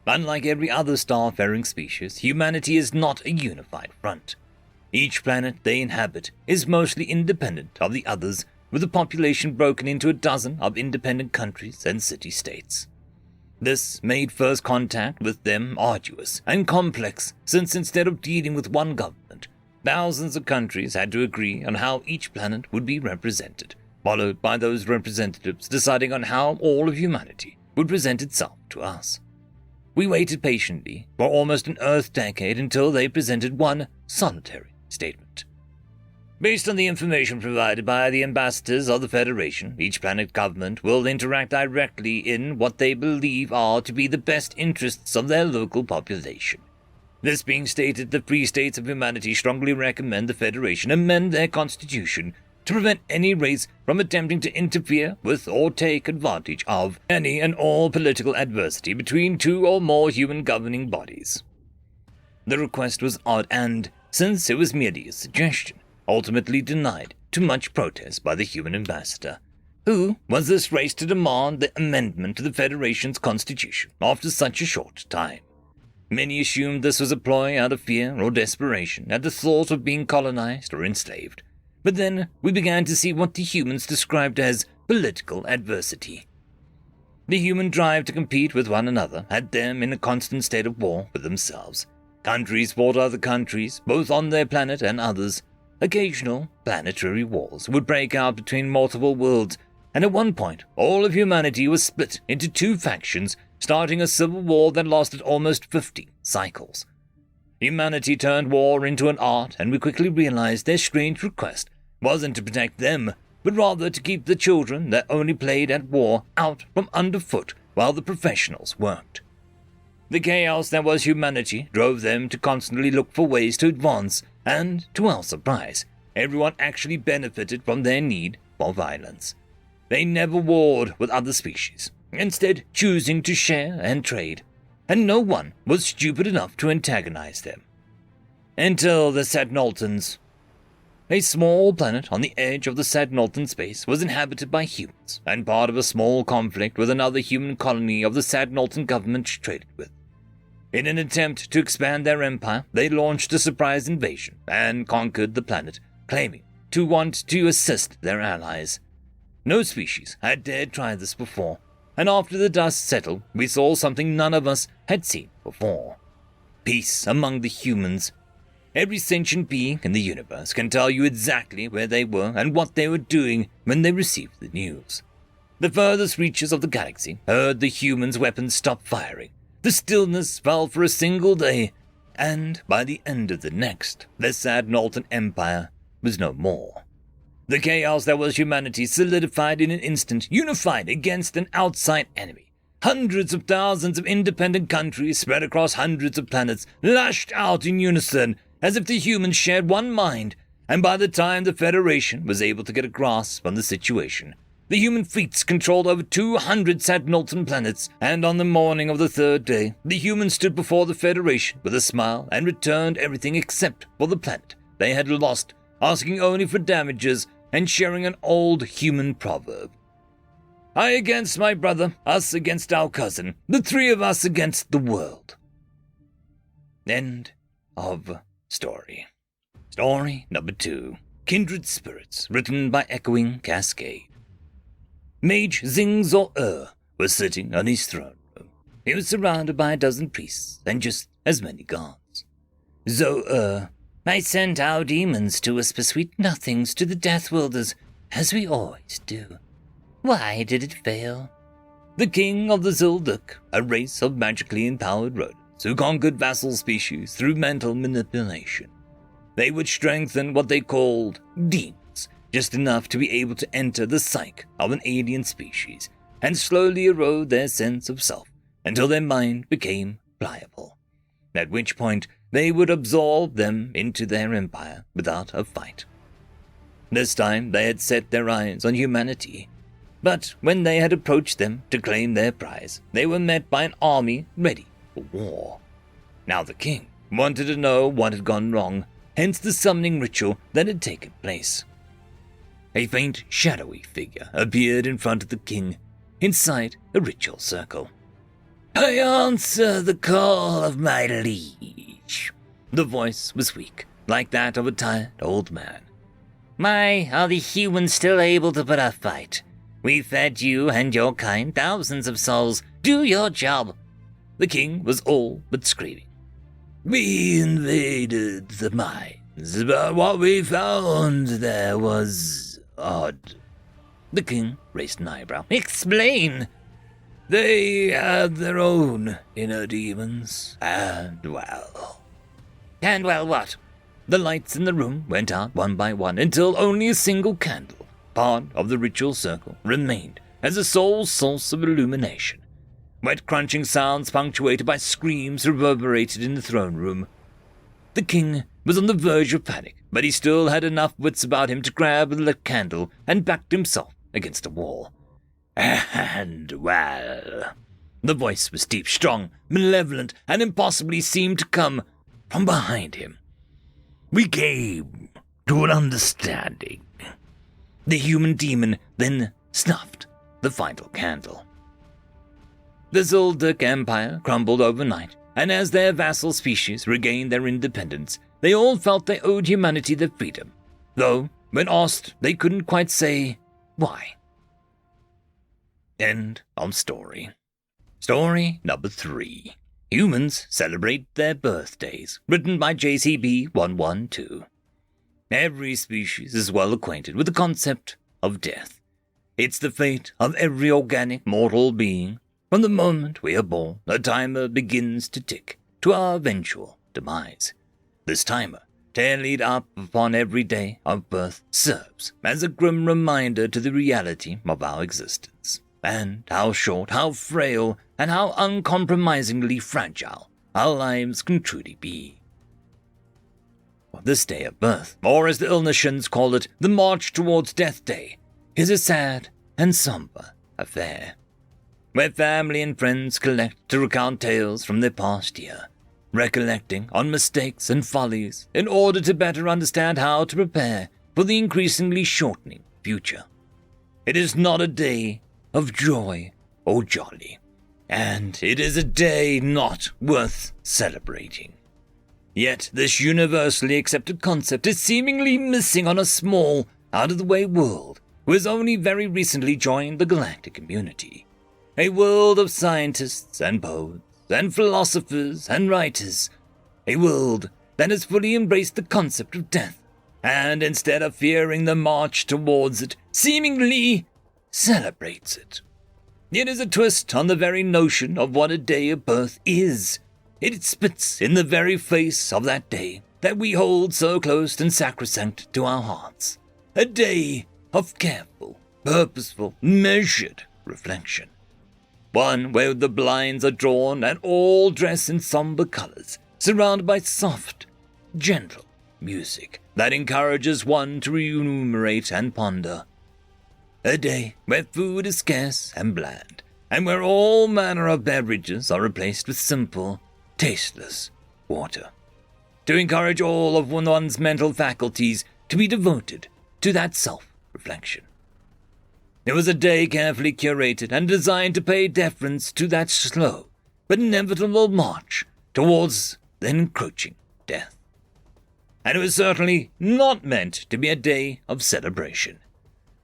Unlike every other star-faring species, humanity is not a unified front. Each planet they inhabit is mostly independent of the others, with the population broken into a dozen of independent countries and city-states. This made first contact with them arduous and complex, since instead of dealing with one government, thousands of countries had to agree on how each planet would be represented, followed by those representatives deciding on how all of humanity would present itself to us. We waited patiently for almost an Earth decade until they presented one solitary statement. Based on the information provided by the ambassadors of the Federation, each planet government will interact directly in what they believe are to be the best interests of their local population. This being stated, the free states of humanity strongly recommend the Federation amend their constitution to prevent any race from attempting to interfere with or take advantage of any and all political adversity between 2 or more human governing bodies. The request was odd and, since it was merely a suggestion, ultimately denied to much protest by the human ambassador. Who was this race to demand the amendment to the Federation's constitution after such a short time? Many assumed this was a ploy out of fear or desperation at the thought of being colonized or enslaved. But then we began to see what the humans described as political adversity. The human drive to compete with one another had them in a constant state of war with themselves. Countries fought other countries, both on their planet and others. Occasional planetary wars would break out between multiple worlds, and at one point, all of humanity was split into two factions, starting a civil war that lasted almost 50 cycles. Humanity turned war into an art, and we quickly realized their strange request wasn't to protect them, but rather to keep the children that only played at war out from underfoot while the professionals worked. The chaos that was humanity drove them to constantly look for ways to advance, and, to our surprise, everyone actually benefited from their need for violence. They never warred with other species, instead choosing to share and trade, and no one was stupid enough to antagonize them. Until the Sadnoltans. A small planet on the edge of the Sadnoltan space was inhabited by humans, and part of a small conflict with another human colony of the Sadnoltan government traded with. In an attempt to expand their empire, they launched a surprise invasion and conquered the planet, claiming to want to assist their allies. No species had dared try this before, and after the dust settled, we saw something none of us had seen before. Peace among the humans. Every sentient being in the universe can tell you exactly where they were and what they were doing when they received the news. The furthest reaches of the galaxy heard the humans' weapons stop firing. The stillness fell for a single day, and by the end of the next, the Sadnoltan Empire was no more. The chaos that was humanity solidified in an instant, unified against an outside enemy. Hundreds of thousands of independent countries spread across hundreds of planets lashed out in unison as if the humans shared one mind, and by the time the Federation was able to get a grasp on the situation, the human fleets controlled over 200 Sadnoltan planets, and on the morning of the third day, the humans stood before the Federation with a smile and returned everything except for the planet they had lost, asking only for damages and sharing an old human proverb. I against my brother, us against our cousin, the three of us against the world. End of story. Story number 2, Kindred Spirits, written by Echoing Cascade. Mage Zing Zor was sitting on his throne room. He was surrounded by a dozen priests and just as many guards. Zor, I sent our demons to whisper sweet nothings to the Deathworlders, as we always do. Why did it fail? The king of the Zilduk, a race of magically empowered rodents who conquered vassal species through mental manipulation. They would strengthen what they called demons, just enough to be able to enter the psyche of an alien species and slowly erode their sense of self until their mind became pliable, at which point they would absorb them into their empire without a fight. This time they had set their eyes on humanity, but when they had approached them to claim their prize, they were met by an army ready for war. Now the king wanted to know what had gone wrong, hence the summoning ritual that had taken place. A faint, shadowy figure appeared in front of the king, inside a ritual circle. I answer the call of my liege. The voice was weak, like that of a tired old man. My, are the humans still able to put up a fight? We fed you and your kind thousands of souls. Do your job. The king was all but screaming. We invaded the mines, but what we found there was odd. The king raised an eyebrow. Explain! They had their own inner demons, and well. And well what? The lights in the room went out one by one until only a single candle, part of the ritual circle, remained as a sole source of illumination. Wet crunching sounds punctuated by screams reverberated in the throne room. The king was on the verge of panic, but he still had enough wits about him to grab the lit candle and backed himself against a wall. And well, the voice was deep, strong, malevolent, and impossibly seemed to come from behind him. We came to an understanding. The human demon then snuffed the final candle. The Zilduk Empire crumbled overnight, and as their vassal species regained their independence, they all felt they owed humanity their freedom, though, when asked, they couldn't quite say why. End of story. Story number 3. Humans celebrate their birthdays, written by JCB 112. Every species is well acquainted with the concept of death. It's the fate of every organic mortal being. From the moment we are born, a timer begins to tick to our eventual demise. This timer, tallied up upon every day of birth, serves as a grim reminder to the reality of our existence, and how short, how frail, and how uncompromisingly fragile our lives can truly be. This day of birth, or as the Ilnatians call it, the March Towards Death Day, is a sad and somber affair, where family and friends collect to recount tales from their past year, recollecting on mistakes and follies in order to better understand how to prepare for the increasingly shortening future. It is not a day of joy or jolly, and it is a day not worth celebrating. Yet this universally accepted concept is seemingly missing on a small, out-of-the-way world who has only very recently joined the galactic community. A world of scientists and poets and philosophers and writers. A world that has fully embraced the concept of death, and instead of fearing the march towards it, seemingly celebrates it. It is a twist on the very notion of what a day of birth is. It spits in the very face of that day that we hold so close and sacrosanct to our hearts. A day of careful, purposeful, measured reflection. One where the blinds are drawn and all dress in somber colors, surrounded by soft, gentle music that encourages one to remunerate and ponder. A day where food is scarce and bland, and where all manner of beverages are replaced with simple, tasteless water, to encourage all of one's mental faculties to be devoted to that self-reflection. It was a day carefully curated and designed to pay deference to that slow but inevitable march towards the encroaching death. And it was certainly not meant to be a day of celebration.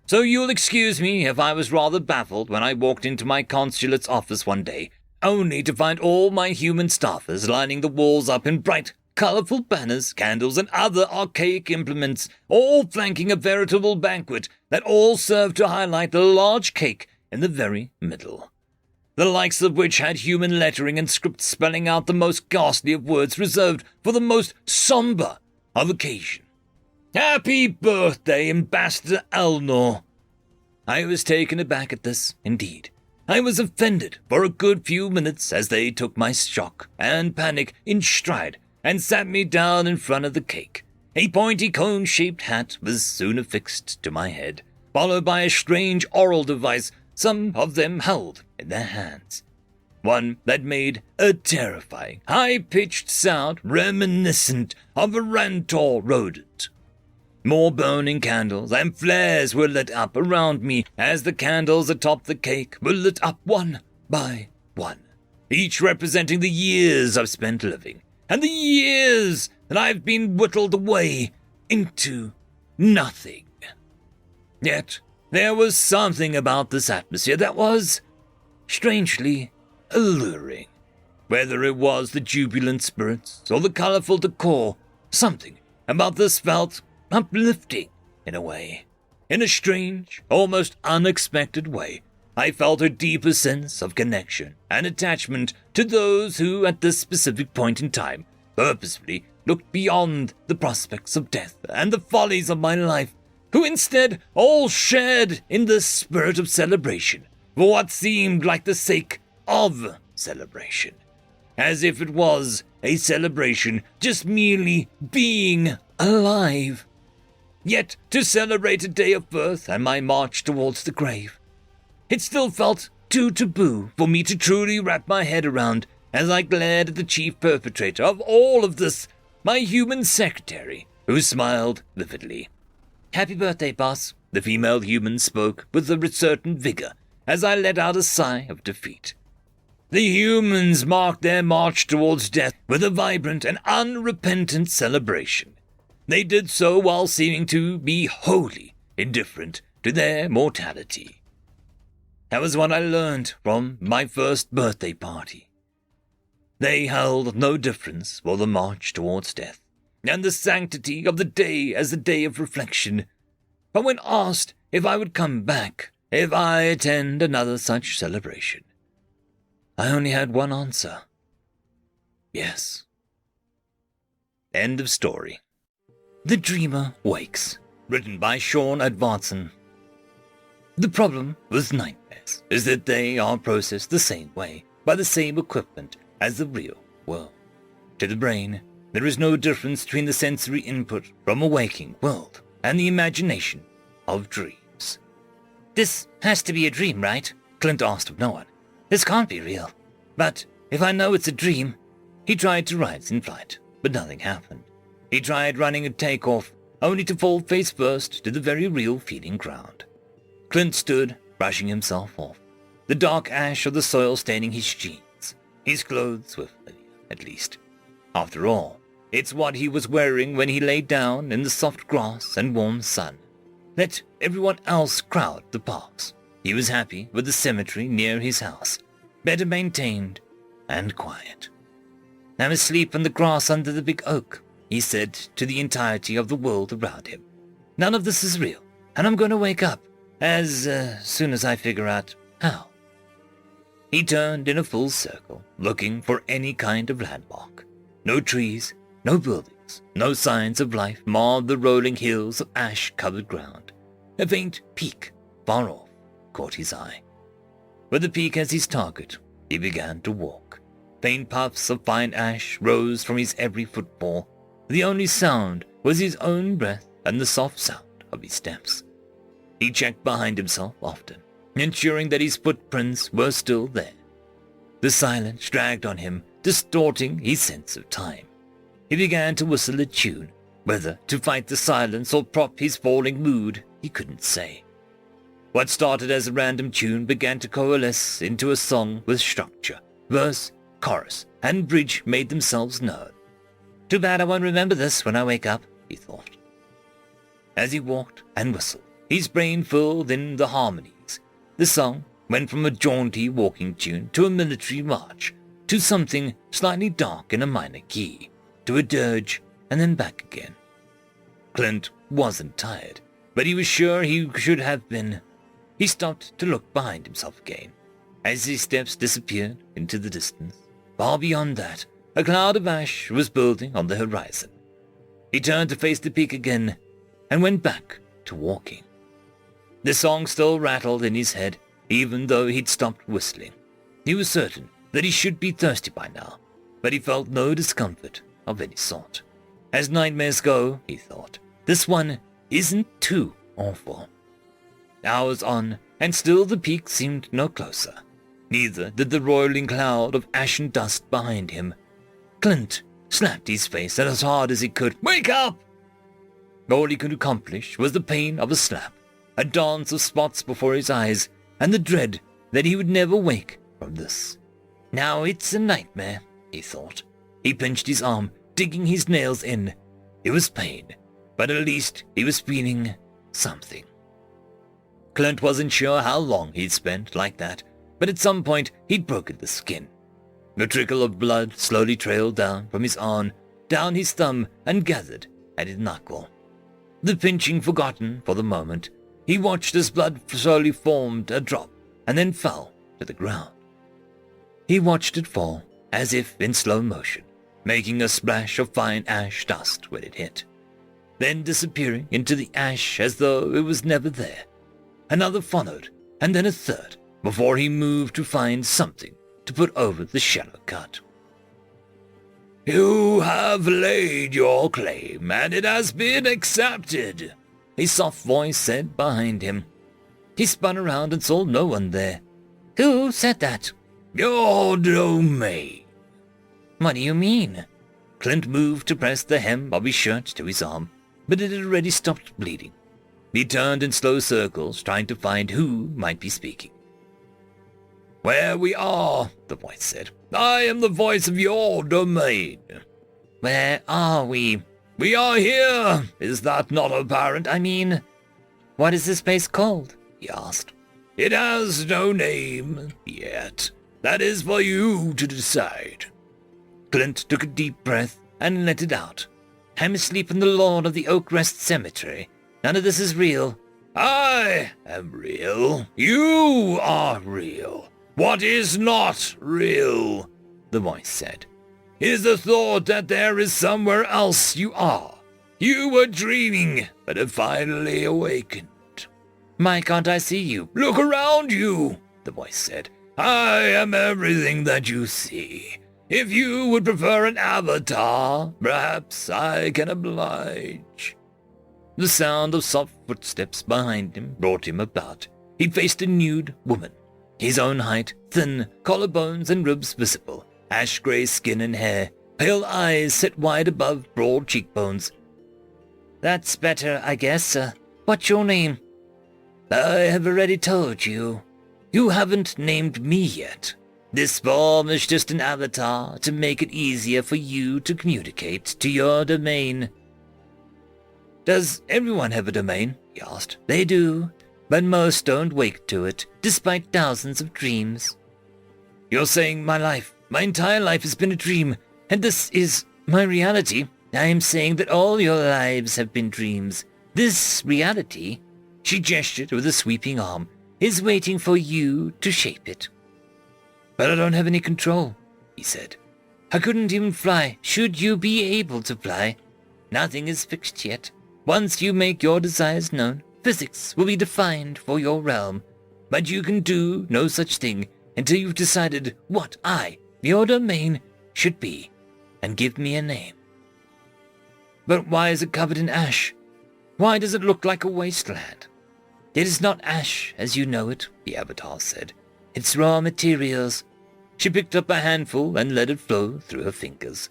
So you'll excuse me if I was rather baffled when I walked into my consulate's office one day, only to find all my human staffers lining the walls up in bright, colorful banners, candles, and other archaic implements, all flanking a veritable banquet that all served to highlight the large cake in the very middle, the likes of which had human lettering and script spelling out the most ghastly of words reserved for the most somber of occasion. Happy birthday, Ambassador Elnor. I was taken aback at this, indeed. I was offended for a good few minutes as they took my shock and panic in stride and sat me down in front of the cake. A pointy cone-shaped hat was soon affixed to my head, followed by a strange oral device some of them held in their hands. One that made a terrifying, high-pitched sound reminiscent of a Rantor rodent. More burning candles and flares were lit up around me as the candles atop the cake were lit up one by one, each representing the years I've spent living, and the years that I've been whittled away into nothing. Yet there was something about this atmosphere that was strangely alluring. Whether it was the jubilant spirits or the colorful decor, something about this felt uplifting in a way. In a strange, almost unexpected way, I felt a deeper sense of connection and attachment to those who, at this specific point in time, purposefully looked beyond the prospects of death and the follies of my life, who instead all shared in the spirit of celebration for what seemed like the sake of celebration, as if it was a celebration just merely being alive. Yet to celebrate a day of birth and my march towards the grave, it still felt too taboo for me to truly wrap my head around as I glared at the chief perpetrator of all of this, my human secretary, who smiled vividly. "Happy birthday, boss," the female human spoke with a certain vigor as I let out a sigh of defeat. The humans marked their march towards death with a vibrant and unrepentant celebration. They did so while seeming to be wholly indifferent to their mortality. That was what I learned from my first birthday party. They held no difference for the march towards death, and the sanctity of the day as a day of reflection. But when asked if I would come back if I attend another such celebration? I only had one answer. Yes. End of story. The Dreamer Wakes, written by Sean Advanson. The problem with nightmares is that they are processed the same way, by the same equipment as the real world. To the brain, there is no difference between the sensory input from a waking world and the imagination of dreams. This has to be a dream, right? Clint asked of no one. This can't be real. But if I know it's a dream, he tried to rise in flight, but nothing happened. He tried running a takeoff, only to fall face first to the very real feeling ground. Clint stood, brushing himself off, the dark ash of the soil staining his jeans. His clothes were familiar, at least. After all, it's what he was wearing when he lay down in the soft grass and warm sun. Let everyone else crowd the parks. He was happy with the cemetery near his house, better maintained and quiet. "I'm asleep on the grass under the big oak," he said to the entirety of the world around him. "None of this is real, and I'm going to wake up as soon as I figure out how." He turned in a full circle, looking for any kind of landmark. No trees, no buildings, no signs of life marred the rolling hills of ash-covered ground. A faint peak, far off, caught his eye. With the peak as his target, he began to walk. Faint puffs of fine ash rose from his every footfall. The only sound was his own breath and the soft sound of his steps. He checked behind himself often, ensuring that his footprints were still there. The silence dragged on him, distorting his sense of time. He began to whistle a tune, whether to fight the silence or prop his falling mood, he couldn't say. What started as a random tune began to coalesce into a song with structure. Verse, chorus, and bridge made themselves known. "Too bad I won't remember this when I wake up," he thought. As he walked and whistled, his brain filled in the harmonies. The song went from a jaunty walking tune to a military march, to something slightly dark in a minor key, to a dirge, and then back again. Clint wasn't tired, but he was sure he should have been. He stopped to look behind himself again, as his steps disappeared into the distance. Far beyond that, a cloud of ash was building on the horizon. He turned to face the peak again, and went back to walking. The song still rattled in his head, even though he'd stopped whistling. He was certain that he should be thirsty by now, but he felt no discomfort of any sort. As nightmares go, he thought, this one isn't too awful. Hours on, and still the peak seemed no closer. Neither did the roiling cloud of ashen dust behind him. Clint slapped his face as hard as he could. "Wake up!" All he could accomplish was the pain of a slap, a dance of spots before his eyes, and the dread that he would never wake from this. Now it's a nightmare, he thought. He pinched his arm, digging his nails in. It was pain, but at least he was feeling something. Clint wasn't sure how long he'd spent like that, but at some point he'd broken the skin. A trickle of blood slowly trailed down from his arm, down his thumb, and gathered at his knuckle. The pinching forgotten for the moment, he watched as blood slowly formed a drop and then fell to the ground. He watched it fall, as if in slow motion, making a splash of fine ash dust when it hit, then disappearing into the ash as though it was never there. Another followed, and then a third, before he moved to find something to put over the shallow cut. "You have laid your claim, and it has been accepted," a soft voice said behind him. He spun around and saw no one there. "Who said that?" "Your domain." "What do you mean?" Clint moved to press the hem of his shirt to his arm, but it had already stopped bleeding. He turned in slow circles, trying to find who might be speaking. "Where we are," the voice said. "I am the voice of your domain." "Where are we?" "We are here. Is that not apparent? I mean, what is this place called?" he asked. "It has no name yet. That is for you to decide." Clint took a deep breath and let it out. "I'm asleep in the lawn of the Oak Rest Cemetery. None of this is real. I am real. You are real. What is not real, the voice said, is the thought that there is somewhere else you are. You were dreaming, but have finally awakened. Why can't I see you? Look around you, the voice said. I am everything that you see. If you would prefer an avatar, perhaps I can oblige. The sound of soft footsteps behind him brought him about. He faced a nude woman. His own height, thin, collarbones and ribs visible, ash-grey skin and hair, pale eyes set wide above broad cheekbones. That's better, I guess. What's your name? I have already told you. You haven't named me yet. This form is just an avatar to make it easier for you to communicate to your domain. Does everyone have a domain? He asked. They do, but most don't wake to it, despite thousands of dreams. You're saying my entire life has been a dream, and this is my reality? I am saying that all your lives have been dreams. This reality, she gestured with a sweeping arm, is waiting for you to shape it. But I don't have any control, he said. I couldn't even fly. Should you be able to fly? Nothing is fixed yet. Once you make your desires known, physics will be defined for your realm. But you can do no such thing until you've decided what your domain, should be, and give me a name. But why is it covered in ash? Why does it look like a wasteland? It is not ash as you know it, the avatar said. It's raw materials. She picked up a handful and let it flow through her fingers.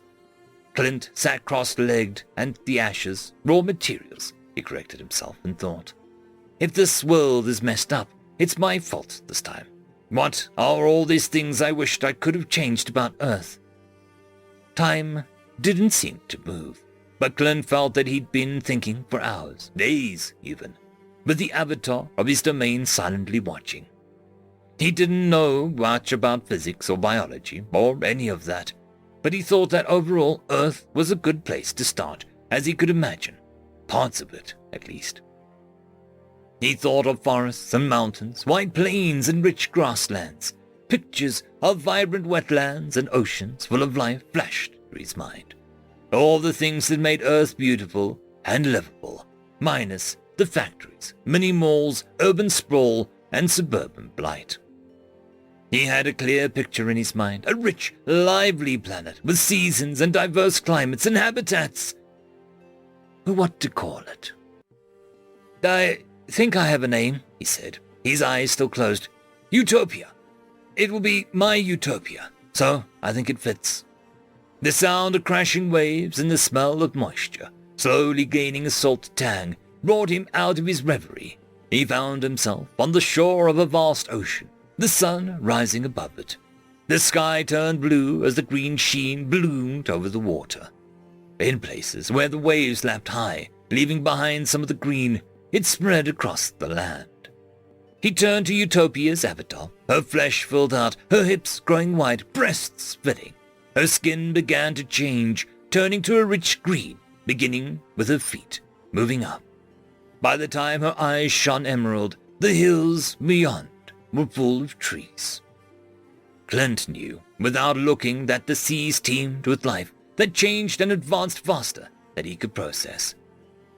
Clint sat cross-legged, and the ashes, raw materials, he corrected himself and thought. If this world is messed up, it's my fault this time. What are all these things I wished I could have changed about Earth? Time didn't seem to move, but Clint felt that he'd been thinking for hours, days even, with the avatar of his domain silently watching. He didn't know much about physics or biology or any of that, but he thought that overall Earth was a good place to start, as he could imagine. Parts of it, at least. He thought of forests and mountains, wide plains and rich grasslands. Pictures of vibrant wetlands and oceans full of life flashed through his mind. All the things that made Earth beautiful and livable, minus the factories, mini malls, urban sprawl, and suburban blight. He had a clear picture in his mind, a rich, lively planet with seasons and diverse climates and habitats. What to call it? I think I have a name, he said, his eyes still closed. Utopia. It will be my utopia, so I think it fits. The sound of crashing waves and the smell of moisture, slowly gaining a salt tang, brought him out of his reverie. He found himself on the shore of a vast ocean, the sun rising above it. The sky turned blue as the green sheen bloomed over the water. In places where the waves lapped high, leaving behind some of the green, it spread across the land. He turned to Utopia's avatar, her flesh filled out, her hips growing wide, breasts filling. Her skin began to change, turning to a rich green, beginning with her feet, moving up. By the time her eyes shone emerald, the hills beyond were full of trees. Clint knew, without looking, that the seas teemed with life that changed and advanced faster than he could process.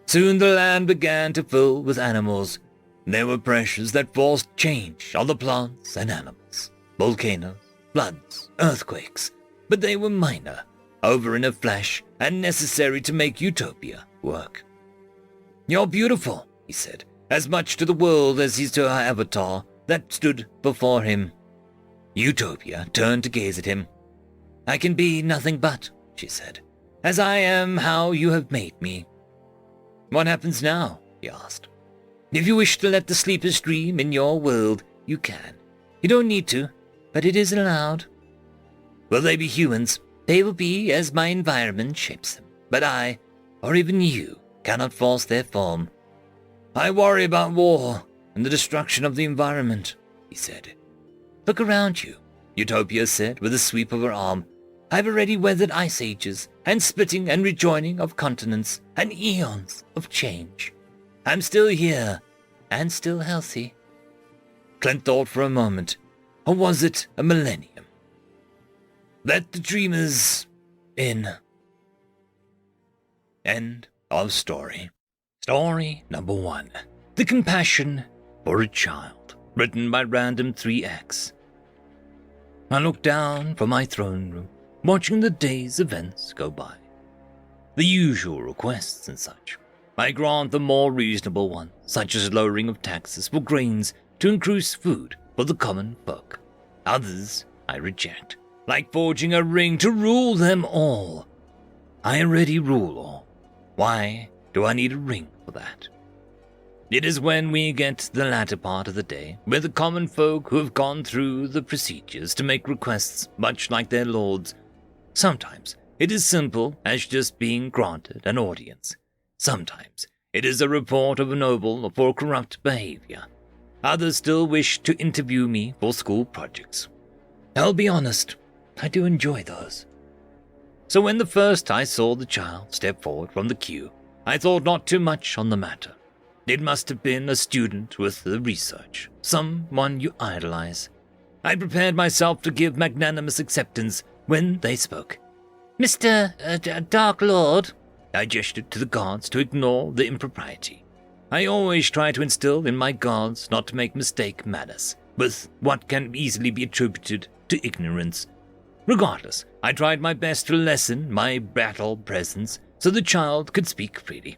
Soon the land began to fill with animals. There were pressures that forced change on the plants and animals, volcanoes, floods, earthquakes, but they were minor, over in a flash, and necessary to make Utopia work. You're beautiful, he said, as much to the world as he to her avatar that stood before him. Utopia turned to gaze at him. I can be nothing but, she said, as I am how you have made me. What happens now? He asked. If you wish to let the sleepers dream in your world, you can. You don't need to, but it is allowed. Will they be humans? They will be as my environment shapes them, but I, or even you, cannot force their form. I worry about war and the destruction of the environment, he said. Look around you, Utopia said with a sweep of her arm. I've already weathered ice ages and splitting and rejoining of continents and eons of change. I'm still here, and still healthy. Clint thought for a moment. Or was it a millennium? Let the dreamers in. End of story. Story number 1. The Compassion for a Child. Written by Random 3X. I looked down from my throne room, watching the day's events go by. The usual requests and such. I grant the more reasonable ones, such as lowering of taxes for grains to increase food for the common folk. Others I reject, like forging a ring to rule them all. I already rule all. Why do I need a ring for that? It is when we get to the latter part of the day, where the common folk who have gone through the procedures to make requests much like their lords. Sometimes it is simple as just being granted an audience. Sometimes it is a report of a noble for corrupt behavior. Others still wish to interview me for school projects. I'll be honest, I do enjoy those. So when the first I saw the child step forward from the queue, I thought not too much on the matter. It must have been a student with the research, someone you idolize. I prepared myself to give magnanimous acceptance when they spoke. Mr. Dark Lord, I gestured to the guards to ignore the impropriety. I always try to instill in my guards not to make mistake manners with what can easily be attributed to ignorance. Regardless, I tried my best to lessen my battle presence so the child could speak freely.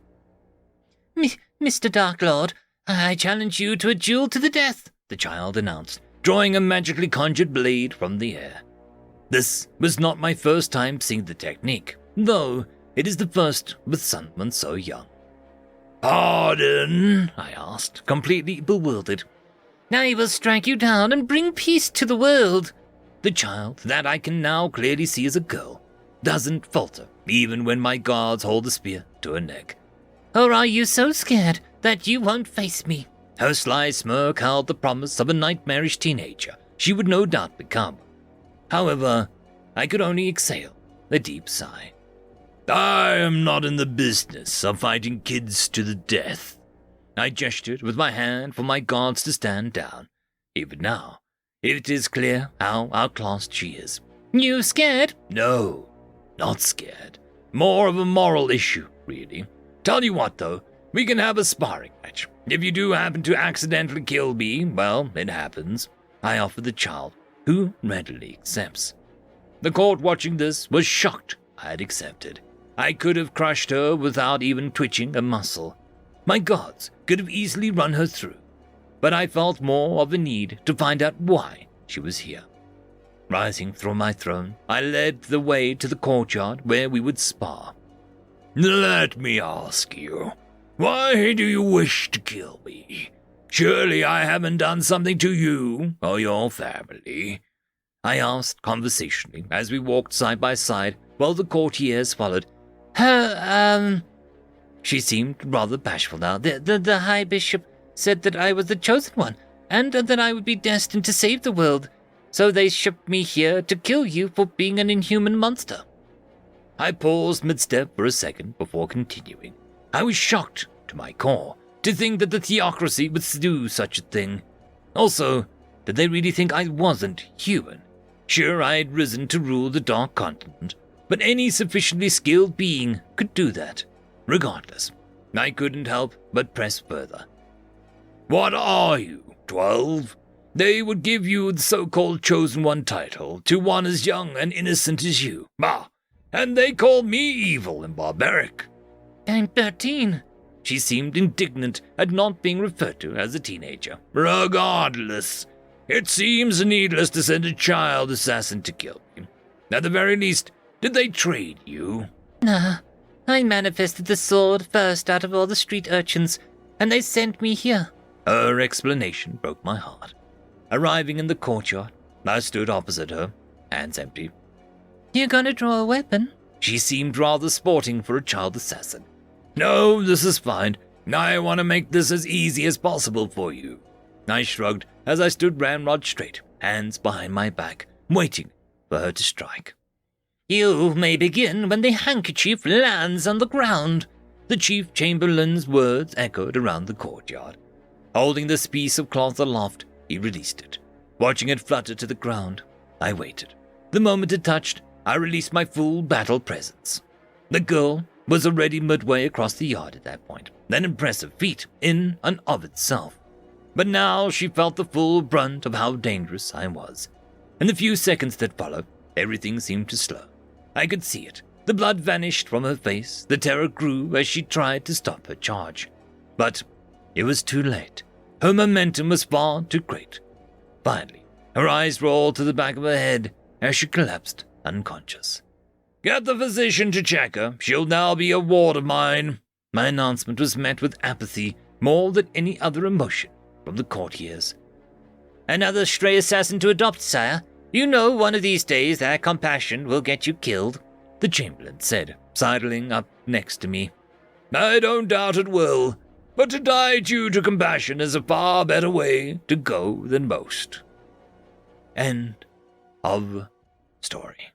Mr. Dark Lord, I challenge you to a duel to the death, the child announced, drawing a magically conjured blade from the air. This was not my first time seeing the technique, though it is the first with someone so young. Pardon? I asked, completely bewildered. I will strike you down and bring peace to the world. The child, that I can now clearly see as a girl, doesn't falter, even when my guards hold the spear to her neck. Or are you so scared that you won't face me? Her sly smirk held the promise of a nightmarish teenager she would no doubt become. However, I could only exhale a deep sigh. I am not in the business of fighting kids to the death. I gestured with my hand for my guards to stand down. Even now, it is clear how outclassed she is. You scared? No, not scared. More of a moral issue, really. Tell you what, though, we can have a sparring match. If you do happen to accidentally kill me, well, it happens. I offer the child, who readily accepts. The court watching this was shocked I had accepted. I could have crushed her without even twitching a muscle. My guards could have easily run her through, but I felt more of a need to find out why she was here. Rising from my throne, I led the way to the courtyard where we would spar. Let me ask you, why do you wish to kill me? Surely I haven't done something to you or your family. I asked conversationally as we walked side by side while the courtiers followed. She seemed rather bashful now. The High Bishop said that I was the chosen one, and that I would be destined to save the world. So they shipped me here to kill you for being an inhuman monster. I paused mid-step for a second before continuing. I was shocked to my core to think that the theocracy would do such a thing. Also, did they really think I wasn't human? Sure, I had risen to rule the Dark Continent, but any sufficiently skilled being could do that. Regardless, I couldn't help but press further. What are you, 12? They would give you the so-called Chosen One title to one as young and innocent as you. Bah! And they call me evil and barbaric. I'm 13. She seemed indignant at not being referred to as a teenager. Regardless, it seems needless to send a child assassin to kill you. At the very least, did they trade you? Nah, I manifested the sword first out of all the street urchins, and they sent me here. Her explanation broke my heart. Arriving in the courtyard, I stood opposite her, hands empty. You gonna draw a weapon? She seemed rather sporting for a child assassin. No, this is fine. I want to make this as easy as possible for you. I shrugged as I stood ramrod straight, hands behind my back, waiting for her to strike. You may begin when the handkerchief lands on the ground. The chief chamberlain's words echoed around the courtyard. Holding this piece of cloth aloft, he released it. Watching it flutter to the ground, I waited. The moment it touched, I released my full battle presence. The girl was already midway across the yard at that point, an impressive feat in and of itself. But now she felt the full brunt of how dangerous I was. In the few seconds that followed, everything seemed to slow. I could see it. The blood vanished from her face. The terror grew as she tried to stop her charge. But it was too late. Her momentum was far too great. Finally, her eyes rolled to the back of her head as she collapsed unconscious. "Get the physician to check her. She'll now be a ward of mine." My announcement was met with apathy more than any other emotion from the courtiers. "Another stray assassin to adopt, sire. You know one of these days that compassion will get you killed," the Chamberlain said, sidling up next to me. "I don't doubt it will, but to die due to compassion is a far better way to go than most." End of story.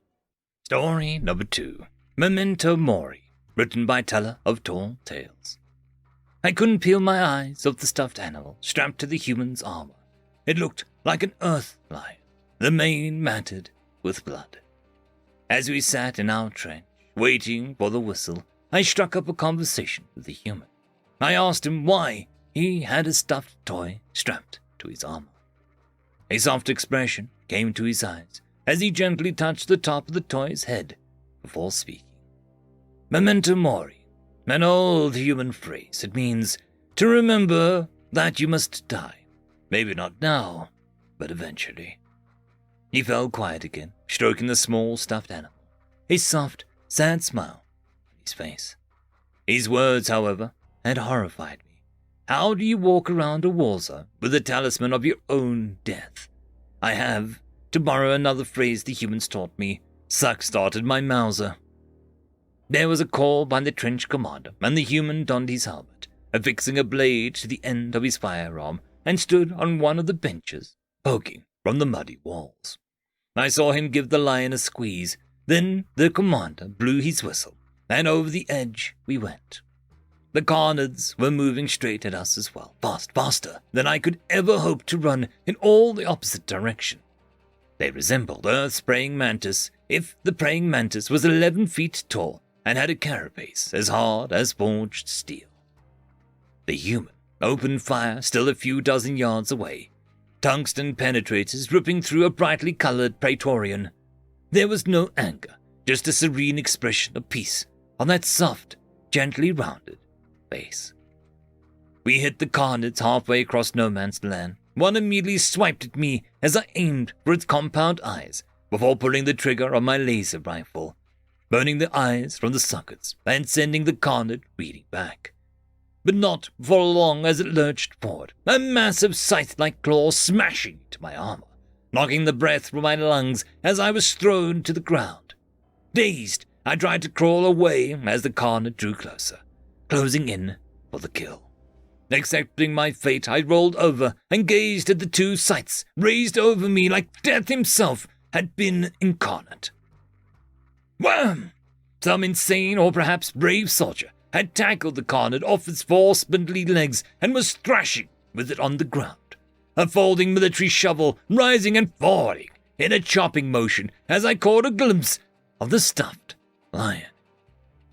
Story number 2, Memento Mori, written by Teller of Tall Tales. I couldn't peel my eyes off the stuffed animal strapped to the human's armor. It looked like an earth lion, the mane matted with blood. As we sat in our trench, waiting for the whistle, I struck up a conversation with the human. I asked him why he had a stuffed toy strapped to his armor. A soft expression came to his eyes as he gently touched the top of the toy's head before speaking. Memento Mori, an old human phrase. It means to remember that you must die. Maybe not now, but eventually. He fell quiet again, stroking the small stuffed animal, a soft, sad smile on his face. His words, however, had horrified me. How do you walk around a war zone with a talisman of your own death? I have, to borrow another phrase the humans taught me, suck-started my Mauser. There was a call by the trench commander, and the human donned his helmet, affixing a blade to the end of his firearm, and stood on one of the benches, poking from the muddy walls. I saw him give the lion a squeeze. Then the commander blew his whistle, and over the edge we went. The carnage were moving straight at us as well, faster than I could ever hope to run in all the opposite direction. They resembled Earth's praying mantis, if the praying mantis was 11 feet tall and had a carapace as hard as forged steel. The human opened fire still a few dozen yards away, tungsten penetrators ripping through a brightly colored Praetorian. There was no anger, just a serene expression of peace on that soft, gently rounded face. We hit the carnage halfway across no man's land. One immediately swiped at me as I aimed for its compound eyes before pulling the trigger on my laser rifle, burning the eyes from the sockets and sending the carnage reeling back. But not for long as it lurched forward, a massive scythe-like claw smashing into my armor, knocking the breath from my lungs as I was thrown to the ground. Dazed, I tried to crawl away as the carnage drew closer, closing in for the kill. Accepting my fate, I rolled over and gazed at the two sights raised over me like death himself had been incarnate. Wham! Some insane or perhaps brave soldier had tackled the carnage off its 4 spindly legs and was thrashing with it on the ground, a folding military shovel rising and falling in a chopping motion as I caught a glimpse of the stuffed lion.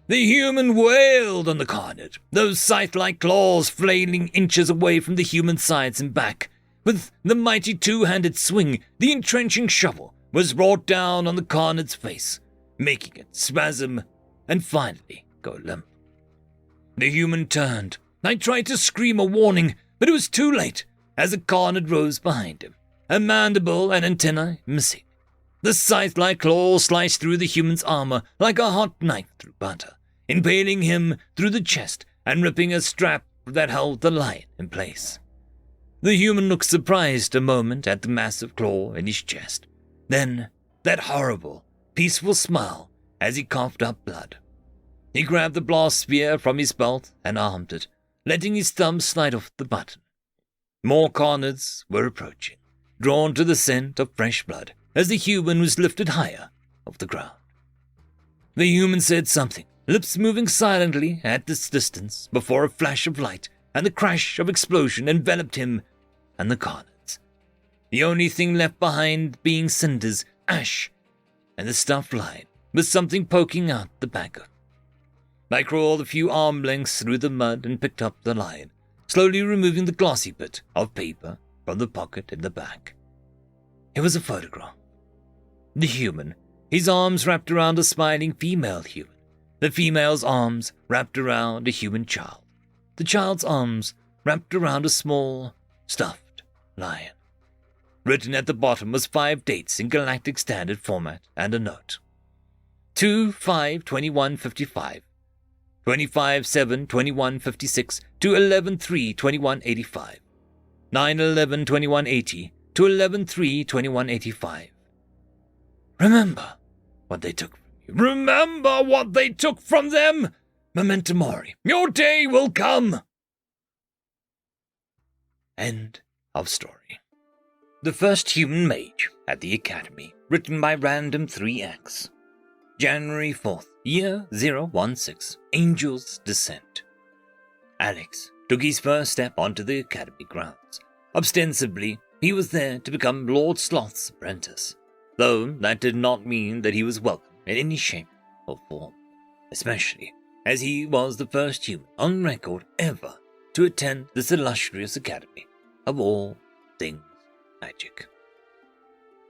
The human wailed on the carnage, those scythe-like claws flailing inches away from the human's sides and back. With the mighty 2-handed swing, the entrenching shovel was brought down on the carnage's face, making it spasm and finally go limp. The human turned. I tried to scream a warning, but it was too late as the carnage rose behind him, a mandible and antennae missing. The scythe-like claw sliced through the human's armor like a hot knife through butter, impaling him through the chest and ripping a strap that held the lion in place. The human looked surprised a moment at the massive claw in his chest, then that horrible, peaceful smile as he coughed up blood. He grabbed the blast spear from his belt and armed it, letting his thumb slide off the button. More carnages were approaching, drawn to the scent of fresh blood as the human was lifted higher off the ground. The human said something, lips moving silently at this distance before a flash of light and the crash of explosion enveloped him and the Carnets. The only thing left behind being cinders, ash, and the stuffed lion with something poking out the back of. I crawled a few arm lengths through the mud and picked up the lion, slowly removing the glossy bit of paper from the pocket in the back. It was a photograph. The human, his arms wrapped around a smiling female human. The female's arms wrapped around a human child. The child's arms wrapped around a small, stuffed lion. Written at the bottom was 5 dates in Galactic Standard format and a note. 2/5/2155, 25/7/2156 to 11/3/2185, 9/11/2180 to 11/3/2185. Remember what they took from you. Remember what they took from them! Memento mori. Your day will come! End of story. The First Human Mage at the Academy, written by Random 3X. January 4th, year 016, Angel's Descent. Alex took his first step onto the Academy grounds. Ostensibly, he was there to become Lord Sloth's apprentice, though that did not mean that he was welcome in any shape or form, especially as he was the first human on record ever to attend this illustrious academy of all things magic.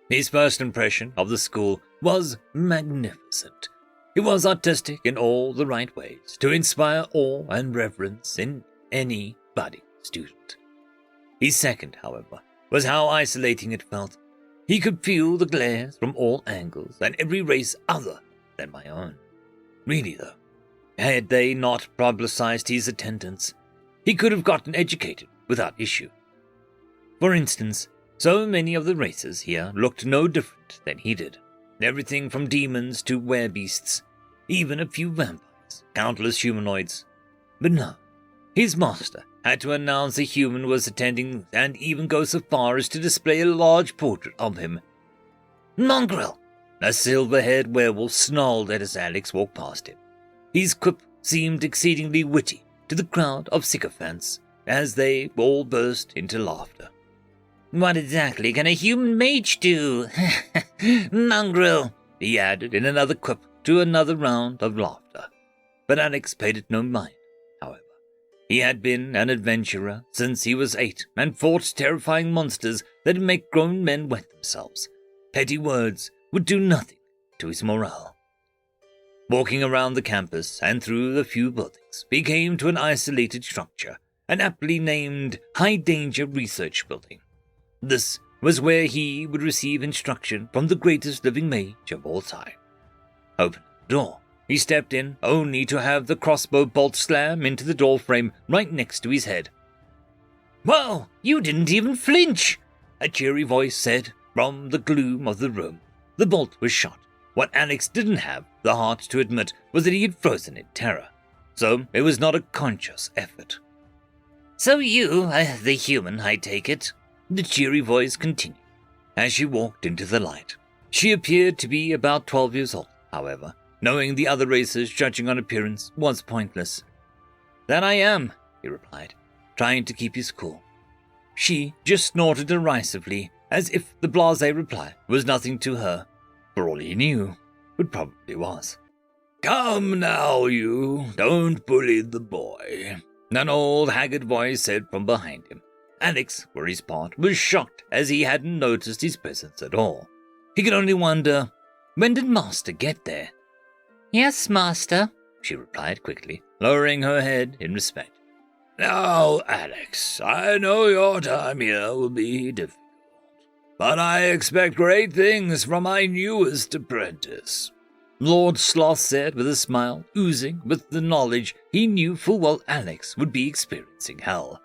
His first impression of the school was magnificent. It was artistic in all the right ways to inspire awe and reverence in any budding student. His second, however, was how isolating it felt. He could feel the glares from all angles and every race other than my own. Really, though, had they not publicized his attendance, he could have gotten educated without issue. For instance, so many of the races here looked no different than he did. Everything from demons to werebeasts, even a few vampires, countless humanoids. But no, his master had to announce a human was attending and even go so far as to display a large portrait of him. Mongrel! A silver-haired werewolf snarled at as Alex walked past him. His quip seemed exceedingly witty to the crowd of sycophants as they all burst into laughter. What exactly can a human mage do? Mongrel, he added in another quip to another round of laughter. But Alex paid it no mind, however. He had been an adventurer since he was 8 and fought terrifying monsters that make grown men wet themselves. Petty words would do nothing to his morale. Walking around the campus and through the few buildings, he came to an isolated structure, an aptly named High Danger Research Building. This was where he would receive instruction from the greatest living mage of all time. Opening the door, he stepped in only to have the crossbow bolt slam into the doorframe right next to his head. Well, you didn't even flinch, a cheery voice said from the gloom of the room. The bolt was shot. What Alex didn't have the heart to admit was that he had frozen in terror, so it was not a conscious effort. So you, the human, I take it, the cheery voice continued as she walked into the light. She appeared to be about 12 years old, however. Knowing the other racers judging on appearance was pointless. That I am, he replied, trying to keep his cool. She just snorted derisively, as if the blasé reply was nothing to her. For all he knew, it probably was. Come now, you, don't bully the boy, an old haggard voice said from behind him. Alex, for his part, was shocked as he hadn't noticed his presence at all. He could only wonder, when did Master get there? Yes, Master, she replied quickly, lowering her head in respect. Now, Alex, I know your time here will be difficult, but I expect great things from my newest apprentice, Lord Sloth said with a smile oozing with the knowledge he knew full well Alex would be experiencing hell.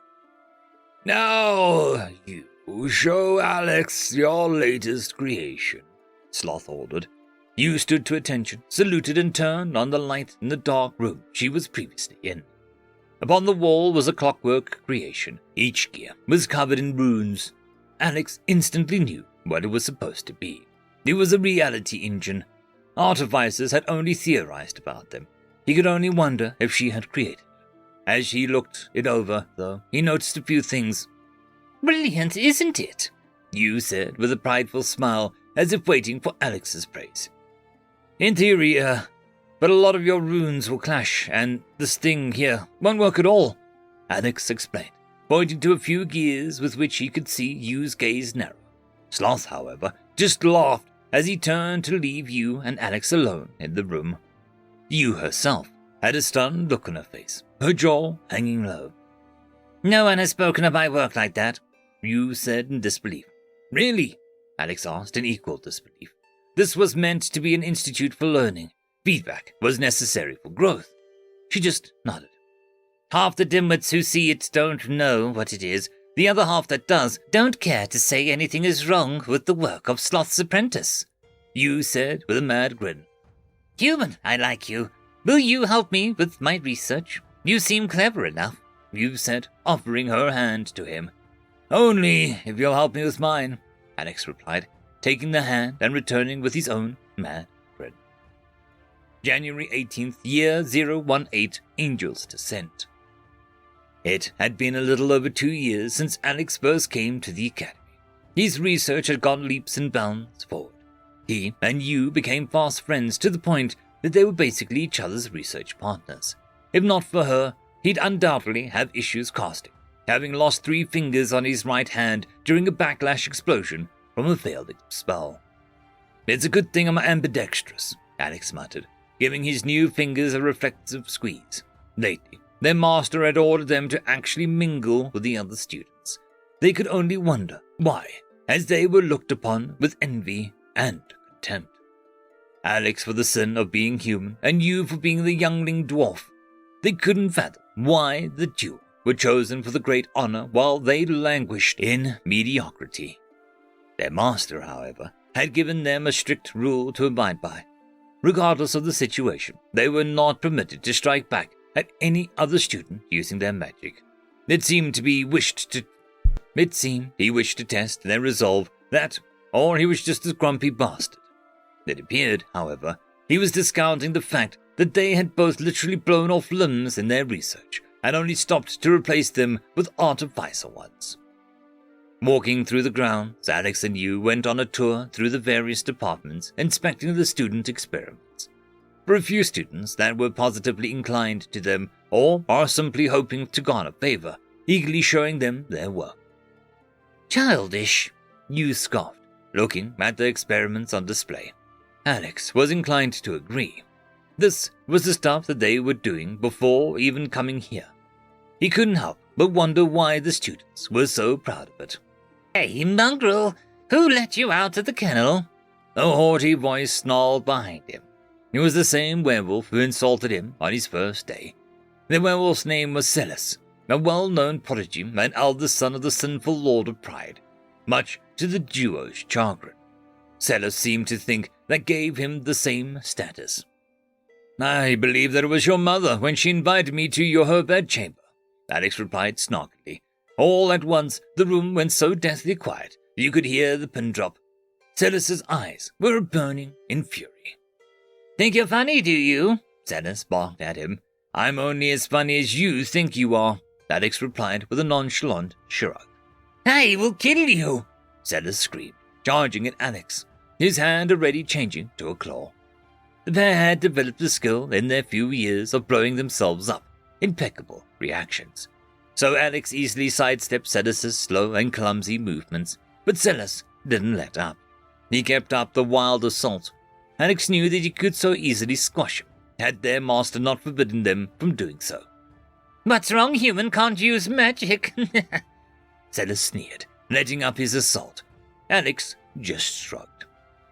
Now, you show Alex your latest creation, Sloth ordered. You stood to attention, saluted and turned on the light in the dark room she was previously in. Upon the wall was a clockwork creation. Each gear was covered in runes. Alex instantly knew what it was supposed to be. It was a reality engine. Artificers had only theorized about them. He could only wonder if she had created it. As he looked it over, though, he noticed a few things. Brilliant, isn't it? Yu said with a prideful smile, as if waiting for Alex's praise. In theory, but a lot of your runes will clash, and this thing here won't work at all, Alex explained, pointing to a few gears with which he could see Yu's gaze narrow. Sloth, however, just laughed as he turned to leave Yu and Alex alone in the room. Yu herself had a stunned look on her face, her jaw hanging low. No one has spoken of my work like that, Yu said in disbelief. Really? Alex asked in equal disbelief. This was meant to be an institute for learning. Feedback was necessary for growth. She just nodded. Half the dimwits who see it don't know what it is. The other half that does don't care to say anything is wrong with the work of Sloth's apprentice, Yu said with a mad grin. Human, I like you. Will you help me with my research? You seem clever enough, Yu said, offering her hand to him. Only if you'll help me with mine, Alex replied, taking the hand and returning with his own mad grin. January 18th, year 018, Angel's Descent. It had been a little over 2 years since Alex first came to the academy. His research had gone leaps and bounds forward. He and Yu became fast friends to the point that they were basically each other's research partners. If not for her, he'd undoubtedly have issues casting, having lost 3 fingers on his right hand during a backlash explosion from a failed spell. It's a good thing I'm ambidextrous, Alex muttered, giving his new fingers a reflexive squeeze. Lately, their master had ordered them to actually mingle with the other students. They could only wonder why, as they were looked upon with envy and contempt. Alex for the sin of being human, and Yu for being the youngling dwarf. They couldn't fathom why the duo were chosen for the great honor while they languished in mediocrity. Their master, however, had given them a strict rule to abide by. Regardless of the situation, they were not permitted to strike back at any other student using their magic. It seemed he wished to test their resolve, that, or he was just a grumpy bastard. It appeared, however, he was discounting the fact that they had both literally blown off limbs in their research, and only stopped to replace them with artificer ones. Walking through the grounds, Alex and Yu went on a tour through the various departments, inspecting the student experiments. For a few students that were positively inclined to them, or are simply hoping to garner favor, eagerly showing them their work. Childish, Yu scoffed, looking at the experiments on display. Alex was inclined to agree. This was the stuff that they were doing before even coming here. He couldn't help but wonder why the students were so proud of it. Hey, mongrel, who let you out of the kennel? A haughty voice snarled behind him. It was the same werewolf who insulted him on his first day. The werewolf's name was Celis, a well-known prodigy and eldest son of the sinful Lord of Pride, much to the duo's chagrin. Celis seemed to think that gave him the same status. I believe that it was your mother when she invited me to her bedchamber, Alex replied snarkily. All at once, the room went so deathly quiet you could hear the pin drop. Celis's eyes were burning in fury. Think you're funny, do you? Celis barked at him. I'm only as funny as you think you are, Alex replied with a nonchalant shrug. I will kill you, Celis screamed, charging at Alex, his hand already changing to a claw. The pair had developed a skill in their few years of blowing themselves up. Impeccable reactions. So Alex easily sidestepped Celis's slow and clumsy movements, but Celis didn't let up. He kept up the wild assault. Alex knew that he could so easily squash him, had their master not forbidden them from doing so. What's wrong, human can't use magic? Celis sneered, letting up his assault. Alex just shrugged.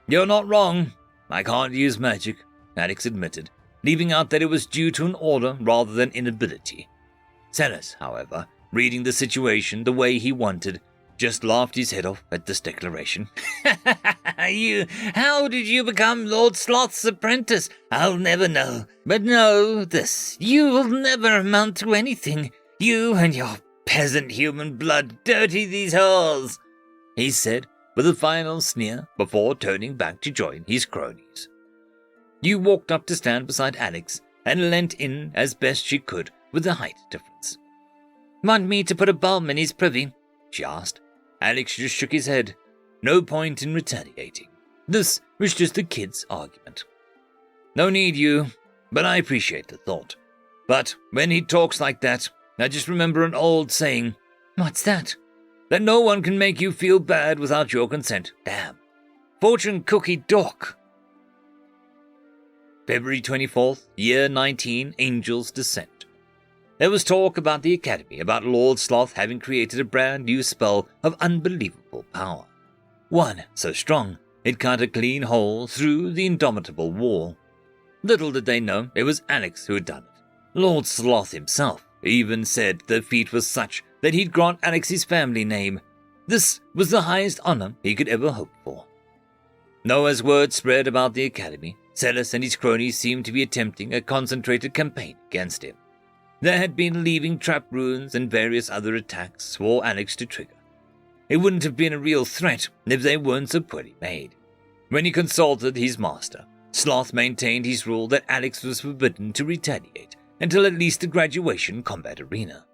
You're not wrong. I can't use magic, Alex admitted, leaving out that it was due to an order rather than inability. Celis, however, reading the situation the way he wanted, just laughed his head off at this declaration. How did you become Lord Sloth's apprentice? I'll never know. But know this, you will never amount to anything. You and your peasant human blood dirty these halls, he said with a final sneer before turning back to join his cronies. Yu walked up to stand beside Alex and leant in as best she could, with the height difference. Want me to put a bomb in his privy? She asked. Alex just shook his head. No point in retaliating. This was just a kid's argument. No need, you, but I appreciate the thought. But when he talks like that, I just remember an old saying. What's that? That no one can make you feel bad without your consent. Damn. Fortune cookie dork. February 24th, year 19, Angel's Descent. There was talk about the Academy, about Lord Sloth having created a brand new spell of unbelievable power. One so strong, it cut a clean hole through the indomitable wall. Little did they know it was Alex who had done it. Lord Sloth himself even said the feat was such that he'd grant Alex his family name. This was the highest honor he could ever hope for. Now, as word spread about the Academy, Celis and his cronies seemed to be attempting a concentrated campaign against him. They had been leaving trap runes and various other attacks for Alex to trigger. It wouldn't have been a real threat if they weren't so poorly made. When he consulted his master, Sloth maintained his rule that Alex was forbidden to retaliate until at least the graduation combat arena.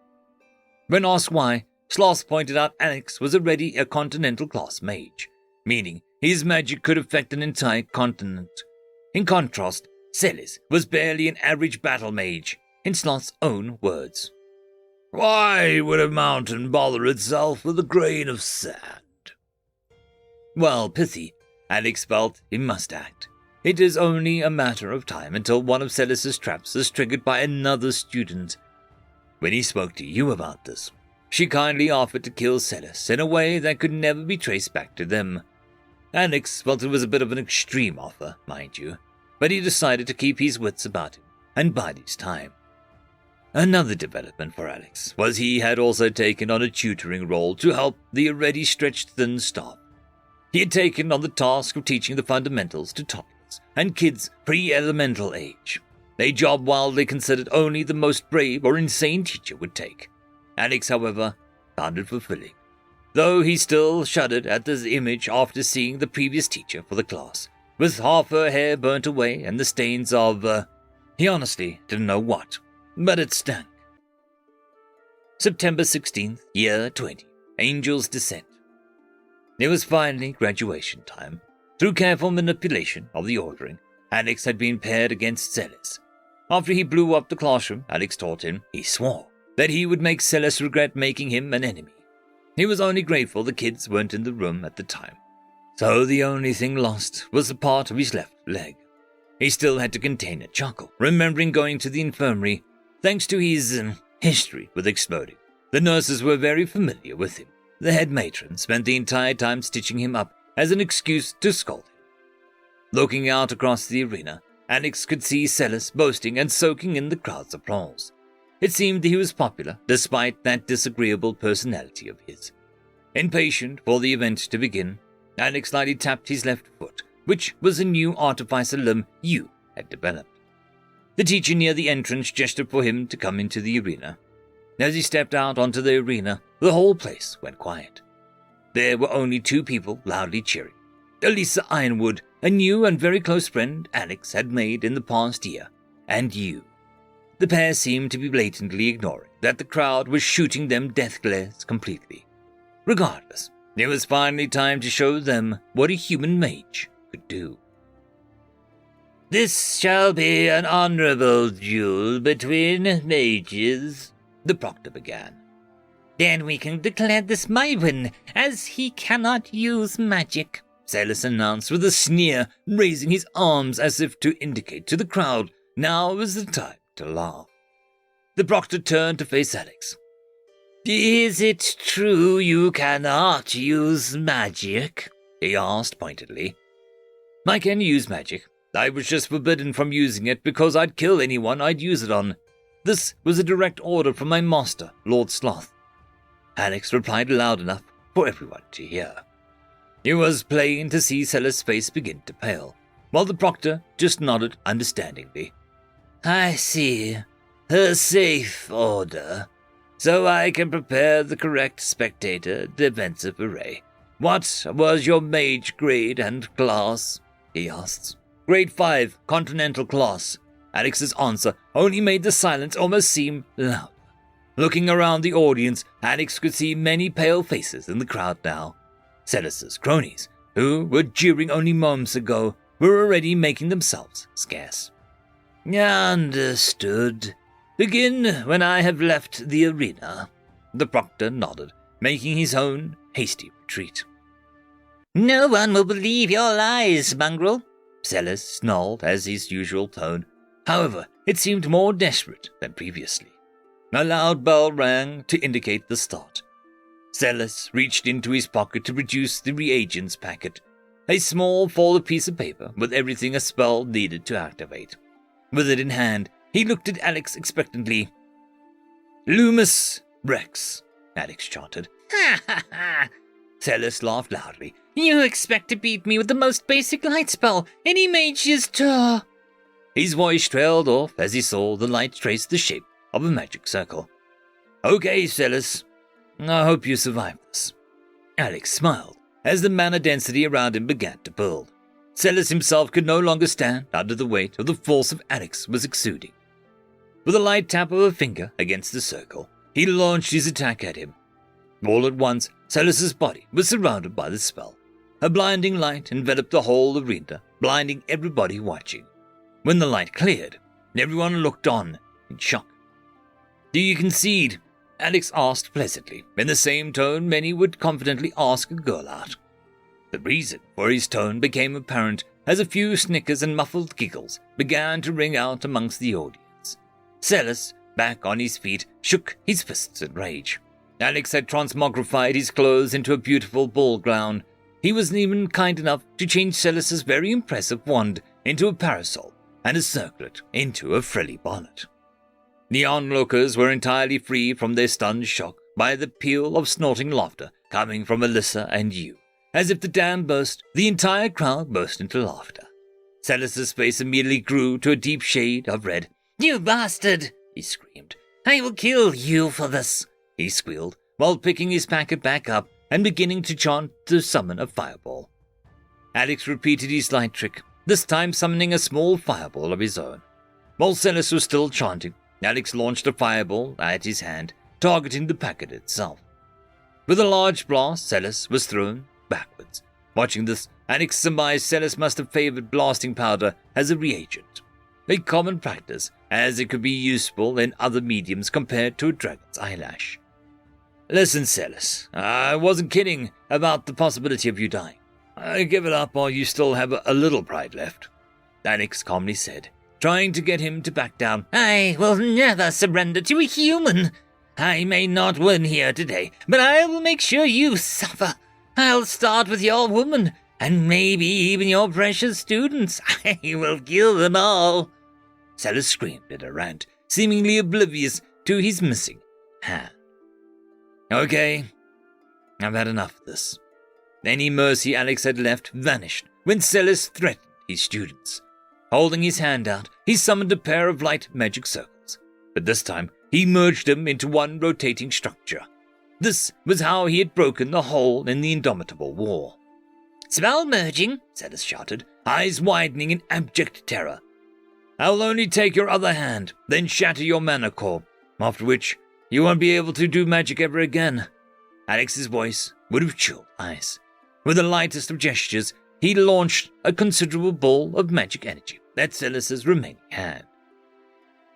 When asked why, Sloth pointed out Alex was already a continental class mage, meaning his magic could affect an entire continent. In contrast, Celis was barely an average battle mage, in Sloth's own words. Why would a mountain bother itself with a grain of sand? Well, pithy, Alex felt he must act. It is only a matter of time until one of Celis's traps is triggered by another student. When he spoke to you about this, she kindly offered to kill Celis in a way that could never be traced back to them. Alex felt it was a bit of an extreme offer, mind you, but he decided to keep his wits about him and bide his time. Another development for Alex was he had also taken on a tutoring role to help the already stretched thin staff. He had taken on the task of teaching the fundamentals to toddlers and kids pre-elemental age, a job wildly considered only the most brave or insane teacher would take. Alex, however, found it fulfilling, though he still shuddered at this image after seeing the previous teacher for the class, with half her hair burnt away and the stains of, he honestly didn't know what, but it stank. September 16th, year 20, Angel's Descent. It was finally graduation time. Through careful manipulation of the ordering, Alex had been paired against Celis. After he blew up the classroom, Alex taught him, he swore, that he would make Celis regret making him an enemy. He was only grateful the kids weren't in the room at the time. So the only thing lost was a part of his left leg. He still had to contain a chuckle, remembering going to the infirmary, thanks to his history with exploding. The nurses were very familiar with him. The head matron spent the entire time stitching him up as an excuse to scold him. Looking out across the arena, Alex could see Celis boasting and soaking in the crowd's applause. It seemed he was popular, despite that disagreeable personality of his. Impatient for the event to begin, Alex slightly tapped his left foot, which was a new artificer limb you had developed. The teacher near the entrance gestured for him to come into the arena. As he stepped out onto the arena, the whole place went quiet. There were only two people loudly cheering. Elisa Ironwood, a new and very close friend Alex had made in the past year, and you. The pair seemed to be blatantly ignoring that the crowd was shooting them death glares completely. Regardless, it was finally time to show them what a human mage could do. This shall be an honorable duel between mages, the proctor began. Then we can declare this my win, as he cannot use magic, Celis announced with a sneer, raising his arms as if to indicate to the crowd now was the time to laugh. The proctor turned to face Alex. Is it true you cannot use magic? He asked pointedly. I can use magic. I was just forbidden from using it because I'd kill anyone I'd use it on. This was a direct order from my master, Lord Sloth. Alex replied loud enough for everyone to hear. It was plain to see Celis' face begin to pale, while the proctor just nodded understandingly. I see. A safe order. So I can prepare the correct spectator defensive array. What was your mage grade and class? He asked. Grade 5, Continental class, Alex's answer only made the silence almost seem louder. Looking around the audience, Alex could see many pale faces in the crowd now. Celis's cronies, who were jeering only moments ago, were already making themselves scarce. Understood. Begin when I have left the arena. The proctor nodded, making his own hasty retreat. No one will believe your lies, mongrel. Celis snarled as his usual tone. However, it seemed more desperate than previously. A loud bell rang to indicate the start. Celis reached into his pocket to produce the reagents packet, a small folded piece of paper with everything a spell needed to activate. With it in hand, he looked at Alex expectantly. Lumus Rex, Alex chanted. Ha ha ha! Celis laughed loudly. You expect to beat me with the most basic light spell any mage's tour. His voice trailed off as he saw the light trace the shape of a magic circle. Okay, Celis. I hope you survive this. Alex smiled as the mana density around him began to build. Celis himself could no longer stand under the weight of the force of Alex was exuding. With a light tap of a finger against the circle, he launched his attack at him. All at once, Celis's body was surrounded by the spell. A blinding light enveloped the whole arena, blinding everybody watching. When the light cleared, everyone looked on in shock. Do you concede? Alex asked pleasantly, in the same tone many would confidently ask a girl out. The reason for his tone became apparent as a few snickers and muffled giggles began to ring out amongst the audience. Celis, back on his feet, shook his fists in rage. Alex had transmogrified his clothes into a beautiful ball gown. He was even kind enough to change Celis's very impressive wand into a parasol and a circlet into a frilly bonnet. The onlookers were entirely free from their stunned shock by the peal of snorting laughter coming from Alyssa and you. As if the dam burst, the entire crowd burst into laughter. Celis's face immediately grew to a deep shade of red. You bastard! He screamed. I will kill you for this! He squealed, while picking his packet back up and beginning to chant to summon a fireball. Alex repeated his light trick, this time summoning a small fireball of his own. While Celis was still chanting, Alex launched a fireball at his hand, targeting the packet itself. With a large blast, Celis was thrown backwards. Watching this, Alex surmised Celis must have favored blasting powder as a reagent, a common practice as it could be useful in other mediums compared to a dragon's eyelash. Listen, Celis, I wasn't kidding about the possibility of you dying. I give it up while you still have a little pride left, Alex calmly said, trying to get him to back down. I will never surrender to a human. I may not win here today, but I will make sure you suffer. I'll start with your woman, and maybe even your precious students. I will kill them all. Celis screamed in a rant, seemingly oblivious to his missing hand. Okay, I've had enough of this. Any mercy Alex had left vanished when Celis threatened his students. Holding his hand out, he summoned a pair of light magic circles, but this time he merged them into one rotating structure. This was how he had broken the hole in the indomitable wall. Spell merging, Celis shouted, eyes widening in abject terror. I'll only take your other hand, then shatter your mana core, after which you won't be able to do magic ever again. Alex's voice would have chilled ice. With the lightest of gestures, he launched a considerable ball of magic energy at Celis's remaining hand.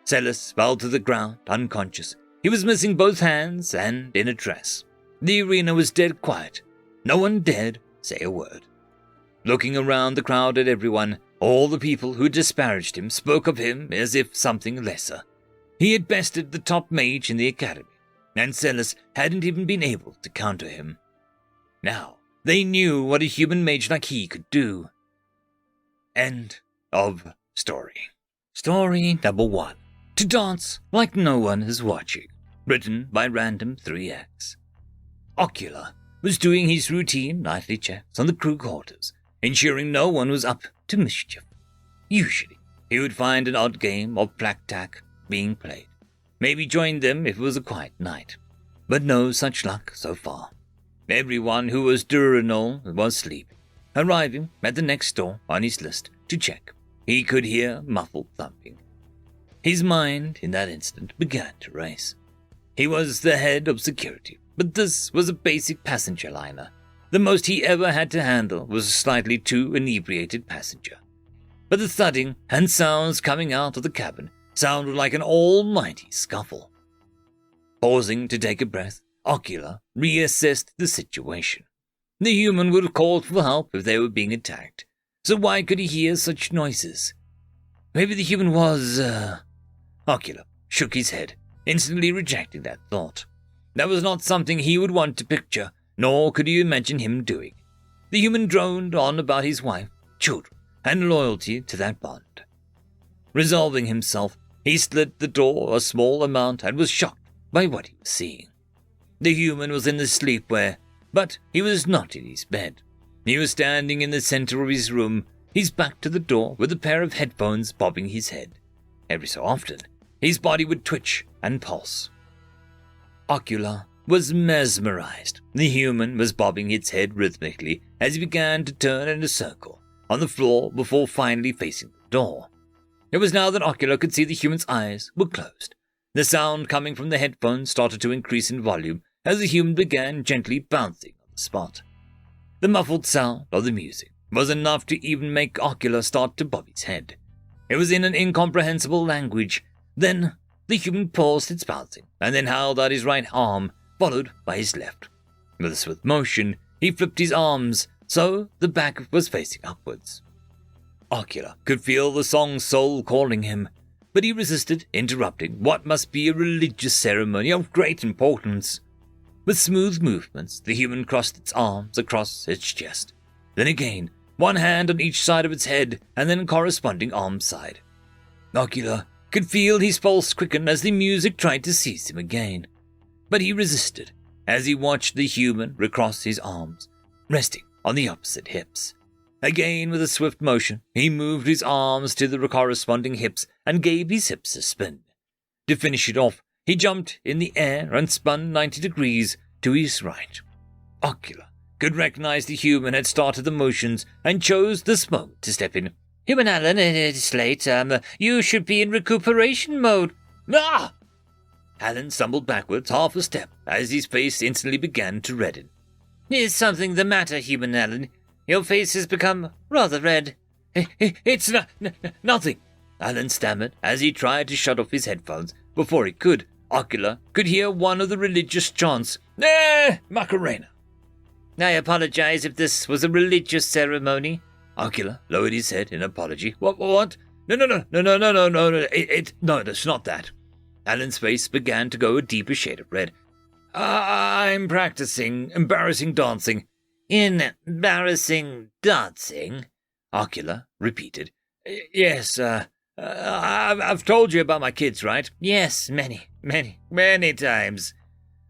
Celis fell to the ground, unconscious. He was missing both hands and in a dress. The arena was dead quiet. No one dared say a word. Looking around the crowd at everyone, all the people who disparaged him spoke of him as if something lesser. He had bested the top mage in the academy, and Celis hadn't even been able to counter him. Now, they knew what a human mage like he could do. End of story. Story number 1. To dance like no one is watching. Written by Random 3X. Ocular was doing his routine nightly checks on the crew quarters, ensuring no one was up to mischief. Usually, he would find an odd game of black-tack being played. Maybe join them if it was a quiet night. But no such luck so far. Everyone who was diurnal was sleeping, arriving at the next door on his list to check. He could hear muffled thumping. His mind, in that instant, began to race. He was the head of security, but this was a basic passenger liner. The most he ever had to handle was a slightly too inebriated passenger. But the thudding and sounds coming out of the cabin sounded like an almighty scuffle. Pausing to take a breath, Ocula reassessed the situation. The human would have called for help if they were being attacked, so why could he hear such noises? Maybe the human was, Ocula shook his head, instantly rejecting that thought. That was not something he would want to picture, nor could he imagine him doing. The human droned on about his wife, children, and loyalty to that bond. Resolving himself, he slid the door a small amount and was shocked by what he was seeing. The human was in the sleepwear, but he was not in his bed. He was standing in the center of his room, his back to the door with a pair of headphones bobbing his head. Every so often, his body would twitch and pulse. Ocula was mesmerized. The human was bobbing its head rhythmically as he began to turn in a circle on the floor before finally facing the door. It was now that Ocula could see the human's eyes were closed. The sound coming from the headphones started to increase in volume as the human began gently bouncing on the spot. The muffled sound of the music was enough to even make Ocula start to bob his head. It was in an incomprehensible language. Then the human paused its bouncing and then held out his right arm, followed by his left. With a swift motion, he flipped his arms so the back was facing upwards. Ocula could feel the song's soul calling him, but he resisted interrupting what must be a religious ceremony of great importance. With smooth movements, the human crossed its arms across its chest. Then again, one hand on each side of its head, and then corresponding arm side. Ocula could feel his pulse quicken as the music tried to seize him again. But he resisted as he watched the human recross his arms, resting on the opposite hips. Again, with a swift motion, he moved his arms to the corresponding hips and gave his hips a spin. To finish it off, he jumped in the air and spun 90 degrees to his right. Ocula could recognize the human had started the motions and chose this moment to step in. Human Alan, it's late. You should be in recuperation mode. Ah! Alan stumbled backwards half a step as his face instantly began to redden. Is something the matter, Human Alan? Your face has become rather red. It's nothing, Alan stammered as he tried to shut off his headphones. Before he could, Ocula could hear one of the religious chants, Macarena. I apologize if this was a religious ceremony. Ocula lowered his head in apology. What? No, it's not that. Alan's face began to go a deeper shade of red. I'm practicing embarrassing dancing. Embarrassing dancing? Ocula repeated. Yes, I've told you about my kids, right? Yes, many times.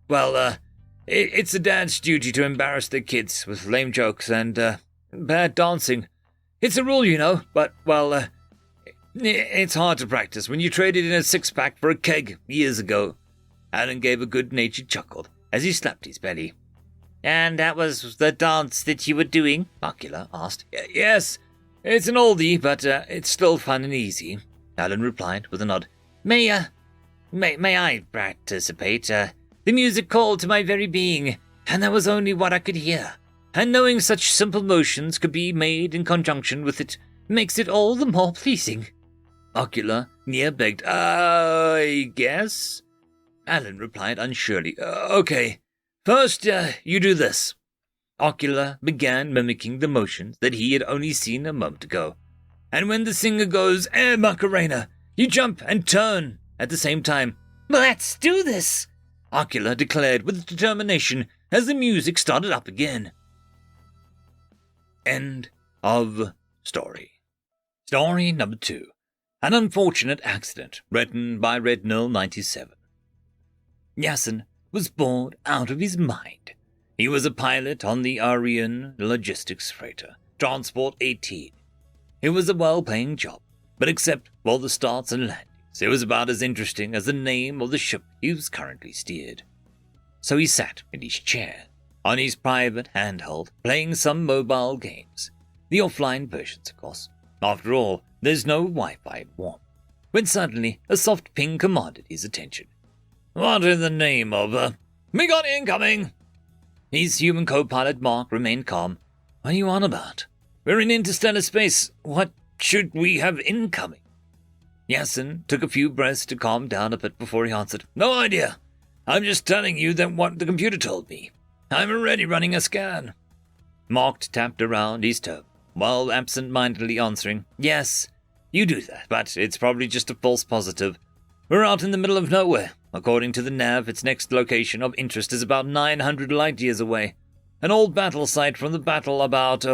Well, it's a dad's duty to embarrass their kids with lame jokes and, bad dancing. It's a rule, you know, but, well, it's hard to practice when you traded in a six-pack for a keg years ago. Alan gave a good-natured chuckle as he slapped his belly. And that was the dance that you were doing? Ocula asked. Yes, it's an oldie, but it's still fun and easy, Alan replied with a nod. May I participate? The music called to my very being, and that was only what I could hear. And knowing such simple motions could be made in conjunction with it makes it all the more pleasing. Ocula near begged, I guess? Alan replied unsurely. Okay, first you do this. Ocula began mimicking the motions that he had only seen a moment ago. And when the singer goes, Macarena, you jump and turn at the same time. Let's do this, Ocula declared with determination as the music started up again. End of story. Story number 2. An Unfortunate Accident, written by Rednell97. Yasin was bored out of his mind. He was a pilot on the Arian logistics freighter, Transport 18. It was a well-paying job, but except for the starts and landings, it was about as interesting as the name of the ship he was currently steered. So he sat in his chair, on his private handheld, playing some mobile games. The offline versions, of course. After all, there's no Wi-Fi at warp. when suddenly a soft ping commanded his attention. "What in the name of, We got incoming!" His human co-pilot Mark remained calm. "What are you on about? We're in interstellar space. What should we have incoming?" Yasin took a few breaths to calm down a bit before he answered. "No idea. I'm just telling you that what the computer told me. I'm already running a scan." Mark tapped around his toe, while absent-mindedly answering, "Yes, you do that, but it's probably just a false positive. We're out in the middle of nowhere. According to the nav, its next location of interest is about 900 light-years away. An old battle site from the battle about,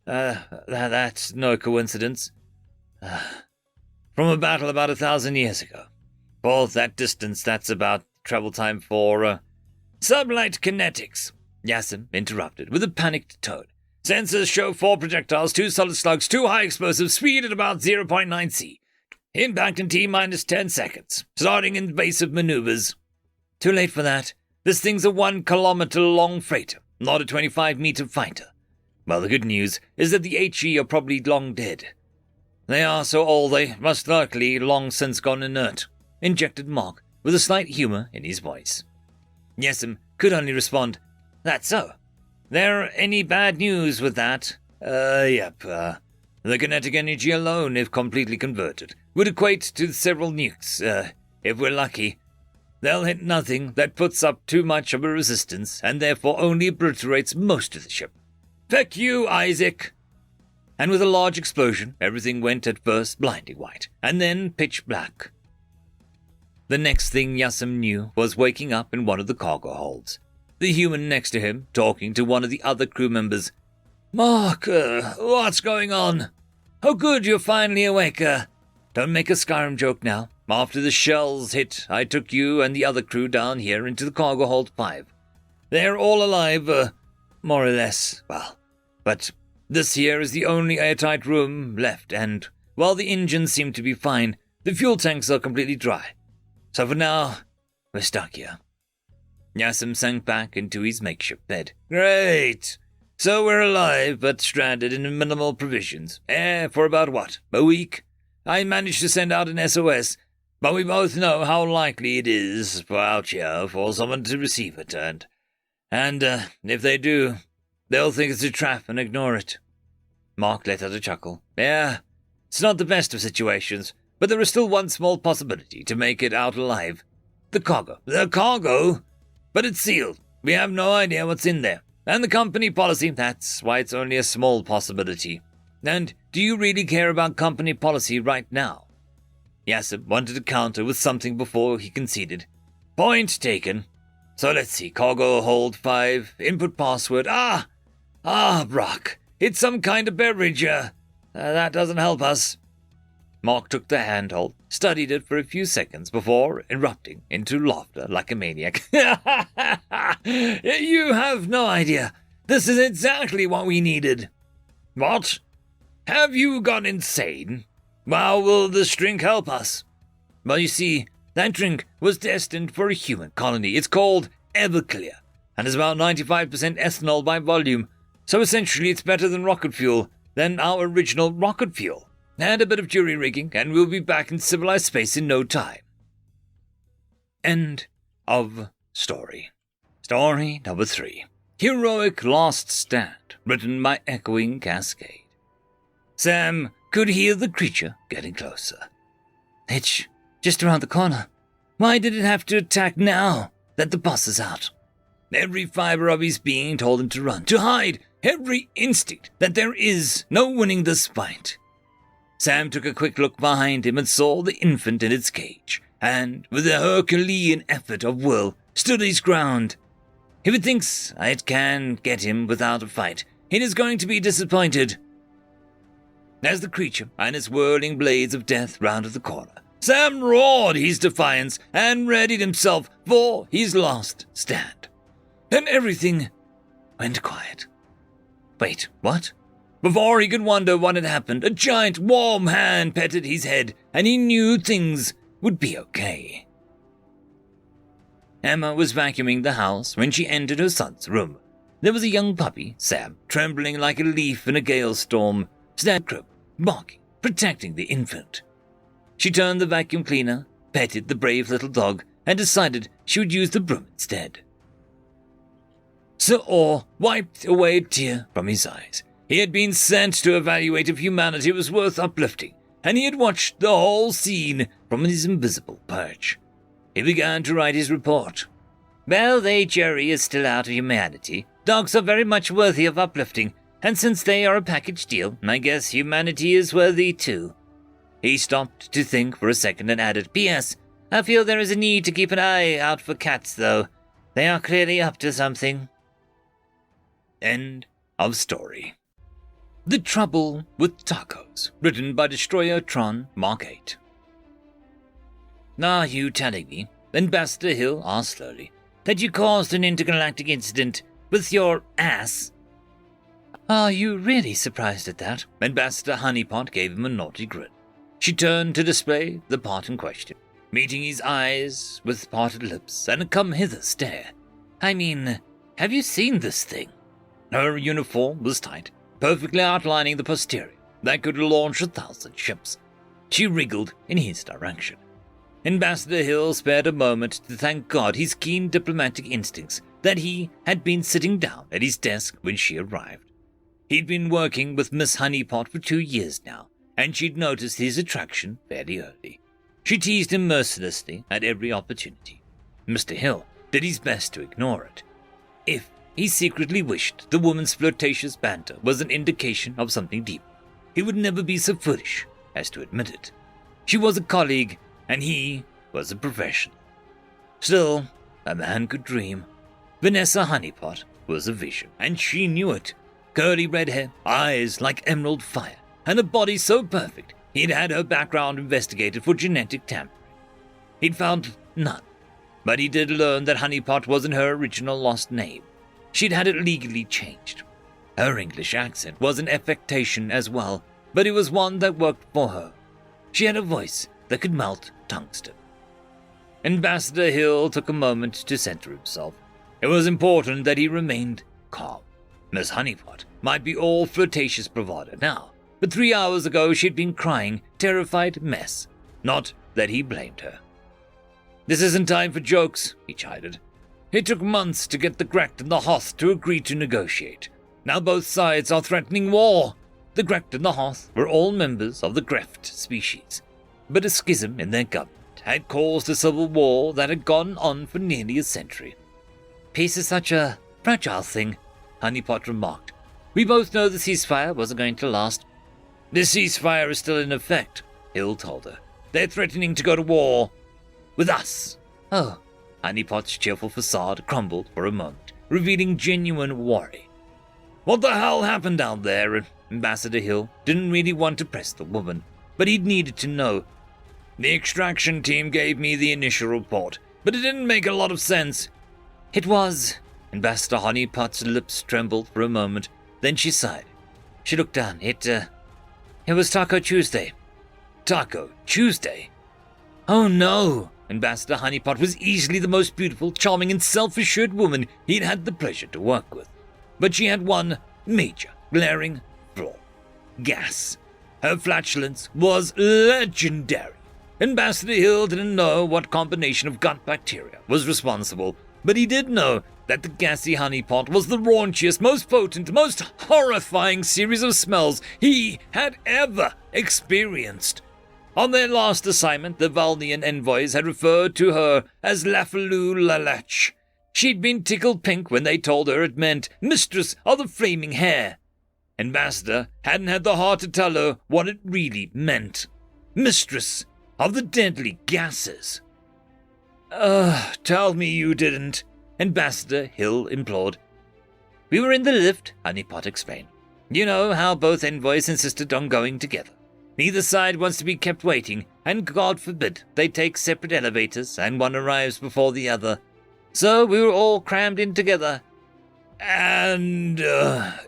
that's no coincidence. From a battle about 1,000 years ago. For that distance, that's about travel time for, Sublight kinetics," Yasim interrupted with a panicked tone. "Sensors show 4 projectiles, 2 solid slugs, 2 high explosives, speed at about 0.9 C. Impact in T-minus 10 seconds, starting invasive maneuvers." "Too late for that. This thing's a 1-kilometer-long freighter, not a 25-meter fighter." "Well, the good news is that the HE are probably long dead." "They are so old they must likely long since gone inert," injected Mark, with a slight humor in his voice. Yasim could only respond, "That's so. There any bad news with that?" Yep. The kinetic energy alone, if completely converted, would equate to several nukes, if we're lucky. They'll hit nothing that puts up too much of a resistance, and therefore only obliterates most of the ship. Feck you, Isaac!" And with a large explosion, everything went at first blinding white, and then pitch black. The next thing Yasim knew was waking up in one of the cargo holds. The human next to him, talking to one of the other crew members. "Mark, what's going on? Oh good, you're finally awake. Don't make a Skyrim joke now. After the shells hit, I took you and the other crew down here into the cargo hold 5. They're all alive, more or less, well, but this here is the only airtight room left, and while the engines seem to be fine, the fuel tanks are completely dry. So for now, we're stuck here." Yasim sank back into his makeshift bed. "Great! So we're alive, but stranded in minimal provisions. For about what? A week? I managed to send out an SOS, but we both know how likely it is for out here for someone to receive it, and if they do, they'll think it's a trap and ignore it." Mark let out a chuckle. "Yeah, it's not the best of situations, but there is still one small possibility to make it out alive. The cargo. The cargo? But it's sealed. We have no idea what's in there. And the company policy, that's why it's only a small possibility. And do you really care about company policy right now?" Yasim wanted to counter with something before he conceded. "Point taken. So let's see, cargo hold 5, input password, Brock, it's some kind of beverage, that doesn't help us." Mark took the handhold, studied it for a few seconds before erupting into laughter like a maniac. "You have no idea. This is exactly what we needed." "What? Have you gone insane? How will this drink help us?" "Well, you see, that drink was destined for a human colony. It's called Everclear, and is about 95% ethanol by volume, so essentially it's better than rocket fuel, than our original rocket fuel. And a bit of jury rigging, and we'll be back in civilized space in no time." End of story. Story number 3. Heroic Last Stand, written by Echoing Cascade. Sam could hear the creature getting closer. "It's just around the corner. Why did it have to attack now that the boss is out?" Every fiber of his being told him to run, to hide, every instinct that there is no winning this fight. Sam took a quick look behind him and saw the infant in its cage, and, with a Herculean effort of will, stood his ground. If it thinks it can get him without a fight, it is going to be disappointed. As the creature and its whirling blades of death rounded the corner, Sam roared his defiance and readied himself for his last stand. Then everything went quiet. Wait, what? Before he could wonder what had happened, a giant warm hand petted his head, and he knew things would be okay. Emma was vacuuming the house when she entered her son's room. There was a young puppy, Sam, trembling like a leaf in a gale storm, standing crib, barking, protecting the infant. She turned the vacuum cleaner, petted the brave little dog, and decided she would use the broom instead. Sir Orr wiped away a tear from his eyes. He had been sent to evaluate if humanity was worth uplifting, and he had watched the whole scene from his invisible perch. He began to write his report. Well, the jury is still out of humanity. Dogs are very much worthy of uplifting, and since they are a package deal, I guess humanity is worthy too. He stopped to think for a second and added, P.S. I feel there is a need to keep an eye out for cats, though. They are clearly up to something. End of story. The Trouble with Tacos, written by Destroyer Tron Mark 8. Are you telling me, Ambassador Hill asked slowly, that you caused an intergalactic incident with your ass? Are you really surprised at that? Ambassador Honeypot gave him a naughty grin. She turned to display the part in question, meeting his eyes with parted lips and a come-hither stare. I mean, have you seen this thing? Her uniform was tight, perfectly outlining the posterior that could launch 1,000 ships. She wriggled in his direction. Ambassador Hill spared a moment to thank God his keen diplomatic instincts that he had been sitting down at his desk when she arrived. He'd been working with Miss Honeypot for 2 years now, and she'd noticed his attraction fairly early. She teased him mercilessly at every opportunity. Mr. Hill did his best to ignore it. If he secretly wished the woman's flirtatious banter was an indication of something deeper, he would never be so foolish as to admit it. She was a colleague, and he was a professional. Still, a man could dream. Vanessa Honeypot was a vision, and she knew it. Curly red hair, eyes like emerald fire, and a body so perfect he'd had her background investigated for genetic tampering. He'd found none, but he did learn that Honeypot wasn't her original lost name. She'd had it legally changed. Her English accent was an affectation as well, but it was one that worked for her. She had a voice that could melt tungsten. Ambassador Hill took a moment to center himself. It was important that he remained calm. Miss Honeypot might be all flirtatious bravado now, but 3 hours ago she'd been crying, terrified mess. Not that he blamed her. This isn't time for jokes, he chided. It took months to get the Grekt and the Hoth to agree to negotiate. Now both sides are threatening war. The Grekt and the Hoth were all members of the Greft species, but a schism in their government had caused a civil war that had gone on for nearly a century. Peace is such a fragile thing, Honeypot remarked. We both know the ceasefire wasn't going to last. The ceasefire is still in effect, Hill told her. They're threatening to go to war with us. Oh. Honeypot's cheerful facade crumbled for a moment, revealing genuine worry. What the hell happened down there? Ambassador Hill didn't really want to press the woman, but he'd needed to know. The extraction team gave me the initial report, but it didn't make a lot of sense. It was. Ambassador Honeypot's lips trembled for a moment, then she sighed. She looked down. It was Taco Tuesday. Taco Tuesday? Oh no! Ambassador Honeypot was easily the most beautiful, charming, and self-assured woman he'd had the pleasure to work with. But she had one major, glaring flaw. Gas. Her flatulence was legendary. Ambassador Hill didn't know what combination of gut bacteria was responsible, but he did know that the gassy honeypot was the raunchiest, most potent, most horrifying series of smells he had ever experienced. On their last assignment, the Valnian envoys had referred to her as Lafaloo Lalech. She'd been tickled pink when they told her it meant Mistress of the Flaming Hair. Ambassador hadn't had the heart to tell her what it really meant. Mistress of the Deadly Gases. Tell me you didn't, Ambassador Hill implored. We were in the lift, Honeypot explained. You know how both envoys insisted on going together. Neither side wants to be kept waiting, and God forbid they take separate elevators and one arrives before the other. So we were all crammed in together. And,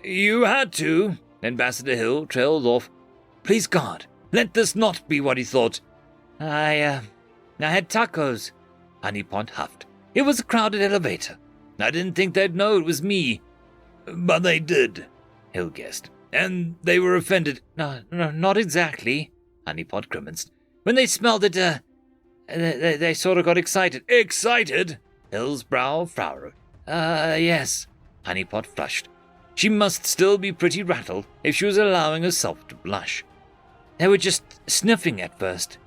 you had to, Ambassador Hill trailed off. Please God, let this not be what he thought. I had tacos, Honeypot huffed. It was a crowded elevator. I didn't think they'd know it was me. But they did, Hill guessed. And they were offended. No, not exactly, Honeypot grimaced. When they smelled it, they sort of got excited. Excited? Hill's brow frowned. Yes. Honeypot flushed. She must still be pretty rattled if she was allowing herself to blush. They were just sniffing at first.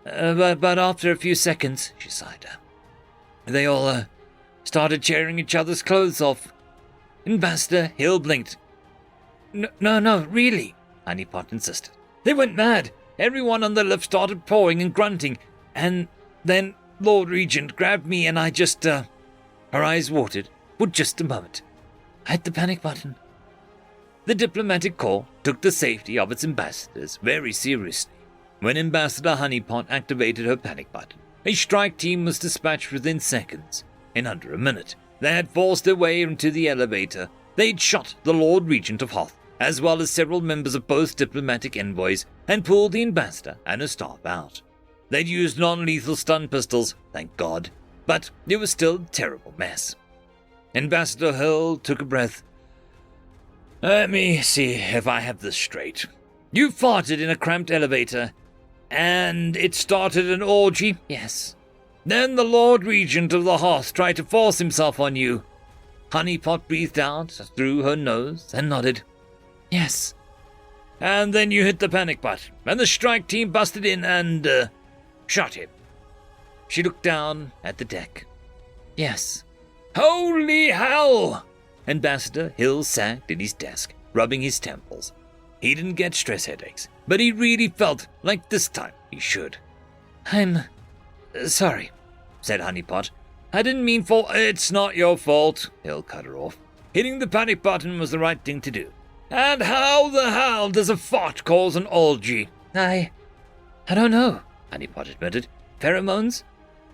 But after a few seconds, she sighed, they all started tearing each other's clothes off. Ambassador Hill blinked. No, really, Honeypot insisted. They went mad. Everyone on the lift started pawing and grunting, and then Lord Regent grabbed me and I just, Her eyes watered for just a moment. I hit the panic button. The diplomatic corps took the safety of its ambassadors very seriously. When Ambassador Honeypot activated her panic button, a strike team was dispatched within seconds. In under a minute, they had forced their way into the elevator. They'd shot the Lord Regent of Hoth, as well as several members of both diplomatic envoys, and pulled the ambassador and her staff out. They'd used non-lethal stun pistols, thank God, but it was still a terrible mess. Ambassador Hill took a breath. Let me see if I have this straight. You farted in a cramped elevator, and it started an orgy? Yes. Then the Lord Regent of the Hearth tried to force himself on you. Honeypot breathed out through her nose and nodded. Yes. And then you hit the panic button, and the strike team busted in and, shot him. She looked down at the deck. Yes. Holy hell! Ambassador Hill sagged at his desk, rubbing his temples. He didn't get stress headaches, but he really felt like this time he should. I'm sorry, said Honeypot. I didn't mean for... It's not your fault, Hill cut her off. Hitting the panic button was the right thing to do. And how the hell does a fart cause an orgy? I don't know, Honeypot admitted. Pheromones?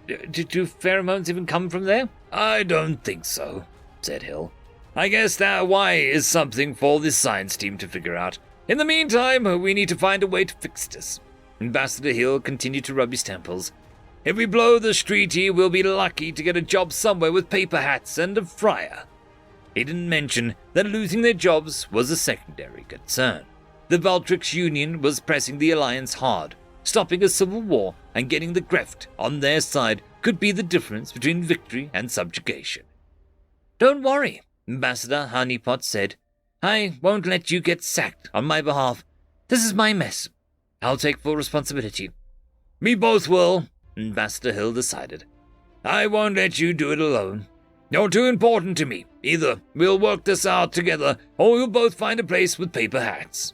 Do pheromones even come from there? I don't think so, said Hill. I guess that why is something for this science team to figure out. In the meantime, we need to find a way to fix this. Ambassador Hill continued to rub his temples. If we blow the streety, we'll be lucky to get a job somewhere with paper hats and a fryer. He didn't mention that losing their jobs was a secondary concern. The Valtrix Union was pressing the Alliance hard. Stopping a civil war and getting the Greft on their side could be the difference between victory and subjugation. Don't worry, Ambassador Honeypot said. I won't let you get sacked on my behalf. This is my mess. I'll take full responsibility. We both will, Ambassador Hill decided. I won't let you do it alone. You're too important to me. Either we'll work this out together, or we'll both find a place with paper hats.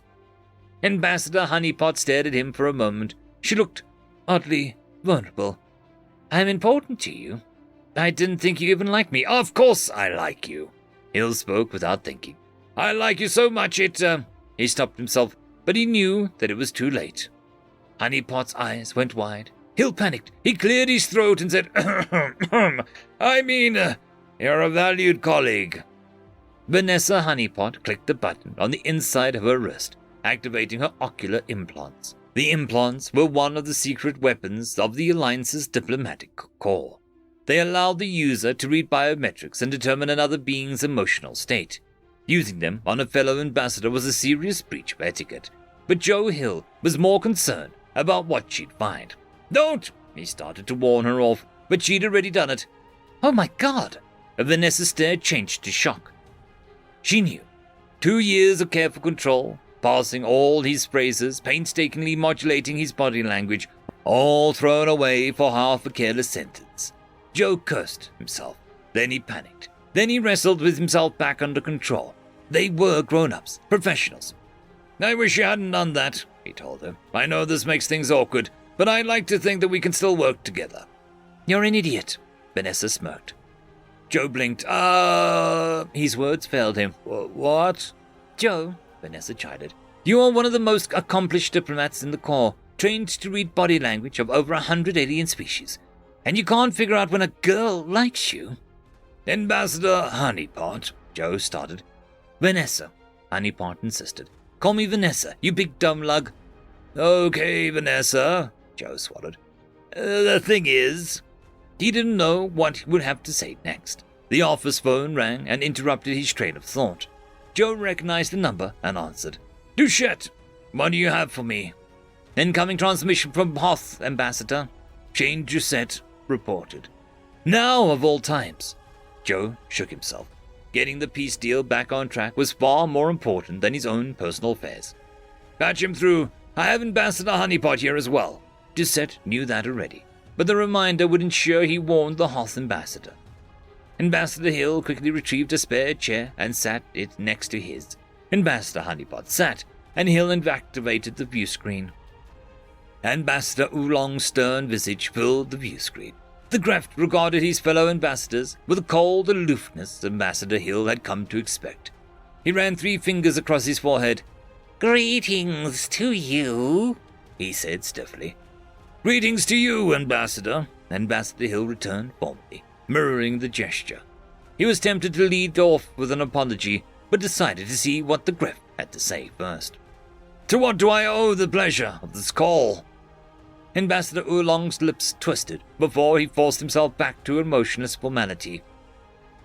Ambassador Honeypot stared at him for a moment. She looked oddly vulnerable. I'm important to you. I didn't think you even liked me. Of course I like you. Hill spoke without thinking. I like you so much He stopped himself, but he knew that it was too late. Honeypot's eyes went wide. Hill panicked. He cleared his throat and said, I mean, you're a valued colleague. Vanessa Honeypot clicked the button on the inside of her wrist, activating her ocular implants. The implants were one of the secret weapons of the Alliance's diplomatic corps. They allowed the user to read biometrics and determine another being's emotional state. Using them on a fellow ambassador was a serious breach of etiquette, but Joe Hill was more concerned about what she'd find. Don't! He started to warn her off, but she'd already done it. Oh my God! Vanessa's stare changed to shock. She knew. 2 years of careful control, passing all his phrases, painstakingly modulating his body language, all thrown away for half a careless sentence. Joe cursed himself. Then he panicked. Then he wrestled with himself back under control. They were grown-ups, professionals. I wish you hadn't done that, he told her. I know this makes things awkward, but I'd like to think that we can still work together. You're an idiot, Vanessa smirked. Joe blinked. His words failed him. What? Joe, Vanessa chided, you are one of the most accomplished diplomats in the Corps, trained to read body language of over 100 alien species. And you can't figure out when a girl likes you. Ambassador Honeypot, Joe started. Vanessa, Honeypot insisted. Call me Vanessa, you big dumb lug. Okay, Vanessa, Joe swallowed. The thing is... He didn't know what he would have to say next. The office phone rang and interrupted his train of thought. Joe recognized the number and answered. Duchette, what do you have for me? Incoming transmission from Hoth, Ambassador, Shane Doucette reported. Now of all times. Joe shook himself. Getting the peace deal back on track was far more important than his own personal affairs. Patch him through. I have Ambassador Honeypot here as well. Doucette knew that already, but the reminder would ensure he warned the Hoth ambassador. Ambassador Hill quickly retrieved a spare chair and sat it next to his. Ambassador Honeypot sat, and Hill activated the view screen. Ambassador Oolong's stern visage filled the view screen. The Greft regarded his fellow ambassadors with the cold aloofness Ambassador Hill had come to expect. He ran 3 fingers across his forehead. Greetings to you, he said stiffly. Greetings to you, Ambassador, Ambassador Hill returned formally, mirroring the gesture. He was tempted to lead off with an apology, but decided to see what the Greft had to say first. To what do I owe the pleasure of this call? Ambassador Oolong's lips twisted before he forced himself back to emotionless formality.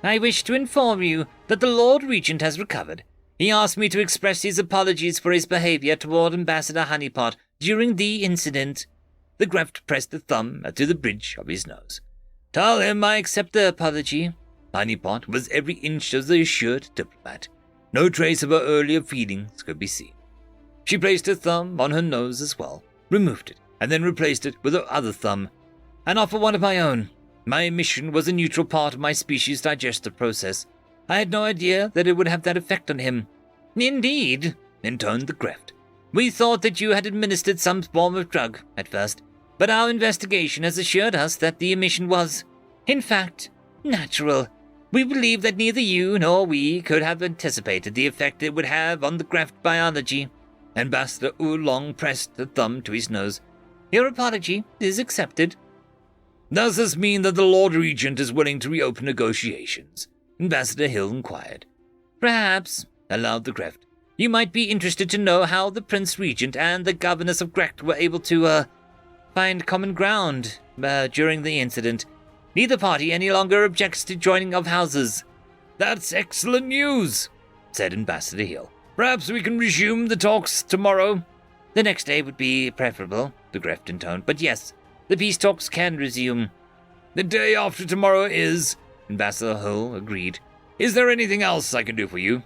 I wish to inform you that the Lord Regent has recovered. He asked me to express his apologies for his behavior toward Ambassador Honeypot during the incident. The Greft pressed a thumb to the bridge of his nose. Tell him I accept the apology. Honeypot was every inch of the assured diplomat. No trace of her earlier feelings could be seen. She placed her thumb on her nose as well, removed it, and then replaced it with her other thumb. An offer one of my own. My emission was a neutral part of my species' digestive process. I had no idea that it would have that effect on him. Indeed, intoned the Greft. We thought that you had administered some form of drug at first, but our investigation has assured us that the emission was, in fact, natural. We believe that neither you nor we could have anticipated the effect it would have on the Greft biology. Ambassador Oolong pressed the thumb to his nose. Your apology is accepted. Does this mean that the Lord Regent is willing to reopen negotiations? Ambassador Hill inquired. Perhaps, allowed the Greft. You might be interested to know how the Prince Regent and the Governess of Greft were able to, find common ground, during the incident. Neither party any longer objects to joining of houses. That's excellent news, said Ambassador Hill. Perhaps we can resume the talks tomorrow. The next day would be preferable, the Greft intoned, but yes, the peace talks can resume. The day after tomorrow is, Ambassador Hill agreed. Is there anything else I can do for you?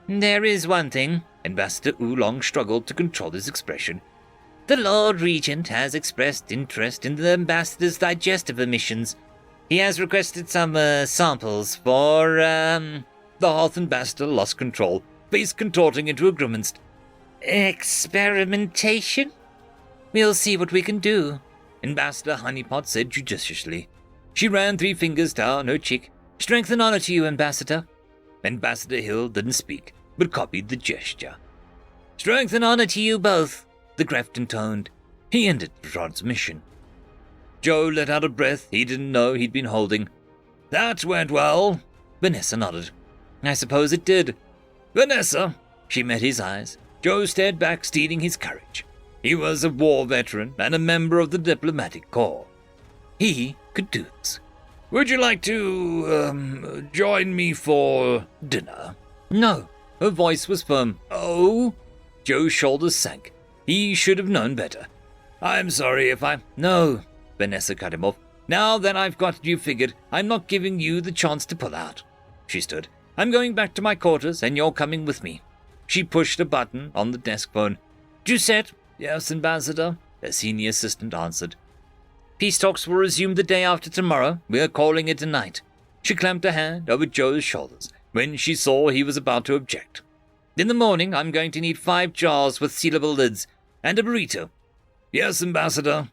There is one thing. Ambassador Oolong struggled to control his expression. The Lord Regent has expressed interest in the ambassador's digestive emissions. He has requested some samples for, The Hoth ambassador lost control, face contorting into a grimace. Experimentation? We'll see what we can do, Ambassador Honeypot said judiciously. She ran 3 fingers down her cheek. Strength and honor to you, Ambassador. Ambassador Hill didn't speak, but copied the gesture. Strength and honor to you both, the Greft intoned. He ended the transmission. Joe let out a breath he didn't know he'd been holding. That went well. Vanessa nodded. I suppose it did. Vanessa! She met his eyes. Joe stared back, stealing his courage. He was a war veteran and a member of the diplomatic corps. He could do this. Would you like to, join me for dinner? No. Her voice was firm. Oh? Joe's shoulders sank. He should have known better. I'm sorry if I... No, Vanessa cut him off. Now that I've got you figured, I'm not giving you the chance to pull out. She stood. I'm going back to my quarters and you're coming with me. She pushed a button on the desk phone. Doucette? Yes, Ambassador, a senior assistant answered. Peace talks will resume the day after tomorrow. We are calling it a night. She clamped a hand over Joe's shoulders when she saw he was about to object. In the morning, I'm going to need 5 jars with sealable lids and a burrito. Yes, Ambassador.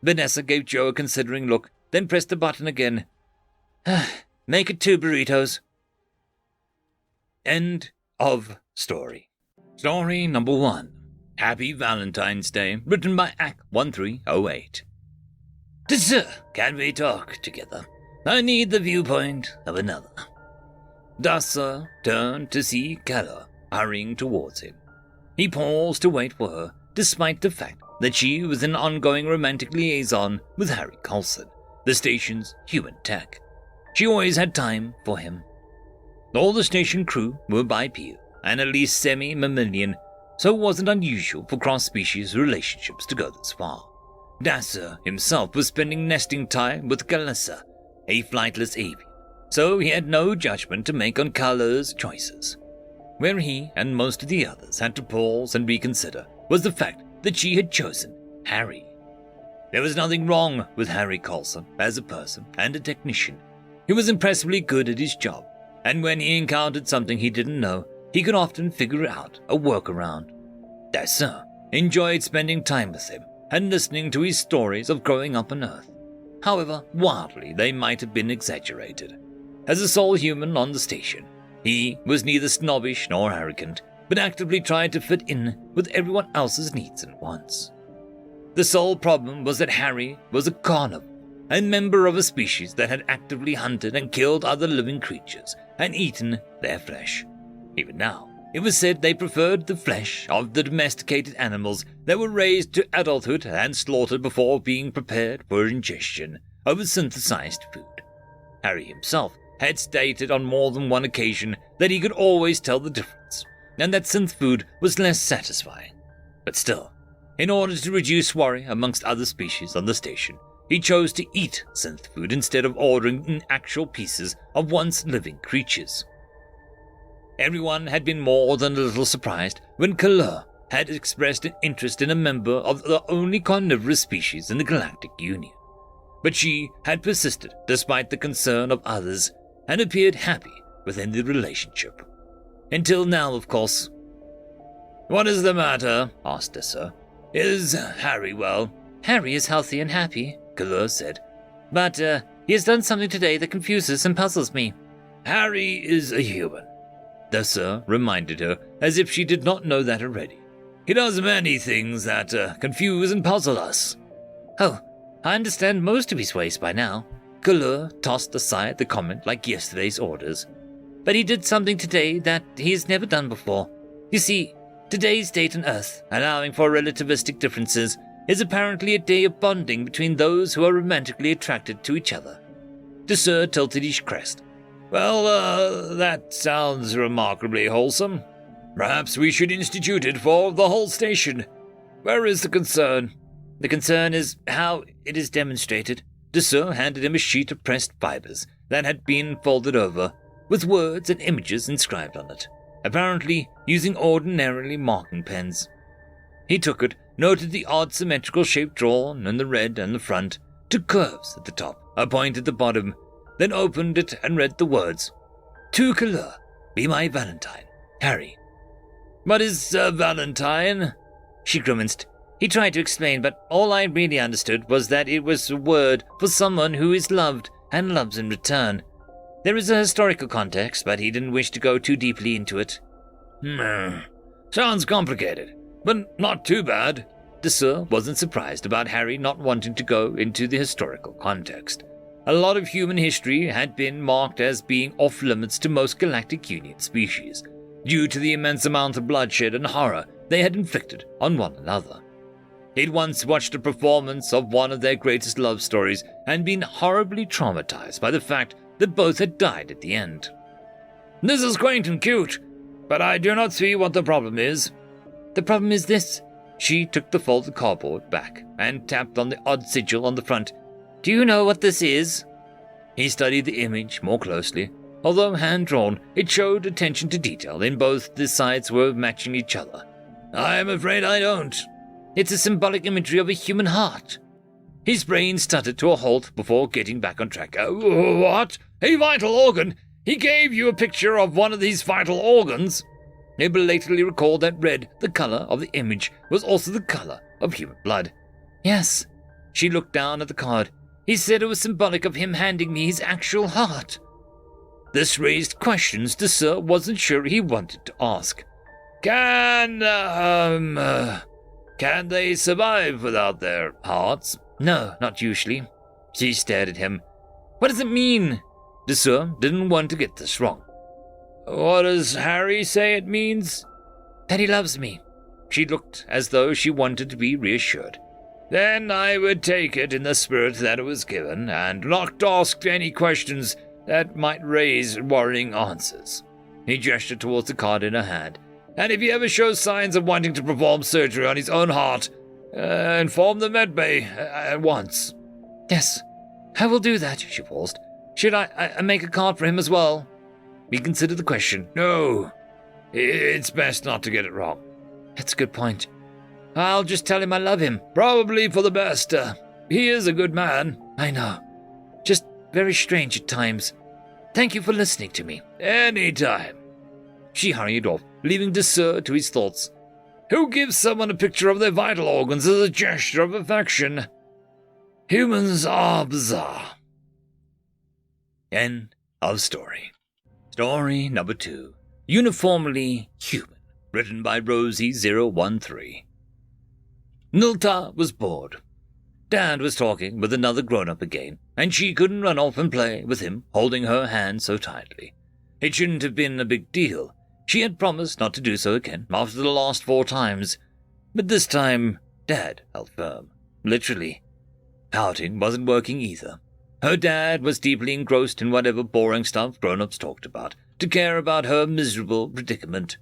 Vanessa gave Joe a considering look, then pressed the button again. Make it 2 burritos. End of story. Story number 1. Happy Valentine's Day, written by AC1308. Sir, can we talk together? I need the viewpoint of another. Dasa turned to see Keller hurrying towards him. He paused to wait for her, despite the fact that she was in ongoing romantic liaison with Harry Coulson, the station's human tech. She always had time for him. All the station crew were bipedal and at least semi-mammalian, so it wasn't unusual for cross-species relationships to go this far. Dasser himself was spending nesting time with Galissa, a flightless avian, so he had no judgment to make on Kaller's choices. Where he and most of the others had to pause and reconsider was the fact that she had chosen Harry. There was nothing wrong with Harry Coulson as a person and a technician. He was impressively good at his job, and when he encountered something he didn't know, he could often figure out a workaround. Dasser enjoyed spending time with him and listening to his stories of growing up on Earth. However wildly they might have been exaggerated. As a sole human on the station, he was neither snobbish nor arrogant, but actively tried to fit in with everyone else's needs and wants. The sole problem was that Harry was a carnivore, a member of a species that had actively hunted and killed other living creatures and eaten their flesh. Even now, it was said they preferred the flesh of the domesticated animals that were raised to adulthood and slaughtered before being prepared for ingestion over synthesized food. Harry himself had stated on more than one occasion that he could always tell the difference, and that synth food was less satisfying. But still, in order to reduce worry amongst other species on the station, he chose to eat synth food instead of ordering in actual pieces of once living creatures. Everyone had been more than a little surprised when Kaler had expressed an interest in a member of the only carnivorous species in the Galactic Union. But she had persisted despite the concern of others and appeared happy within the relationship. Until now, of course. "What is the matter?" asked Dasser. "Is Harry well?" "Harry is healthy and happy," Kaler said. "But he has done something today that confuses and puzzles me." "Harry is a human," Dasser reminded her, as if she did not know that already. "He does many things that confuse and puzzle us." "Oh, I understand most of his ways by now." Kaler tossed aside the comment like yesterday's orders. "But he did something today that he has never done before. You see, today's date on Earth, allowing for relativistic differences, is apparently a day of bonding between those who are romantically attracted to each other." Dasser tilted his crest. "Well, that sounds remarkably wholesome. Perhaps we should institute it for the whole station. Where is the concern?" "The concern is how it is demonstrated." Dasser handed him a sheet of pressed fibers that had been folded over, with words and images inscribed on it, apparently using ordinarily marking pens. He took it, noted the odd symmetrical shape drawn in the red and the front, took curves at the top, a point at the bottom, then opened it and read the words, "To Kaler, be my Valentine, Harry." "What is Valentine?" She grimaced. He tried to explain, but all I really understood was that it was a word for someone who is loved and loves in return. There is a historical context, but he didn't wish to go too deeply into it. Sounds complicated, but not too bad. Dasser wasn't surprised about Harry not wanting to go into the historical context. A lot of human history had been marked as being off-limits to most Galactic Union species, due to the immense amount of bloodshed and horror they had inflicted on one another. He'd once watched a performance of one of their greatest love stories and been horribly traumatized by the fact that both had died at the end. "This is quaint and cute, but I do not see what the problem is." "The problem is this." She took the folded cardboard back and tapped on the odd sigil on the front. "Do you know what this is?" He studied the image more closely. Although hand-drawn, it showed attention to detail in both the sides were matching each other. "I am afraid I don't." "It's a symbolic imagery of a human heart." His brain stuttered to a halt before getting back on track. "What? A vital organ? He gave you a picture of one of these vital organs?" He belatedly recalled that red, the color of the image, was also the color of human blood. "Yes." She looked down at the card. "He said it was symbolic of him handing me his actual heart." This raised questions Dasser wasn't sure he wanted to ask. Can they survive without their hearts?" "No, not usually." She stared at him. "What does it mean?" Dasser didn't want to get this wrong. "What does Harry say it means?" "That he loves me." She looked as though she wanted to be reassured. "Then I would take it in the spirit that it was given, and not ask any questions that might raise worrying answers." He gestured towards the card in her hand. And if he ever shows signs of wanting to perform surgery on his own heart, inform the medbay at once. Yes, I will do that. She paused. Should I make a card for him as well? He considered the question. No, it's best not to get it wrong. That's a good point. I'll just tell him I love him. Probably for the best. He is a good man. I know. Just very strange at times. Thank you for listening to me. Anytime. She hurried off, leaving Dessert to his thoughts. Who gives someone a picture of their vital organs as a gesture of affection? Humans are bizarre. End of story. Story number 2. Uniformly Human. Written by Rosie013. Nilta was bored. Dad was talking with another grown-up again, and she couldn't run off and play with him, holding her hand so tightly. It shouldn't have been a big deal. She had promised not to do so again after the last 4 times. But this time, Dad held firm. Literally. Pouting wasn't working either. Her dad was deeply engrossed in whatever boring stuff grown-ups talked about, to care about her miserable predicament.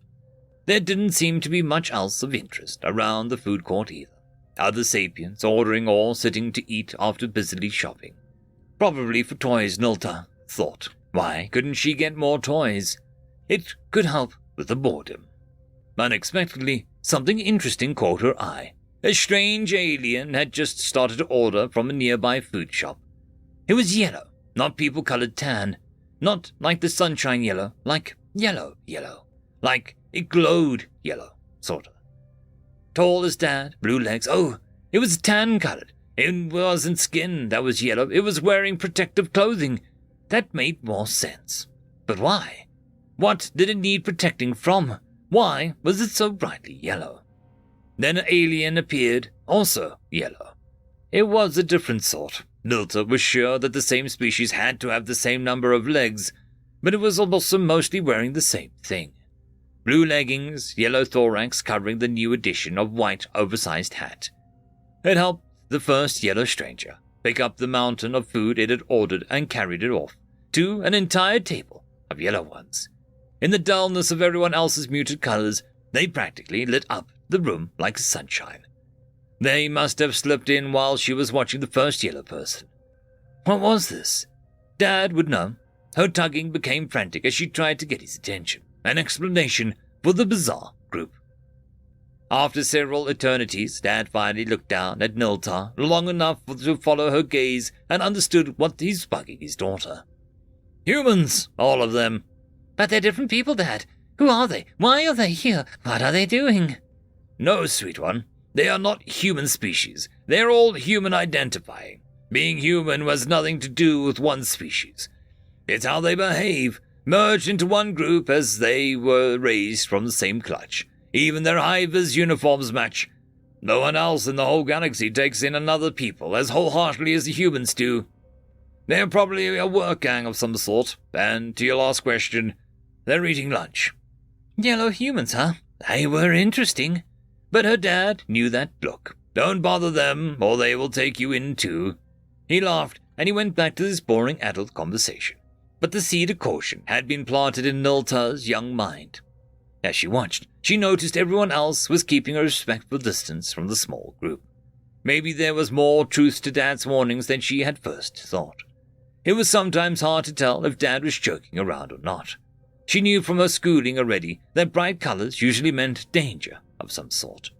There didn't seem to be much else of interest around the food court either. Other sapiens ordering or sitting to eat after busily shopping. Probably for toys, Nilta thought. Why couldn't she get more toys? It could help with the boredom. Unexpectedly, something interesting caught her eye. A strange alien had just started to order from a nearby food shop. It was yellow, not people-colored tan. Not like the sunshine yellow, like yellow. Like it glowed yellow, sorta. Tall as Dad, blue legs. Oh, it was tan-colored. It wasn't skin that was yellow. It was wearing protective clothing. That made more sense. But why? What did it need protecting from? Why was it so brightly yellow? Then an alien appeared, also yellow. It was a different sort. Nilta was sure that the same species had to have the same number of legs, but it was also mostly wearing the same thing. Blue leggings, yellow thorax covering the new addition of white oversized hat. It helped the first yellow stranger pick up the mountain of food it had ordered and carried it off to an entire table of yellow ones. In the dullness of everyone else's muted colors, they practically lit up the room like sunshine. They must have slipped in while she was watching the first yellow person. What was this? Dad would know. Her tugging became frantic as she tried to get his attention. An explanation for the bizarre group. After several eternities, Dad finally looked down at Nilta long enough to follow her gaze and understood what he's bugging his daughter. Humans, all of them. But they're different people, Dad. Who are they? Why are they here? What are they doing? No, sweet one. They are not human species. They are all human identifying. Being human has nothing to do with one species. It's how they behave, merged into one group as they were raised from the same clutch. Even their hivers' uniforms match. No one else in the whole galaxy takes in another people as wholeheartedly as the humans do. They're probably a work gang of some sort, and to your last question, they're eating lunch. Yellow humans, huh? They were interesting. But her dad knew that look. Don't bother them, or they will take you in too. He laughed, and he went back to this boring adult conversation. But the seed of caution had been planted in Nilta's young mind. As she watched, she noticed everyone else was keeping a respectful distance from the small group. Maybe there was more truth to Dad's warnings than she had first thought. It was sometimes hard to tell if Dad was joking around or not. She knew from her schooling already that bright colors usually meant danger of some sort.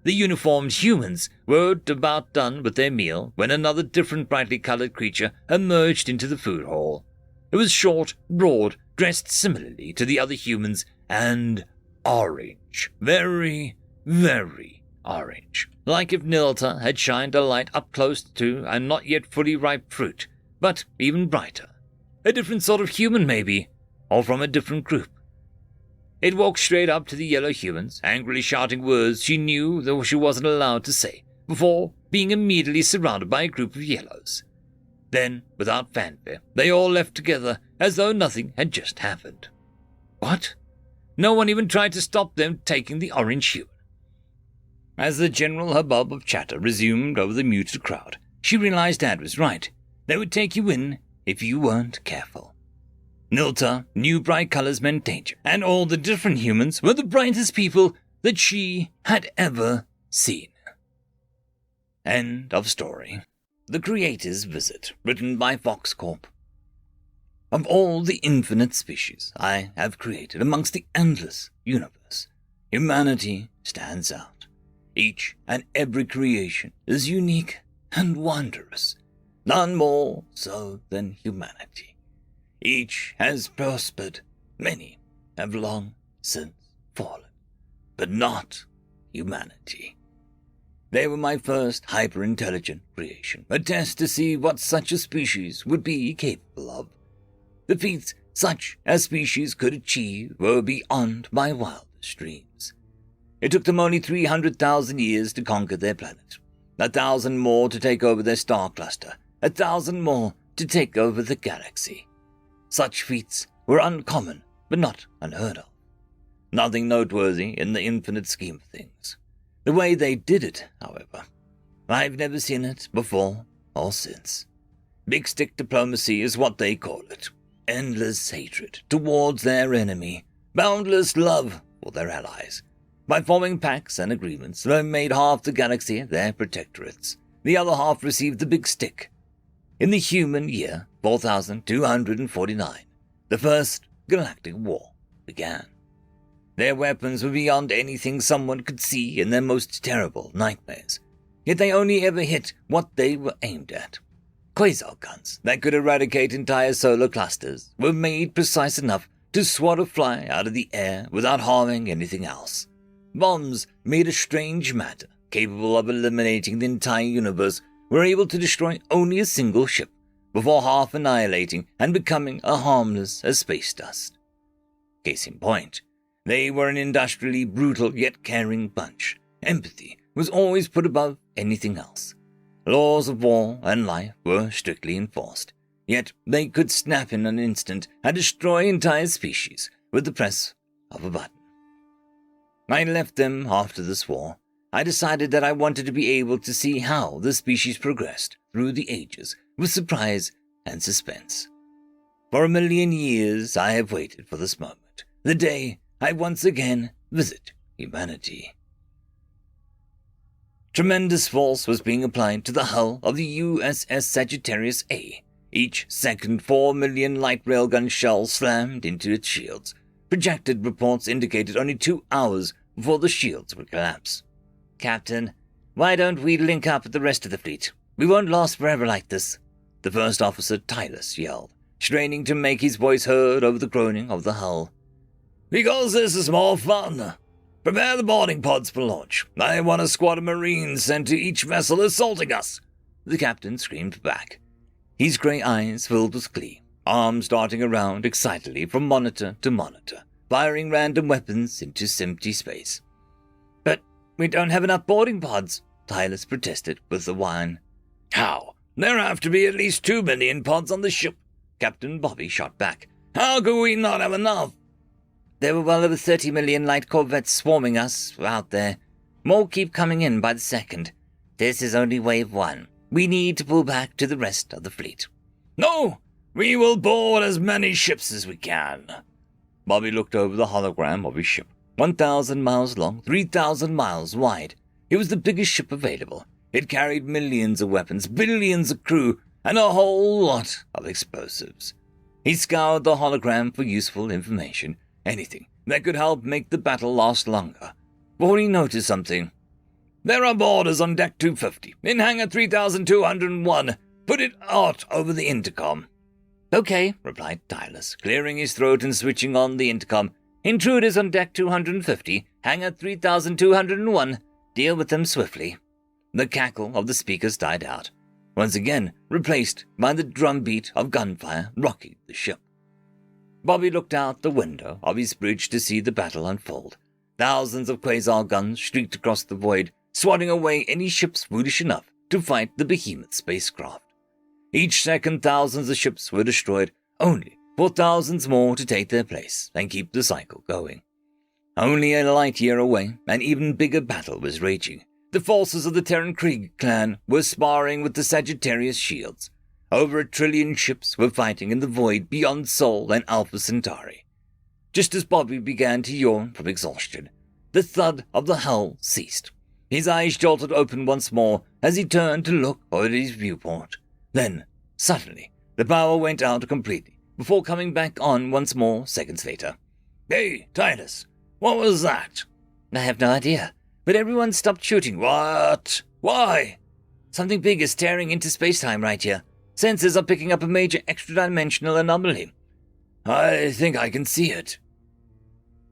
The uniformed humans were about done with their meal when another different brightly colored creature emerged into the food hall. It was short, broad, dressed similarly to the other humans, and orange. Very, very orange. Like if Nilta had shined a light up close to a not yet fully ripe fruit, but even brighter. A different sort of human, maybe, or from a different group. It walked straight up to the yellow humans, angrily shouting words she knew though she wasn't allowed to say, before being immediately surrounded by a group of yellows. Then, without fanfare, they all left together as though nothing had just happened. What? No one even tried to stop them taking the orange human. As the general hubbub of chatter resumed over the muted crowd, she realized Dad was right. They would take you in if you weren't careful. Nilta knew bright colors meant danger, and all the different humans were the brightest people that she had ever seen. End of story. The Creator's Visit, written by Fox Corp. Of all the infinite species I have created amongst the endless universe, humanity stands out. Each and every creation is unique and wondrous, none more so than humanity. Each has prospered, many have long since fallen, but not humanity. They were my first hyper-intelligent creation, a test to see what such a species would be capable of. The feats such a species could achieve were beyond my wildest dreams. It took them only 300,000 years to conquer their planet, 1,000 more to take over their star cluster, 1,000 more to take over the galaxy. Such feats were uncommon, but not unheard of. Nothing noteworthy in the infinite scheme of things. The way they did it, however, I've never seen it before or since. Big stick diplomacy is what they call it. Endless hatred towards their enemy, boundless love for their allies. By forming pacts and agreements, they made half the galaxy their protectorates. The other half received the big stick. In the human year 4249, the First Galactic War began. Their weapons were beyond anything someone could see in their most terrible nightmares, yet they only ever hit what they were aimed at. Quasar guns that could eradicate entire solar clusters were made precise enough to swat a fly out of the air without harming anything else. Bombs made of strange matter, capable of eliminating the entire universe, were able to destroy only a single ship, before half annihilating and becoming as harmless as space dust. Case in point, they were an industrially brutal yet caring bunch. Empathy was always put above anything else. Laws of war and life were strictly enforced, yet they could snap in an instant and destroy entire species with the press of a button. I left them after this war. I decided that I wanted to be able to see how the species progressed through the ages with surprise and suspense. For 1,000,000 years I have waited for this moment, the day I once again visit humanity. Tremendous force was being applied to the hull of the USS Sagittarius A. Each second 4 million light railgun shells slammed into its shields. Projected reports indicated only 2 hours before the shields would collapse. Captain, why don't we link up with the rest of the fleet? We won't last forever like this, the first officer, Tylus, yelled, straining to make his voice heard over the groaning of the hull. Because this is more fun. Prepare the boarding pods for launch. I want a squad of Marines sent to each vessel assaulting us, the captain screamed back. His grey eyes filled with glee, arms darting around excitedly from monitor to monitor, firing random weapons into empty space. But we don't have enough boarding pods, Tylus protested with a whine. How? There have to be at least 2 million pods on the ship, Captain Bobby shot back. How could we not have enough? There were well over 30 million light corvettes swarming us out there. More keep coming in by the second. This is only wave 1. We need to pull back to the rest of the fleet. No! We will board as many ships as we can. Bobby looked over the hologram of his ship. 1,000 miles long, 3,000 miles wide. It was the biggest ship available. It carried millions of weapons, billions of crew, and a whole lot of explosives. He scoured the hologram for useful information. Anything that could help make the battle last longer, before he noticed something. There are boarders on deck 250, in hangar 3201. Put it out over the intercom. Okay, replied Tylus, clearing his throat and switching on the intercom. Intruders on deck 250, hangar 3201. Deal with them swiftly. The cackle of the speakers died out, once again replaced by the drumbeat of gunfire rocking the ship. Bobby looked out the window of his bridge to see the battle unfold. Thousands of quasar guns streaked across the void, swatting away any ships foolish enough to fight the behemoth spacecraft. Each second, thousands of ships were destroyed, only for thousands more to take their place and keep the cycle going. Only a light year away, an even bigger battle was raging. The forces of the Terran Krieg clan were sparring with the Sagittarius shields. Over 1 trillion ships were fighting in the void beyond Sol and Alpha Centauri. Just as Bobby began to yawn from exhaustion, the thud of the hull ceased. His eyes jolted open once more as he turned to look over his viewport. Then, suddenly, the power went out completely, before coming back on once more seconds later. "Hey, Titus, what was that?" I have no idea, but everyone stopped shooting. "What? Why?" "Something big is tearing into space-time right here. Sensors are picking up a major extra-dimensional anomaly." "I think I can see it."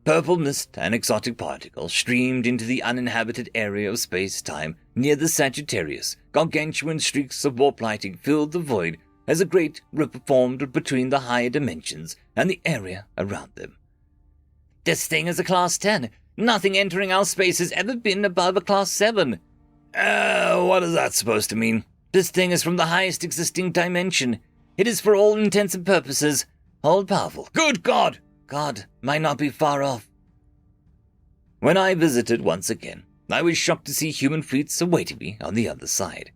Purple mist and exotic particles streamed into the uninhabited area of space-time near the Sagittarius. Gargantuan streaks of warp lighting filled the void as a great ripple formed between the higher dimensions and the area around them. "This thing is a Class 10. Nothing entering our space has ever been above a Class 7. What is that supposed to mean? This thing is from the highest existing dimension. It is for all intents and purposes all-powerful. Good God! God might not be far off." When I visited once again, I was shocked to see human fleets awaiting me on the other side.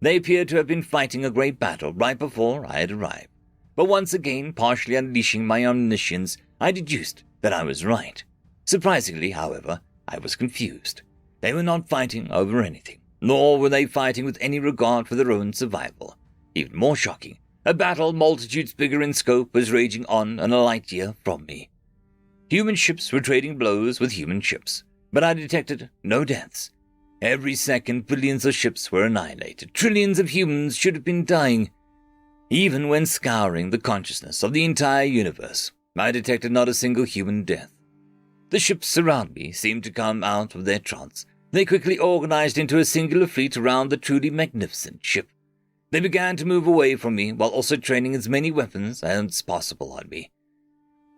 They appeared to have been fighting a great battle right before I had arrived. But once again, partially unleashing my omniscience, I deduced that I was right. Surprisingly, however, I was confused. They were not fighting over anything, nor were they fighting with any regard for their own survival. Even more shocking, a battle multitudes bigger in scope was raging on and a light year from me. Human ships were trading blows with human ships, but I detected no deaths. Every second, billions of ships were annihilated. Trillions of humans should have been dying. Even when scouring the consciousness of the entire universe, I detected not a single human death. The ships around me seemed to come out of their trance. They quickly organized into a singular fleet around the truly magnificent ship. They began to move away from me while also training as many weapons as possible on me.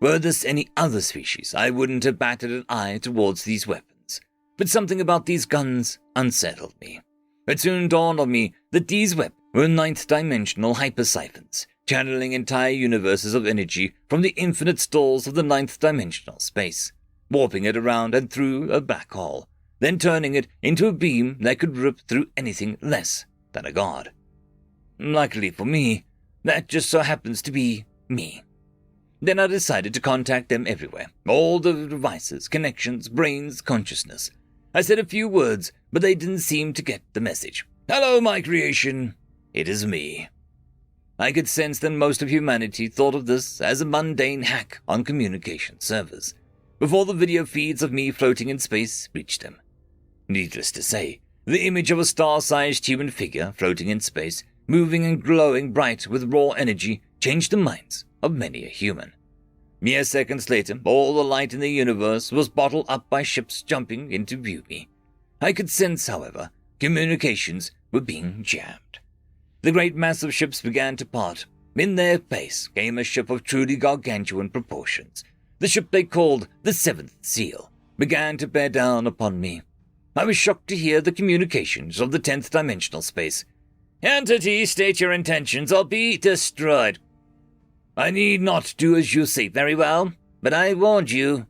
Were this any other species, I wouldn't have batted an eye towards these weapons. But something about these guns unsettled me. It soon dawned on me that these weapons were ninth-dimensional hypersiphons, channeling entire universes of energy from the infinite stalls of the ninth-dimensional space, warping it around and through a black hole, then turning it into a beam that could rip through anything less than a god. Luckily for me, that just so happens to be me. Then I decided to contact them everywhere, all the devices, connections, brains, consciousness. I said a few words, but they didn't seem to get the message. "Hello, my creation. It is me." I could sense that most of humanity thought of this as a mundane hack on communication servers, before the video feeds of me floating in space reached them. Needless to say, the image of a star-sized human figure floating in space, moving and glowing bright with raw energy, changed the minds of many a human. Mere seconds later, all the light in the universe was bottled up by ships jumping in to view me. I could sense, however, communications were being jammed. The great mass of ships began to part. In their place came a ship of truly gargantuan proportions. The ship they called the Seventh Seal began to bear down upon me. I was shocked to hear the communications of the 10th dimensional space. "Entity, state your intentions or be destroyed." "I need not do as you say." "Very well, but I warned you."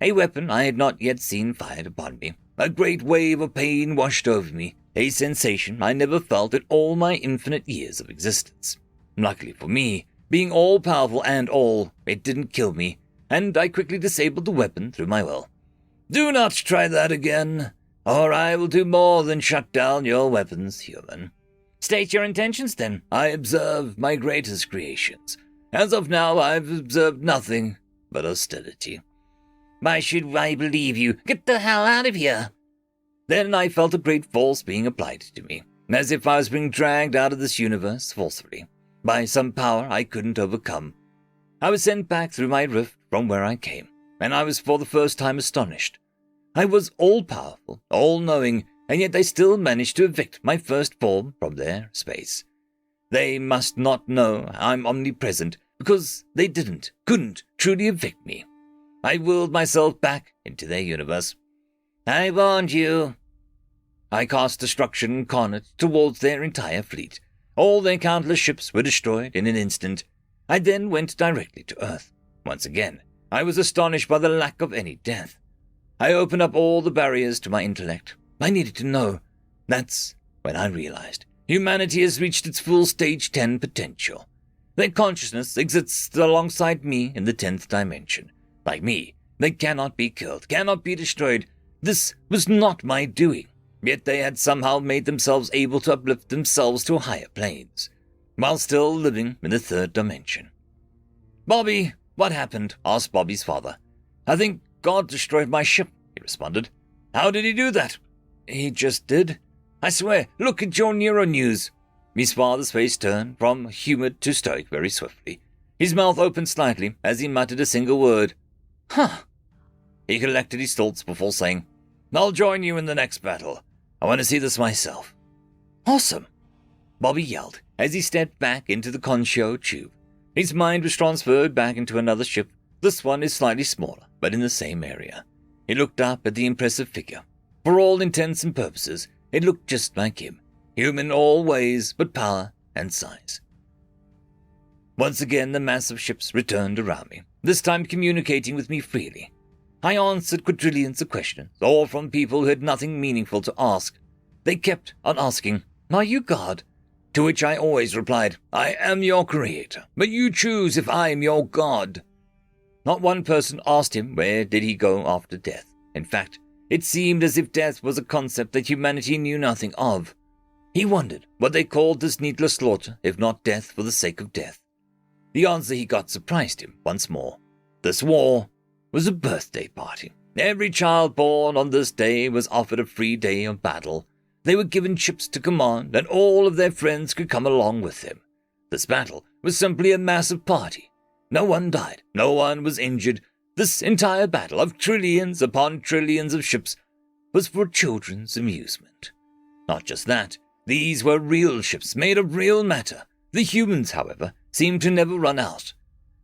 A weapon I had not yet seen fired upon me. A great wave of pain washed over me, a sensation I never felt in all my infinite years of existence. Luckily for me, being all-powerful and all, it didn't kill me, and I quickly disabled the weapon through my will. "Do not try that again, or I will do more than shut down your weapons, human." "State your intentions, then." "I observe my greatest creations. As of now, I've observed nothing but hostility." "Why should I believe you? Get the hell out of here." Then I felt a great force being applied to me, as if I was being dragged out of this universe forcefully, by some power I couldn't overcome. I was sent back through my rift from where I came, and I was for the first time astonished. I was all-powerful, all-knowing, and yet they still managed to evict my first form from their space. They must not know I'm omnipresent, because they couldn't truly evict me. I willed myself back into their universe. "I warned you." I cast destruction incarnate towards their entire fleet. All their countless ships were destroyed in an instant. I then went directly to Earth. Once again, I was astonished by the lack of any death. I opened up all the barriers to my intellect. I needed to know. That's when I realized Humanity has reached its full Stage 10 potential. Their consciousness exists alongside me in the 10th dimension. Like me, they cannot be killed, cannot be destroyed. This was not my doing, yet they had somehow made themselves able to uplift themselves to higher planes, while still living in the 3rd dimension. "Bobby, what happened?" asked Bobby's father. "I think God destroyed my ship," he responded. "How did he do that?" "He just did. I swear, look at your Neuro News." His father's face turned from humid to stoic very swiftly. His mouth opened slightly as he muttered a single word. "Huh." He collected his thoughts before saying, "I'll join you in the next battle. I want to see this myself." "Awesome," Bobby yelled as he stepped back into the Concho tube. His mind was transferred back into another ship. This one is slightly smaller, but in the same area. He looked up at the impressive figure. For all intents and purposes, it looked just like him. Human in all ways but power and size. Once again, the mass of ships returned around me, this time communicating with me freely. I answered quadrillions of questions, all from people who had nothing meaningful to ask. They kept on asking, "Are you God?" To which I always replied, "I am your creator, but you choose if I am your God." Not one person asked him where did he go after death. In fact, it seemed as if death was a concept that humanity knew nothing of. He wondered what they called this needless slaughter, if not death for the sake of death. The answer he got surprised him once more. This war was a birthday party. Every child born on this day was offered a free day of battle. They were given ships to command, and all of their friends could come along with them. This battle was simply a massive party. No one died, no one was injured. This entire battle of trillions upon trillions of ships was for children's amusement. Not just that, these were real ships made of real matter. The humans, however, seemed to never run out.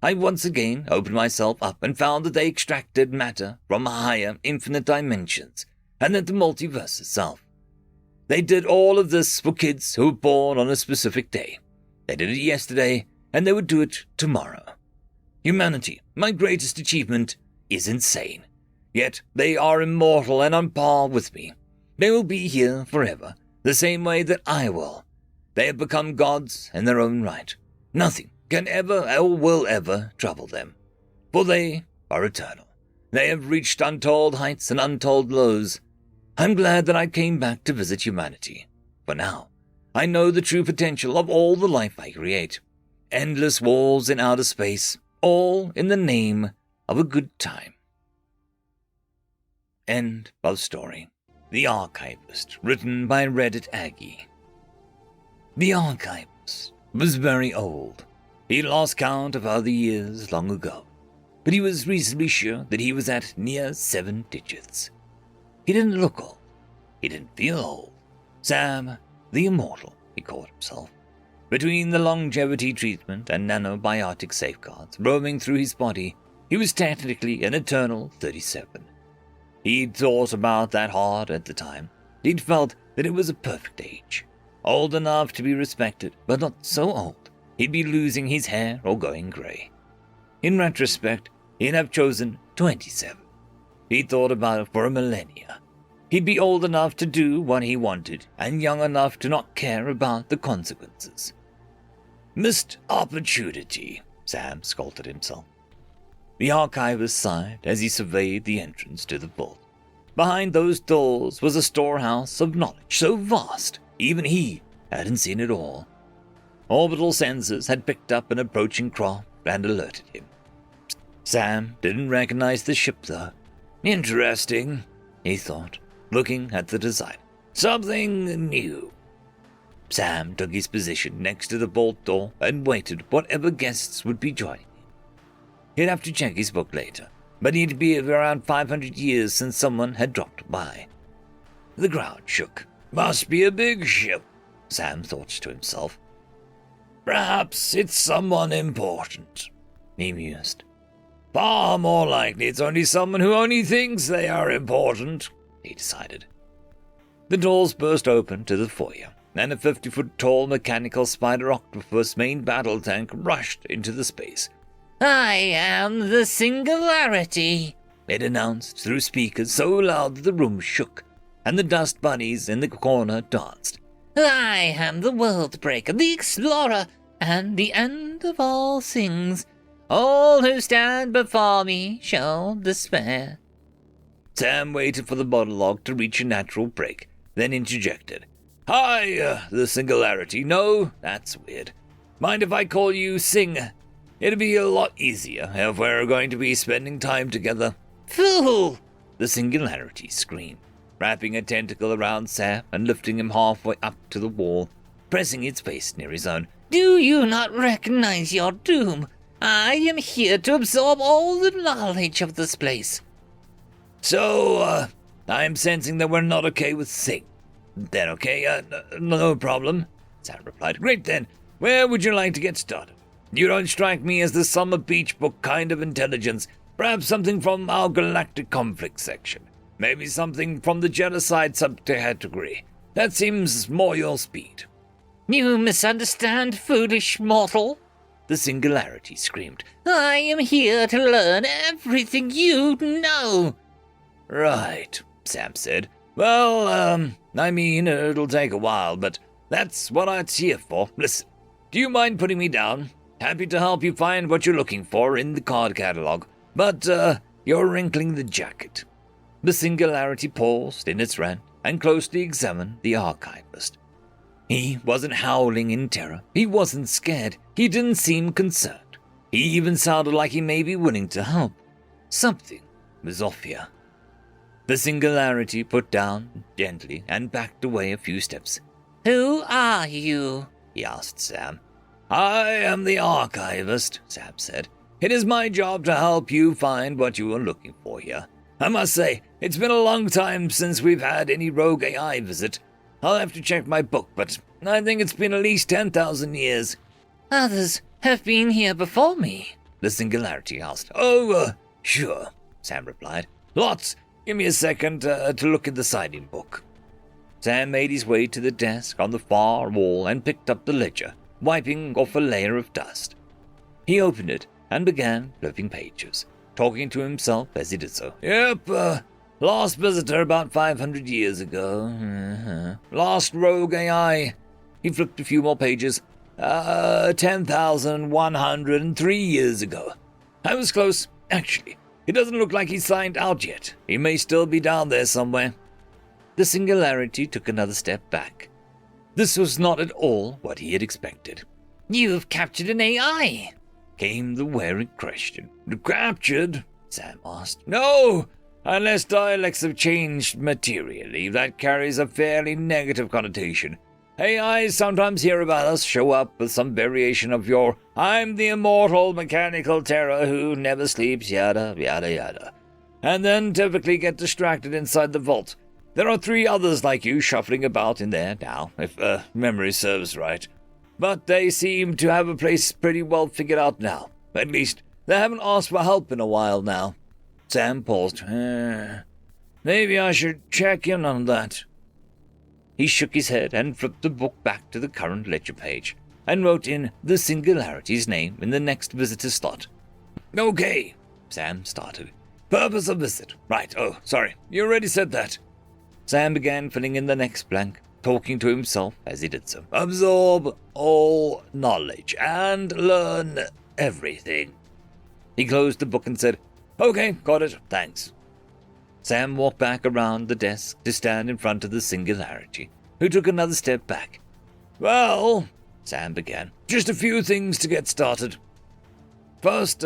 I once again opened myself up and found that they extracted matter from higher, infinite dimensions, and that the multiverse itself. They did all of this for kids who were born on a specific day. They did it yesterday, and they would do it tomorrow. Humanity, my greatest achievement, is insane. Yet they are immortal and on par with me. They will be here forever, the same way that I will. They have become gods in their own right. Nothing can ever or will ever trouble them, for they are eternal. They have reached untold heights and untold lows. I'm glad that I came back to visit humanity. For now, I know the true potential of all the life I create. Endless wars in outer space, all in the name of a good time. End of story. The Archivist, written by Reddit Aggie. The Archivist was very old. He lost count of other years long ago, but he was reasonably sure that he was at near 7 digits. He didn't look old. He didn't feel old. Sam, the Immortal, he called himself. Between the longevity treatment and nanobiotic safeguards roaming through his body, he was technically an eternal 37. He'd thought about that hard at the time. He'd felt that it was a perfect age. Old enough to be respected, but not so old he'd be losing his hair or going grey. In retrospect, he'd have chosen 27. He'd thought about it for a millennia. He'd be old enough to do what he wanted and young enough to not care about the consequences. Missed opportunity, Sam scolded himself. The archivist sighed as he surveyed the entrance to the vault. Behind those doors was a storehouse of knowledge so vast, even he hadn't seen it all. Orbital sensors had picked up an approaching craft and alerted him. Sam didn't recognize the ship, though. Interesting, he thought, looking at the design. Something new. Sam took his position next to the vault door and waited whatever guests would be joining him. He'd have to check his book later, but he'd be around 500 years since someone had dropped by. The ground shook. Must be a big ship, Sam thought to himself. Perhaps it's someone important, he mused. Far more likely it's only someone who only thinks they are important, he decided. The doors burst open to the foyer, and a 50-foot-tall mechanical spider octopus main battle tank rushed into the space. I am the Singularity, it announced through speakers so loud that the room shook, and the dust bunnies in the corner danced. I am the world breaker, the explorer, and the end of all things. All who stand before me shall despair. Sam waited for the monologue to reach a natural break, then interjected. Hi, the singularity. No, that's weird. Mind if I call you Sing? It'd be a lot easier if we're going to be spending time together. Fool! The singularity screamed, wrapping a tentacle around Sam and lifting him halfway up to the wall, pressing its face near his own. Do you not recognize your doom? I am here to absorb all the knowledge of this place. So, I'm sensing that we're not okay with Sing. Then okay, no problem, Sam replied. Great then, where would you like to get started? You don't strike me as the Summer Beach book kind of intelligence. Perhaps something from our galactic conflict section. Maybe something from the genocide subcategory. That seems more your speed. You misunderstand, foolish mortal. The singularity screamed. I am here to learn everything you know. Right, Sam said. Well, I mean, it'll take a while, but that's what it's here for. Listen, do you mind putting me down? Happy to help you find what you're looking for in the card catalog, but, you're wrinkling the jacket. The singularity paused in its rant and closely examined the archivist. He wasn't howling in terror. He wasn't scared. He didn't seem concerned. He even sounded like he may be willing to help. Something was off here. The singularity put down gently and backed away a few steps. Who are you? He asked Sam. I am the archivist, Sam said. It is my job to help you find what you are looking for here. I must say, it's been a long time since we've had any rogue AI visit. I'll have to check my book, but I think it's been at least 10,000 years. Others have been here before me, the singularity asked. Oh, sure, Sam replied. Lots. Give me a second to look at the signing book. Sam made his way to the desk on the far wall and picked up the ledger, wiping off a layer of dust. He opened it and began flipping pages, talking to himself as he did so. Yep, last visitor about 500 years ago. Last rogue AI. He flipped a few more pages. 10,103 years ago. I was close, actually. It doesn't look like he's signed out yet. He may still be down there somewhere. The singularity took another step back. This was not at all what he had expected. You've captured an AI, came the wary question. Captured? Sam asked. No, unless dialects have changed materially, that carries a fairly negative connotation. AIs sometimes hear about us, show up with some variation of your I'm the immortal mechanical terror who never sleeps, yada, yada, yada. And then typically get distracted inside the vault. There are 3 others like you shuffling about in there now, if memory serves right. But they seem to have a place pretty well figured out now. At least, they haven't asked for help in a while now. Sam paused. Maybe I should check in on that. He shook his head and flipped the book back to the current ledger page, and wrote in the singularity's name in the next visitor slot. Okay, Sam started. Purpose of visit. Right, oh, sorry, you already said that. Sam began filling in the next blank, talking to himself as he did so. Absorb all knowledge and learn everything. He closed the book and said, Okay, got it, thanks. Sam walked back around the desk to stand in front of the singularity, who took another step back. Well, Sam began, just a few things to get started. First,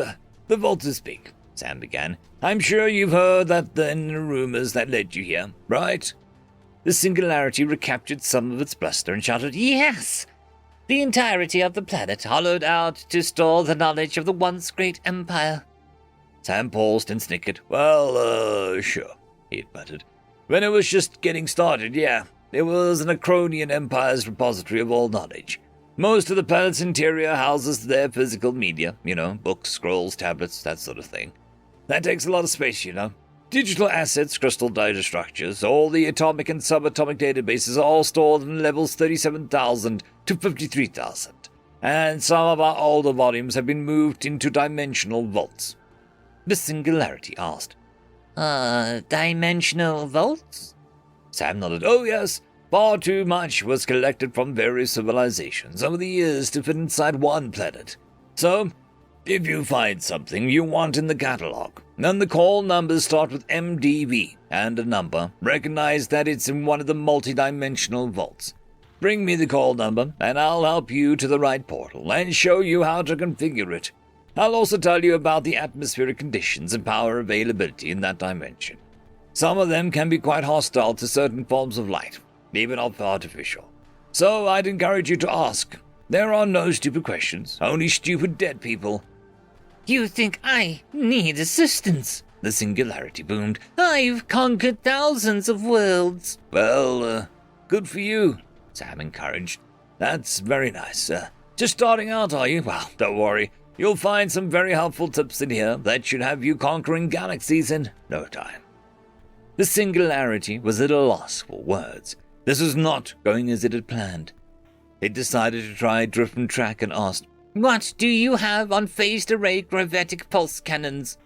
the vault is big, Sam began. I'm sure you've heard that the rumors that led you here, right? The singularity recaptured some of its bluster and shouted, Yes! The entirety of the planet hollowed out to store the knowledge of the once great empire. Sam paused and snickered. Well, sure, he muttered. When it was just getting started, yeah. It was an Acronian empire's repository of all knowledge. Most of the planet's interior houses their physical media, books, scrolls, tablets, that sort of thing. That takes a lot of space, Digital assets, crystal data structures, all the atomic and subatomic databases are all stored in levels 37,000 to 53,000. And some of our older volumes have been moved into dimensional vaults. The singularity asked. Dimensional vaults? Sam nodded. Oh, yes. Far too much was collected from various civilizations over the years to fit inside one planet. So, if you find something you want in the catalog, and the call numbers start with MDV and a number, recognize that it's in one of the multi-dimensional vaults. Bring me the call number, and I'll help you to the right portal and show you how to configure it. I'll also tell you about the atmospheric conditions and power availability in that dimension. Some of them can be quite hostile to certain forms of light, even of artificial. So I'd encourage you to ask. There are no stupid questions, only stupid dead people. You think I need assistance? The Singularity boomed. I've conquered thousands of worlds. Well, good for you, Sam encouraged. That's very nice. Just starting out, are you? Well, don't worry. You'll find some very helpful tips in here that should have you conquering galaxies in no time. The Singularity was at a loss for words. This was not going as it had planned. It decided to try a different track and asked, What do you have on phased array gravitic pulse cannons?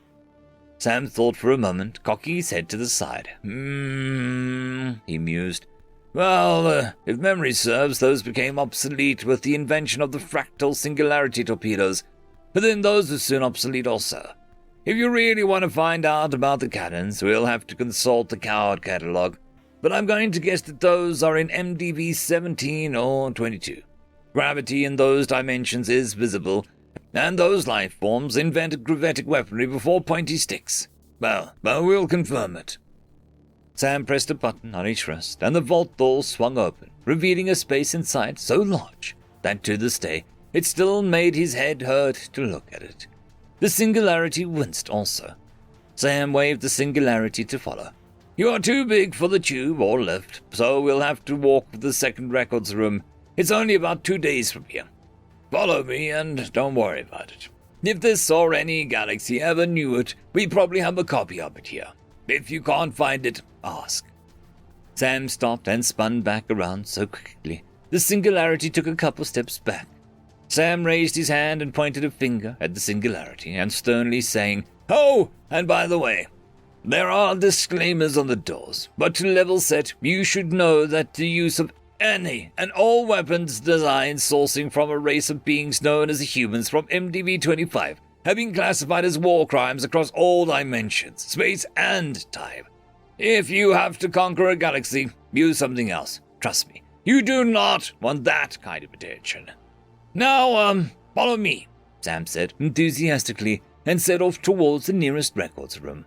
Sam thought for a moment, cocking his head to the side. He mused. Well, if memory serves, those became obsolete with the invention of the fractal singularity torpedoes. But then those were soon obsolete also. If you really want to find out about the cannons, we'll have to consult the coward catalog. But I'm going to guess that those are in MDV 17 or 22. Gravity in those dimensions is visible, and those life forms invented gravitic weaponry before pointy sticks. Well, we'll confirm it. Sam pressed a button on each wrist, and the vault door swung open, revealing a space inside so large that to this day it still made his head hurt to look at it. The Singularity winced also. Sam waved the Singularity to follow. You are too big for the tube or lift, so we'll have to walk to the second records room. It's only about 2 days from here. Follow me and don't worry about it. If this or any galaxy ever knew it, we probably have a copy of it here. If you can't find it, ask. Sam stopped and spun back around so quickly. The Singularity took a couple steps back. Sam raised his hand and pointed a finger at the Singularity, and sternly saying, Oh, and by the way, there are disclaimers on the doors, but to level set, you should know that the use of any and all weapons designed sourcing from a race of beings known as the humans from MDV-25 have been classified as war crimes across all dimensions, space, and time. If you have to conquer a galaxy, use something else. Trust me, you do not want that kind of attention. Now, follow me, Sam said enthusiastically, and set off towards the nearest records room.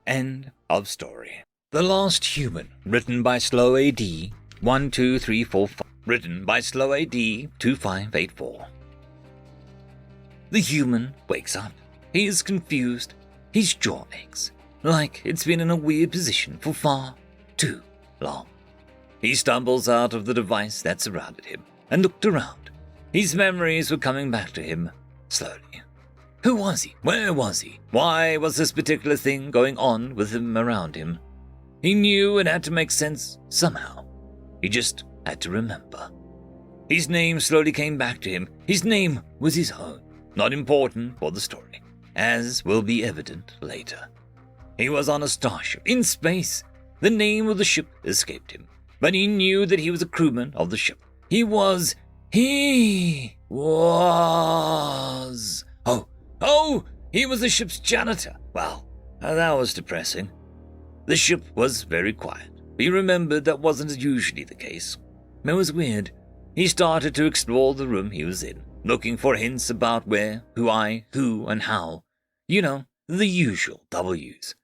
End of story. The Last Human, written by Slow AD 12345. Written by Slow AD 2584. The human wakes up. He is confused. His jaw aches, like it's been in a weird position for far too long. He stumbles out of the device that surrounded him and looked around. His memories were coming back to him slowly. Who was he? Where was he? Why was this particular thing going on with him around him? He knew it had to make sense somehow. He just had to remember. His name slowly came back to him. His name was his own, not important for the story, as will be evident later. He was on a starship in space. The name of the ship escaped him, but he knew that he was a crewman of the ship. He was... he was the ship's janitor. Well, that was depressing. The ship was very quiet. He remembered that wasn't usually the case. It was weird. He started to explore the room he was in, looking for hints about where, who, and how. You know, the usual W's.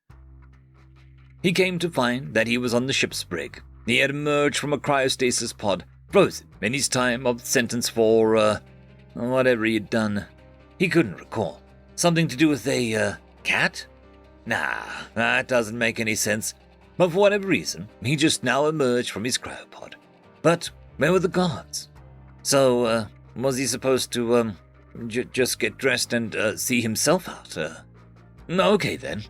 He came to find that he was on the ship's brig. He had emerged from a cryostasis pod, frozen in his time of sentence for, whatever he had done. He couldn't recall. Something to do with a, cat? Nah, that doesn't make any sense. But for whatever reason, he just now emerged from his cryopod. But where were the guards? So, was he supposed to, just get dressed and, see himself out? Okay then.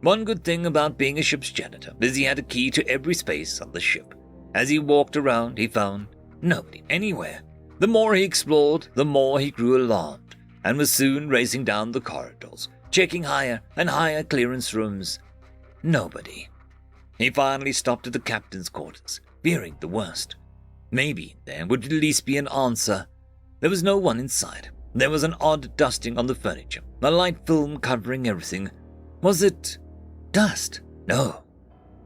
One good thing about being a ship's janitor is he had a key to every space on the ship. As he walked around, he found nobody anywhere. The more he explored, the more he grew alarmed, and was soon racing down the corridors, checking higher and higher clearance rooms. Nobody. He finally stopped at the captain's quarters, fearing the worst. Maybe there would at least be an answer. There was no one inside. There was an odd dusting on the furniture, a light film covering everything. Was it dust? No.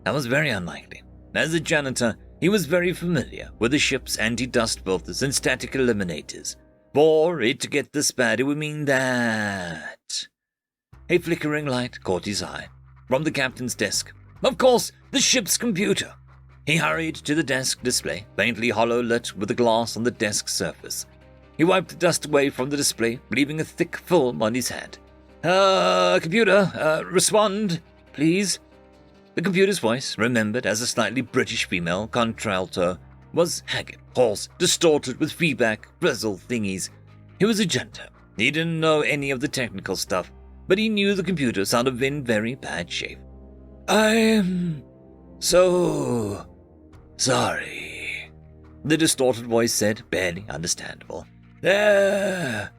That was very unlikely. As a janitor, he was very familiar with the ship's anti-dust filters and static eliminators. For it to get this bad, it would mean that... A flickering light caught his eye. From the captain's desk. Of course, the ship's computer. He hurried to the desk display, faintly hollow lit with the glass on the desk surface. He wiped the dust away from the display, leaving a thick film on his hand. Computer, respond, please. The computer's voice, remembered as a slightly British female contralto, was haggard, hoarse, distorted with feedback, frizzle thingies. He was a janitor. He didn't know any of the technical stuff, but he knew the computer sounded in very bad shape. I'm so sorry, the distorted voice said, barely understandable. There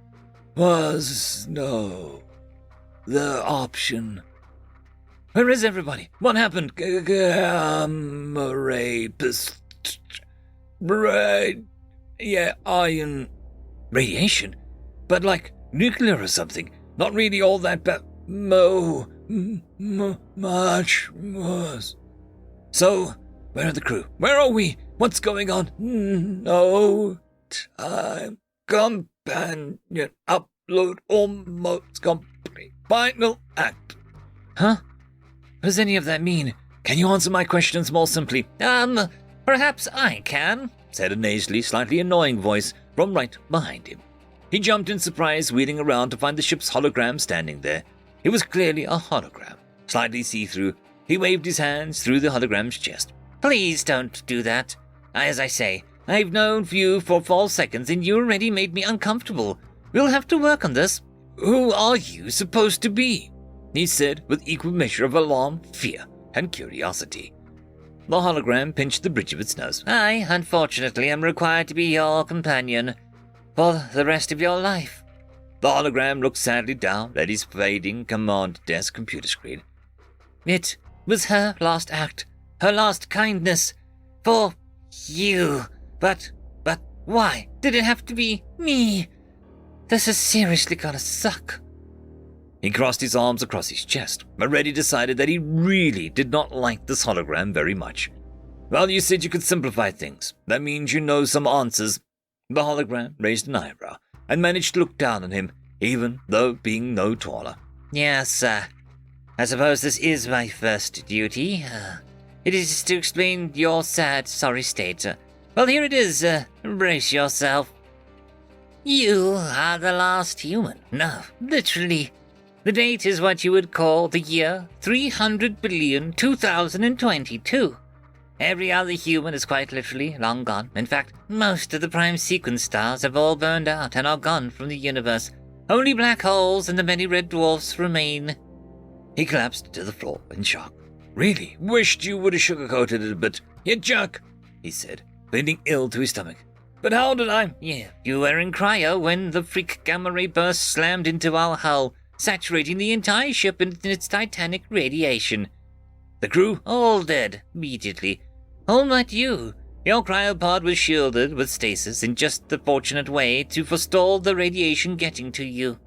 was no the option. Where is everybody? What happened? Iron radiation? But like nuclear or something. Not really all that bad. Much worse. So, where are the crew? Where are we? What's going on? No time. Companion upload almost complete. Final act. Huh? What does any of that mean? Can you answer my questions more simply? Perhaps I can, said a nasally, slightly annoying voice from right behind him. He jumped in surprise, wheeling around to find the ship's hologram standing there. It was clearly a hologram, slightly see-through. He waved his hands through the hologram's chest. Please don't do that. As I say, I've known you for 4 seconds and you already made me uncomfortable. We'll have to work on this. Who are you supposed to be? He said with equal measure of alarm, fear, and curiosity. The hologram pinched the bridge of its nose. I, unfortunately, am required to be your companion for the rest of your life. The hologram looked sadly down at his fading command desk computer screen. It was her last act, her last kindness for you. But why did it have to be me? This is seriously gonna suck. He crossed his arms across his chest, already decided that he really did not like this hologram very much. Well, you said you could simplify things. That means you know some answers. The hologram raised an eyebrow and managed to look down on him, even though being no taller. Yes, I suppose this is my first duty. It is to explain your sad, sorry state. Well, here it is. Brace yourself. You are the last human. No, literally. The date is what you would call the year 300,000,000,2022. Every other human is quite literally long gone. In fact, most of the prime sequence stars have all burned out and are gone from the universe. Only black holes and the many red dwarfs remain. He collapsed to the floor in shock. Really? Wished you would have sugarcoated it a bit. You jerk, he said, feeling ill to his stomach. But how did I? Yeah, you were in cryo when the freak gamma ray burst slammed into our hull, saturating the entire ship in its titanic radiation. The crew? All dead, immediately. All but you. Your cryopod was shielded with stasis in just the fortunate way to forestall the radiation getting to you.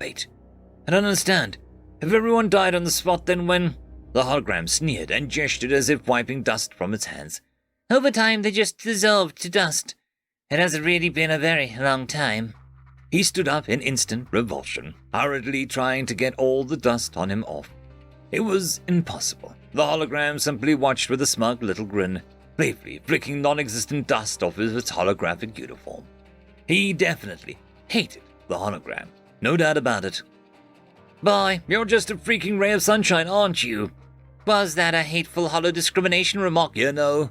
Wait, I don't understand. If everyone died on the spot, then when... The hologram sneered and gestured as if wiping dust from its hands. Over time, they just dissolved to dust. It hasn't really been a very long time. He stood up in instant revulsion, hurriedly trying to get all the dust on him off. It was impossible. The hologram simply watched with a smug little grin, bravely flicking non-existent dust off of its holographic uniform. He definitely hated the hologram, no doubt about it. Boy, you're just a freaking ray of sunshine, aren't you? Was that a hateful holo discrimination remark? You know.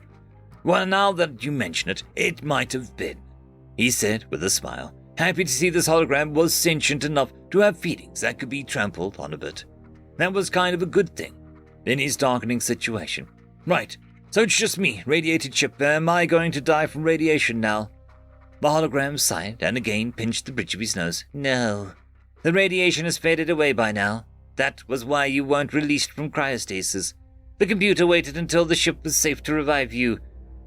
Well, now that you mention it, it might have been, he said with a smile, happy to see this hologram was sentient enough to have feelings that could be trampled on a bit. That was kind of a good thing in his darkening situation. Right, so it's just me, radiated ship. Am I going to die from radiation now? The hologram sighed and again pinched the bridge of his nose. No, the radiation has faded away by now. That was why you weren't released from cryostasis. The computer waited until the ship was safe to revive you.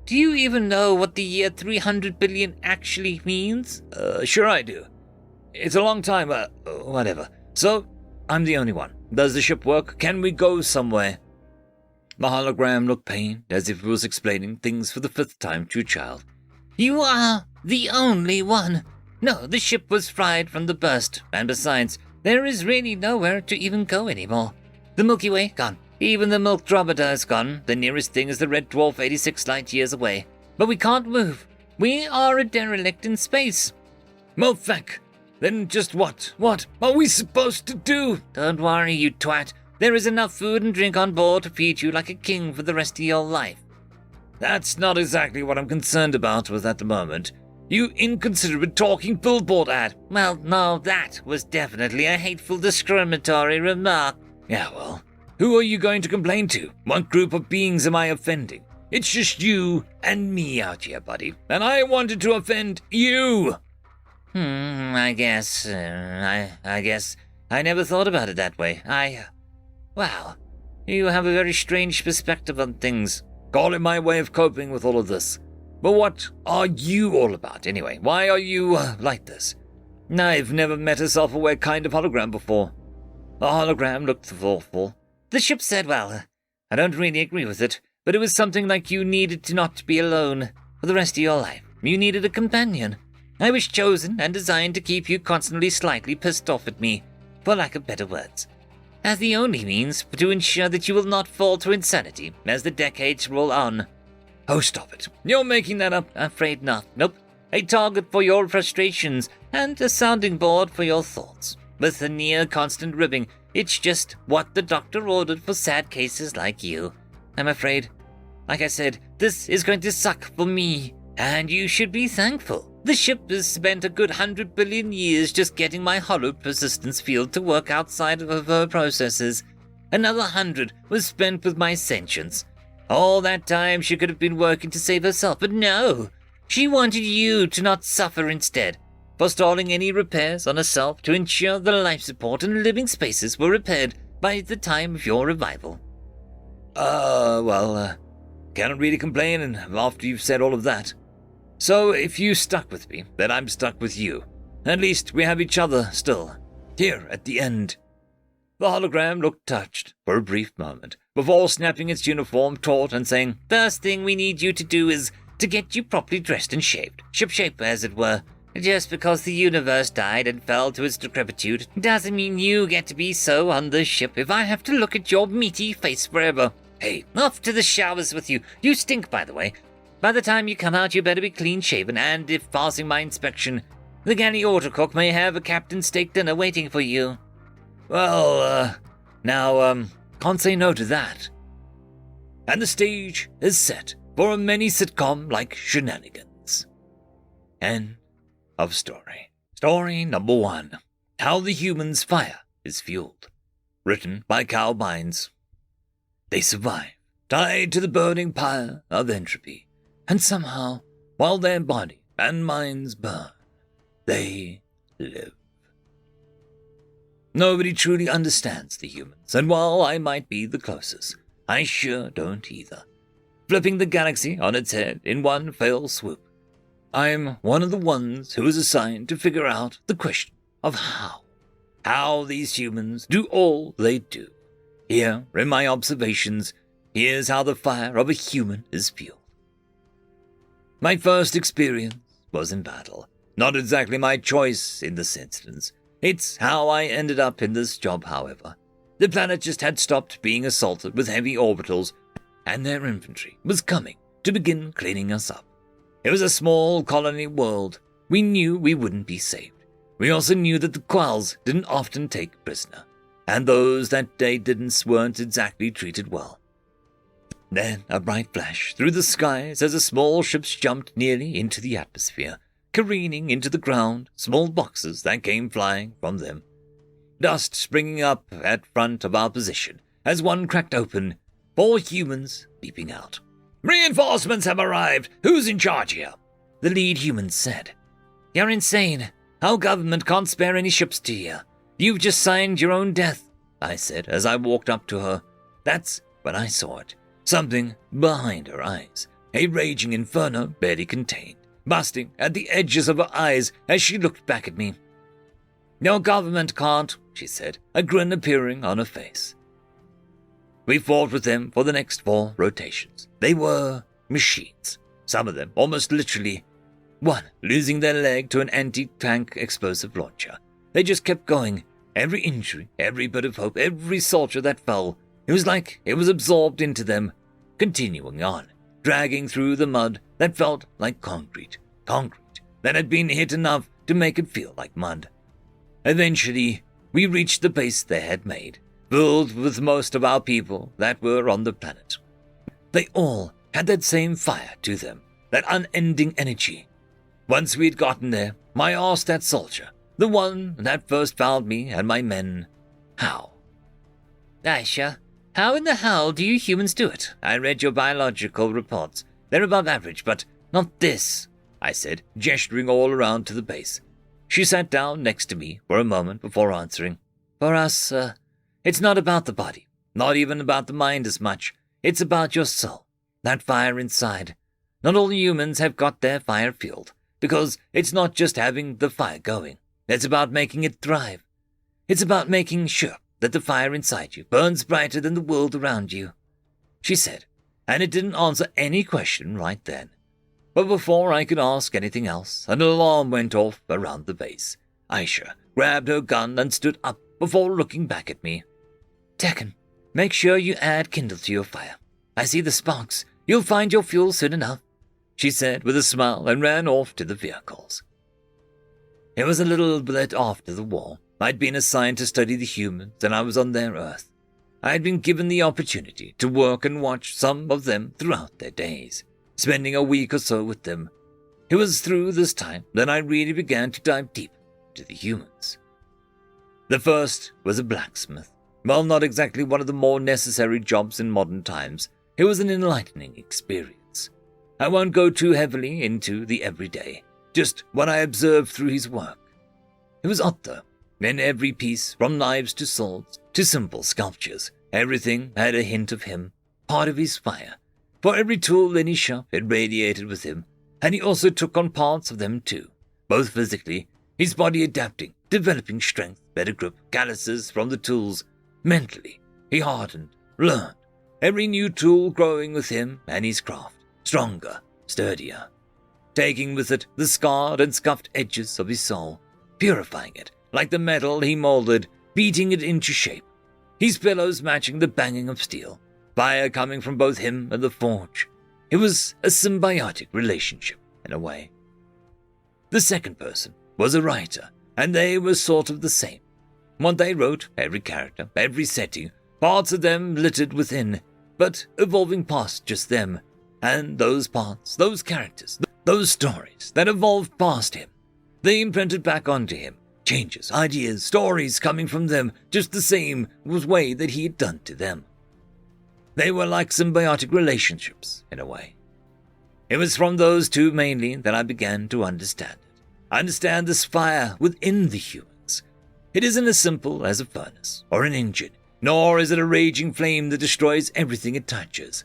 Do you even know what the year 300 billion actually means? Sure I do. It's a long time, whatever. So, I'm the only one. Does the ship work? Can we go somewhere? The hologram looked pained, as if it was explaining things for the 5th time to a child. You are the only one. No, the ship was fried from the burst, and besides, there is really nowhere to even go anymore. The Milky Way, gone. Even the Milk Drometer is gone. The nearest thing is the red dwarf 86 light years away. But we can't move. We are a derelict in space. Well, feck. Then just what? What are we supposed to do? Don't worry, you twat. There is enough food and drink on board to feed you like a king for the rest of your life. That's not exactly what I'm concerned about with at the moment. You inconsiderate talking billboard ad. Well, no, that was definitely a hateful, discriminatory remark. Yeah, well, who are you going to complain to? What group of beings am I offending? It's just you and me out here, buddy. And I wanted to offend you. I guess I never thought about it that way. Wow, you have a very strange perspective on things. Call it my way of coping with all of this. But what are you all about, anyway? Why are you like this? I've never met a self-aware kind of hologram before. The hologram looked thoughtful. The ship said, well, I don't really agree with it, but it was something like you needed to not be alone for the rest of your life. You needed a companion. I was chosen and designed to keep you constantly slightly pissed off at me, for lack of better words, as the only means to ensure that you will not fall to insanity as the decades roll on. Oh, stop it. You're making that up. Afraid not. Nope. A target for your frustrations and a sounding board for your thoughts. With a near constant ribbing, it's just what the doctor ordered for sad cases like you. I'm afraid, like I said, this is going to suck for me, and you should be thankful. The ship has spent a good 100 billion years just getting my hollow persistence field to work outside of her processes. Another 100 was spent with my sentience. All that time she could have been working to save herself, but no! She wanted you to not suffer instead, forestalling any repairs on herself to ensure the life support and living spaces were repaired by the time of your revival. Can't really complain after you've said all of that. So if you stuck with me, then I'm stuck with you. At least we have each other still, here at the end. The hologram looked touched for a brief moment, before snapping its uniform taut and saying, First thing we need you to do is to get you properly dressed and shaved, shipshape as it were. Just because the universe died and fell to its decrepitude doesn't mean you get to be so on the ship if I have to look at your meaty face forever. Hey, off to the showers with you. You stink, by the way. By the time you come out, you better be clean-shaven, and if passing my inspection, the galley autocook may have a captain's steak dinner waiting for you. Well, can't say no to that. And the stage is set for a mini sitcom like shenanigans. End of story. Story number 1. How the Humans' Fire is Fueled. Written by Cal Bynes. They survive, tied to the burning pyre of entropy. And somehow, while their body and minds burn, they live. Nobody truly understands the humans, and while I might be the closest, I sure don't either. Flipping the galaxy on its head in one fell swoop. I'm one of the ones who is assigned to figure out the question of how. How these humans do all they do. Here, in my observations, here's how the fire of a human is fueled. My first experience was in battle. Not exactly my choice in this instance. It's how I ended up in this job, however. The planet just had stopped being assaulted with heavy orbitals, and their infantry was coming to begin cleaning us up. It was a small colony world. We knew we wouldn't be saved. We also knew that the Quals didn't often take prisoner, and those that they weren't exactly treated well. Then a bright flash through the skies as the small ships jumped nearly into the atmosphere, careening into the ground, small boxes that came flying from them. Dust springing up at front of our position as one cracked open, 4 humans leaping out. Reinforcements have arrived! Who's in charge here? The lead human said. You're insane. Our government can't spare any ships to you. You've just signed your own death, I said as I walked up to her. That's when I saw it. Something behind her eyes, a raging inferno barely contained, busting at the edges of her eyes as she looked back at me. "Your government can't," she said, a grin appearing on her face. We fought with them for the next 4 rotations. They were machines, some of them almost literally. One losing their leg to an anti-tank explosive launcher. They just kept going. Every injury, every bit of hope, every soldier that fell, it was like it was absorbed into them, continuing on, dragging through the mud that felt like concrete that had been hit enough to make it feel like mud. Eventually, we reached the base they had made, filled with most of our people that were on the planet. They all had that same fire to them, that unending energy. Once we'd gotten there, I asked that soldier, the one that first found me and my men, how? Aisha, how in the hell do you humans do it? I read your biological reports. They're above average, but not this, I said, gesturing all around to the base. She sat down next to me for a moment before answering. For us, it's not about the body, not even about the mind as much. It's about your soul, that fire inside. Not all humans have got their fire fueled, because it's not just having the fire going. It's about making it thrive. It's about making sure that the fire inside you burns brighter than the world around you, she said, and it didn't answer any question right then. But before I could ask anything else, an alarm went off around the base. Aisha grabbed her gun and stood up before looking back at me. Tekken, make sure you add kindle to your fire. I see the sparks. You'll find your fuel soon enough, she said with a smile and ran off to the vehicles. It was a little bit after the war. I'd been assigned to study the humans and I was on their Earth. I had been given the opportunity to work and watch some of them throughout their days, spending a week or so with them. It was through this time that I really began to dive deep into the humans. The first was a blacksmith. While not exactly one of the more necessary jobs in modern times, it was an enlightening experience. I won't go too heavily into the everyday, just what I observed through his work. It was odd though. In every piece, from knives to swords to simple sculptures, everything had a hint of him, part of his fire. For every tool in his shop, it radiated with him, and he also took on parts of them too, both physically, his body adapting, developing strength, better grip, calluses from the tools. Mentally, he hardened, learned, every new tool growing with him and his craft, stronger, sturdier, taking with it the scarred and scuffed edges of his soul, purifying it like the metal he molded, beating it into shape, his pillows matching the banging of steel, fire coming from both him and the forge. It was a symbiotic relationship, in a way. The second person was a writer, and they were sort of the same. What they wrote, every character, every setting, parts of them littered within, but evolving past just them, and those parts, those characters, those stories that evolved past him. They imprinted back onto him, changes, ideas, stories coming from them just the same way that he had done to them. They were like symbiotic relationships, in a way. It was from those two mainly that I began to understand it. Understand this fire within the humans. It isn't as simple as a furnace or an engine, nor is it a raging flame that destroys everything it touches.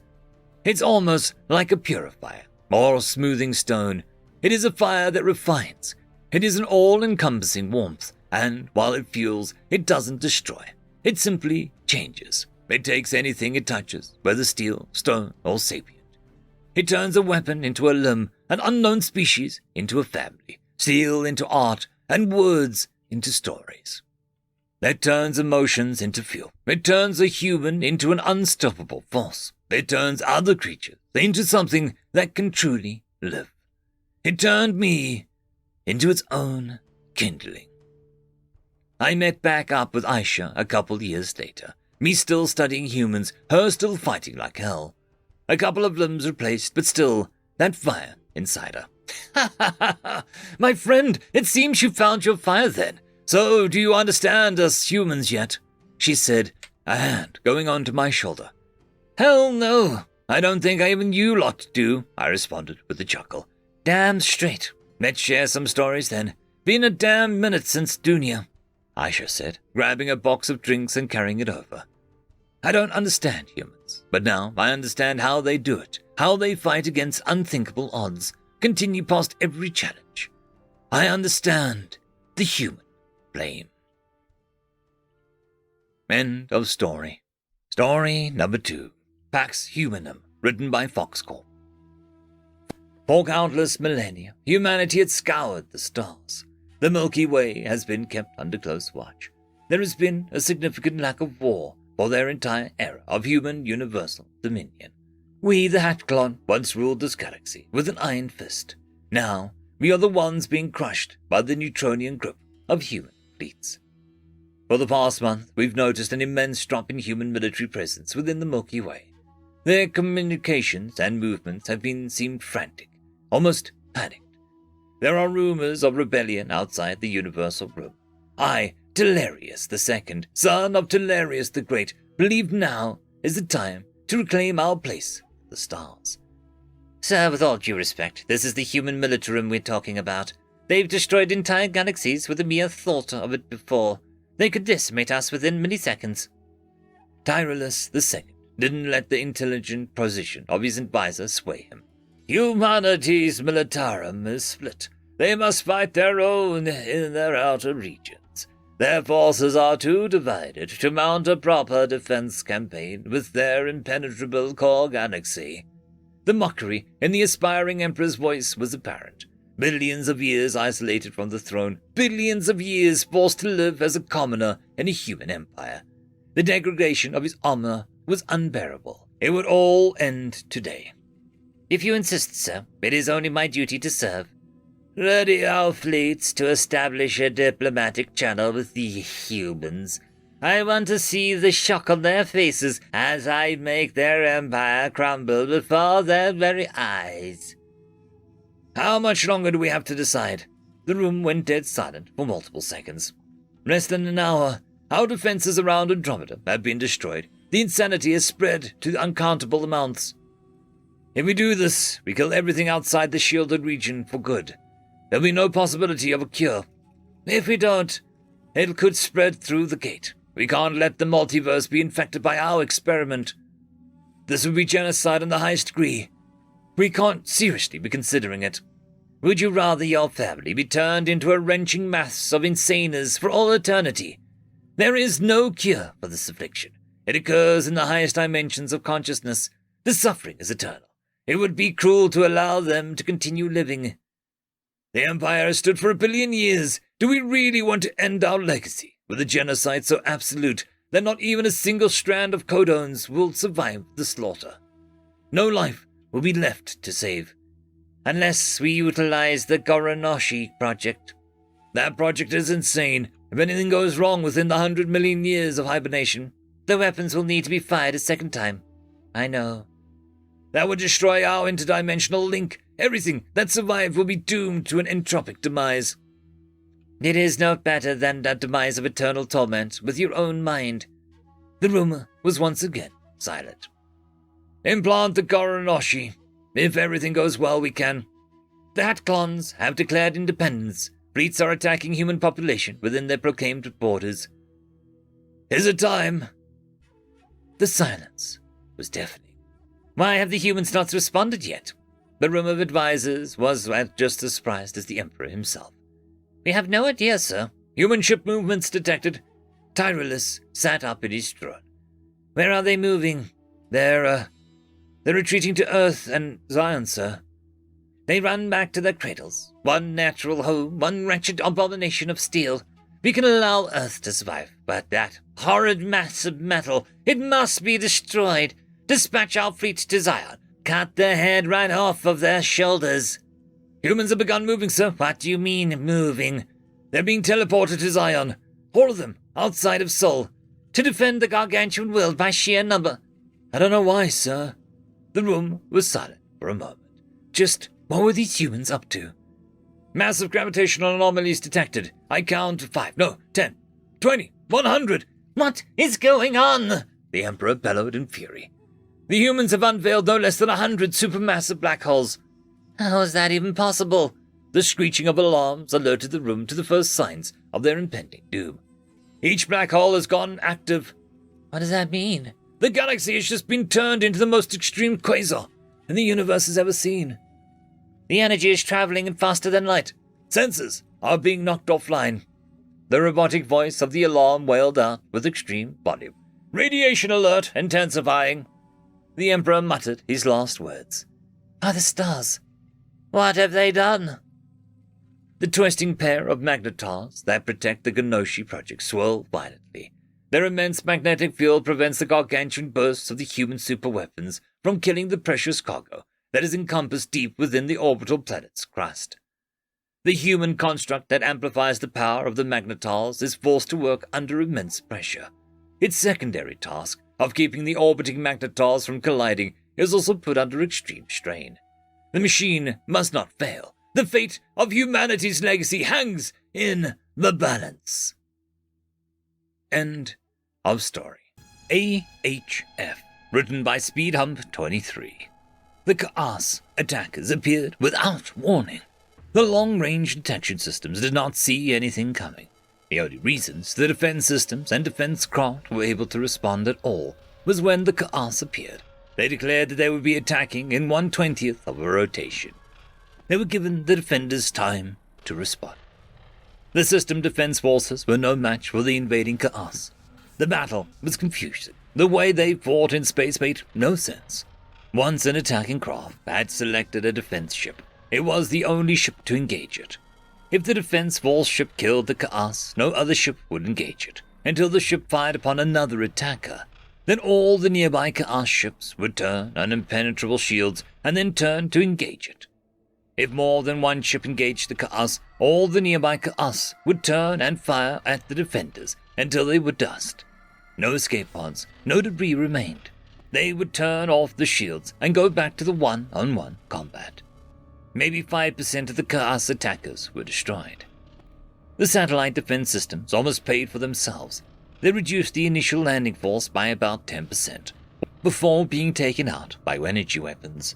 It's almost like a purifier or smoothing stone. It is a fire that refines. It is an all-encompassing warmth, and while it fuels, it doesn't destroy. It simply changes. It takes anything it touches, whether steel, stone, or sapient. It turns a weapon into a limb, an unknown species into a family, steel into art, and words into stories. It turns emotions into fuel. It turns a human into an unstoppable force. It turns other creatures into something that can truly live. It turned me into its own kindling. I met back up with Aisha a couple years later, me still studying humans, her still fighting like hell. A couple of limbs replaced, but still, that fire inside her. Ha ha ha ha! My friend, it seems you found your fire then. So, do you understand us humans yet? She said, a hand going onto my shoulder. Hell no, I don't think I even you lot do, I responded with a chuckle. Damn straight. Let's share some stories then. Been a damn minute since Dunia, Aisha said, grabbing a box of drinks and carrying it over. I don't understand humans, but now I understand how they do it, how they fight against unthinkable odds, continue past every challenge. I understand the human flame. End of story. Story number 2, Pax Humanum, written by Foxcall. For countless millennia, humanity had scoured the stars. The Milky Way has been kept under close watch. There has been a significant lack of war for their entire era of human universal dominion. We, the Hatclon, once ruled this galaxy with an iron fist. Now, we are the ones being crushed by the Neutronian grip of human fleets. For the past month, we've noticed an immense drop in human military presence within the Milky Way. Their communications and movements have seemed frantic, almost panicked. There are rumors of rebellion outside the Universal Room. I, Tellarius II, son of Tellarius the Great, believe now is the time to reclaim our place in the stars. Sir, with all due respect, this is the human militarum we're talking about. They've destroyed entire galaxies with a mere thought of it before. They could decimate us within milliseconds. Tyrellus II didn't let the intelligent position of his advisor sway him. Humanity's militarum is split. They must fight their own in their outer regions. Their forces are too divided to mount a proper defense campaign with their impenetrable core galaxy. The mockery in the aspiring emperor's voice was apparent. Billions of years isolated from the throne, billions of years forced to live as a commoner in a human empire. The degradation of his honor was unbearable. It would all end today. If you insist, sir, it is only my duty to serve. Ready our fleets to establish a diplomatic channel with the humans. I want to see the shock on their faces as I make their empire crumble before their very eyes. How much longer do we have to decide? The room went dead silent for multiple seconds. Less than an hour. Our defenses around Andromeda have been destroyed. The insanity has spread to uncountable amounts. If we do this, we kill everything outside the shielded region for good. There'll be no possibility of a cure. If we don't, it could spread through the gate. We can't let the multiverse be infected by our experiment. This would be genocide in the highest degree. We can't seriously be considering it. Would you rather your family be turned into a wrenching mass of insaners for all eternity? There is no cure for this affliction. It occurs in the highest dimensions of consciousness. The suffering is eternal. It would be cruel to allow them to continue living. The Empire has stood for 1 billion years. Do we really want to end our legacy with a genocide so absolute that not even a single strand of codones will survive the slaughter? No life will be left to save, unless we utilize the Goranoshi project. That project is insane. If anything goes wrong within the 100 million years of hibernation, the weapons will need to be fired a second time. I know. That would destroy our interdimensional link. Everything that survived will be doomed to an entropic demise. It is no better than the demise of eternal torment with your own mind. The rumor was once again silent. Implant the Goranoshi. If everything goes well, we can. The Hatclons have declared independence. Fleets are attacking human population within their proclaimed borders. Is it time? The silence was deafening. Why have the humans not responded yet? The room of advisors was just as surprised as the Emperor himself. We have no idea, sir. Human ship movements detected. Tyrellus sat up in his throne. Where are they moving? They're retreating to Earth and Zion, sir. They run back to their cradles. One natural home, one wretched abomination of steel. We can allow Earth to survive, but that horrid mass of metal, it must be destroyed. Dispatch our fleet to Zion. Cut their head right off of their shoulders. Humans have begun moving, sir. What do you mean, moving? They're being teleported to Zion. All of them, outside of Sol, to defend the gargantuan world by sheer number. I don't know why, sir. The room was silent for a moment. Just what were these humans up to? Massive gravitational anomalies detected. I count 5, no, 10, 20, 100. What is going on? The Emperor bellowed in fury. The humans have unveiled no less than 100 supermassive black holes. How is that even possible? The screeching of alarms alerted the room to the first signs of their impending doom. Each black hole has gone active. What does that mean? The galaxy has just been turned into the most extreme quasar the universe has ever seen. The energy is traveling faster than light. Sensors are being knocked offline. The robotic voice of the alarm wailed out with extreme volume. Radiation alert intensifying. The Emperor muttered his last words. By the stars, what have they done? The twisting pair of magnetars that protect the Ganoshi project swirl violently. Their immense magnetic field prevents the gargantuan bursts of the human superweapons from killing the precious cargo that is encompassed deep within the orbital planet's crust. The human construct that amplifies the power of the magnetars is forced to work under immense pressure. Its secondary task of keeping the orbiting magnetars from colliding is also put under extreme strain. The machine must not fail. The fate of humanity's legacy hangs in the balance. End of story. AHF, written by SpeedHump23. The Chaos attackers appeared without warning. The long-range detection systems did not see anything coming. The only reasons the defense systems and defense craft were able to respond at all was when the Chaos appeared. They declared that they would be attacking in 1/20th of a rotation. They were given the defenders time to respond. The system defense forces were no match for the invading Chaos. The battle was confusing. The way they fought in space made no sense. Once an attacking craft had selected a defense ship, it was the only ship to engage it. If the defense force ship killed the Chaos, no other ship would engage it, until the ship fired upon another attacker. Then all the nearby Chaos ships would turn on impenetrable shields and then turn to engage it. If more than one ship engaged the Chaos, all the nearby Chaos would turn and fire at the defenders until they were dust. No escape pods, no debris remained. They would turn off the shields and go back to the one-on-one combat. Maybe 5% of the Chaos attackers were destroyed. The satellite defense systems almost paid for themselves. They reduced the initial landing force by about 10%, before being taken out by energy weapons.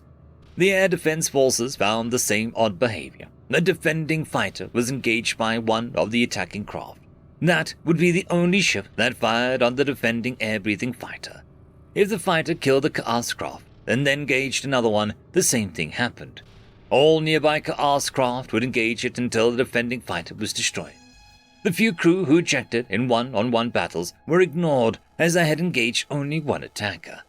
The air defense forces found the same odd behavior. A defending fighter was engaged by one of the attacking craft. That would be the only ship that fired on the defending air-breathing fighter. If the fighter killed the Chaos craft and then engaged another one, the same thing happened. All nearby Chaos craft would engage it until the defending fighter was destroyed. The few crew who ejected in one-on-one battles were ignored as they had engaged only one attacker,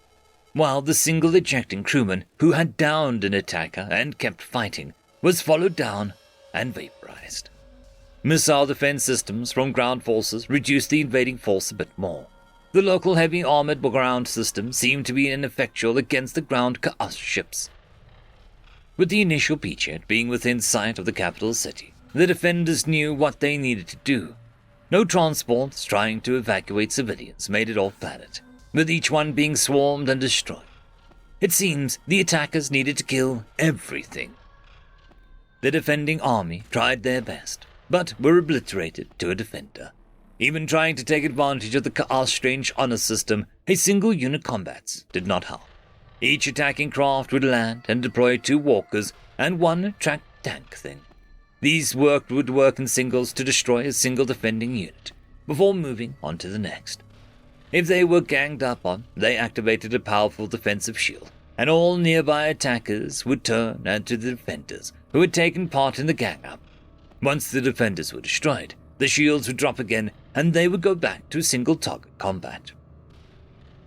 while the single ejecting crewman who had downed an attacker and kept fighting was followed down and vaporized. Missile defense systems from ground forces reduced the invading force a bit more. The local heavy armored ground system seemed to be ineffectual against the ground Chaos ships. With the initial beachhead being within sight of the capital city, the defenders knew what they needed to do. No transports trying to evacuate civilians made it off planet, with each one being swarmed and destroyed. It seems the attackers needed to kill everything. The defending army tried their best, but were obliterated to a defender. Even trying to take advantage of the Chaos strange honor system, a single unit combats did not help. Each attacking craft would land and deploy 2 walkers and 1 tracked tank thing. These would work in singles to destroy a single defending unit, before moving on to the next. If they were ganged up on, they activated a powerful defensive shield, and all nearby attackers would turn to the defenders who had taken part in the gang-up. Once the defenders were destroyed, the shields would drop again, and they would go back to single-target combat.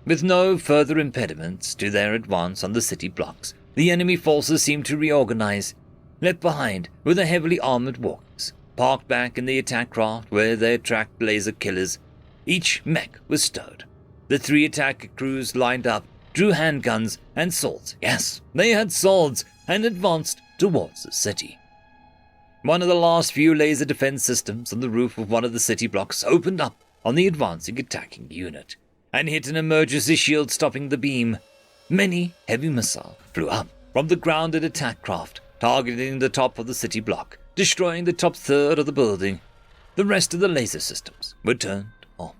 With no further impediments to their advance on the city blocks, the enemy forces seemed to reorganize. Left behind were the heavily armored walkers, parked back in the attack craft where they tracked laser killers. Each mech was stowed. The 3 attacker crews lined up, drew handguns and swords. Yes, they had swords, and advanced towards the city. One of the last few laser defense systems on the roof of one of the city blocks opened up on the advancing attacking unit, and hit an emergency shield stopping the beam. Many heavy missiles flew up from the grounded attack craft, targeting the top of the city block, destroying the top third of the building. The rest of the laser systems were turned off.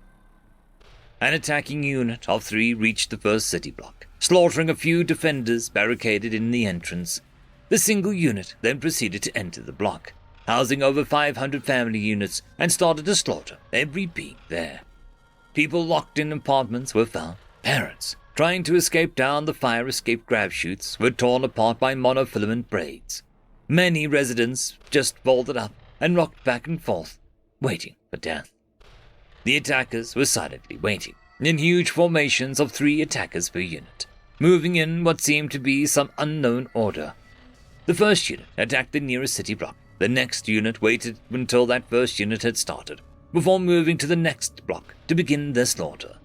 An attacking unit of 3 reached the first city block, slaughtering a few defenders barricaded in the entrance. The single unit then proceeded to enter the block, housing over 500 family units, and started to slaughter every being there. People locked in apartments were found, parents, trying to escape down the fire escape grab chutes, were torn apart by monofilament braids. Many residents just folded up and rocked back and forth, waiting for death. The attackers were silently waiting, in huge formations of 3 attackers per unit, moving in what seemed to be some unknown order. The first unit attacked the nearest city block. The next unit waited until that first unit had started, before moving to the next block to begin their slaughter.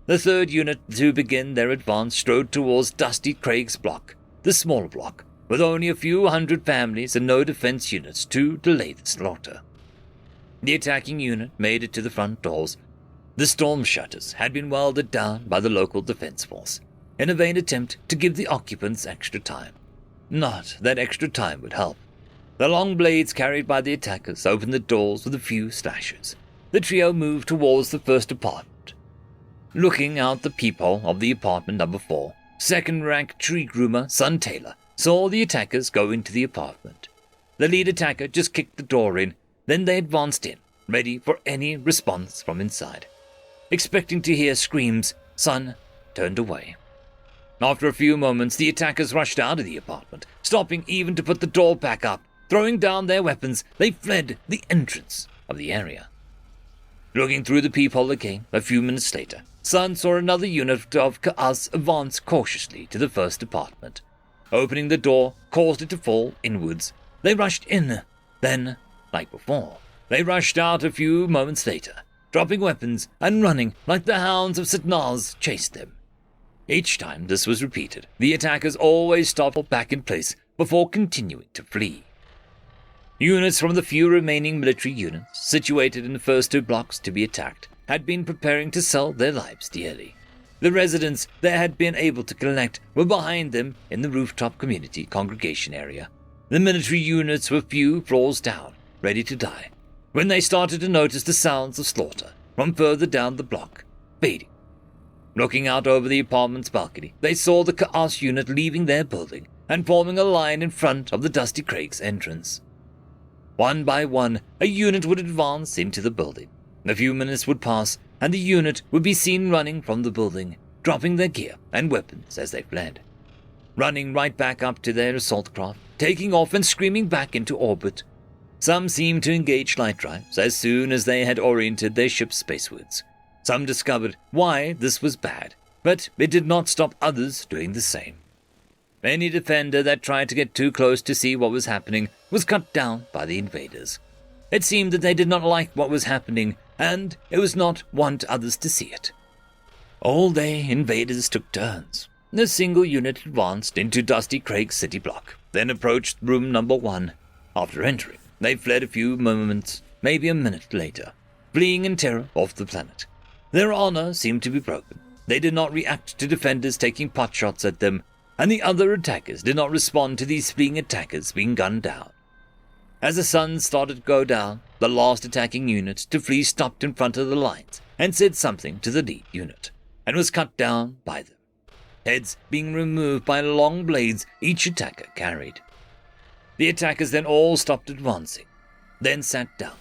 The third unit to begin their advance strode towards Dusty Craig's block, the smaller block, with only a few hundred families and no defense units to delay the slaughter. The attacking unit made it to the front doors. The storm shutters had been welded down by the local defense force, in a vain attempt to give the occupants extra time. Not that extra time would help. The long blades carried by the attackers opened the doors with a few slashes. The trio moved towards the first apartment. Looking out the peephole of the apartment number 4, second-rank tree groomer Son Taylor saw the attackers go into the apartment. The lead attacker just kicked the door in, then they advanced in, ready for any response from inside. Expecting to hear screams, Son turned away. After a few moments, the attackers rushed out of the apartment, stopping even to put the door back up. Throwing down their weapons, they fled the entrance of the area. Looking through the peephole again, a few minutes later, Son saw another unit of Ka'as advance cautiously to the first apartment. Opening the door caused it to fall inwards. They rushed in. Then, like before, they rushed out a few moments later, dropping weapons and running like the hounds of Sitnaz chased them. Each time this was repeated, the attackers always stopped back in place before continuing to flee. Units from the few remaining military units situated in the first 2 blocks to be attacked had been preparing to sell their lives dearly. The residents they had been able to collect were behind them in the rooftop community congregation area. The military units were few floors down, ready to die, when they started to notice the sounds of slaughter from further down the block, fading. Looking out over the apartment's balcony, they saw the Ka'as unit leaving their building and forming a line in front of the Dusty Craig's entrance. One by one, a unit would advance into the building. A few minutes would pass, and the unit would be seen running from the building, dropping their gear and weapons as they fled. Running right back up to their assault craft, taking off and screaming back into orbit. Some seemed to engage light drives as soon as they had oriented their ships spacewards. Some discovered why this was bad, but it did not stop others doing the same. Any defender that tried to get too close to see what was happening was cut down by the invaders. It seemed that they did not like what was happening, and it was not want others to see it. All day, invaders took turns. A single unit advanced into Dusty Craig's city block, then approached room number 1. After entering, they fled a few moments, maybe a minute later, fleeing in terror off the planet. Their honor seemed to be broken. They did not react to defenders taking potshots at them, and the other attackers did not respond to these fleeing attackers being gunned down. As the sun started to go down, the last attacking unit to flee stopped in front of the lines and said something to the lead unit, and was cut down by them, heads being removed by long blades each attacker carried. The attackers then all stopped advancing, then sat down.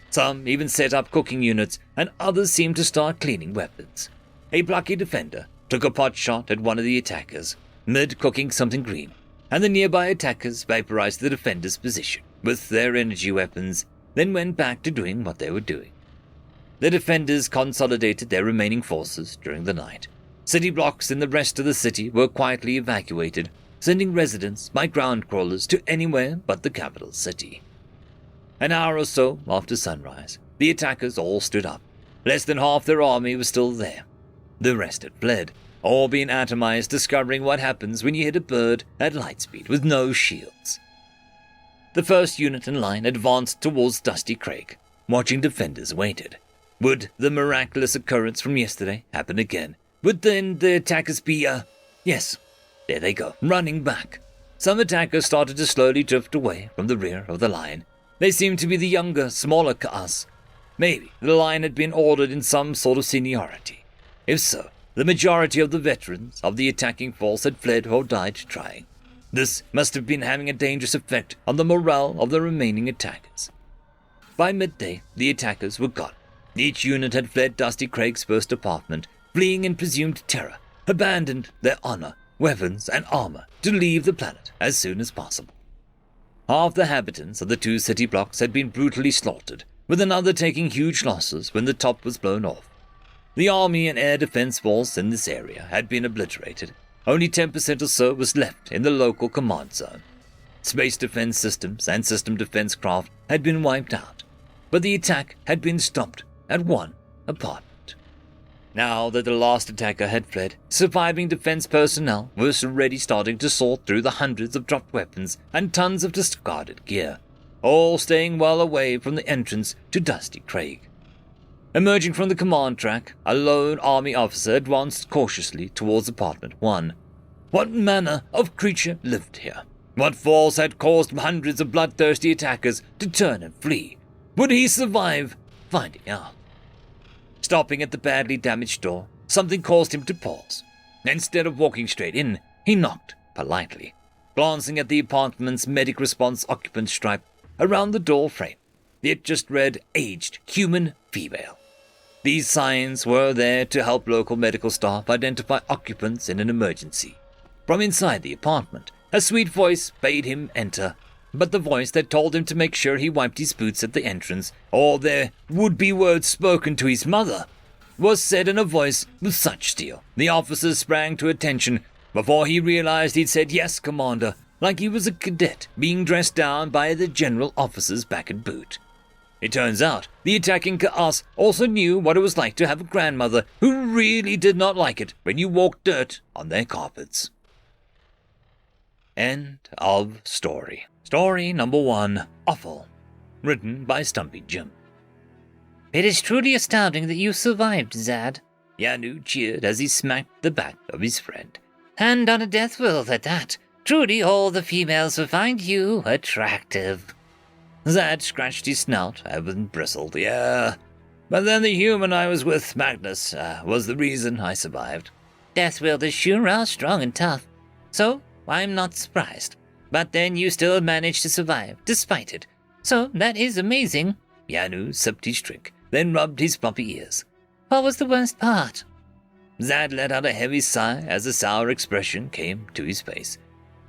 Some even set up cooking units, and others seemed to start cleaning weapons. A plucky defender took a pot shot at one of the attackers, mid-cooking something green, and the nearby attackers vaporized the defender's position with their energy weapons, then went back to doing what they were doing. The defenders consolidated their remaining forces during the night. City blocks in the rest of the city were quietly evacuated, sending residents by ground crawlers to anywhere but the capital city. An hour or so after sunrise, the attackers all stood up. Less than half their army was still there. The rest had fled, all being atomized, discovering what happens when you hit a bird at light speed with no shields. The first unit in line advanced towards Dusty Craig. Watching defenders waited. Would the miraculous occurrence from yesterday happen again? Would then the attackers be, Yes, there they go, running back. Some attackers started to slowly drift away from the rear of the line. They seemed to be the younger, smaller Ka'as. Maybe the line had been ordered in some sort of seniority. If so, the majority of the veterans of the attacking force had fled or died trying. This must have been having a dangerous effect on the morale of the remaining attackers. By midday, the attackers were gone. Each unit had fled Dusty Craig's first apartment, fleeing in presumed terror, abandoned their honor, weapons, and armor to leave the planet as soon as possible. Half the inhabitants of the 2 city blocks had been brutally slaughtered, with another taking huge losses when the top was blown off. The army and air defense force in this area had been obliterated. Only 10% or so was left in the local command zone. Space defense systems and system defense craft had been wiped out, but the attack had been stopped at one apartment. Now that the last attacker had fled, surviving defense personnel was already starting to sort through the hundreds of dropped weapons and tons of discarded gear, all staying well away from the entrance to Dusty Craig. Emerging from the command track, a lone army officer advanced cautiously towards apartment 1. What manner of creature lived here? What force had caused hundreds of bloodthirsty attackers to turn and flee? Would he survive finding out? Stopping at the badly damaged door, something caused him to pause. Instead of walking straight in, he knocked politely, glancing at the apartment's medic response occupant stripe around the door frame. It just read aged human female. These signs were there to help local medical staff identify occupants in an emergency. From inside the apartment, a sweet voice bade him enter, but the voice that told him to make sure he wiped his boots at the entrance, or there would be words spoken to his mother, was said in a voice with such steel. The officer sprang to attention before he realized he'd said yes, Commander, like he was a cadet being dressed down by the general officer's back and boot. It turns out the attacking Kaas also knew what it was like to have a grandmother who really did not like it when you walked dirt on their carpets. End of story. Story number 1, Awful. Written by Stumpy Jim. It is truly astounding that you survived, Zad. Yanu cheered as he smacked the back of his friend. And on a death world at that. Truly all the females will find you attractive. Zad scratched his snout and bristled. Yeah, but then the human I was with, Magnus, was the reason I survived. Deathworld is sure strong and tough, so I'm not surprised. But then you still managed to survive, despite it. So that is amazing. Yanu sipped his drink, then rubbed his fluffy ears. What was the worst part? Zad let out a heavy sigh as a sour expression came to his face.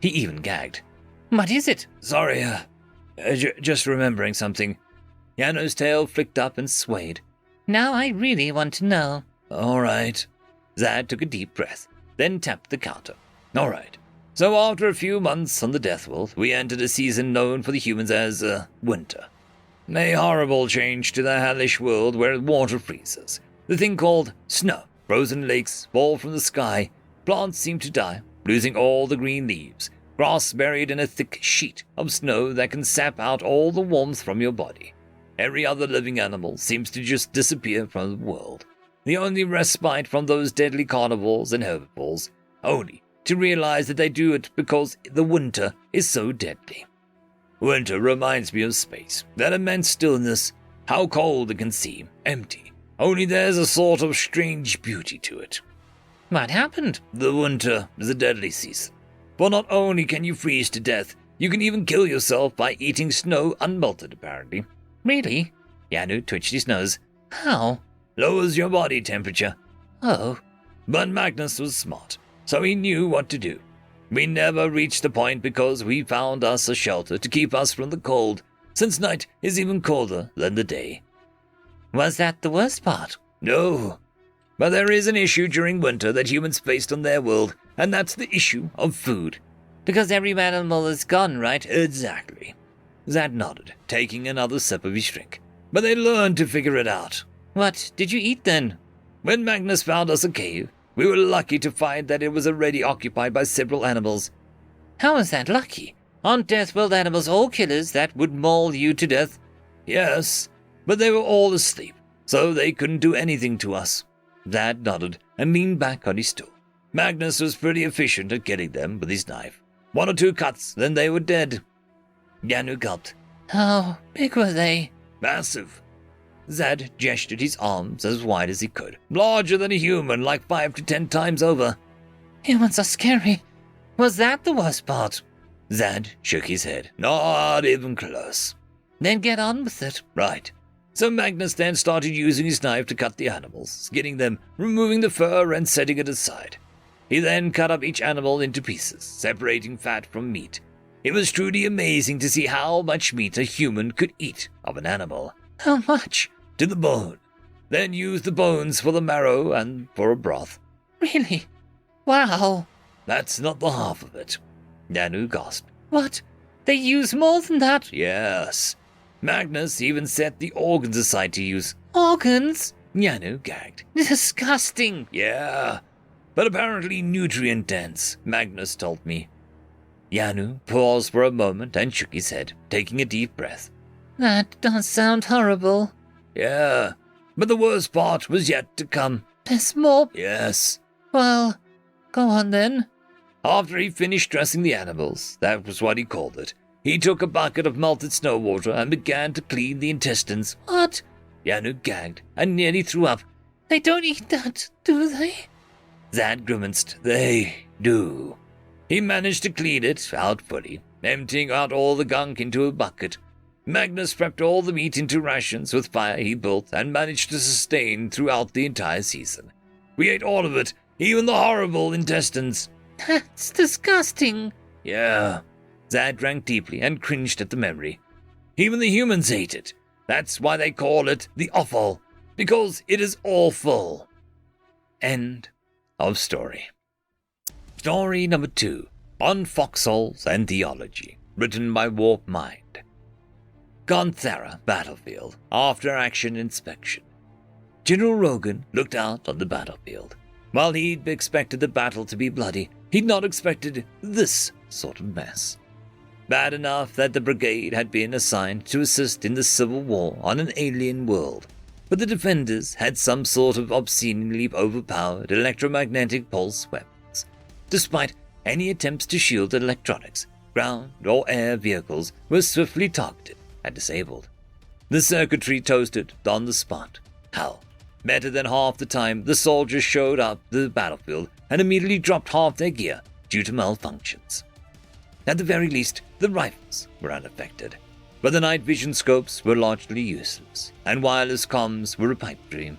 He even gagged. What is it? Sorry, just remembering something. Yanu's tail flicked up and swayed. Now I really want to know. All right. Zad took a deep breath, then tapped the counter. All right. So after a few months on the Deathworld, we entered a season known for the humans as, winter. A horrible change to the hellish world where water freezes. The thing called snow. Frozen lakes fall from the sky. Plants seem to die, losing all the green leaves. Grass buried in a thick sheet of snow that can sap out all the warmth from your body. Every other living animal seems to just disappear from the world. The only respite from those deadly carnivores and herbivores, only to realize that they do it because the winter is so deadly. Winter reminds me of space, that immense stillness, how cold it can seem, empty. Only there's a sort of strange beauty to it. What happened? The winter is a deadly season. For not only can you freeze to death, you can even kill yourself by eating snow unmelted, apparently. Really? Yanu twitched his nose. How? Lowers your body temperature. Oh. But Magnus was smart, so he knew what to do. We never reached the point because we found us a shelter to keep us from the cold, since night is even colder than the day. Was that the worst part? No. But there is an issue during winter that humans faced on their world, and that's the issue of food. Because every animal is gone, right? Exactly. Zad nodded, taking another sip of his drink. But they learned to figure it out. What did you eat then? When Magnus found us a cave, we were lucky to find that it was already occupied by several animals. How was that lucky? Aren't Deathworld animals all killers that would maul you to death? Yes, but they were all asleep, so they couldn't do anything to us. Zad nodded and leaned back on his stool. Magnus was pretty efficient at getting them with his knife. 1 or 2 cuts, then they were dead. Yanu gulped. How big were they? Massive. Zad gestured his arms as wide as he could. Larger than a human, like 5 to 10 times over. Humans are scary. Was that the worst part? Zad shook his head. Not even close. Then get on with it. Right. So Magnus then started using his knife to cut the animals, skinning them, removing the fur and setting it aside. He then cut up each animal into pieces, separating fat from meat. It was truly amazing to see how much meat a human could eat of an animal. How much? To the bone. Then used the bones for the marrow and for a broth. Really? Wow. That's not the half of it. Yanu gasped. What? They use more than that? Yes. Magnus even set the organs aside to use. Organs? Yanu gagged. Disgusting. Yeah. But apparently nutrient-dense, Magnus told me. Yanu paused for a moment and shook his head, taking a deep breath. That does sound horrible. Yeah. But the worst part was yet to come. There's more? Yes. Well, go on then. After he finished dressing the animals, that was what he called it, he took a bucket of melted snow water and began to clean the intestines. What? Yanu gagged and nearly threw up. They don't eat that, do they? Zad grimaced. They do. He managed to clean it out fully, emptying out all the gunk into a bucket. Magnus prepped all the meat into rations with fire he built and managed to sustain throughout the entire season. We ate all of it, even the horrible intestines. That's disgusting. Yeah. Zad drank deeply and cringed at the memory. Even the humans ate it. That's why they call it the offal, because it is awful. End of story. Story number 2, On Foxholes and Theology, written by Warp Mind. Gonthara Battlefield, After Action Inspection. General Rogan looked out on the battlefield. While he'd expected the battle to be bloody, he'd not expected this sort of mess. Bad enough that the brigade had been assigned to assist in the civil war on an alien world, but the defenders had some sort of obscenely overpowered electromagnetic pulse weapons. Despite any attempts to shield electronics, ground or air vehicles were swiftly targeted and disabled. The circuitry toasted on the spot. Hell, better than half the time the soldiers showed up the battlefield and immediately dropped half their gear due to malfunctions. At the very least, the rifles were unaffected, but the night vision scopes were largely useless, and wireless comms were a pipe dream.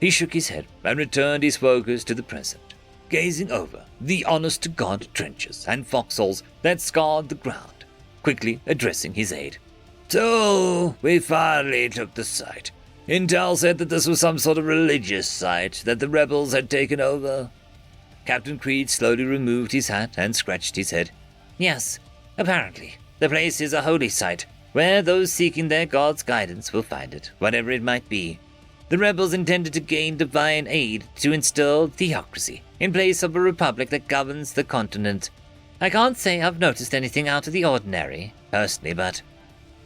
He shook his head and returned his focus to the present, gazing over the honest-to-God trenches and foxholes that scarred the ground, quickly addressing his aide. So, we finally took the site. Intel said that this was some sort of religious site that the rebels had taken over. Captain Creed slowly removed his hat and scratched his head. Yes, apparently. The place is a holy site, where those seeking their god's guidance will find it, whatever it might be. The rebels intended to gain divine aid to instill theocracy in place of a republic that governs the continent. I can't say I've noticed anything out of the ordinary, personally, but...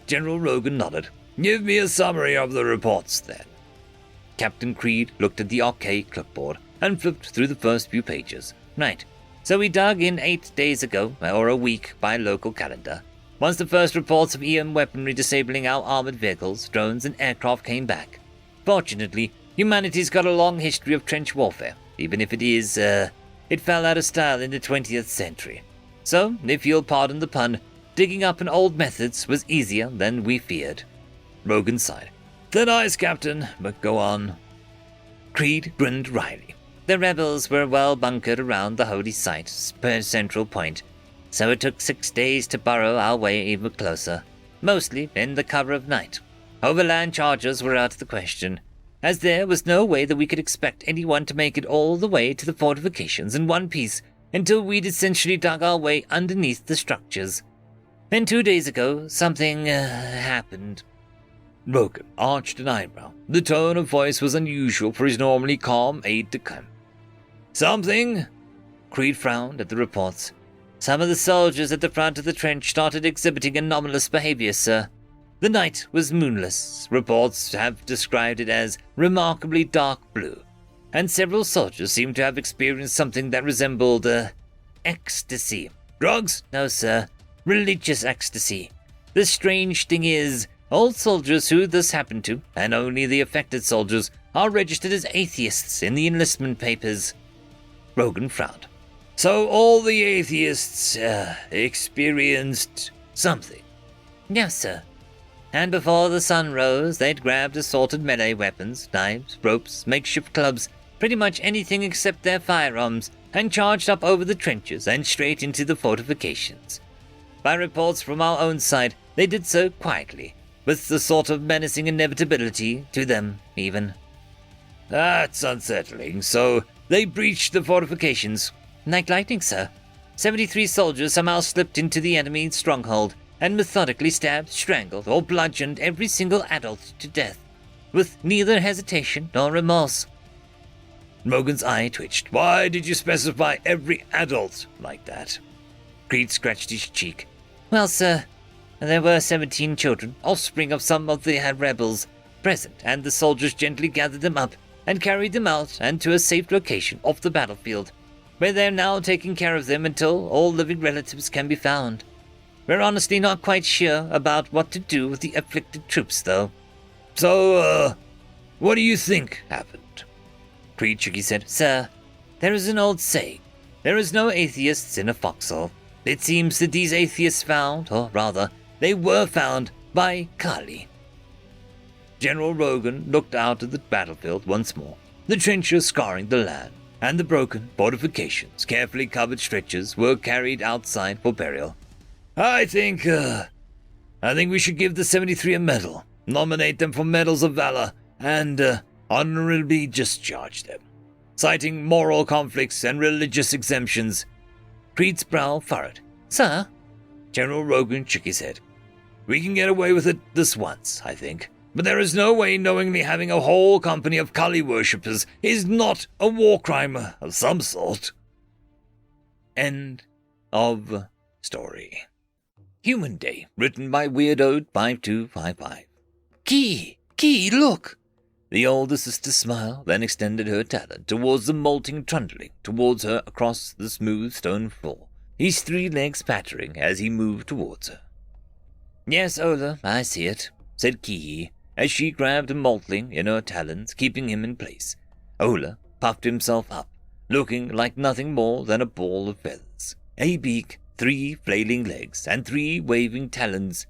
General Rogan nodded. Give me a summary of the reports, then. Captain Creed looked at the archaic clipboard and flipped through the first few pages. Right. So we dug in 8 days ago, or a week by local calendar. Once the first reports of EM weaponry disabling our armored vehicles, drones, and aircraft came back. Fortunately, humanity's got a long history of trench warfare, even if it fell out of style in the 20th century. So, if you'll pardon the pun, digging up in old methods was easier than we feared. Rogan sighed. Thin ice, Captain, but go on. Creed grinned wryly. The rebels were well bunkered around the holy site, per central point, so it took 6 days to burrow our way even closer, mostly in the cover of night. Overland charges were out of the question, as there was no way that we could expect anyone to make it all the way to the fortifications in one piece until we'd essentially dug our way underneath the structures. Then 2 days ago, something happened. Rogan arched an eyebrow. The tone of voice was unusual for his normally calm aide-de-camp. Something? Creed frowned at the reports. Some of the soldiers at the front of the trench started exhibiting anomalous behavior, sir. The night was moonless. Reports have described it as remarkably dark blue, and several soldiers seemed to have experienced something that resembled, ecstasy. Drugs? No, sir. Religious ecstasy. The strange thing is, all soldiers who this happened to, and only the affected soldiers, are registered as atheists in the enlistment papers. Rogan frowned. So all the atheists, experienced something? Yes, sir. And before the sun rose, they'd grabbed assorted melee weapons, knives, ropes, makeshift clubs, pretty much anything except their firearms, and charged up over the trenches and straight into the fortifications. By reports from our own side, they did so quietly, with the sort of menacing inevitability to them, even. That's unsettling. So, they breached the fortifications. Like lightning, sir. 73 soldiers somehow slipped into the enemy's stronghold and methodically stabbed, strangled, or bludgeoned every single adult to death, with neither hesitation nor remorse. Morgan's eye twitched. Why did you specify every adult like that? Creed scratched his cheek. Well, sir, there were 17 children, offspring of some of the rebels, present, and the soldiers gently gathered them up and carried them out and to a safe location off the battlefield, where they're now taking care of them until all living relatives can be found. We're honestly not quite sure about what to do with the afflicted troops, though. So, what do you think happened? Creed shook his head. Sir, there is an old saying, there is no atheists in a foxhole. It seems that these atheists found, or rather, they were found by Kali. General Rogan looked out at the battlefield once more, the trenches scarring the land, and the broken fortifications, carefully covered stretchers were carried outside for burial. I think we should give the 73 a medal, nominate them for medals of valor, and honorably discharge them. Citing moral conflicts and religious exemptions, Creed's brow furrowed. Sir? General Rogan shook his head. We can get away with it this once, I think. But there is no way knowingly having a whole company of Kali worshippers is not a war crime of some sort. End of story. Human Day, written by Weirdo5255. Key, look! The older sister smiled, then extended her talon towards the molting trundling towards her across the smooth stone floor, his 3 legs pattering as he moved towards her. Yes, Ola, I see it, said Kihi, as she grabbed a moltling in her talons, keeping him in place. Ola puffed himself up, looking like nothing more than a ball of feathers, a beak, 3 flailing legs, and 3 waving talons.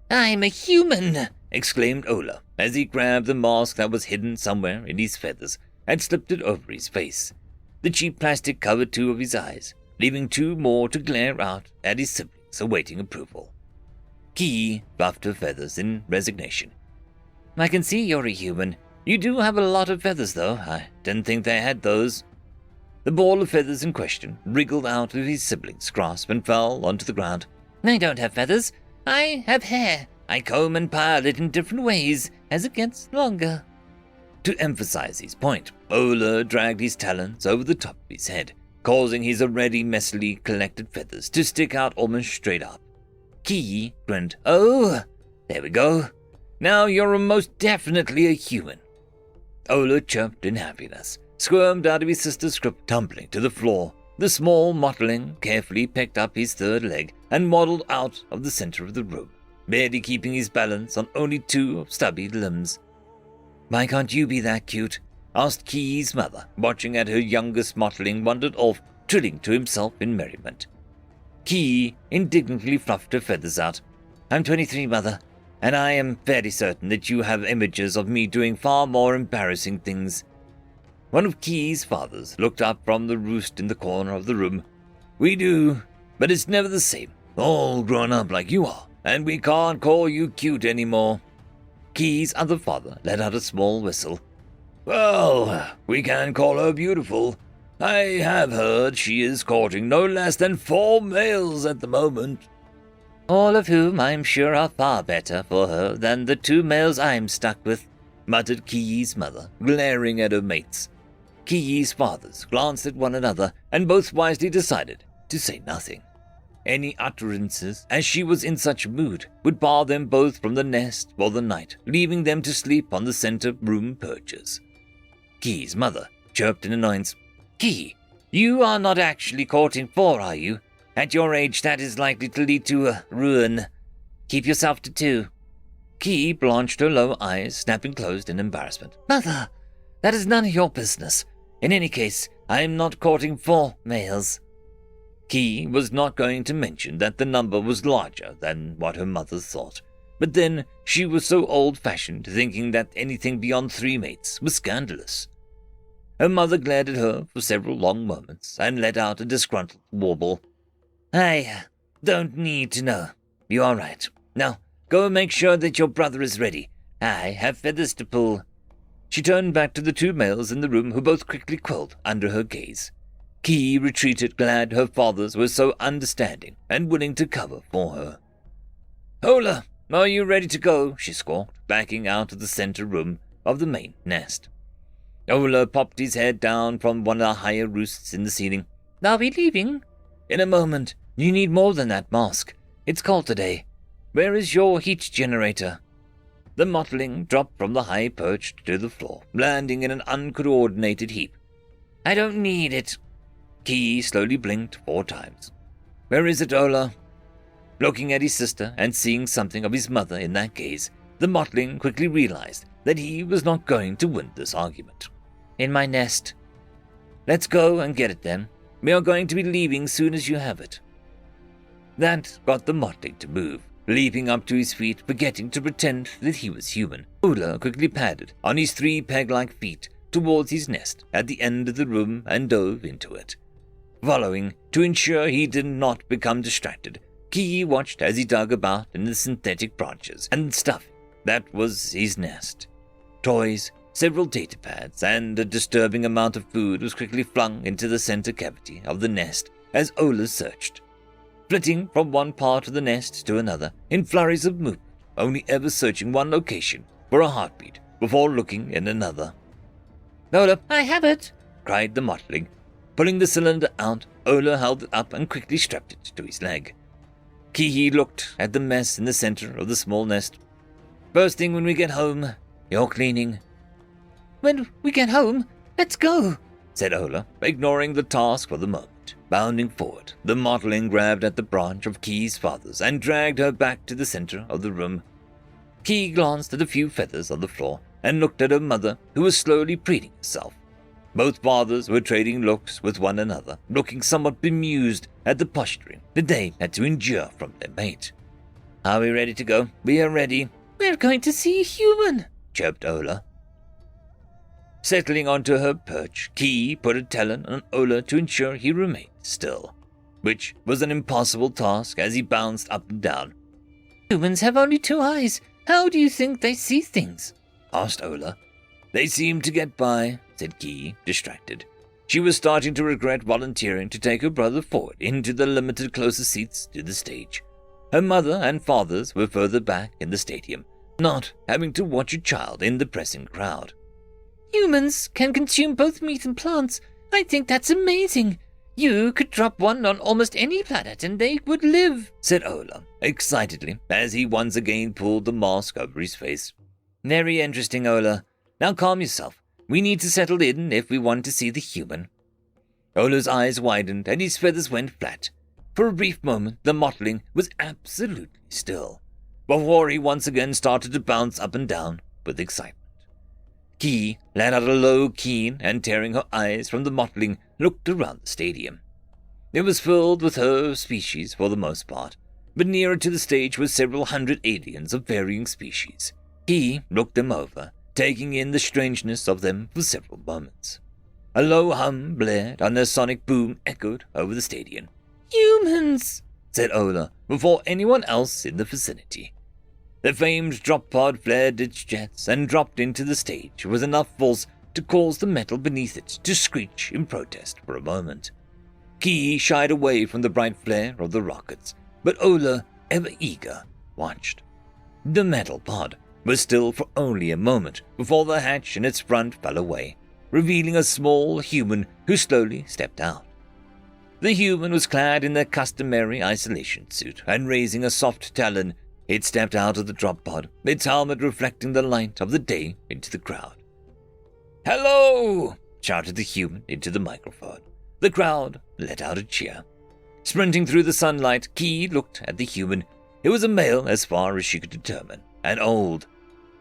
I'm a human! Exclaimed Ola, as he grabbed the mask that was hidden somewhere in his feathers and slipped it over his face. The cheap plastic covered 2 of his eyes, leaving 2 more to glare out at his siblings awaiting approval. Ki fluffed her feathers in resignation. I can see you're a human. You do have a lot of feathers, though. I didn't think they had those. The ball of feathers in question wriggled out of his sibling's grasp and fell onto the ground. I don't have feathers. I have hair. I comb and pile it in different ways as it gets longer. To emphasize his point, Ola dragged his talons over the top of his head, causing his already messily collected feathers to stick out almost straight up. Ki grinned. Oh, there we go. Now you're most definitely a human. Ola chirped in happiness, squirmed out of his sister's grip, tumbling to the floor. The small motling carefully picked up his 3rd leg and waddled out of the center of the room, barely keeping his balance on only 2 stubby limbs. Why can't you be that cute? Asked Ki's mother, watching as her youngest motling wandered off, trilling to himself in merriment. Ki indignantly fluffed her feathers out. I'm 23, mother, and I am fairly certain that you have images of me doing far more embarrassing things. One of Ki's fathers looked up from the roost in the corner of the room. We do, but it's never the same. All grown up like you are, and we can't call you cute anymore. Ki's other father let out a small whistle. Well, we can call her beautiful. I have heard she is courting no less than 4 males at the moment. All of whom I'm sure are far better for her than the 2 males I'm stuck with, muttered Ki's mother, glaring at her mates. Ki's fathers glanced at one another, and both wisely decided to say nothing. Any utterances, as she was in such a mood, would bar them both from the nest for the night, leaving them to sleep on the center room perches. Ki's mother chirped in annoyance. Ki, you are not actually courting 4, are you? At your age, that is likely to lead to ruin. Keep yourself to 2. Ki blanched her lower eyes, snapping closed in embarrassment. Mother, that is none of your business. In any case, I am not courting 4 males. Ki was not going to mention that the number was larger than what her mother thought, but then she was so old-fashioned, thinking that anything beyond 3 mates was scandalous. Her mother glared at her for several long moments and let out a disgruntled warble. I don't need to know. You are right. Now, go and make sure that your brother is ready. I have feathers to pull. She turned back to the two males in the room, who both quickly quelled under her gaze. Key retreated, glad her fathers were so understanding and willing to cover for her. Ola, are you ready to go? She squawked, backing out of the center room of the main nest. Ola popped his head down from one of the higher roosts in the ceiling. Are we leaving? In a moment. You need more than that mask. It's cold today. Where is your heat generator? The mottling dropped from the high perch to the floor, landing in an uncoordinated heap. I don't need it. Key slowly blinked 4 times. Where is it, Ola? Looking at his sister and seeing something of his mother in that gaze, the mottling quickly realized that he was not going to win this argument. In my nest. Let's go and get it then. We are going to be leaving soon as you have it. That got the mottling to move, leaping up to his feet, forgetting to pretend that he was human. Ola quickly padded on his 3 peg-like feet towards his nest at the end of the room and dove into it. Following, to ensure he did not become distracted, Key watched as he dug about in the synthetic branches and stuff that was his nest. Toys, several data pads, and a disturbing amount of food was quickly flung into the center cavity of the nest as Ola searched, flitting from one part of the nest to another in flurries of movement, only ever searching one location for a heartbeat before looking in another. Ola, I have it, cried the mottling. Pulling the cylinder out, Ola held it up and quickly strapped it to his leg. Kihi looked at the mess in the center of the small nest. First thing when we get home, you're cleaning. When we get home, let's go, said Ola, ignoring the task for the moment. Bounding forward, the mottling grabbed at the branch of Key's father's and dragged her back to the center of the room. Key glanced at a few feathers on the floor and looked at her mother, who was slowly preening herself. Both fathers were trading looks with one another, looking somewhat bemused at the posturing that they had to endure from their mate. Are we ready to go? We are ready. We're going to see a human, chirped Ola. Settling onto her perch, Key put a talon on Ola to ensure he remained still, which was an impossible task as he bounced up and down. Humans have only 2 eyes. How do you think they see things? Asked Ola. They seem to get by, said Key, distracted. She was starting to regret volunteering to take her brother forward into the limited closer seats to the stage. Her mother and fathers were further back in the stadium, not having to watch a child in the pressing crowd. Humans can consume both meat and plants. I think that's amazing. You could drop one on almost any planet and they would live, said Ola, excitedly, as he once again pulled the mask over his face. Very interesting, Ola. Now calm yourself. We need to settle in if we want to see the human. Ola's eyes widened and his feathers went flat. For a brief moment, the mottling was absolutely still, before he once again started to bounce up and down with excitement. Key let out a low keen and, tearing her eyes from the mottling, looked around the stadium. It was filled with her species for the most part, but nearer to the stage were several hundred aliens of varying species. He looked them over, taking in the strangeness of them for several moments. A low hum blared and a sonic boom echoed over the stadium. Humans, said Ola, before anyone else in the vicinity. The famed drop pod flared its jets and dropped into the stage with enough force to cause the metal beneath it to screech in protest for a moment. Key shied away from the bright flare of the rockets, but Ola, ever eager, watched. The metal pod was still for only a moment before the hatch in its front fell away, revealing a small human who slowly stepped out. The human was clad in their customary isolation suit, and raising a soft talon, it stepped out of the drop pod, its helmet reflecting the light of the day into the crowd. "Hello!" shouted the human into the microphone. The crowd let out a cheer. Sprinting through the sunlight, Key looked at the human. It was a male as far as she could determine, and old.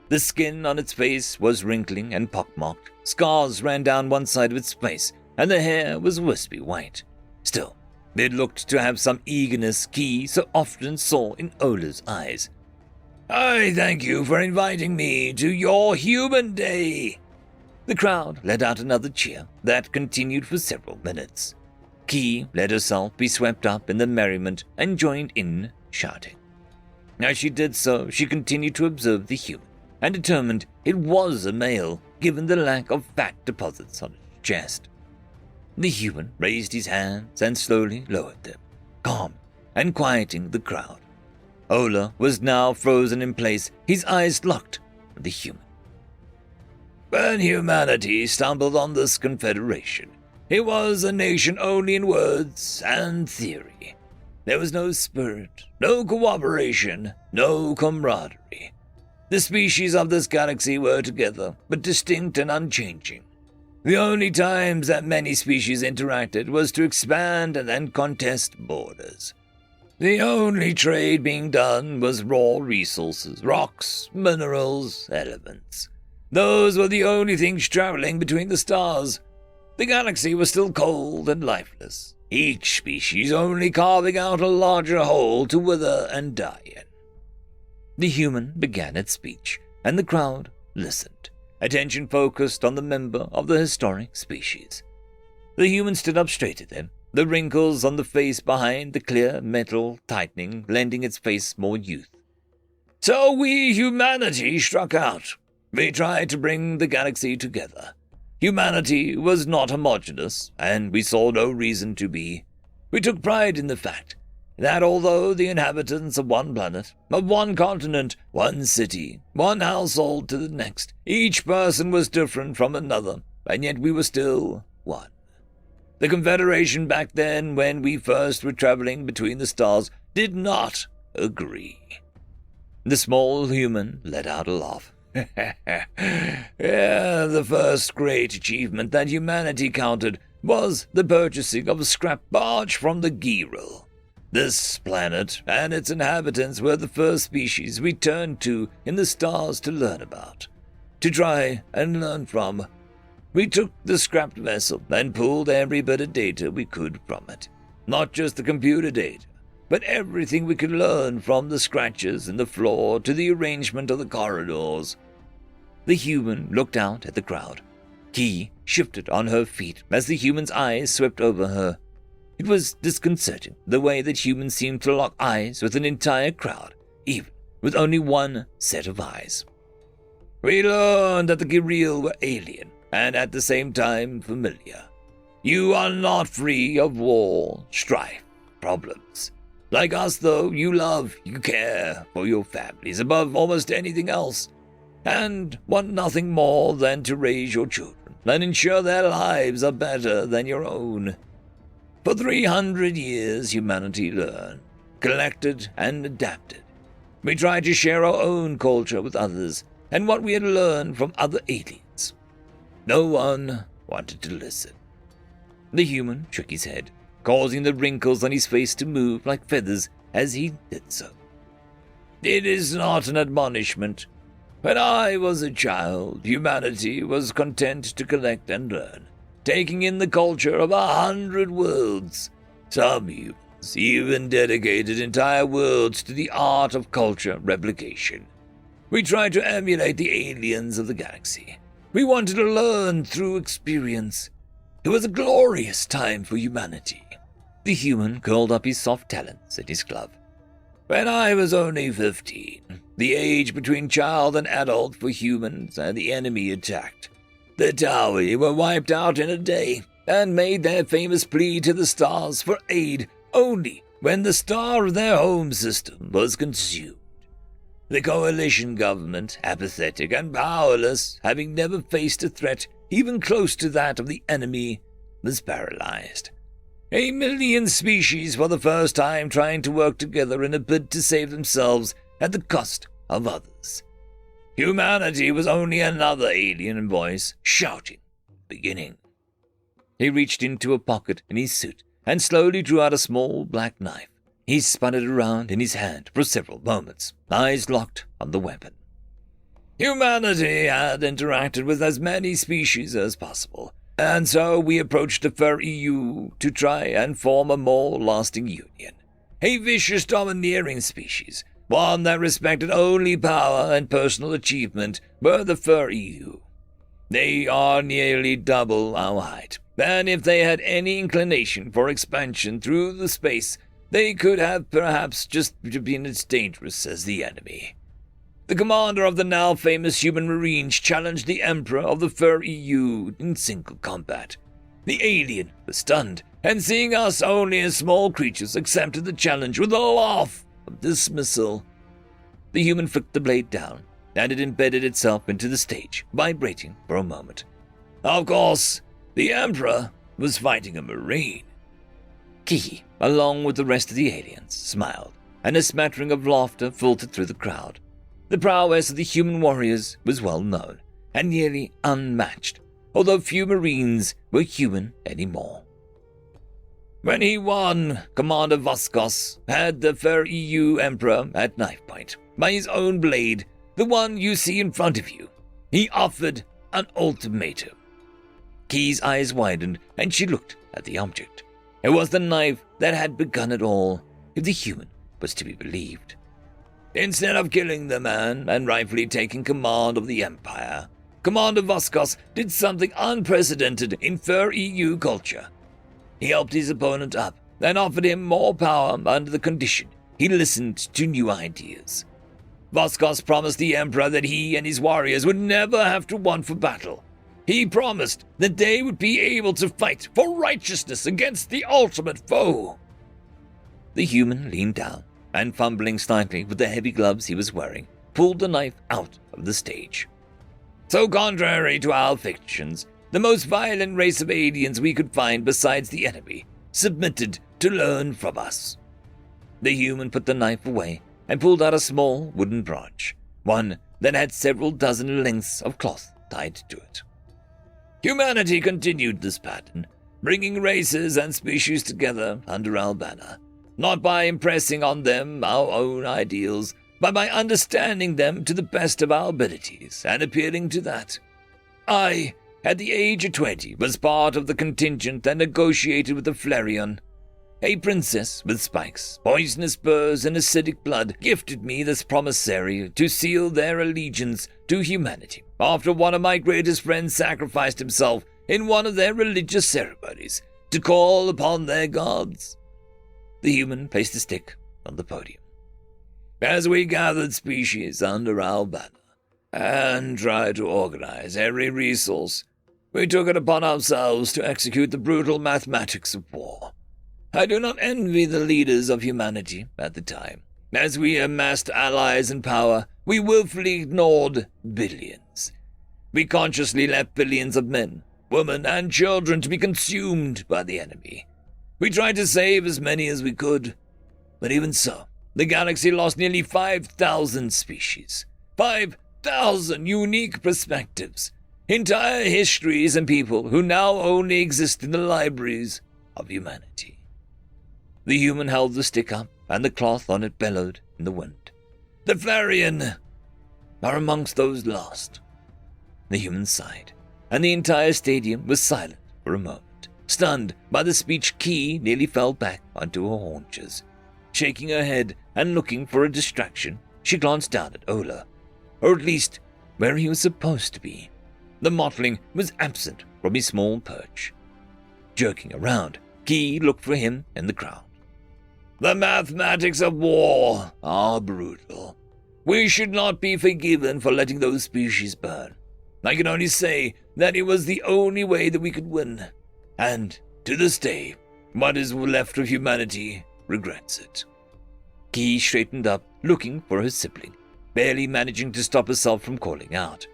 The skin on its face was wrinkling and pockmarked. Scars ran down one side of its face, and the hair was wispy white. Still, it looked to have some eagerness Key so often saw in Ola's eyes. "I thank you for inviting me to your human day," The crowd let out another cheer that continued for several minutes. Key let herself be swept up in the merriment and joined in, shouting. As she did so, she continued to observe the human and determined it was a male, given the lack of fat deposits on his chest. The human raised his hands and slowly lowered them, calm and quieting the crowd. Ola was now frozen in place, his eyes locked on the human. When humanity stumbled on this confederation, it was a nation only in words and theory. There was no spirit, no cooperation, no camaraderie. The species of this galaxy were together, but distinct and unchanging. The only times that many species interacted was to expand and then contest borders. The only trade being done was raw resources, rocks, minerals, elements. Those were the only things traveling between the stars. The galaxy was still cold and lifeless, each species only carving out a larger hole to wither and die in. The human began its speech, and the crowd listened, attention focused on the member of the historic species. The human stood up straight at them, the wrinkles on the face behind the clear metal tightening, lending its face more youth. So we, humanity, struck out. We tried to bring the galaxy together. Humanity was not homogeneous, and we saw no reason to be. We took pride in the fact that although the inhabitants of one planet, of one continent, one city, one household to the next, each person was different from another, and yet we were still one. The Confederation back then, when we first were traveling between the stars, did not agree. The small human let out a laugh. Yeah, the first great achievement that humanity counted was the purchasing of a scrap barge from the Giril. This planet and its inhabitants were the first species we turned to in the stars to learn about, to try and learn from. We took the scrapped vessel and pulled every bit of data we could from it. Not just the computer data, but everything we could learn, from the scratches in the floor to the arrangement of the corridors. The human looked out at the crowd. Key shifted on her feet as the human's eyes swept over her. It was disconcerting the way that humans seemed to lock eyes with an entire crowd, even with only one set of eyes. We learned that the Giril were alien, and at the same time familiar. You are not free of war, strife, problems. Like us, though, you love, you care for your families above almost anything else, and want nothing more than to raise your children and ensure their lives are better than your own. For 300 years, humanity learned, collected, and adapted. We tried to share our own culture with others and what we had learned from other aliens. No one wanted to listen. The human shook his head, causing the wrinkles on his face to move like feathers as he did so. It is not an admonishment. When I was a child, humanity was content to collect and learn, taking in the culture of 100 worlds. Some humans even dedicated entire worlds to the art of culture replication. We tried to emulate the aliens of the galaxy. We wanted to learn through experience. It was a glorious time for humanity. The human curled up his soft talons in his glove. When I was only 15, the age between child and adult for humans, and the enemy attacked. The Taui were wiped out in a day and made their famous plea to the stars for aid only when the star of their home system was consumed. The coalition government, apathetic and powerless, having never faced a threat even close to that of the enemy, was paralyzed. 1 million species for the first time trying to work together in a bid to save themselves at the cost of others. Humanity was only another alien voice shouting, beginning. He reached into a pocket in his suit and slowly drew out a small black knife. He spun it around in his hand for several moments, eyes locked on the weapon. Humanity had interacted with as many species as possible, and so we approached the Fur EU to try and form a more lasting union. A vicious, domineering species, one that respected only power and personal achievement, were the Fur EU. They are nearly double our height, and if they had any inclination for expansion through the space, they could have perhaps just been as dangerous as the enemy. The commander of the now famous human marines challenged the Emperor of the Fur EU in single combat. The alien was stunned, and seeing us only as small creatures, accepted the challenge with a laugh of dismissal. The human flicked the blade down, and it embedded itself into the stage, vibrating for a moment. Of course, the Emperor was fighting a marine. Ki, along with the rest of the aliens, smiled, and a smattering of laughter filtered through the crowd. The prowess of the human warriors was well known, and nearly unmatched, although few marines were human anymore. When he won, Commander Voskos had the Fair EU Emperor at knife point, by his own blade, the one you see in front of you. He offered an ultimatum. Ki's eyes widened, and she looked at the object. It was the knife that had begun it all, if the human was to be believed. Instead of killing the man and rightfully taking command of the Empire, Commander Voskos did something unprecedented in Fur EU culture. He helped his opponent up and offered him more power under the condition he listened to new ideas. Voskos promised the Emperor that he and his warriors would never have to want for battle. He promised that they would be able to fight for righteousness against the ultimate foe. The human leaned down and, fumbling slightly with the heavy gloves he was wearing, pulled the knife out of the stage. So contrary to our fictions, the most violent race of aliens we could find besides the enemy submitted to learn from us. The human put the knife away and pulled out a small wooden branch, one that had several dozen lengths of cloth tied to it. Humanity continued this pattern, bringing races and species together under our banner, not by impressing on them our own ideals, but by understanding them to the best of our abilities and appealing to that. I, at the age of 20, was part of the contingent that negotiated with the Flareon. A princess with spikes, poisonous burrs, and acidic blood gifted me this promissory to seal their allegiance to humanity after one of my greatest friends sacrificed himself in one of their religious ceremonies to call upon their gods. The human placed a stick on the podium. As we gathered species under our banner and tried to organize every resource, we took it upon ourselves to execute the brutal mathematics of war. I do not envy the leaders of humanity at the time. As we amassed allies and power, we willfully ignored billions. We consciously left billions of men, women, and children to be consumed by the enemy. We tried to save as many as we could, but even so, the galaxy lost nearly 5,000 species, 5,000 unique perspectives, entire histories and people who now only exist in the libraries of humanity. The human held the stick up, and the cloth on it bellowed in the wind. The Flareon are amongst those lost. The human sighed, and the entire stadium was silent for a moment. Stunned by the speech, Ki nearly fell back onto her haunches. Shaking her head and looking for a distraction, she glanced down at Ola, or at least where he was supposed to be. The mottling was absent from his small perch. Jerking around, Ki looked for him in the crowd. The mathematics of war are brutal. We should not be forgiven for letting those species burn. I can only say that it was the only way that we could win. And, to this day, what is left of humanity regrets it. Ki straightened up, looking for her sibling, barely managing to stop herself from calling out.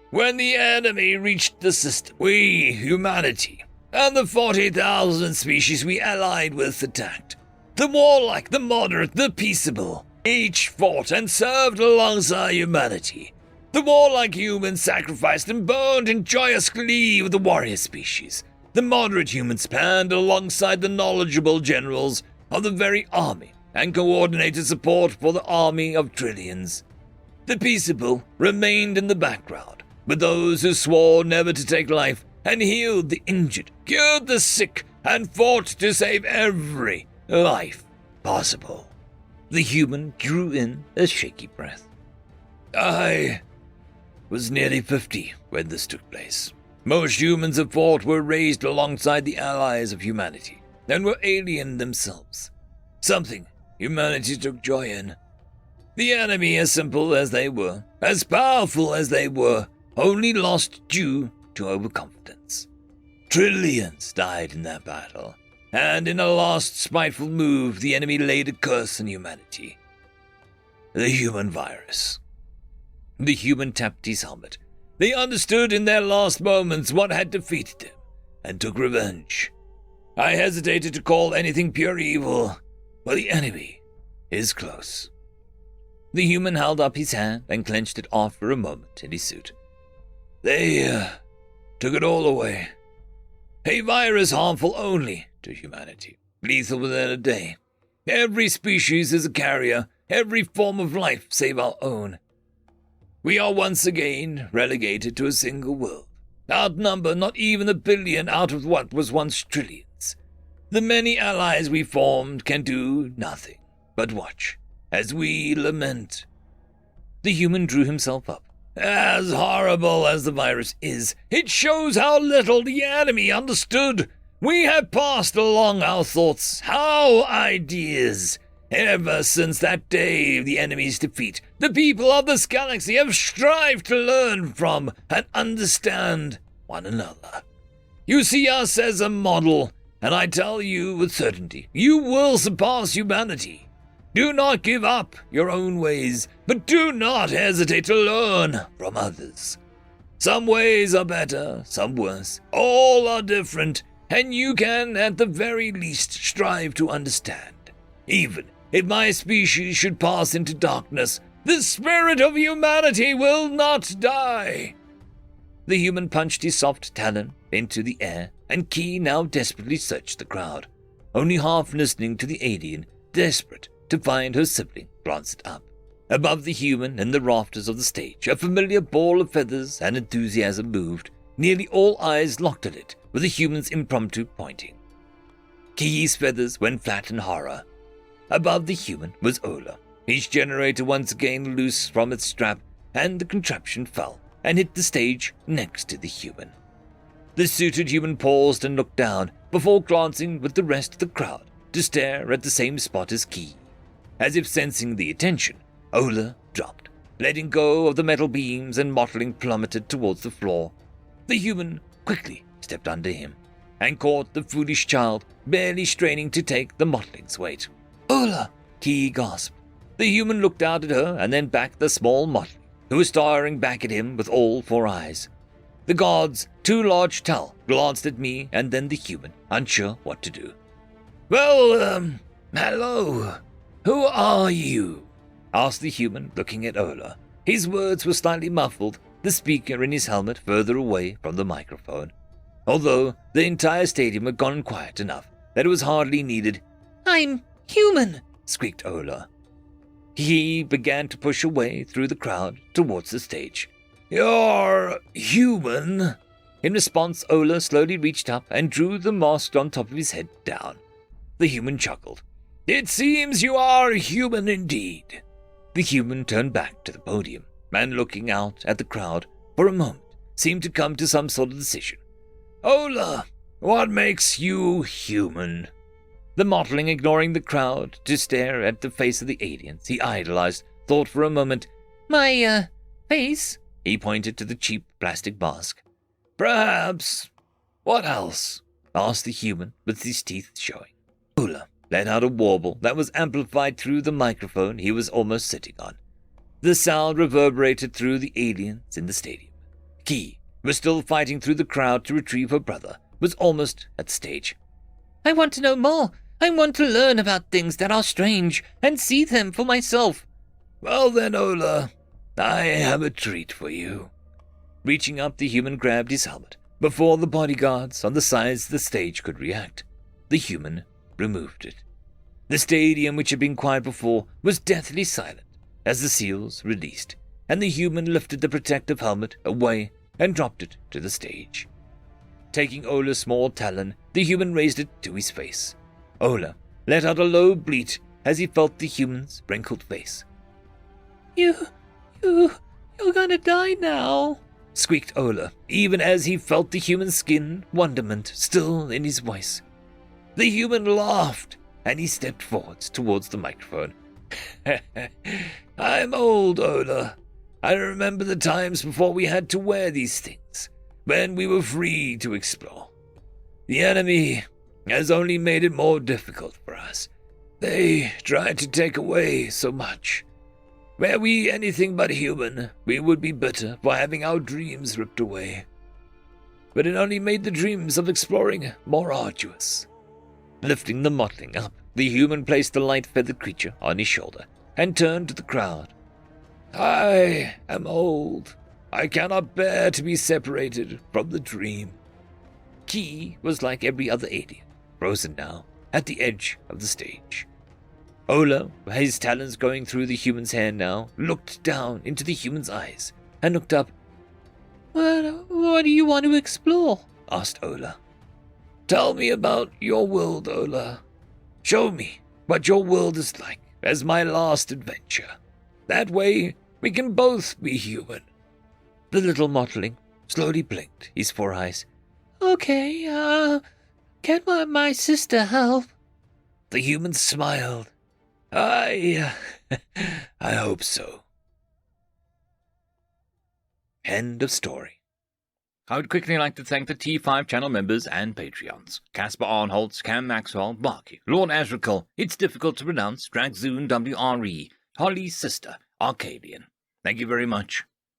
When the enemy reached the system, we, humanity, and the 40,000 species we allied with attacked. The warlike, the moderate, the peaceable, each fought and served alongside humanity. The warlike humans sacrificed and burned in joyous glee with the warrior species. The moderate humans planned alongside the knowledgeable generals of the very army and coordinated support for the army of trillions. The peaceable remained in the background, with those who swore never to take life and healed the injured, cured the sick, and fought to save every life possible. The human drew in a shaky breath. I was nearly 50 when this took place. Most humans of thought were raised alongside the allies of humanity and were alien themselves, something humanity took joy in. The enemy, as simple as they were, as powerful as they were, only lost due to overconfidence. Trillions died in that battle, and in a last spiteful move, the enemy laid a curse on humanity. The human virus. The human tapped his helmet. They understood in their last moments what had defeated them, and took revenge. I hesitated to call anything pure evil, but the enemy is close. The human held up his hand and clenched it off for a moment in his suit. They took it all away. A virus harmful only to humanity, lethal within a day. Every species is a carrier, every form of life save our own. We are once again relegated to a single world, outnumbered not even a billion out of what was once trillions. The many allies we formed can do nothing but watch as we lament. The human drew himself up. As horrible as the virus is, it shows how little the enemy understood. We have passed along our thoughts, our ideas. Ever since that day of the enemy's defeat, the people of this galaxy have strived to learn from and understand one another. You see us as a model, and I tell you with certainty, you will surpass humanity. Do not give up your own ways, but do not hesitate to learn from others. Some ways are better, some worse. All are different, and you can, at the very least, strive to understand. Even if my species should pass into darkness, the spirit of humanity will not die. The human punched his soft talon into the air, and Key now desperately searched the crowd, only half listening to the alien, desperate to find her sibling, glanced up. Above the human in the rafters of the stage, a familiar ball of feathers and enthusiasm moved. Nearly all eyes locked at it, with the human's impromptu pointing. Key's feathers went flat in horror. Above the human was Ola, his generator once again loose from its strap, and the contraption fell and hit the stage next to the human. The suited human paused and looked down before glancing with the rest of the crowd to stare at the same spot as Key. As if sensing the attention, Ola dropped, letting go of the metal beams, and mottling plummeted towards the floor. The human quickly stepped under him and caught the foolish child, barely straining to take the mottling's weight. Ola! Key gasped. The human looked out at her and then back at the small mottling, who was staring back at him with all four eyes. The god's two large towel glanced at me and then the human, unsure what to do. Well, hello. Who are you? Asked the human, looking at Ola. His words were slightly muffled, the speaker in his helmet further away from the microphone. Although the entire stadium had gone quiet enough that it was hardly needed. I'm human, squeaked Ola. He began to push away through the crowd towards the stage. You're human? In response, Ola slowly reached up and drew the mask on top of his head down. The human chuckled. It seems you are human indeed. The human turned back to the podium and, looking out at the crowd for a moment, seemed to come to some sort of decision. Ola, what makes you human? The mottling, ignoring the crowd to stare at the face of the aliens he idolized, thought for a moment. My, face? He pointed to the cheap plastic mask. Perhaps. What else? Asked the human with his teeth showing. Ola let out a warble that was amplified through the microphone he was almost sitting on. The sound reverberated through the aliens in the stadium. Key was still fighting through the crowd to retrieve her brother, was almost at the stage. I want to know more. I want to learn about things that are strange and see them for myself. Well then, Ola, I have a treat for you. Reaching up, the human grabbed his helmet before the bodyguards on the sides of the stage could react. The human removed it. The stadium, which had been quiet before, was deathly silent as the seals released, and the human lifted the protective helmet away and dropped it to the stage. Taking Ola's small talon, the human raised it to his face. Ola let out a low bleat as he felt the human's wrinkled face. You You're gonna die now, squeaked Ola, even as he felt the human skin wonderment still in his voice. The human laughed, and he stepped forwards towards the microphone. I'm old, Ola. I remember the times before we had to wear these things, when we were free to explore. The enemy has only made it more difficult for us. They tried to take away so much. Were we anything but human, we would be bitter for having our dreams ripped away. But it only made the dreams of exploring more arduous. Lifting the mottling up, the human placed the light-feathered creature on his shoulder and turned to the crowd. I am old. I cannot bear to be separated from the dream. Key was like every other alien, frozen now, at the edge of the stage. Ola, his talons going through the human's hand now, looked down into the human's eyes and looked up. What do you want to explore? Asked Ola. Tell me about your world, Ola. Show me what your world is like as my last adventure. That way, we can both be human. The little mottling slowly blinked his 4 eyes. Okay, can my sister help? The human smiled. I hope so. End of story. I would quickly like to thank the T5 channel members and Patreons. Casper Arnholtz, Cam Maxwell, Barky, Lord Azrakal, It's Difficult to Pronounce, Dragzoon WRE, Holly's Sister, Arcadian. Thank you very much.